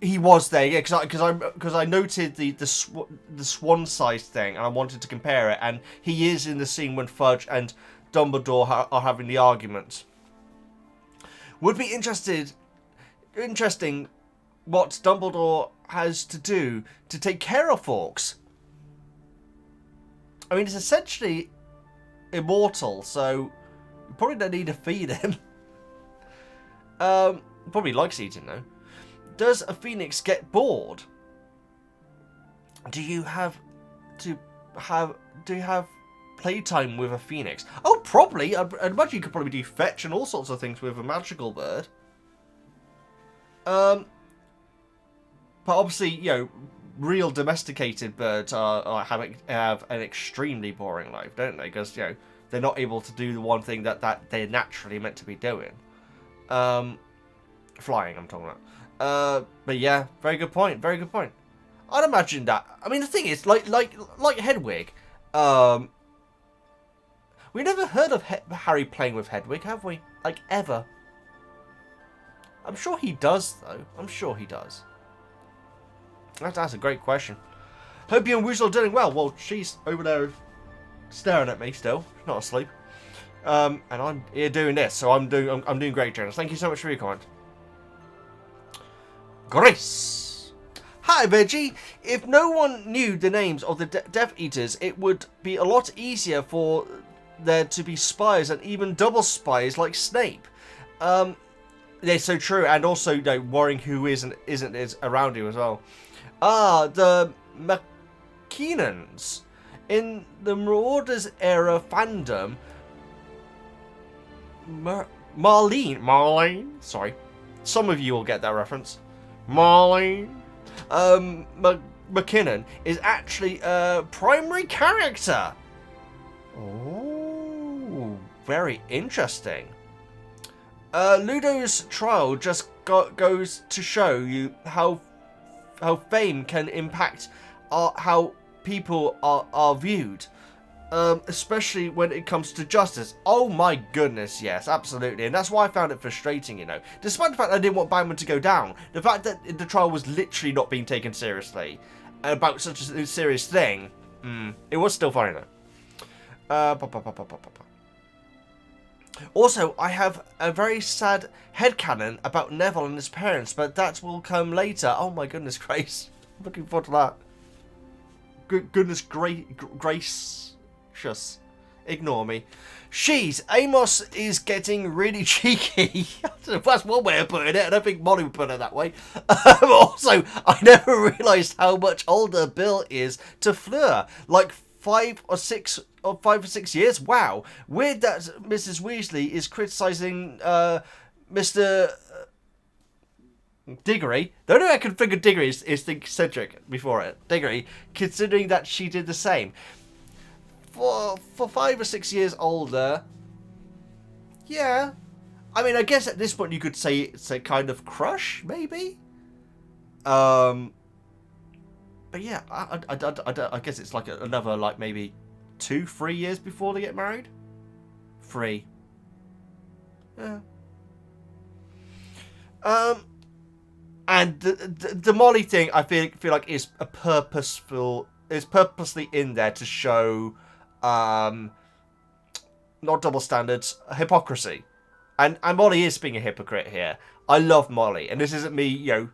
He was there, yeah, because I noted the swan-sized thing, and I wanted to compare it, and he is in the scene when Fudge and Dumbledore are having the argument. Would be interesting what Dumbledore has to do to take care of Fawkes. I mean, it's essentially immortal, so you probably don't need to feed him. Probably likes eating though. Does a phoenix get bored? Do you have playtime with a phoenix? Oh, probably. I'd imagine you could probably do fetch and all sorts of things with a magical bird. But obviously, you know, real domesticated birds have an extremely boring life, don't they? Because, you know, they're not able to do the one thing that they're naturally meant to be doing. Flying, I'm talking about. But yeah, very good point. Very good point. I'd imagine that. I mean, the thing is, like Hedwig. We never heard of Harry playing with Hedwig, have we? Like ever? I'm sure he does, though. I'm sure he does. That's a great question. Hope you and Woozle are doing well. Well, she's over there staring at me still. She's not asleep. And I'm here doing this, so I'm doing great, Jonas. Thank you so much for your comment. Grace. Hi, Veggie. If no one knew the names of the Death Eaters, it would be a lot easier for there to be spies and even double spies like Snape. They're so true, and also, you know, worrying who is and isn't around you as well. The McKinnons. In the Marauders era fandom, Marlene, sorry. Some of you will get that reference. Marlene. McKinnon is actually a primary character. Oh, very interesting. Ludo's trial just goes to show you how fame can impact how people are viewed, especially when it comes to justice. Oh my goodness, yes, absolutely, and that's why I found it frustrating. You know, despite the fact I didn't want Bowman to go down, the fact that the trial was literally not being taken seriously about such a serious thing, it was still funny though. Also, I have a very sad headcanon about Neville and his parents, but that will come later. Oh my goodness gracious. I'm looking forward to that. Goodness gracious. Ignore me. Amos is getting really cheeky. That's one way of putting it. I don't think Molly would put it that way. Also, I never realised how much older Bill is to Fleur. Like 5 or 6 years. Wow. Weird that Mrs. Weasley is criticising Mr. Diggory. The only way I can think of Diggory is think Cedric before it. Diggory, considering that she did the same. For 5 or 6 years older. Yeah. I mean, I guess at this point you could say it's a kind of crush, maybe? But yeah, I guess it's like another, like, maybe 2-3 years before they get married? 3. Yeah. And the Molly thing, I feel like is purposely in there to show, not double standards, hypocrisy. And Molly is being a hypocrite here. I love Molly, and this isn't me, you know.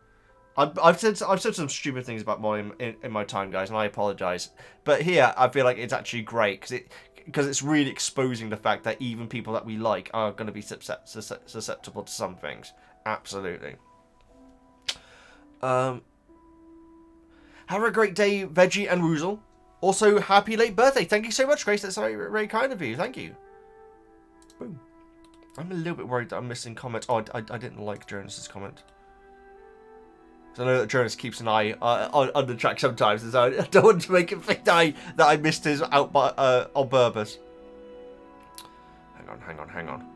I've said some stupid things about Molly in my time, guys, and I apologise. But here, I feel like it's actually great because it's really exposing the fact that even people that we like are going to be susceptible to some things. Absolutely. Have a great day, Veggie and Woozle. Also, happy late birthday. Thank you so much, Grace. That's very, very kind of you. Thank you. Boom. I'm a little bit worried that I'm missing comments. Oh, I didn't like Jonas' comment. I know that Jonas keeps an eye on the track sometimes, and so I don't want to make him think that I missed his out on purpose. Hang on.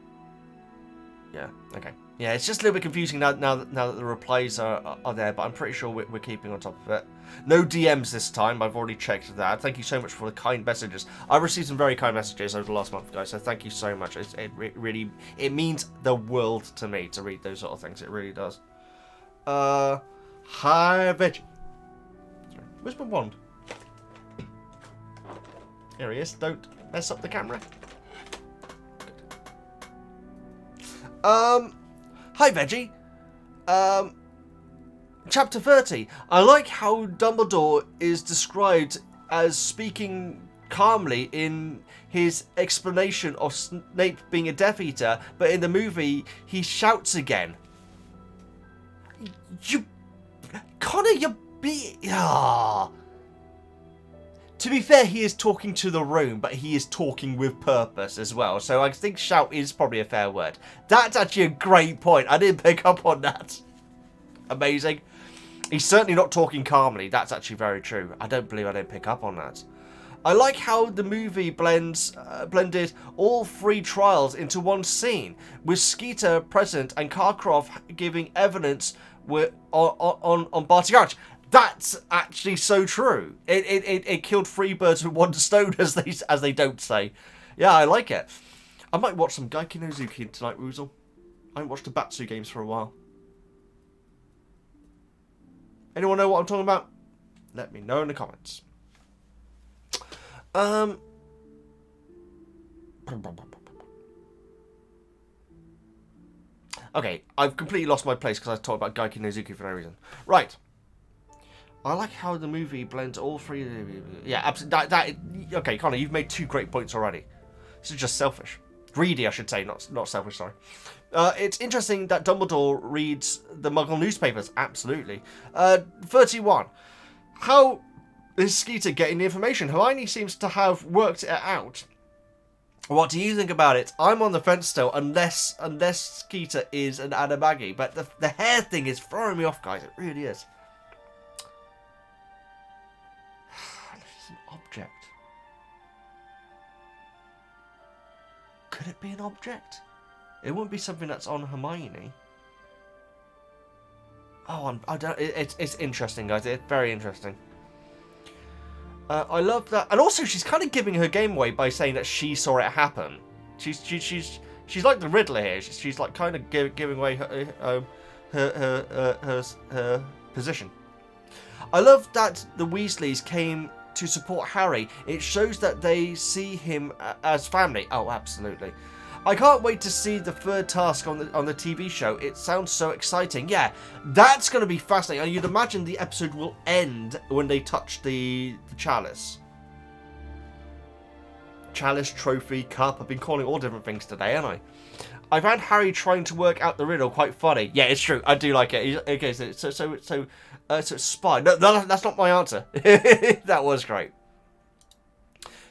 Yeah, okay. Yeah, it's just a little bit confusing now that the replies are there, but I'm pretty sure we're keeping on top of it. No DMs this time. I've already checked that. Thank you so much for the kind messages. I've received some very kind messages over the last month, guys, so thank you so much. It really means the world to me to read those sort of things. It really does. Hi, Veggie. Sorry, where's my wand? Here he is. Don't mess up the camera. Hi, Veggie. Chapter 30. I like how Dumbledore is described as speaking calmly in his explanation of Snape being a Death Eater, but in the movie, he shouts again. Connor, you be... Ah. To be fair, he is talking to the room, but he is talking with purpose as well. So I think shout is probably a fair word. That's actually a great point. I didn't pick up on that. Amazing. He's certainly not talking calmly. That's actually very true. I don't believe I didn't pick up on that. I like how the movie blended all 3 trials into one scene, with Skeeter present and Karkaroff giving evidence on Barty Crouch. That's actually so true. It killed 3 birds with 1 stone, as they don't say. Yeah, I like it. I might watch some Gaiken no Uzuki tonight, Woozle. I haven't watched the Batsu games for a while. Anyone know what I'm talking about? Let me know in the comments. Okay, I've completely lost my place because I talked about Gaiken no Uzuki for no reason. Right. I like how the movie blends all three. Yeah, absolutely. Okay, Connor, you've made 2 great points already. This is just selfish. Greedy, I should say, not selfish, sorry. It's interesting that Dumbledore reads the Muggle newspapers. Absolutely. 31. How is Skeeter getting the information? Hermione seems to have worked it out. What do you think about it? I'm on the fence still, unless Skeeter is an Animagi. But the hair thing is throwing me off, guys. It really is. This is an object. Could it be an object? It wouldn't be something that's on Hermione. Oh, I don't. It's interesting, guys. It's very interesting. I love that, and also she's kind of giving her game away by saying that she saw it happen. She's like the Riddler here. She's like kind of giving away her position. I love that the Weasleys came to support Harry. It shows that they see him as family. Oh, absolutely. I can't wait to see the 3rd task on the TV show. It sounds so exciting. Yeah, that's going to be fascinating. And you'd imagine the episode will end when they touch the chalice. Chalice, trophy, cup. I've been calling all different things today, haven't I? I found Harry trying to work out the riddle quite funny. Yeah, it's true. I do like it. Okay, so spy. No, that's not my answer. That was great.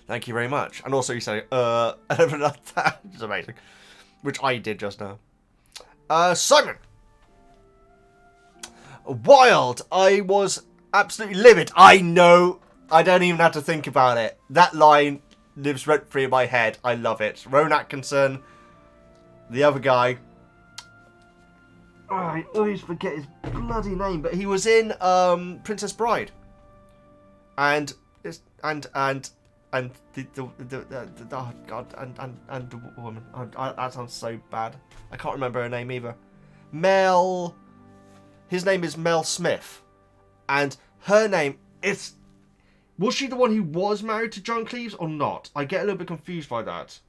Thank you very much. And also you say, that is amazing. Which I did just now. Simon! Wild! I was absolutely livid. I know. I don't even have to think about it. That line lives rent-free in my head. I love it. Rowan Atkinson. The other guy. Oh, I always forget his bloody name. But he was in Princess Bride. And the oh god, and the woman. That sounds so bad. I can't remember her name either. Mel. His name is Mel Smith, and her name is. Was she the one who was married to John Cleese or not? I get a little bit confused by that.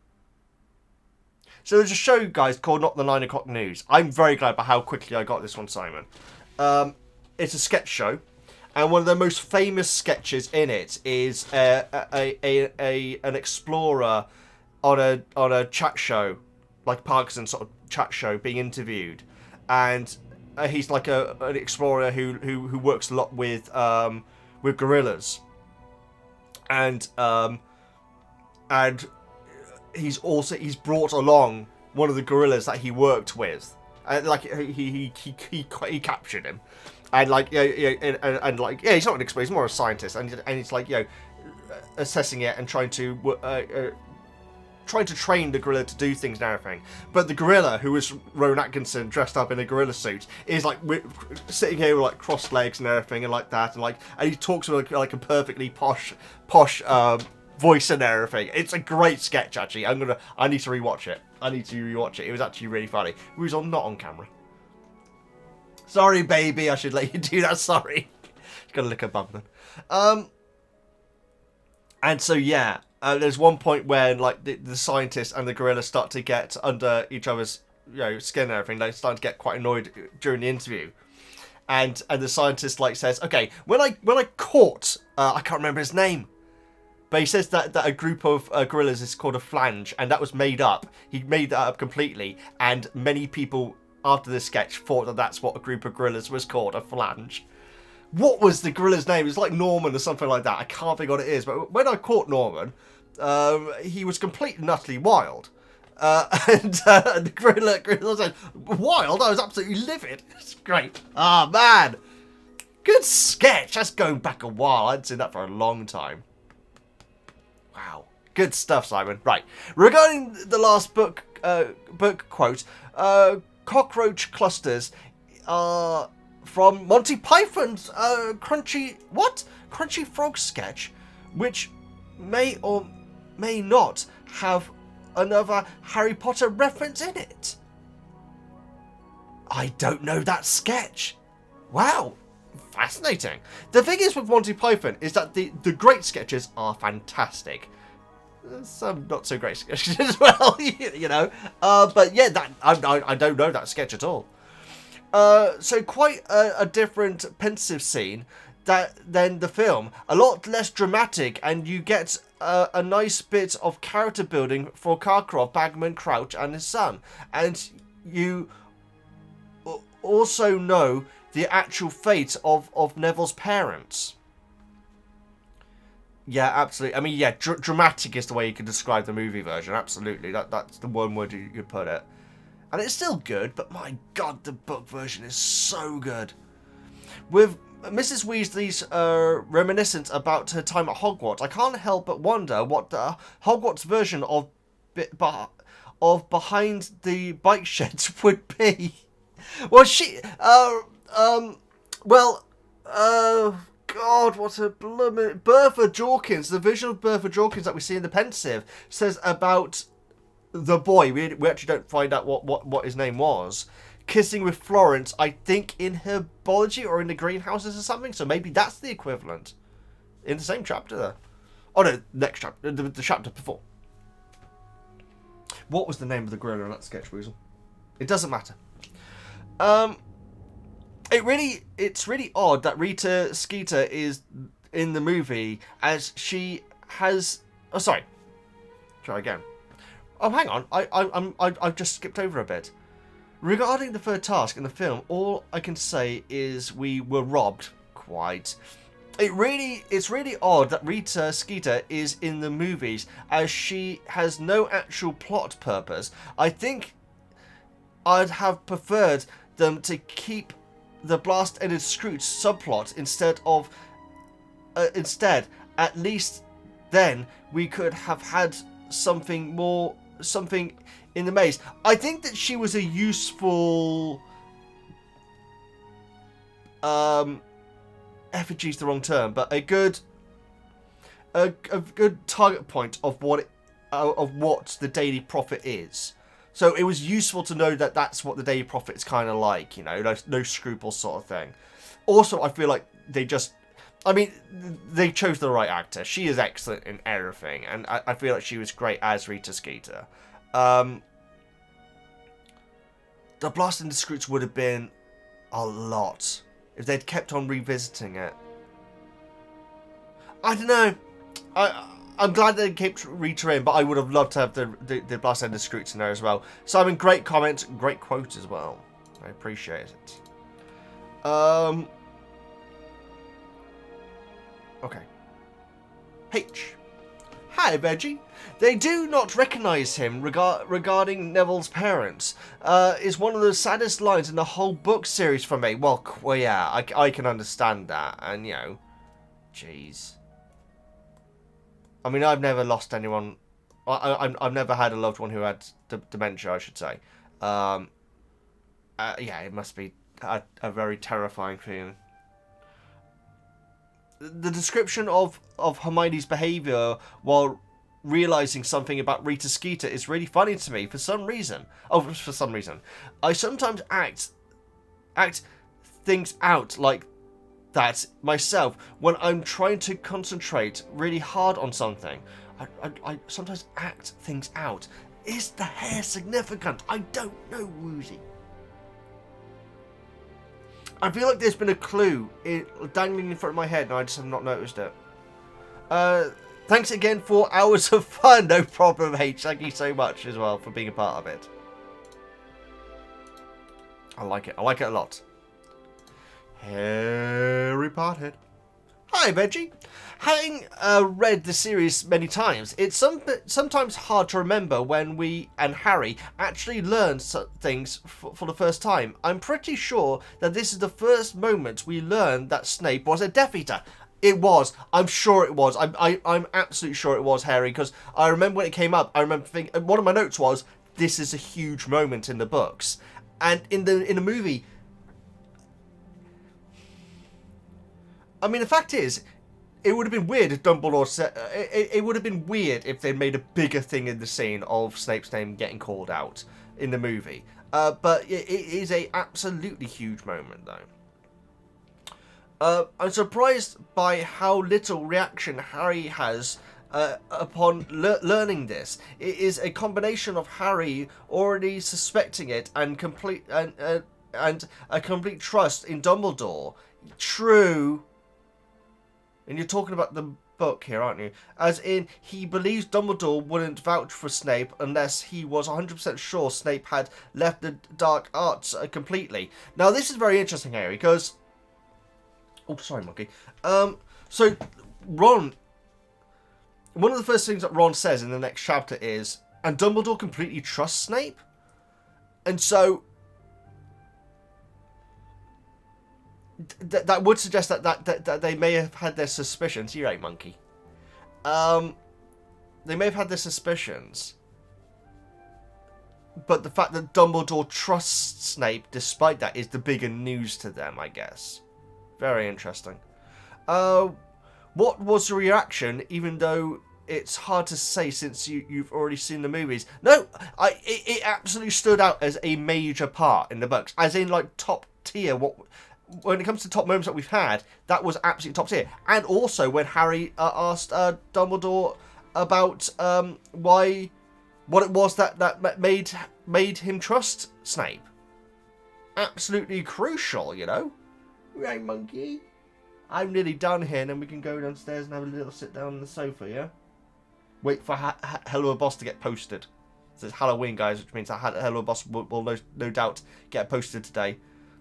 So there's a show, guys, called Not the 9 O'Clock News. I'm very glad about how quickly I got this one, Simon. It's a sketch show. And one of the most famous sketches in it is an explorer on a chat show, like Parkinson sort of chat show, being interviewed, and he's like an explorer who works a lot with gorillas, and he's brought along one of the gorillas that he worked with, and like he captured him. And like and like he's not an expert, he's more a scientist, and he's like assessing it and trying to train the gorilla to do things and everything. But the gorilla, who was Rowan Atkinson dressed up in a gorilla suit, is like sitting here with like crossed legs and everything and like that, and he talks with like a perfectly posh voice and everything. It's a great sketch actually. I need to rewatch it. It was actually really funny. It was not on camera. Sorry, baby. I should let you do that. Sorry. Gotta lick a bum then. And so, yeah. There's one point when, like, the scientist and the gorilla start to get under each other's, skin and everything. They start to get quite annoyed during the interview. And the scientist, like, says, okay, when I caught, I can't remember his name. But he says that a group of gorillas is called a flange. And that was made up. He made that up completely. And many people after this sketch thought that that's what a group of gorillas was called, a phalange. What was the gorilla's name? It was like Norman or something like that. I can't think what it is. But when I caught Norman, he was completely and utterly wild. And the gorilla said, wild? I was absolutely livid. It's great. Ah, man. Good sketch. That's going back a while. I hadn't seen that for a long time. Wow. Good stuff, Simon. Right. Regarding the last book quote, cockroach clusters are from Monty Python's Crunchy Frog sketch, which may or may not have another Harry Potter reference in it. I don't know that sketch. Wow, fascinating. The thing is with Monty Python is that the great sketches are fantastic. Some not so great sketches as well, but yeah, that I don't know that sketch at all. So quite a different pensieve scene. than the film. A lot less dramatic, and you get a nice bit of character building for Karkaroff, Bagman, Crouch, and his son. And you also know the actual fate of Neville's parents. Yeah, absolutely. I mean, yeah, dramatic is the way you could describe the movie version. Absolutely, that's the one word you could put it. And it's still good, but my God, the book version is so good. With Mrs. Weasley's reminiscence about her time at Hogwarts, I can't help but wonder what the Hogwarts version of behind the bike sheds would be. Well, God, what a blooming... Bertha Jorkins, the vision of Bertha Jorkins that we see in the pensieve, says about the boy, we actually don't find out what his name was, kissing with Florence, I think in herbology or in the greenhouses or something, so maybe that's the equivalent. In the same chapter there. Oh no, next chapter, the chapter before. What was the name of the gorilla in that sketch, Weasel? It doesn't matter. It's really odd that Rita Skeeter is in the movie, as she has... Oh, sorry. Try again. Oh, hang on. I've just skipped over a bit. Regarding the third task in the film, all I can say is we were robbed. Quite. It's really odd that Rita Skeeter is in the movies, as she has no actual plot purpose. I think I'd have preferred them to keep the blast-ended Scrooge subplot instead, at least then we could have had something in the maze. I think that she was a useful effigy's the wrong term, but a good target point of what the Daily Prophet is. So it was useful to know that that's what the Daily Prophet is kind of like, you know, no scruples sort of thing. Also, I feel like they chose the right actor. She is excellent in everything, and I feel like she was great as Rita Skeeter. The Blast in the Scrooge would have been a lot if they'd kept on revisiting it. I don't know. I'm glad they kept Rita in, but I would have loved to have the Blast End of Scrooge in there as well. Simon, great comment, great quote as well. I appreciate it. Okay. H. Hi, Veggie. They do not recognise him regarding Neville's parents. Is one of the saddest lines in the whole book series for me. Well, yeah, I can understand that. And, you know, jeez. I mean, I've never lost anyone. I've never had a loved one who had dementia, I should say. Yeah, it must be a very terrifying feeling. The description of Hermione's behaviour while realising something about Rita Skeeter is really funny to me for some reason. Oh, for some reason. I sometimes act things out like that myself when I'm trying to concentrate really hard on something. I sometimes act things out. Is the hair significant? I don't know, Woozy. I feel like there's been a clue dangling in front of my head and I just have not noticed it. Thanks again for hours of fun. No problem, H. Thank you so much as well for being a part of it. I like it. I like it a lot. Harry Potter. Hi, Veggie. Having read the series many times, it's sometimes hard to remember when we and Harry actually learned things for the first time. I'm pretty sure that this is the first moment we learned that Snape was a Death Eater. It was. I'm sure it was. I'm absolutely sure it was, Harry, because I remember when it came up, I remember thinking, one of my notes was, this is a huge moment in the books. And in the movie, I mean, the fact is, it would have been weird if Dumbledore said... It would have been weird if they made a bigger thing in the scene of Snape's name getting called out in the movie. But it is a absolutely huge moment, though. I'm surprised by how little reaction Harry has upon learning this. It is a combination of Harry already suspecting it and a complete trust in Dumbledore. True. And you're talking about the book here, aren't you? As in, he believes Dumbledore wouldn't vouch for Snape unless he was 100% sure Snape had left the dark arts completely. Now, this is very interesting, Harry, because... Oh, sorry, monkey. So, Ron... One of the first things that Ron says in the next chapter is, and Dumbledore completely trusts Snape? And so... That would suggest that they may have had their suspicions. You're right, monkey. They may have had their suspicions. But the fact that Dumbledore trusts Snape, despite that, is the bigger news to them, I guess. Very interesting. What was the reaction, even though it's hard to say since you've already seen the movies? No, it absolutely stood out as a major part in the books. As in, like, top tier. When it comes to top moments that we've had, that was absolutely top tier. And also when Harry asked Dumbledore about what it was that made him trust Snape. Absolutely crucial, you know. Right, monkey. I'm nearly done here, and then we can go downstairs and have a little sit down on the sofa, yeah? Wait for Hello Boss to get posted. So it's Halloween, guys, which means that Hello Boss will no doubt get posted today.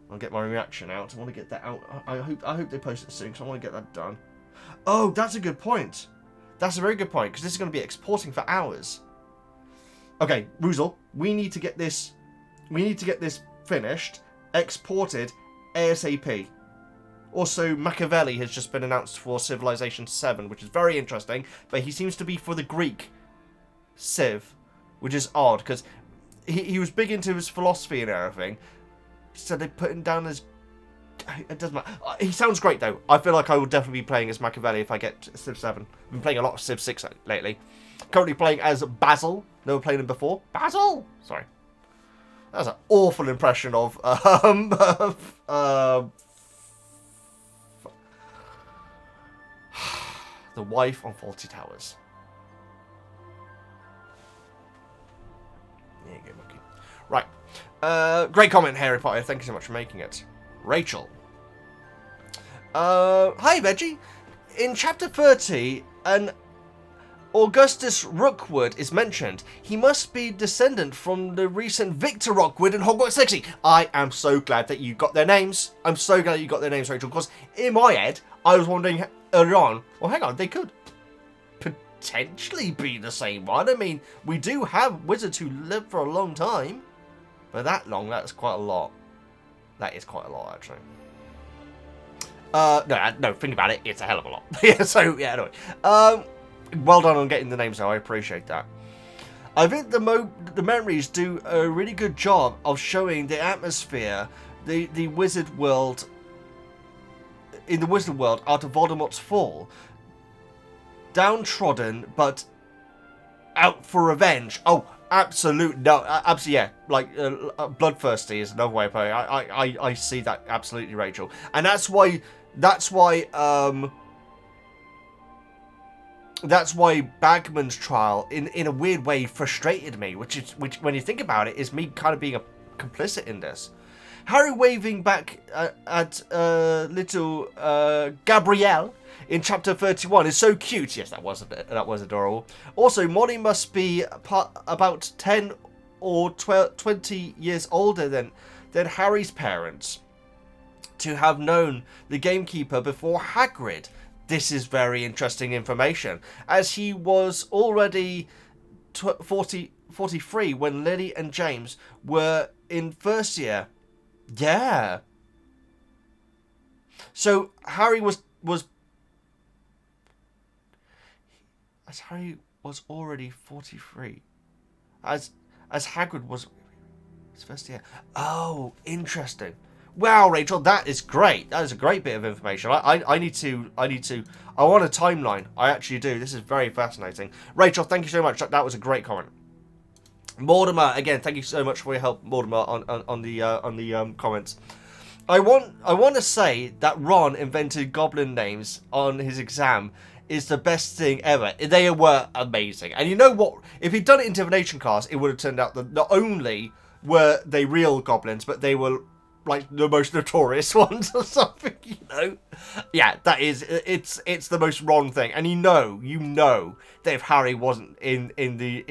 I'll get my reaction out. I want to get that out. I hope they post it soon, because I want to get that done. Oh, that's a good point. That's a very good point, because this is going to be exporting for hours. Okay, Woozle, we need to get this finished, exported ASAP. Also, Machiavelli has just been announced for Civilization 7, which is very interesting, but he seems to be for the Greek Civ, which is odd, because he was big into his philosophy and everything. So they put him down as... It doesn't matter. He sounds great, though. I feel like I will definitely be playing as Machiavelli if I get Civ 7. I've been playing a lot of Civ 6 lately. Currently playing as Basil. Never played him before. Basil! Sorry. That was an awful impression of... the wife on Fawlty Towers. There you go, monkey. Right. Great comment, Harry Potter. Thank you so much for making it. Rachel. Hi, Veggie. In chapter 30, an Augustus Rookwood is mentioned. He must be descendant from the recent Victor Rookwood in Hogwarts Legacy. I am so glad that you got their names. I'm so glad you got their names, Rachel, because in my head, I was wondering earlier on, well, hang on, they could potentially be the same one. I mean, we do have wizards who live for a long time. But that long, that's quite a lot. That is quite a lot, actually. No, think about it. It's a hell of a lot. Yeah, so, yeah, anyway. Well done on getting the names, though. I appreciate that. I think the memories do a really good job of showing the atmosphere, the wizard world, in the wizard world after Voldemort's fall. Downtrodden, but out for revenge. Oh, absolute no, absolutely, yeah. Like bloodthirsty is another way of putting it. I see that absolutely, Rachel, and that's why Bagman's trial in a weird way frustrated me, which when you think about it is me kind of being a complicit in this. Harry waving back at little Gabrielle in chapter 31 is so cute. Yes, that was adorable. Also, Moody must be about 10 or 20 years older than Harry's parents to have known the gamekeeper before Hagrid. This is very interesting information, as he was already 43 when Lily and James were in first year. Yeah. So Harry was as Harry was already 43, as Hagrid was his first year. Oh, interesting. Wow, Rachel, that is great. That is a great bit of information. I want a timeline. I actually do. This is very fascinating. Rachel, thank you so much. That was a great comment. Mortimer, again, thank you so much for your help, Mortimer, on the comments. I want to say that Ron invented goblin names on his exam is the best thing ever. They were amazing. And you know what? If he'd done it in Divination class, it would have turned out that not only were they real goblins, but they were like the most notorious ones or something, you know. Yeah, that is, it's the most Ron thing, and you know that if Harry wasn't in the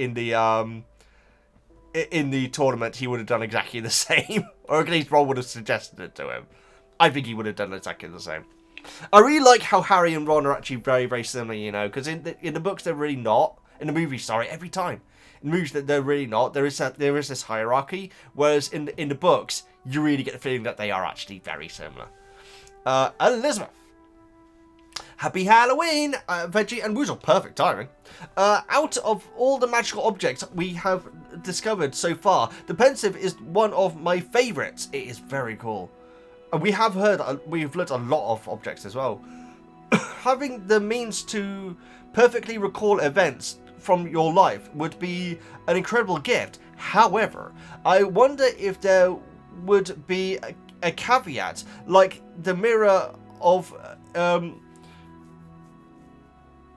tournament, he would have done exactly the same, or at least Ron would have suggested it to him. I think he would have done exactly the same. I really like how Harry and Ron are actually very, very similar, you know, because in the books they're really not. In the movies, sorry, every time. In the movies they're really not. There is this hierarchy, whereas in the books you really get the feeling that they are actually very similar. Elizabeth. Happy Halloween, Veggie and Woozle. Perfect timing. Out of all the magical objects we have discovered so far, the pensieve is one of my favourites. It is very cool. We've learnt a lot of objects as well. Having the means to perfectly recall events from your life would be an incredible gift. However, I wonder if there would be a caveat, like the mirror of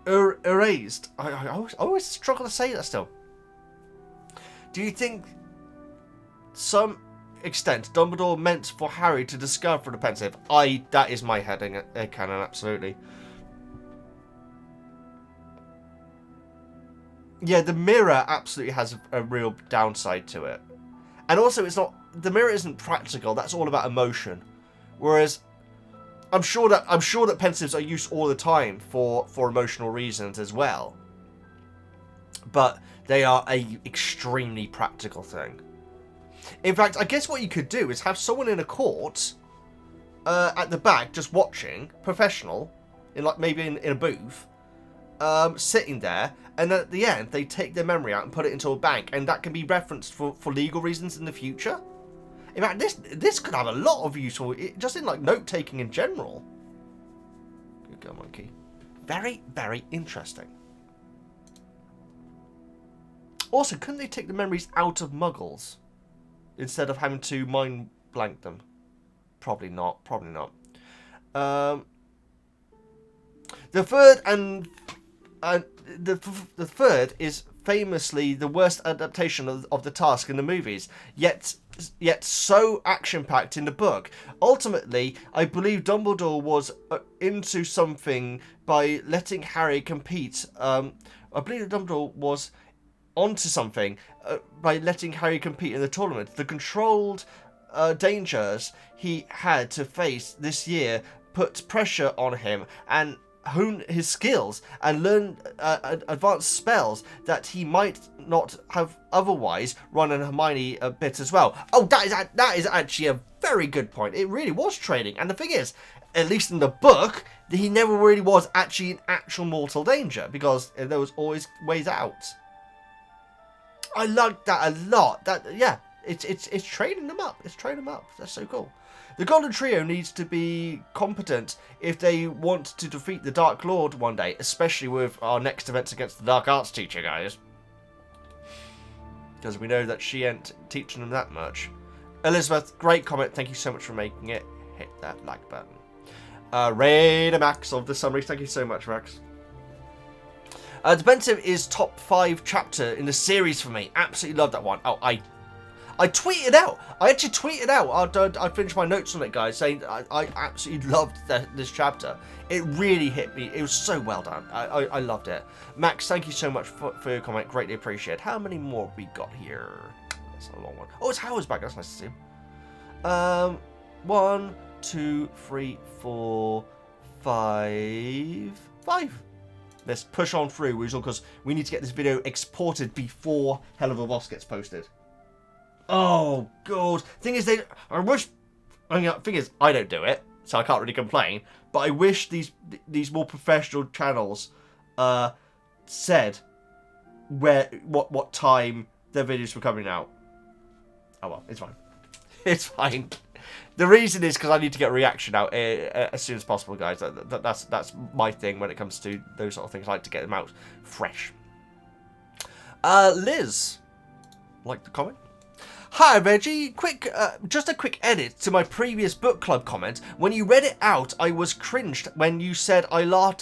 erased. I always struggle to say that still. Do you think some extent Dumbledore meant for Harry to discover the pensieve? That is my headcanon, absolutely. Yeah, the mirror absolutely has a real downside to it. And also the mirror isn't practical, that's all about emotion. Whereas I'm sure that pensieves are used all the time for emotional reasons as well. But they are a extremely practical thing. In fact, I guess what you could do is have someone in a court at the back just watching, professional, maybe in a booth, sitting there, and then at the end they take their memory out and put it into a bank, and that can be referenced for legal reasons in the future. In fact, this could have a lot of useful, just in like note taking in general. Good girl, monkey. Very, very interesting. Also, couldn't they take the memories out of Muggles instead of having to mind blank them? Probably not. Probably not. The third is famously the worst adaptation of the task in the movies, yet so action-packed in the book. Ultimately, I believe Dumbledore was into something by letting Harry compete. I believe that Dumbledore was onto something by letting Harry compete in the tournament. The controlled dangers he had to face this year put pressure on him and hone his skills and learn advanced spells that he might not have otherwise. Ron and Hermione a bit as well. Oh, that is actually a very good point. It really was training, and the thing is, at least in the book, he never really was actually in actual mortal danger because there was always ways out. I like that a lot. It's training them up. It's training them up. That's so cool. The Golden Trio needs to be competent if they want to defeat the Dark Lord one day, especially with our next events against the Dark Arts teacher, guys. Because we know that she ain't teaching them that much. Elizabeth, great comment. Thank you so much for making it. Hit that like button. Raider Max of the summaries. Thank you so much, Max. The pensieve is top 5 chapter in the series for me. Absolutely love that one. Oh, I tweeted out. I actually tweeted out. I finished my notes on it, guys, saying I absolutely loved this chapter. It really hit me. It was so well done. I loved it. Max, thank you so much for your comment. Greatly appreciate. How many more have we got here? That's a long one. Oh, it's Howard's back. That's nice to see him. 1, 2, 3, 4, 5. 5. Let's push on through, Woozle, because we need to get this video exported before Hell of a Boss gets posted. Oh, God. Thing is, thing is, I don't do it, so I can't really complain. But I wish these more professional channels said what time their videos were coming out. Oh, well, it's fine. It's fine. The reason is because I need to get a reaction out as soon as possible, guys. That's my thing when it comes to those sort of things. I like to get them out fresh. Liz, like the comment? Hi, Veggie. Just a quick edit to my previous book club comment. When you read it out, I was cringed when you said I laugh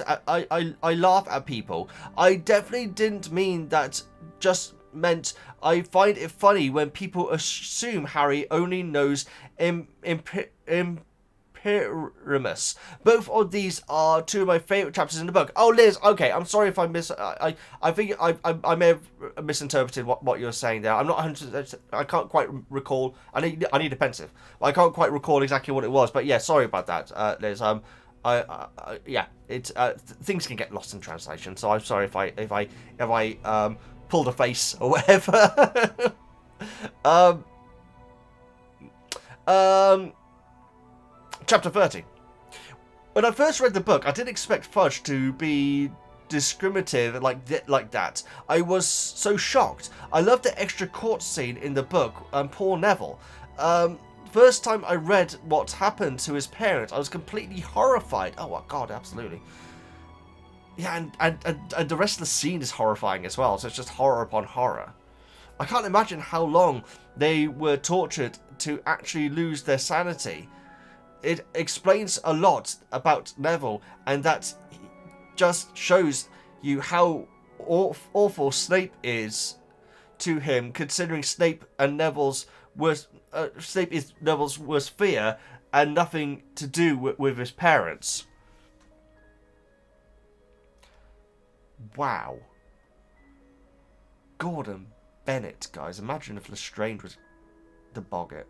at people. I definitely didn't mean that. Just meant I find it funny when people assume Harry only knows Imperimus. Both of these are two of my favourite chapters in the book. Oh, Liz, okay, I'm sorry if I think I may have misinterpreted what you're saying there. I'm not 100%, I can't quite recall. I need a pensieve. I can't quite recall exactly what it was, but yeah, sorry about that, Liz. Yeah, it's things can get lost in translation, so I'm sorry if I pulled a face or whatever. Chapter 30. When I first read the book, I didn't expect Fudge to be discriminative like that. I was so shocked. I loved the extra court scene in the book, poor Neville. First time I read what happened to his parents, I was completely horrified. Oh my god, absolutely. Yeah, and the rest of the scene is horrifying as well, so it's just horror upon horror. I can't imagine how long they were tortured to actually lose their sanity. It explains a lot about Neville, and that just shows you how awful Snape is to him, considering Snape is Neville's worst fear, and nothing to do with his parents. Wow. Gordon Bennett, guys. Imagine if Lestrange was the Boggart.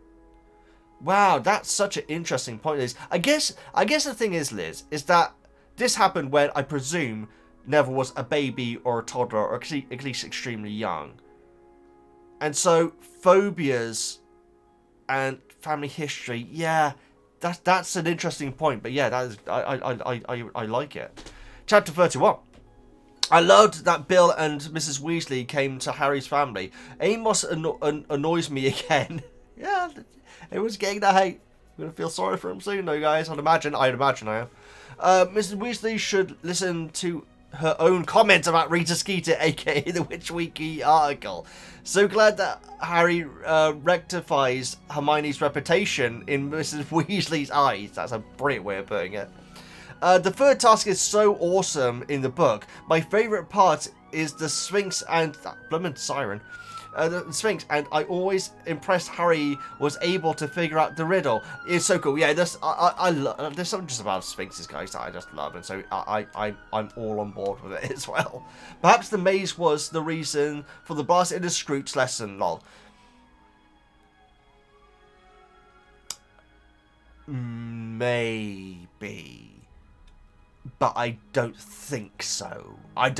Wow, that's such an interesting point, Liz. I guess the thing is, Liz, is that this happened when I presume Neville was a baby or a toddler, or at least extremely young. And so phobias and family history, yeah, that's an interesting point. But yeah, that is I like it. Chapter 31. I loved that Bill and Mrs. Weasley came to Harry's family. Amos annoys me again. Yeah, it was getting that hate. I'm going to feel sorry for him soon, though, guys. I'd imagine I am. Mrs. Weasley should listen to her own comment about Rita Skeeter, aka the Witch Wiki article. So glad that Harry rectifies Hermione's reputation in Mrs. Weasley's eyes. That's a brilliant way of putting it. The third task is so awesome in the book. My favourite part is the Sphinx and that blooming siren. The Sphinx, and I always impressed Harry was able to figure out the riddle. It's so cool. Yeah, there's something just about Sphinxes, guys, that I just love, and so I'm all on board with it as well. Perhaps the maze was the reason for the blast in the Scroots lesson. Lol. Maybe. But I don't think so. I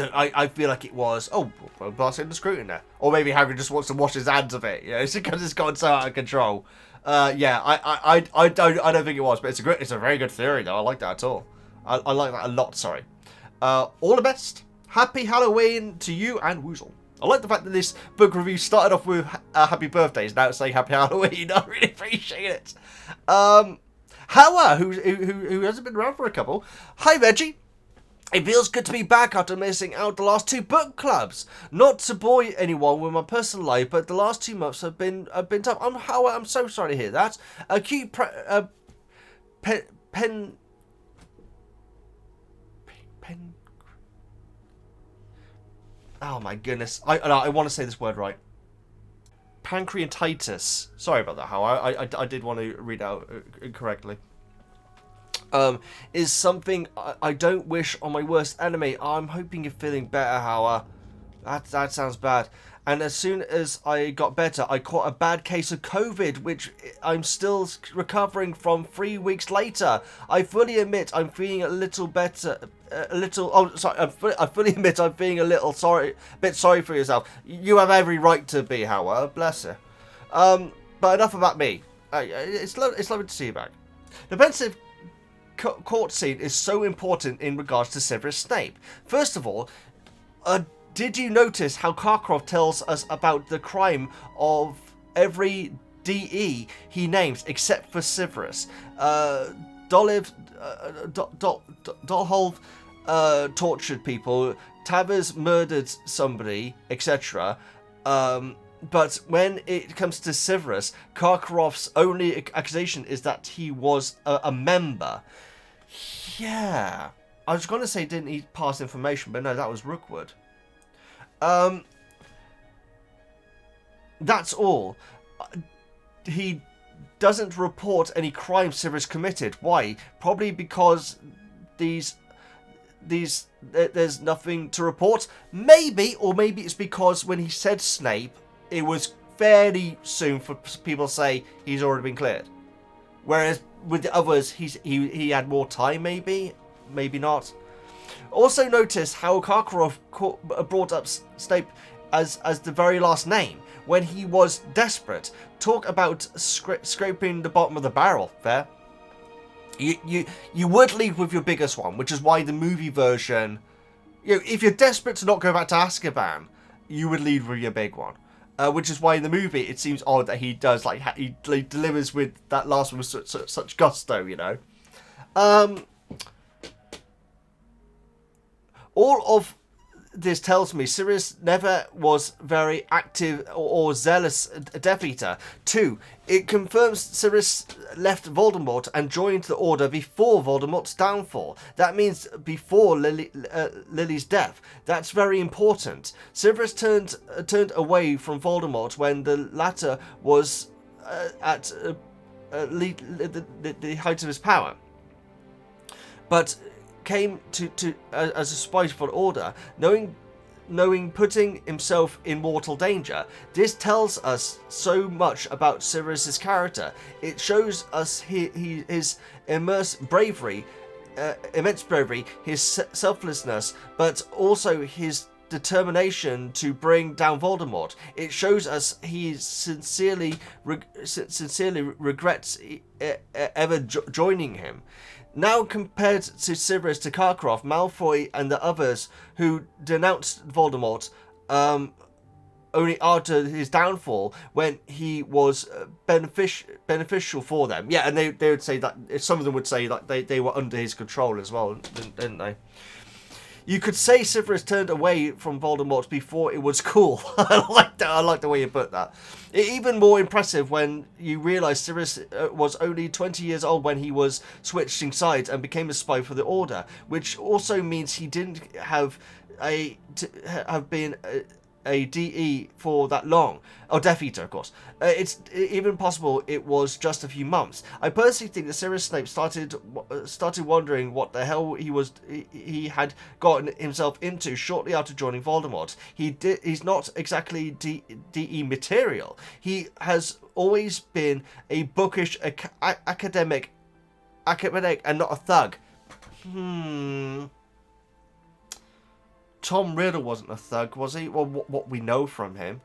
feel like it was, oh, well, blasting the screw in there. Or maybe Harry just wants to wash his hands of it. You know, it's because it's gone so out of control. Yeah, I don't think it was, but it's a very good theory though. I like that at all. I like that a lot, sorry. All the best. Happy Halloween to you and Woozle. I like the fact that this book review started off with happy birthdays, now it's saying happy Halloween. I really appreciate it. Howa, who hasn't been around for a couple. Hi, Veggie. It feels good to be back after missing out the last two book clubs. Not to bore anyone with my personal life, but the last 2 months have been tough. Howa, I'm so sorry to hear that. A cute pen. Oh my goodness! I want to say this word right. Pancreatitis. Sorry about that, Howa. I did want to read out incorrectly. Is something I don't wish on my worst enemy. I'm hoping you're feeling better, Howa. That sounds bad. And as soon as I got better, I caught a bad case of COVID, which I'm still recovering from 3 weeks later. I fully admit I'm feeling a little better. I fully admit I'm feeling a bit sorry for yourself. You have every right to be, Howa. Bless you. But enough about me. It's lovely to see you back. The pensieve court scene is so important in regards to Severus Snape. First of all, did you notice how Karkaroff tells us about the crime of every DE he names except for Severus? Dolholv tortured people, Tavers murdered somebody, etc. But when it comes to Severus, Karkaroff's only accusation is that he was a member. Yeah. I was going to say didn't he pass information, but no, that was Rookwood. That's all. He doesn't report any crime Sirius committed. Why? Probably because there's nothing to report. Maybe, or maybe it's because when he said Snape, it was fairly soon for people to say he's already been cleared. Whereas with the others, he had more time. Maybe not. Also notice how Karkaroff brought up Snape as the very last name when he was desperate. Talk about scraping the bottom of the barrel. Fair. You would lead with your biggest one, which is why the movie version, if you're desperate to not go back to Azkaban, you would lead with your big one. Which is why in the movie it seems odd that he does he delivers with that last one with such gusto, All of this tells me Sirius never was very active or zealous Death Eater. 2. It confirms Sirius left Voldemort and joined the Order before Voldemort's downfall. That means before Lily's death. That's very important. Sirius turned away from Voldemort when the latter was at the height of his power. But came to as a spy for the Order, knowing putting himself in mortal danger. This tells us so much about Sirius's character. It shows us his immense bravery, his selflessness, but also his determination to bring down Voldemort. It shows us he sincerely regrets ever joining him. Now compared to Sirius to Karkaroff, Malfoy and the others who denounced Voldemort only after his downfall, when he was beneficial for them. Yeah, and they would say that, some of them would say that they were under his control as well, didn't they? You could say Sirius turned away from Voldemort before it was cool. I like that. I like the way you put that. Even more impressive when you realise Sirius was only 20 years old when he was switching sides and became a spy for the Order, which also means he didn't have been a DE for that long. Oh, Death Eater, of course. It's even possible it was just a few months. I personally think that Sirius Snape started wondering what the hell he had gotten himself into shortly after joining Voldemort. He's not exactly DE material. He has always been a bookish academic and not a thug. Tom Riddle wasn't a thug, was he? Well, what we know from him.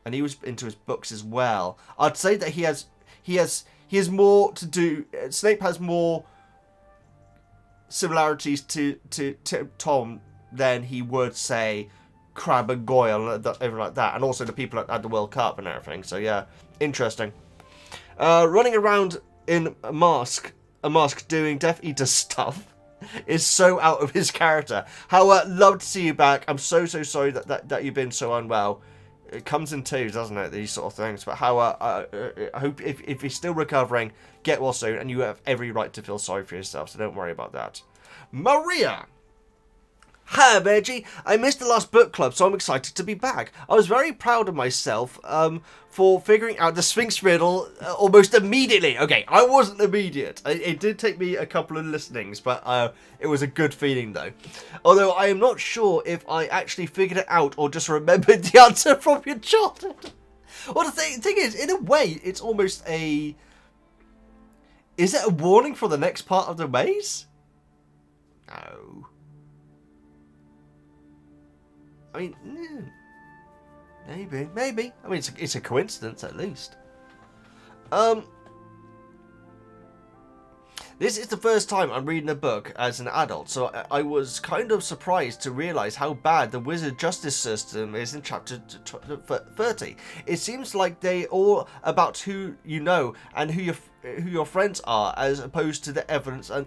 And he was into his books as well. I'd say that he has more to do. Snape has more similarities to Tom than he would say Crabbe and Goyle and everything like that. And also the people at the World Cup and everything. So yeah, interesting. Running around in a mask doing Death Eater stuff is so out of his character. Howard, love to see you back. I'm so sorry that you've been so unwell. It comes in twos, doesn't it? These sort of things. But Howard, I hope if you're still recovering, get well soon, and you have every right to feel sorry for yourself. So don't worry about that. Maria. Hi, Veggie. I missed the last book club, so I'm excited to be back. I was very proud of myself for figuring out the Sphinx riddle almost immediately. Okay, I wasn't immediate. It did take me a couple of listenings, but it was a good feeling, though. Although I am not sure if I actually figured it out or just remembered the answer from your childhood. Well, the thing is, in a way, it's almost a... Is it a warning for the next part of the maze? No. I mean, maybe. I mean, it's a coincidence at least. This is the first time I'm reading a book as an adult, so I was kind of surprised to realise how bad the wizard justice system is in chapter 30. It seems like they all about who you know and who your friends are, as opposed to the evidence and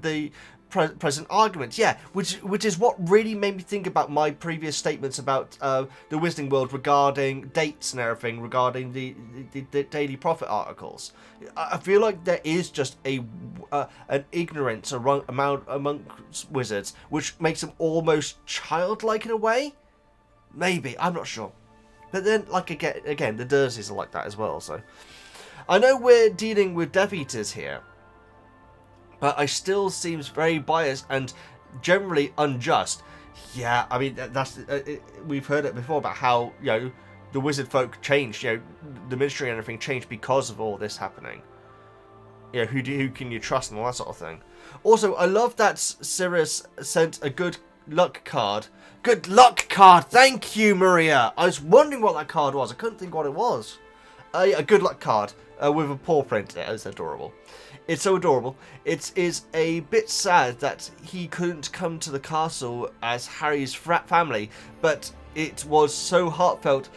the present arguments. Yeah, which is what really made me think about my previous statements about the Wizarding World regarding dates and everything, regarding the Daily Prophet articles. I feel like there is just an ignorance amongst wizards, which makes them almost childlike in a way. Maybe, I'm not sure. But then, like, again, the Dursleys are like that as well, so... I know we're dealing with Death Eaters here, but I still seems very biased and generally unjust. Yeah, I mean, that's... we've heard it before about how, you know, the wizard folk changed, you know, the ministry and everything changed because of all this happening. You know, who can you trust and all that sort of thing. Also, I love that Sirius sent a good luck card. Good luck card! Thank you, Maria! I was wondering what that card was. I couldn't think what it was. A good luck card with a paw print in it. It's adorable. It's so adorable. It is a bit sad that he couldn't come to the castle as Harry's family, but it was so heartfelt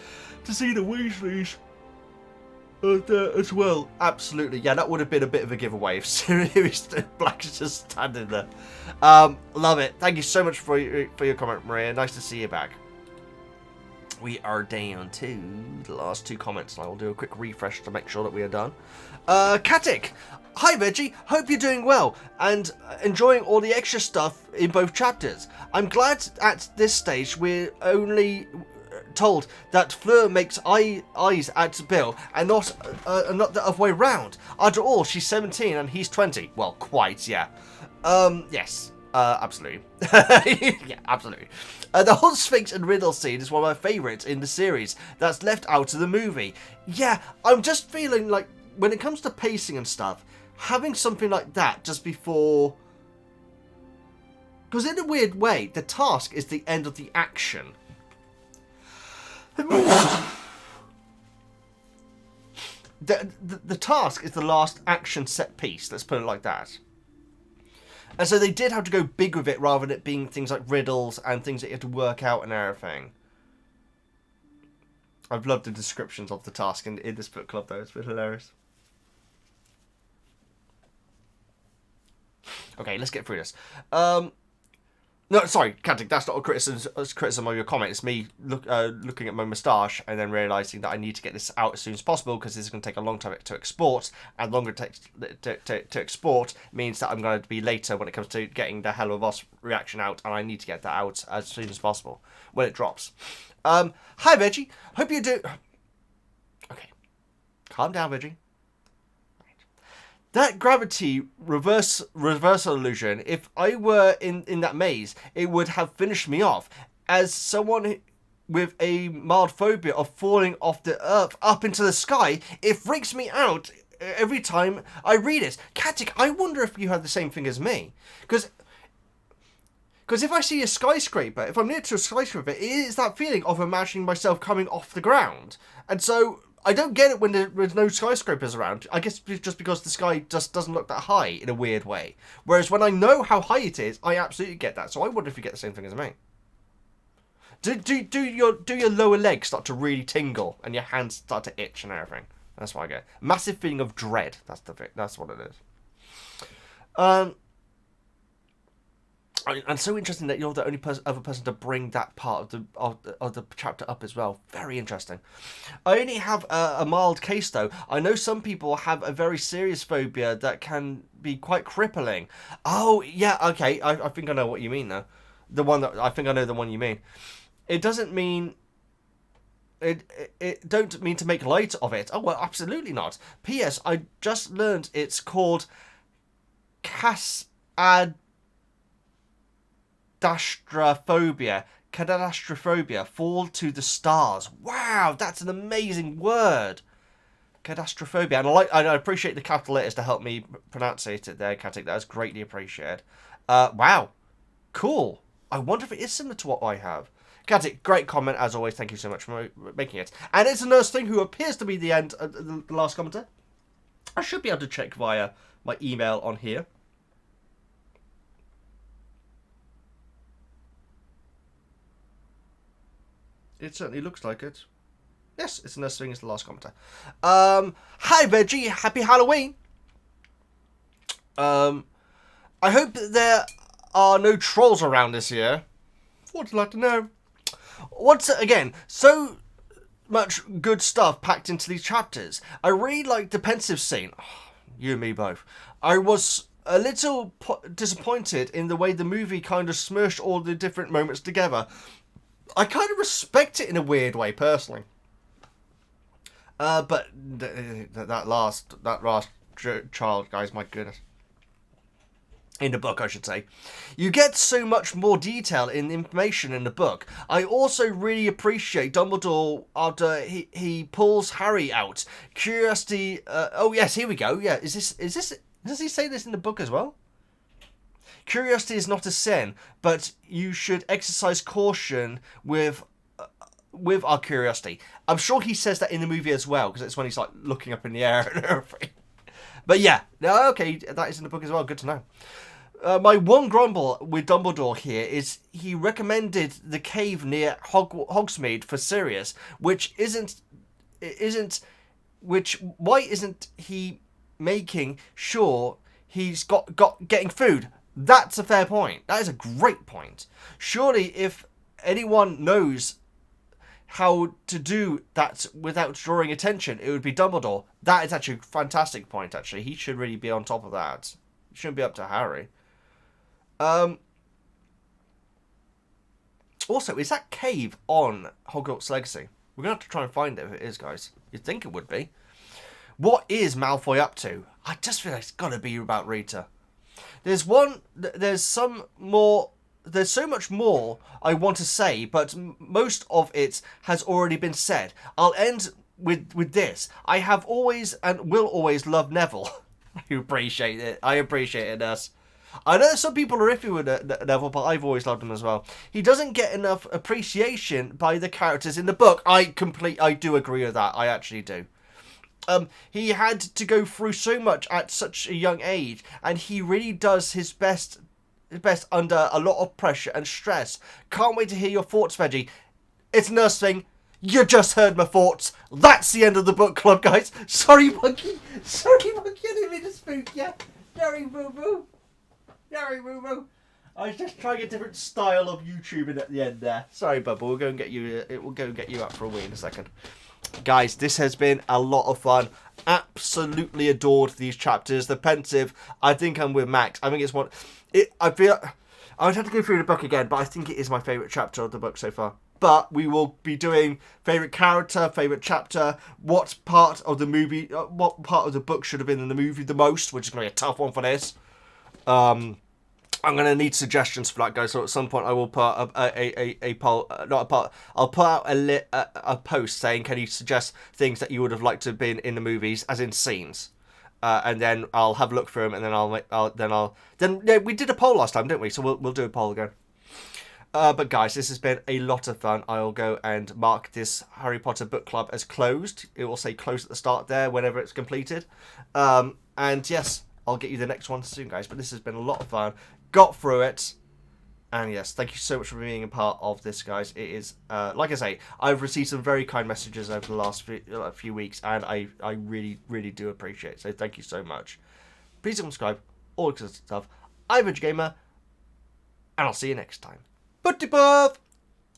to see the Weasleys there as well. Absolutely. Yeah, that would have been a bit of a giveaway if Sirius Black is just standing there. Love it. Thank you so much for your comment, Maria. Nice to see you back. We are down to the last 2 comments, and I will do a quick refresh to make sure that we are done. Katic! Hi, Veggie. Hope you're doing well and enjoying all the extra stuff in both chapters. I'm glad at this stage we're only told that Fleur makes eyes at Bill and not the other way round. After all, she's 17 and he's 20. Well, quite, yeah. Yes. Absolutely. Yeah, absolutely. The whole Sphinx and Riddle scene is one of my favourites in the series that's left out of the movie. Yeah, I'm just feeling like when it comes to pacing and stuff, having something like that just before... Because in a weird way, the task is the end of the action. The task is the last action set piece, let's put it like that. And so they did have to go big with it rather than it being things like riddles and things that you have to work out and everything. I've loved the descriptions of the task in this book club though, it's been hilarious. Okay, let's get through this. No, sorry, Katic, that's not a criticism of your comment. It's me looking at my moustache and then realising that I need to get this out as soon as possible because this is going to take a long time to export, and longer to export means that I'm going to be later when it comes to getting the Hello Boss reaction out, and I need to get that out as soon as possible when it drops. Hi, Veggie. Hope you do... Okay. Calm down, Veggie. That gravity reversal illusion, if I were in that maze, it would have finished me off. As someone with a mild phobia of falling off the earth up into the sky, it freaks me out every time I read it. Katic, I wonder if you have the same thing as me. Because if I see a skyscraper, if I'm near to a skyscraper, it is that feeling of imagining myself coming off the ground. And so... I don't get it when there's no skyscrapers around. I guess just because the sky just doesn't look that high in a weird way. Whereas when I know how high it is, I absolutely get that. So I wonder if you get the same thing as me. Do your lower legs start to really tingle and your hands start to itch and everything? That's what I get. Massive feeling of dread. That's what it is. And so interesting that you're the only other person to bring that part of the chapter up as well. Very interesting. I only have a mild case though. I know some people have a very serious phobia that can be quite crippling. Oh yeah, okay. I think I know what you mean now. I think I know the one you mean. It doesn't mean. It don't mean to make light of it. Oh well, absolutely not. P.S. I just learned it's called Cadastrophobia. Fall to the stars. Wow, that's an amazing word. Cadastrophobia. And I appreciate the capital letters to help me pronunciate it there, Katic. That is greatly appreciated. Wow. Cool. I wonder if it is similar to what I have. Katic, great comment as always. Thank you so much for making it. And it's a nurse thing who appears to be the end, the last commenter. I should be able to check via my email on here. It certainly looks like it. Yes, it's a nurse thing. It's the last commenter. Hi, Veggie. Happy Halloween. I hope that there are no trolls around this year. Would like to know. Once again, so much good stuff packed into these chapters. I really like the pensieve scene. Oh, you and me both. I was a little disappointed in the way the movie kind of smushed all the different moments together. I kind of respect it in a weird way, personally. But that last child, guys, my goodness. In the book, I should say. You get so much more detail in the information in the book. I also really appreciate Dumbledore after he pulls Harry out. Curiosity... oh, yes, here we go. Yeah, is this... Does he say this in the book as well? Curiosity is not a sin, but you should exercise caution with our curiosity. I'm sure he says that in the movie as well, because it's when he's like looking up in the air and everything. But yeah, okay, that is in the book as well. Good to know. My one grumble with Dumbledore here is he recommended the cave near Hogsmeade for Sirius, why isn't he making sure he's getting food? That's a fair point. That is a great point. Surely if anyone knows how to do that without drawing attention, it would be Dumbledore. That is actually a fantastic point, actually. He should really be on top of that. It shouldn't be up to Harry. Also, is that cave on Hogwarts Legacy? We're going to have to try and find it if it is, guys. You'd think it would be. What is Malfoy up to? I just feel like it's got to be about Rita. There's so much more I want to say, but most of it has already been said. I'll end with this. I have always and will always love Neville. I appreciate it. I appreciate it, Nurse. I know some people are iffy with Neville, but I've always loved him as well. He doesn't get enough appreciation by the characters in the book. I do agree with that. I actually do. He had to go through so much at such a young age, and he really does his best under a lot of pressure and stress. Can't wait to hear your thoughts, Veggie. It's Nurse thing. You just heard my thoughts. That's the end of the book club, guys. Sorry, Monkey. Sorry, Monkey. I didn't mean to spook you. Sorry, boo-boo. Sorry, boo-boo. I was just trying a different style of YouTubing at the end there. Sorry, Bubba. We'll go and get you. It will go and get you up for a wee in a second. Guys, this has been a lot of fun. Absolutely adored these chapters. The pensieve, I think I'm with Max. I think it's one... I feel... I would have to go through the book again, but I think it is my favourite chapter of the book so far. But we will be doing favourite character, favourite chapter, what part of the movie... what part of the book should have been in the movie the most, which is going to be a tough one for this. I'm going to need suggestions for that, guys. So at some point I will put a poll, not a poll. I'll put out a post saying, can you suggest things that you would have liked to have been in the movies, as in scenes, and then I'll have a look through them, and then yeah, we did a poll last time, didn't we? So we'll do a poll again. But guys, this has been a lot of fun. I'll go and mark this Harry Potter book club as closed. It will say closed at the start there whenever it's completed. And yes, I'll get you the next one soon, guys. But this has been a lot of fun. Got through it. And yes, thank you so much for being a part of this, guys. It is, like I say, I've received some very kind messages over the last few weeks, and I really, really do appreciate it. So thank you so much. Please subscribe, all this stuff. I'm VEGGIEGamer, and I'll see you next time. Putty puff!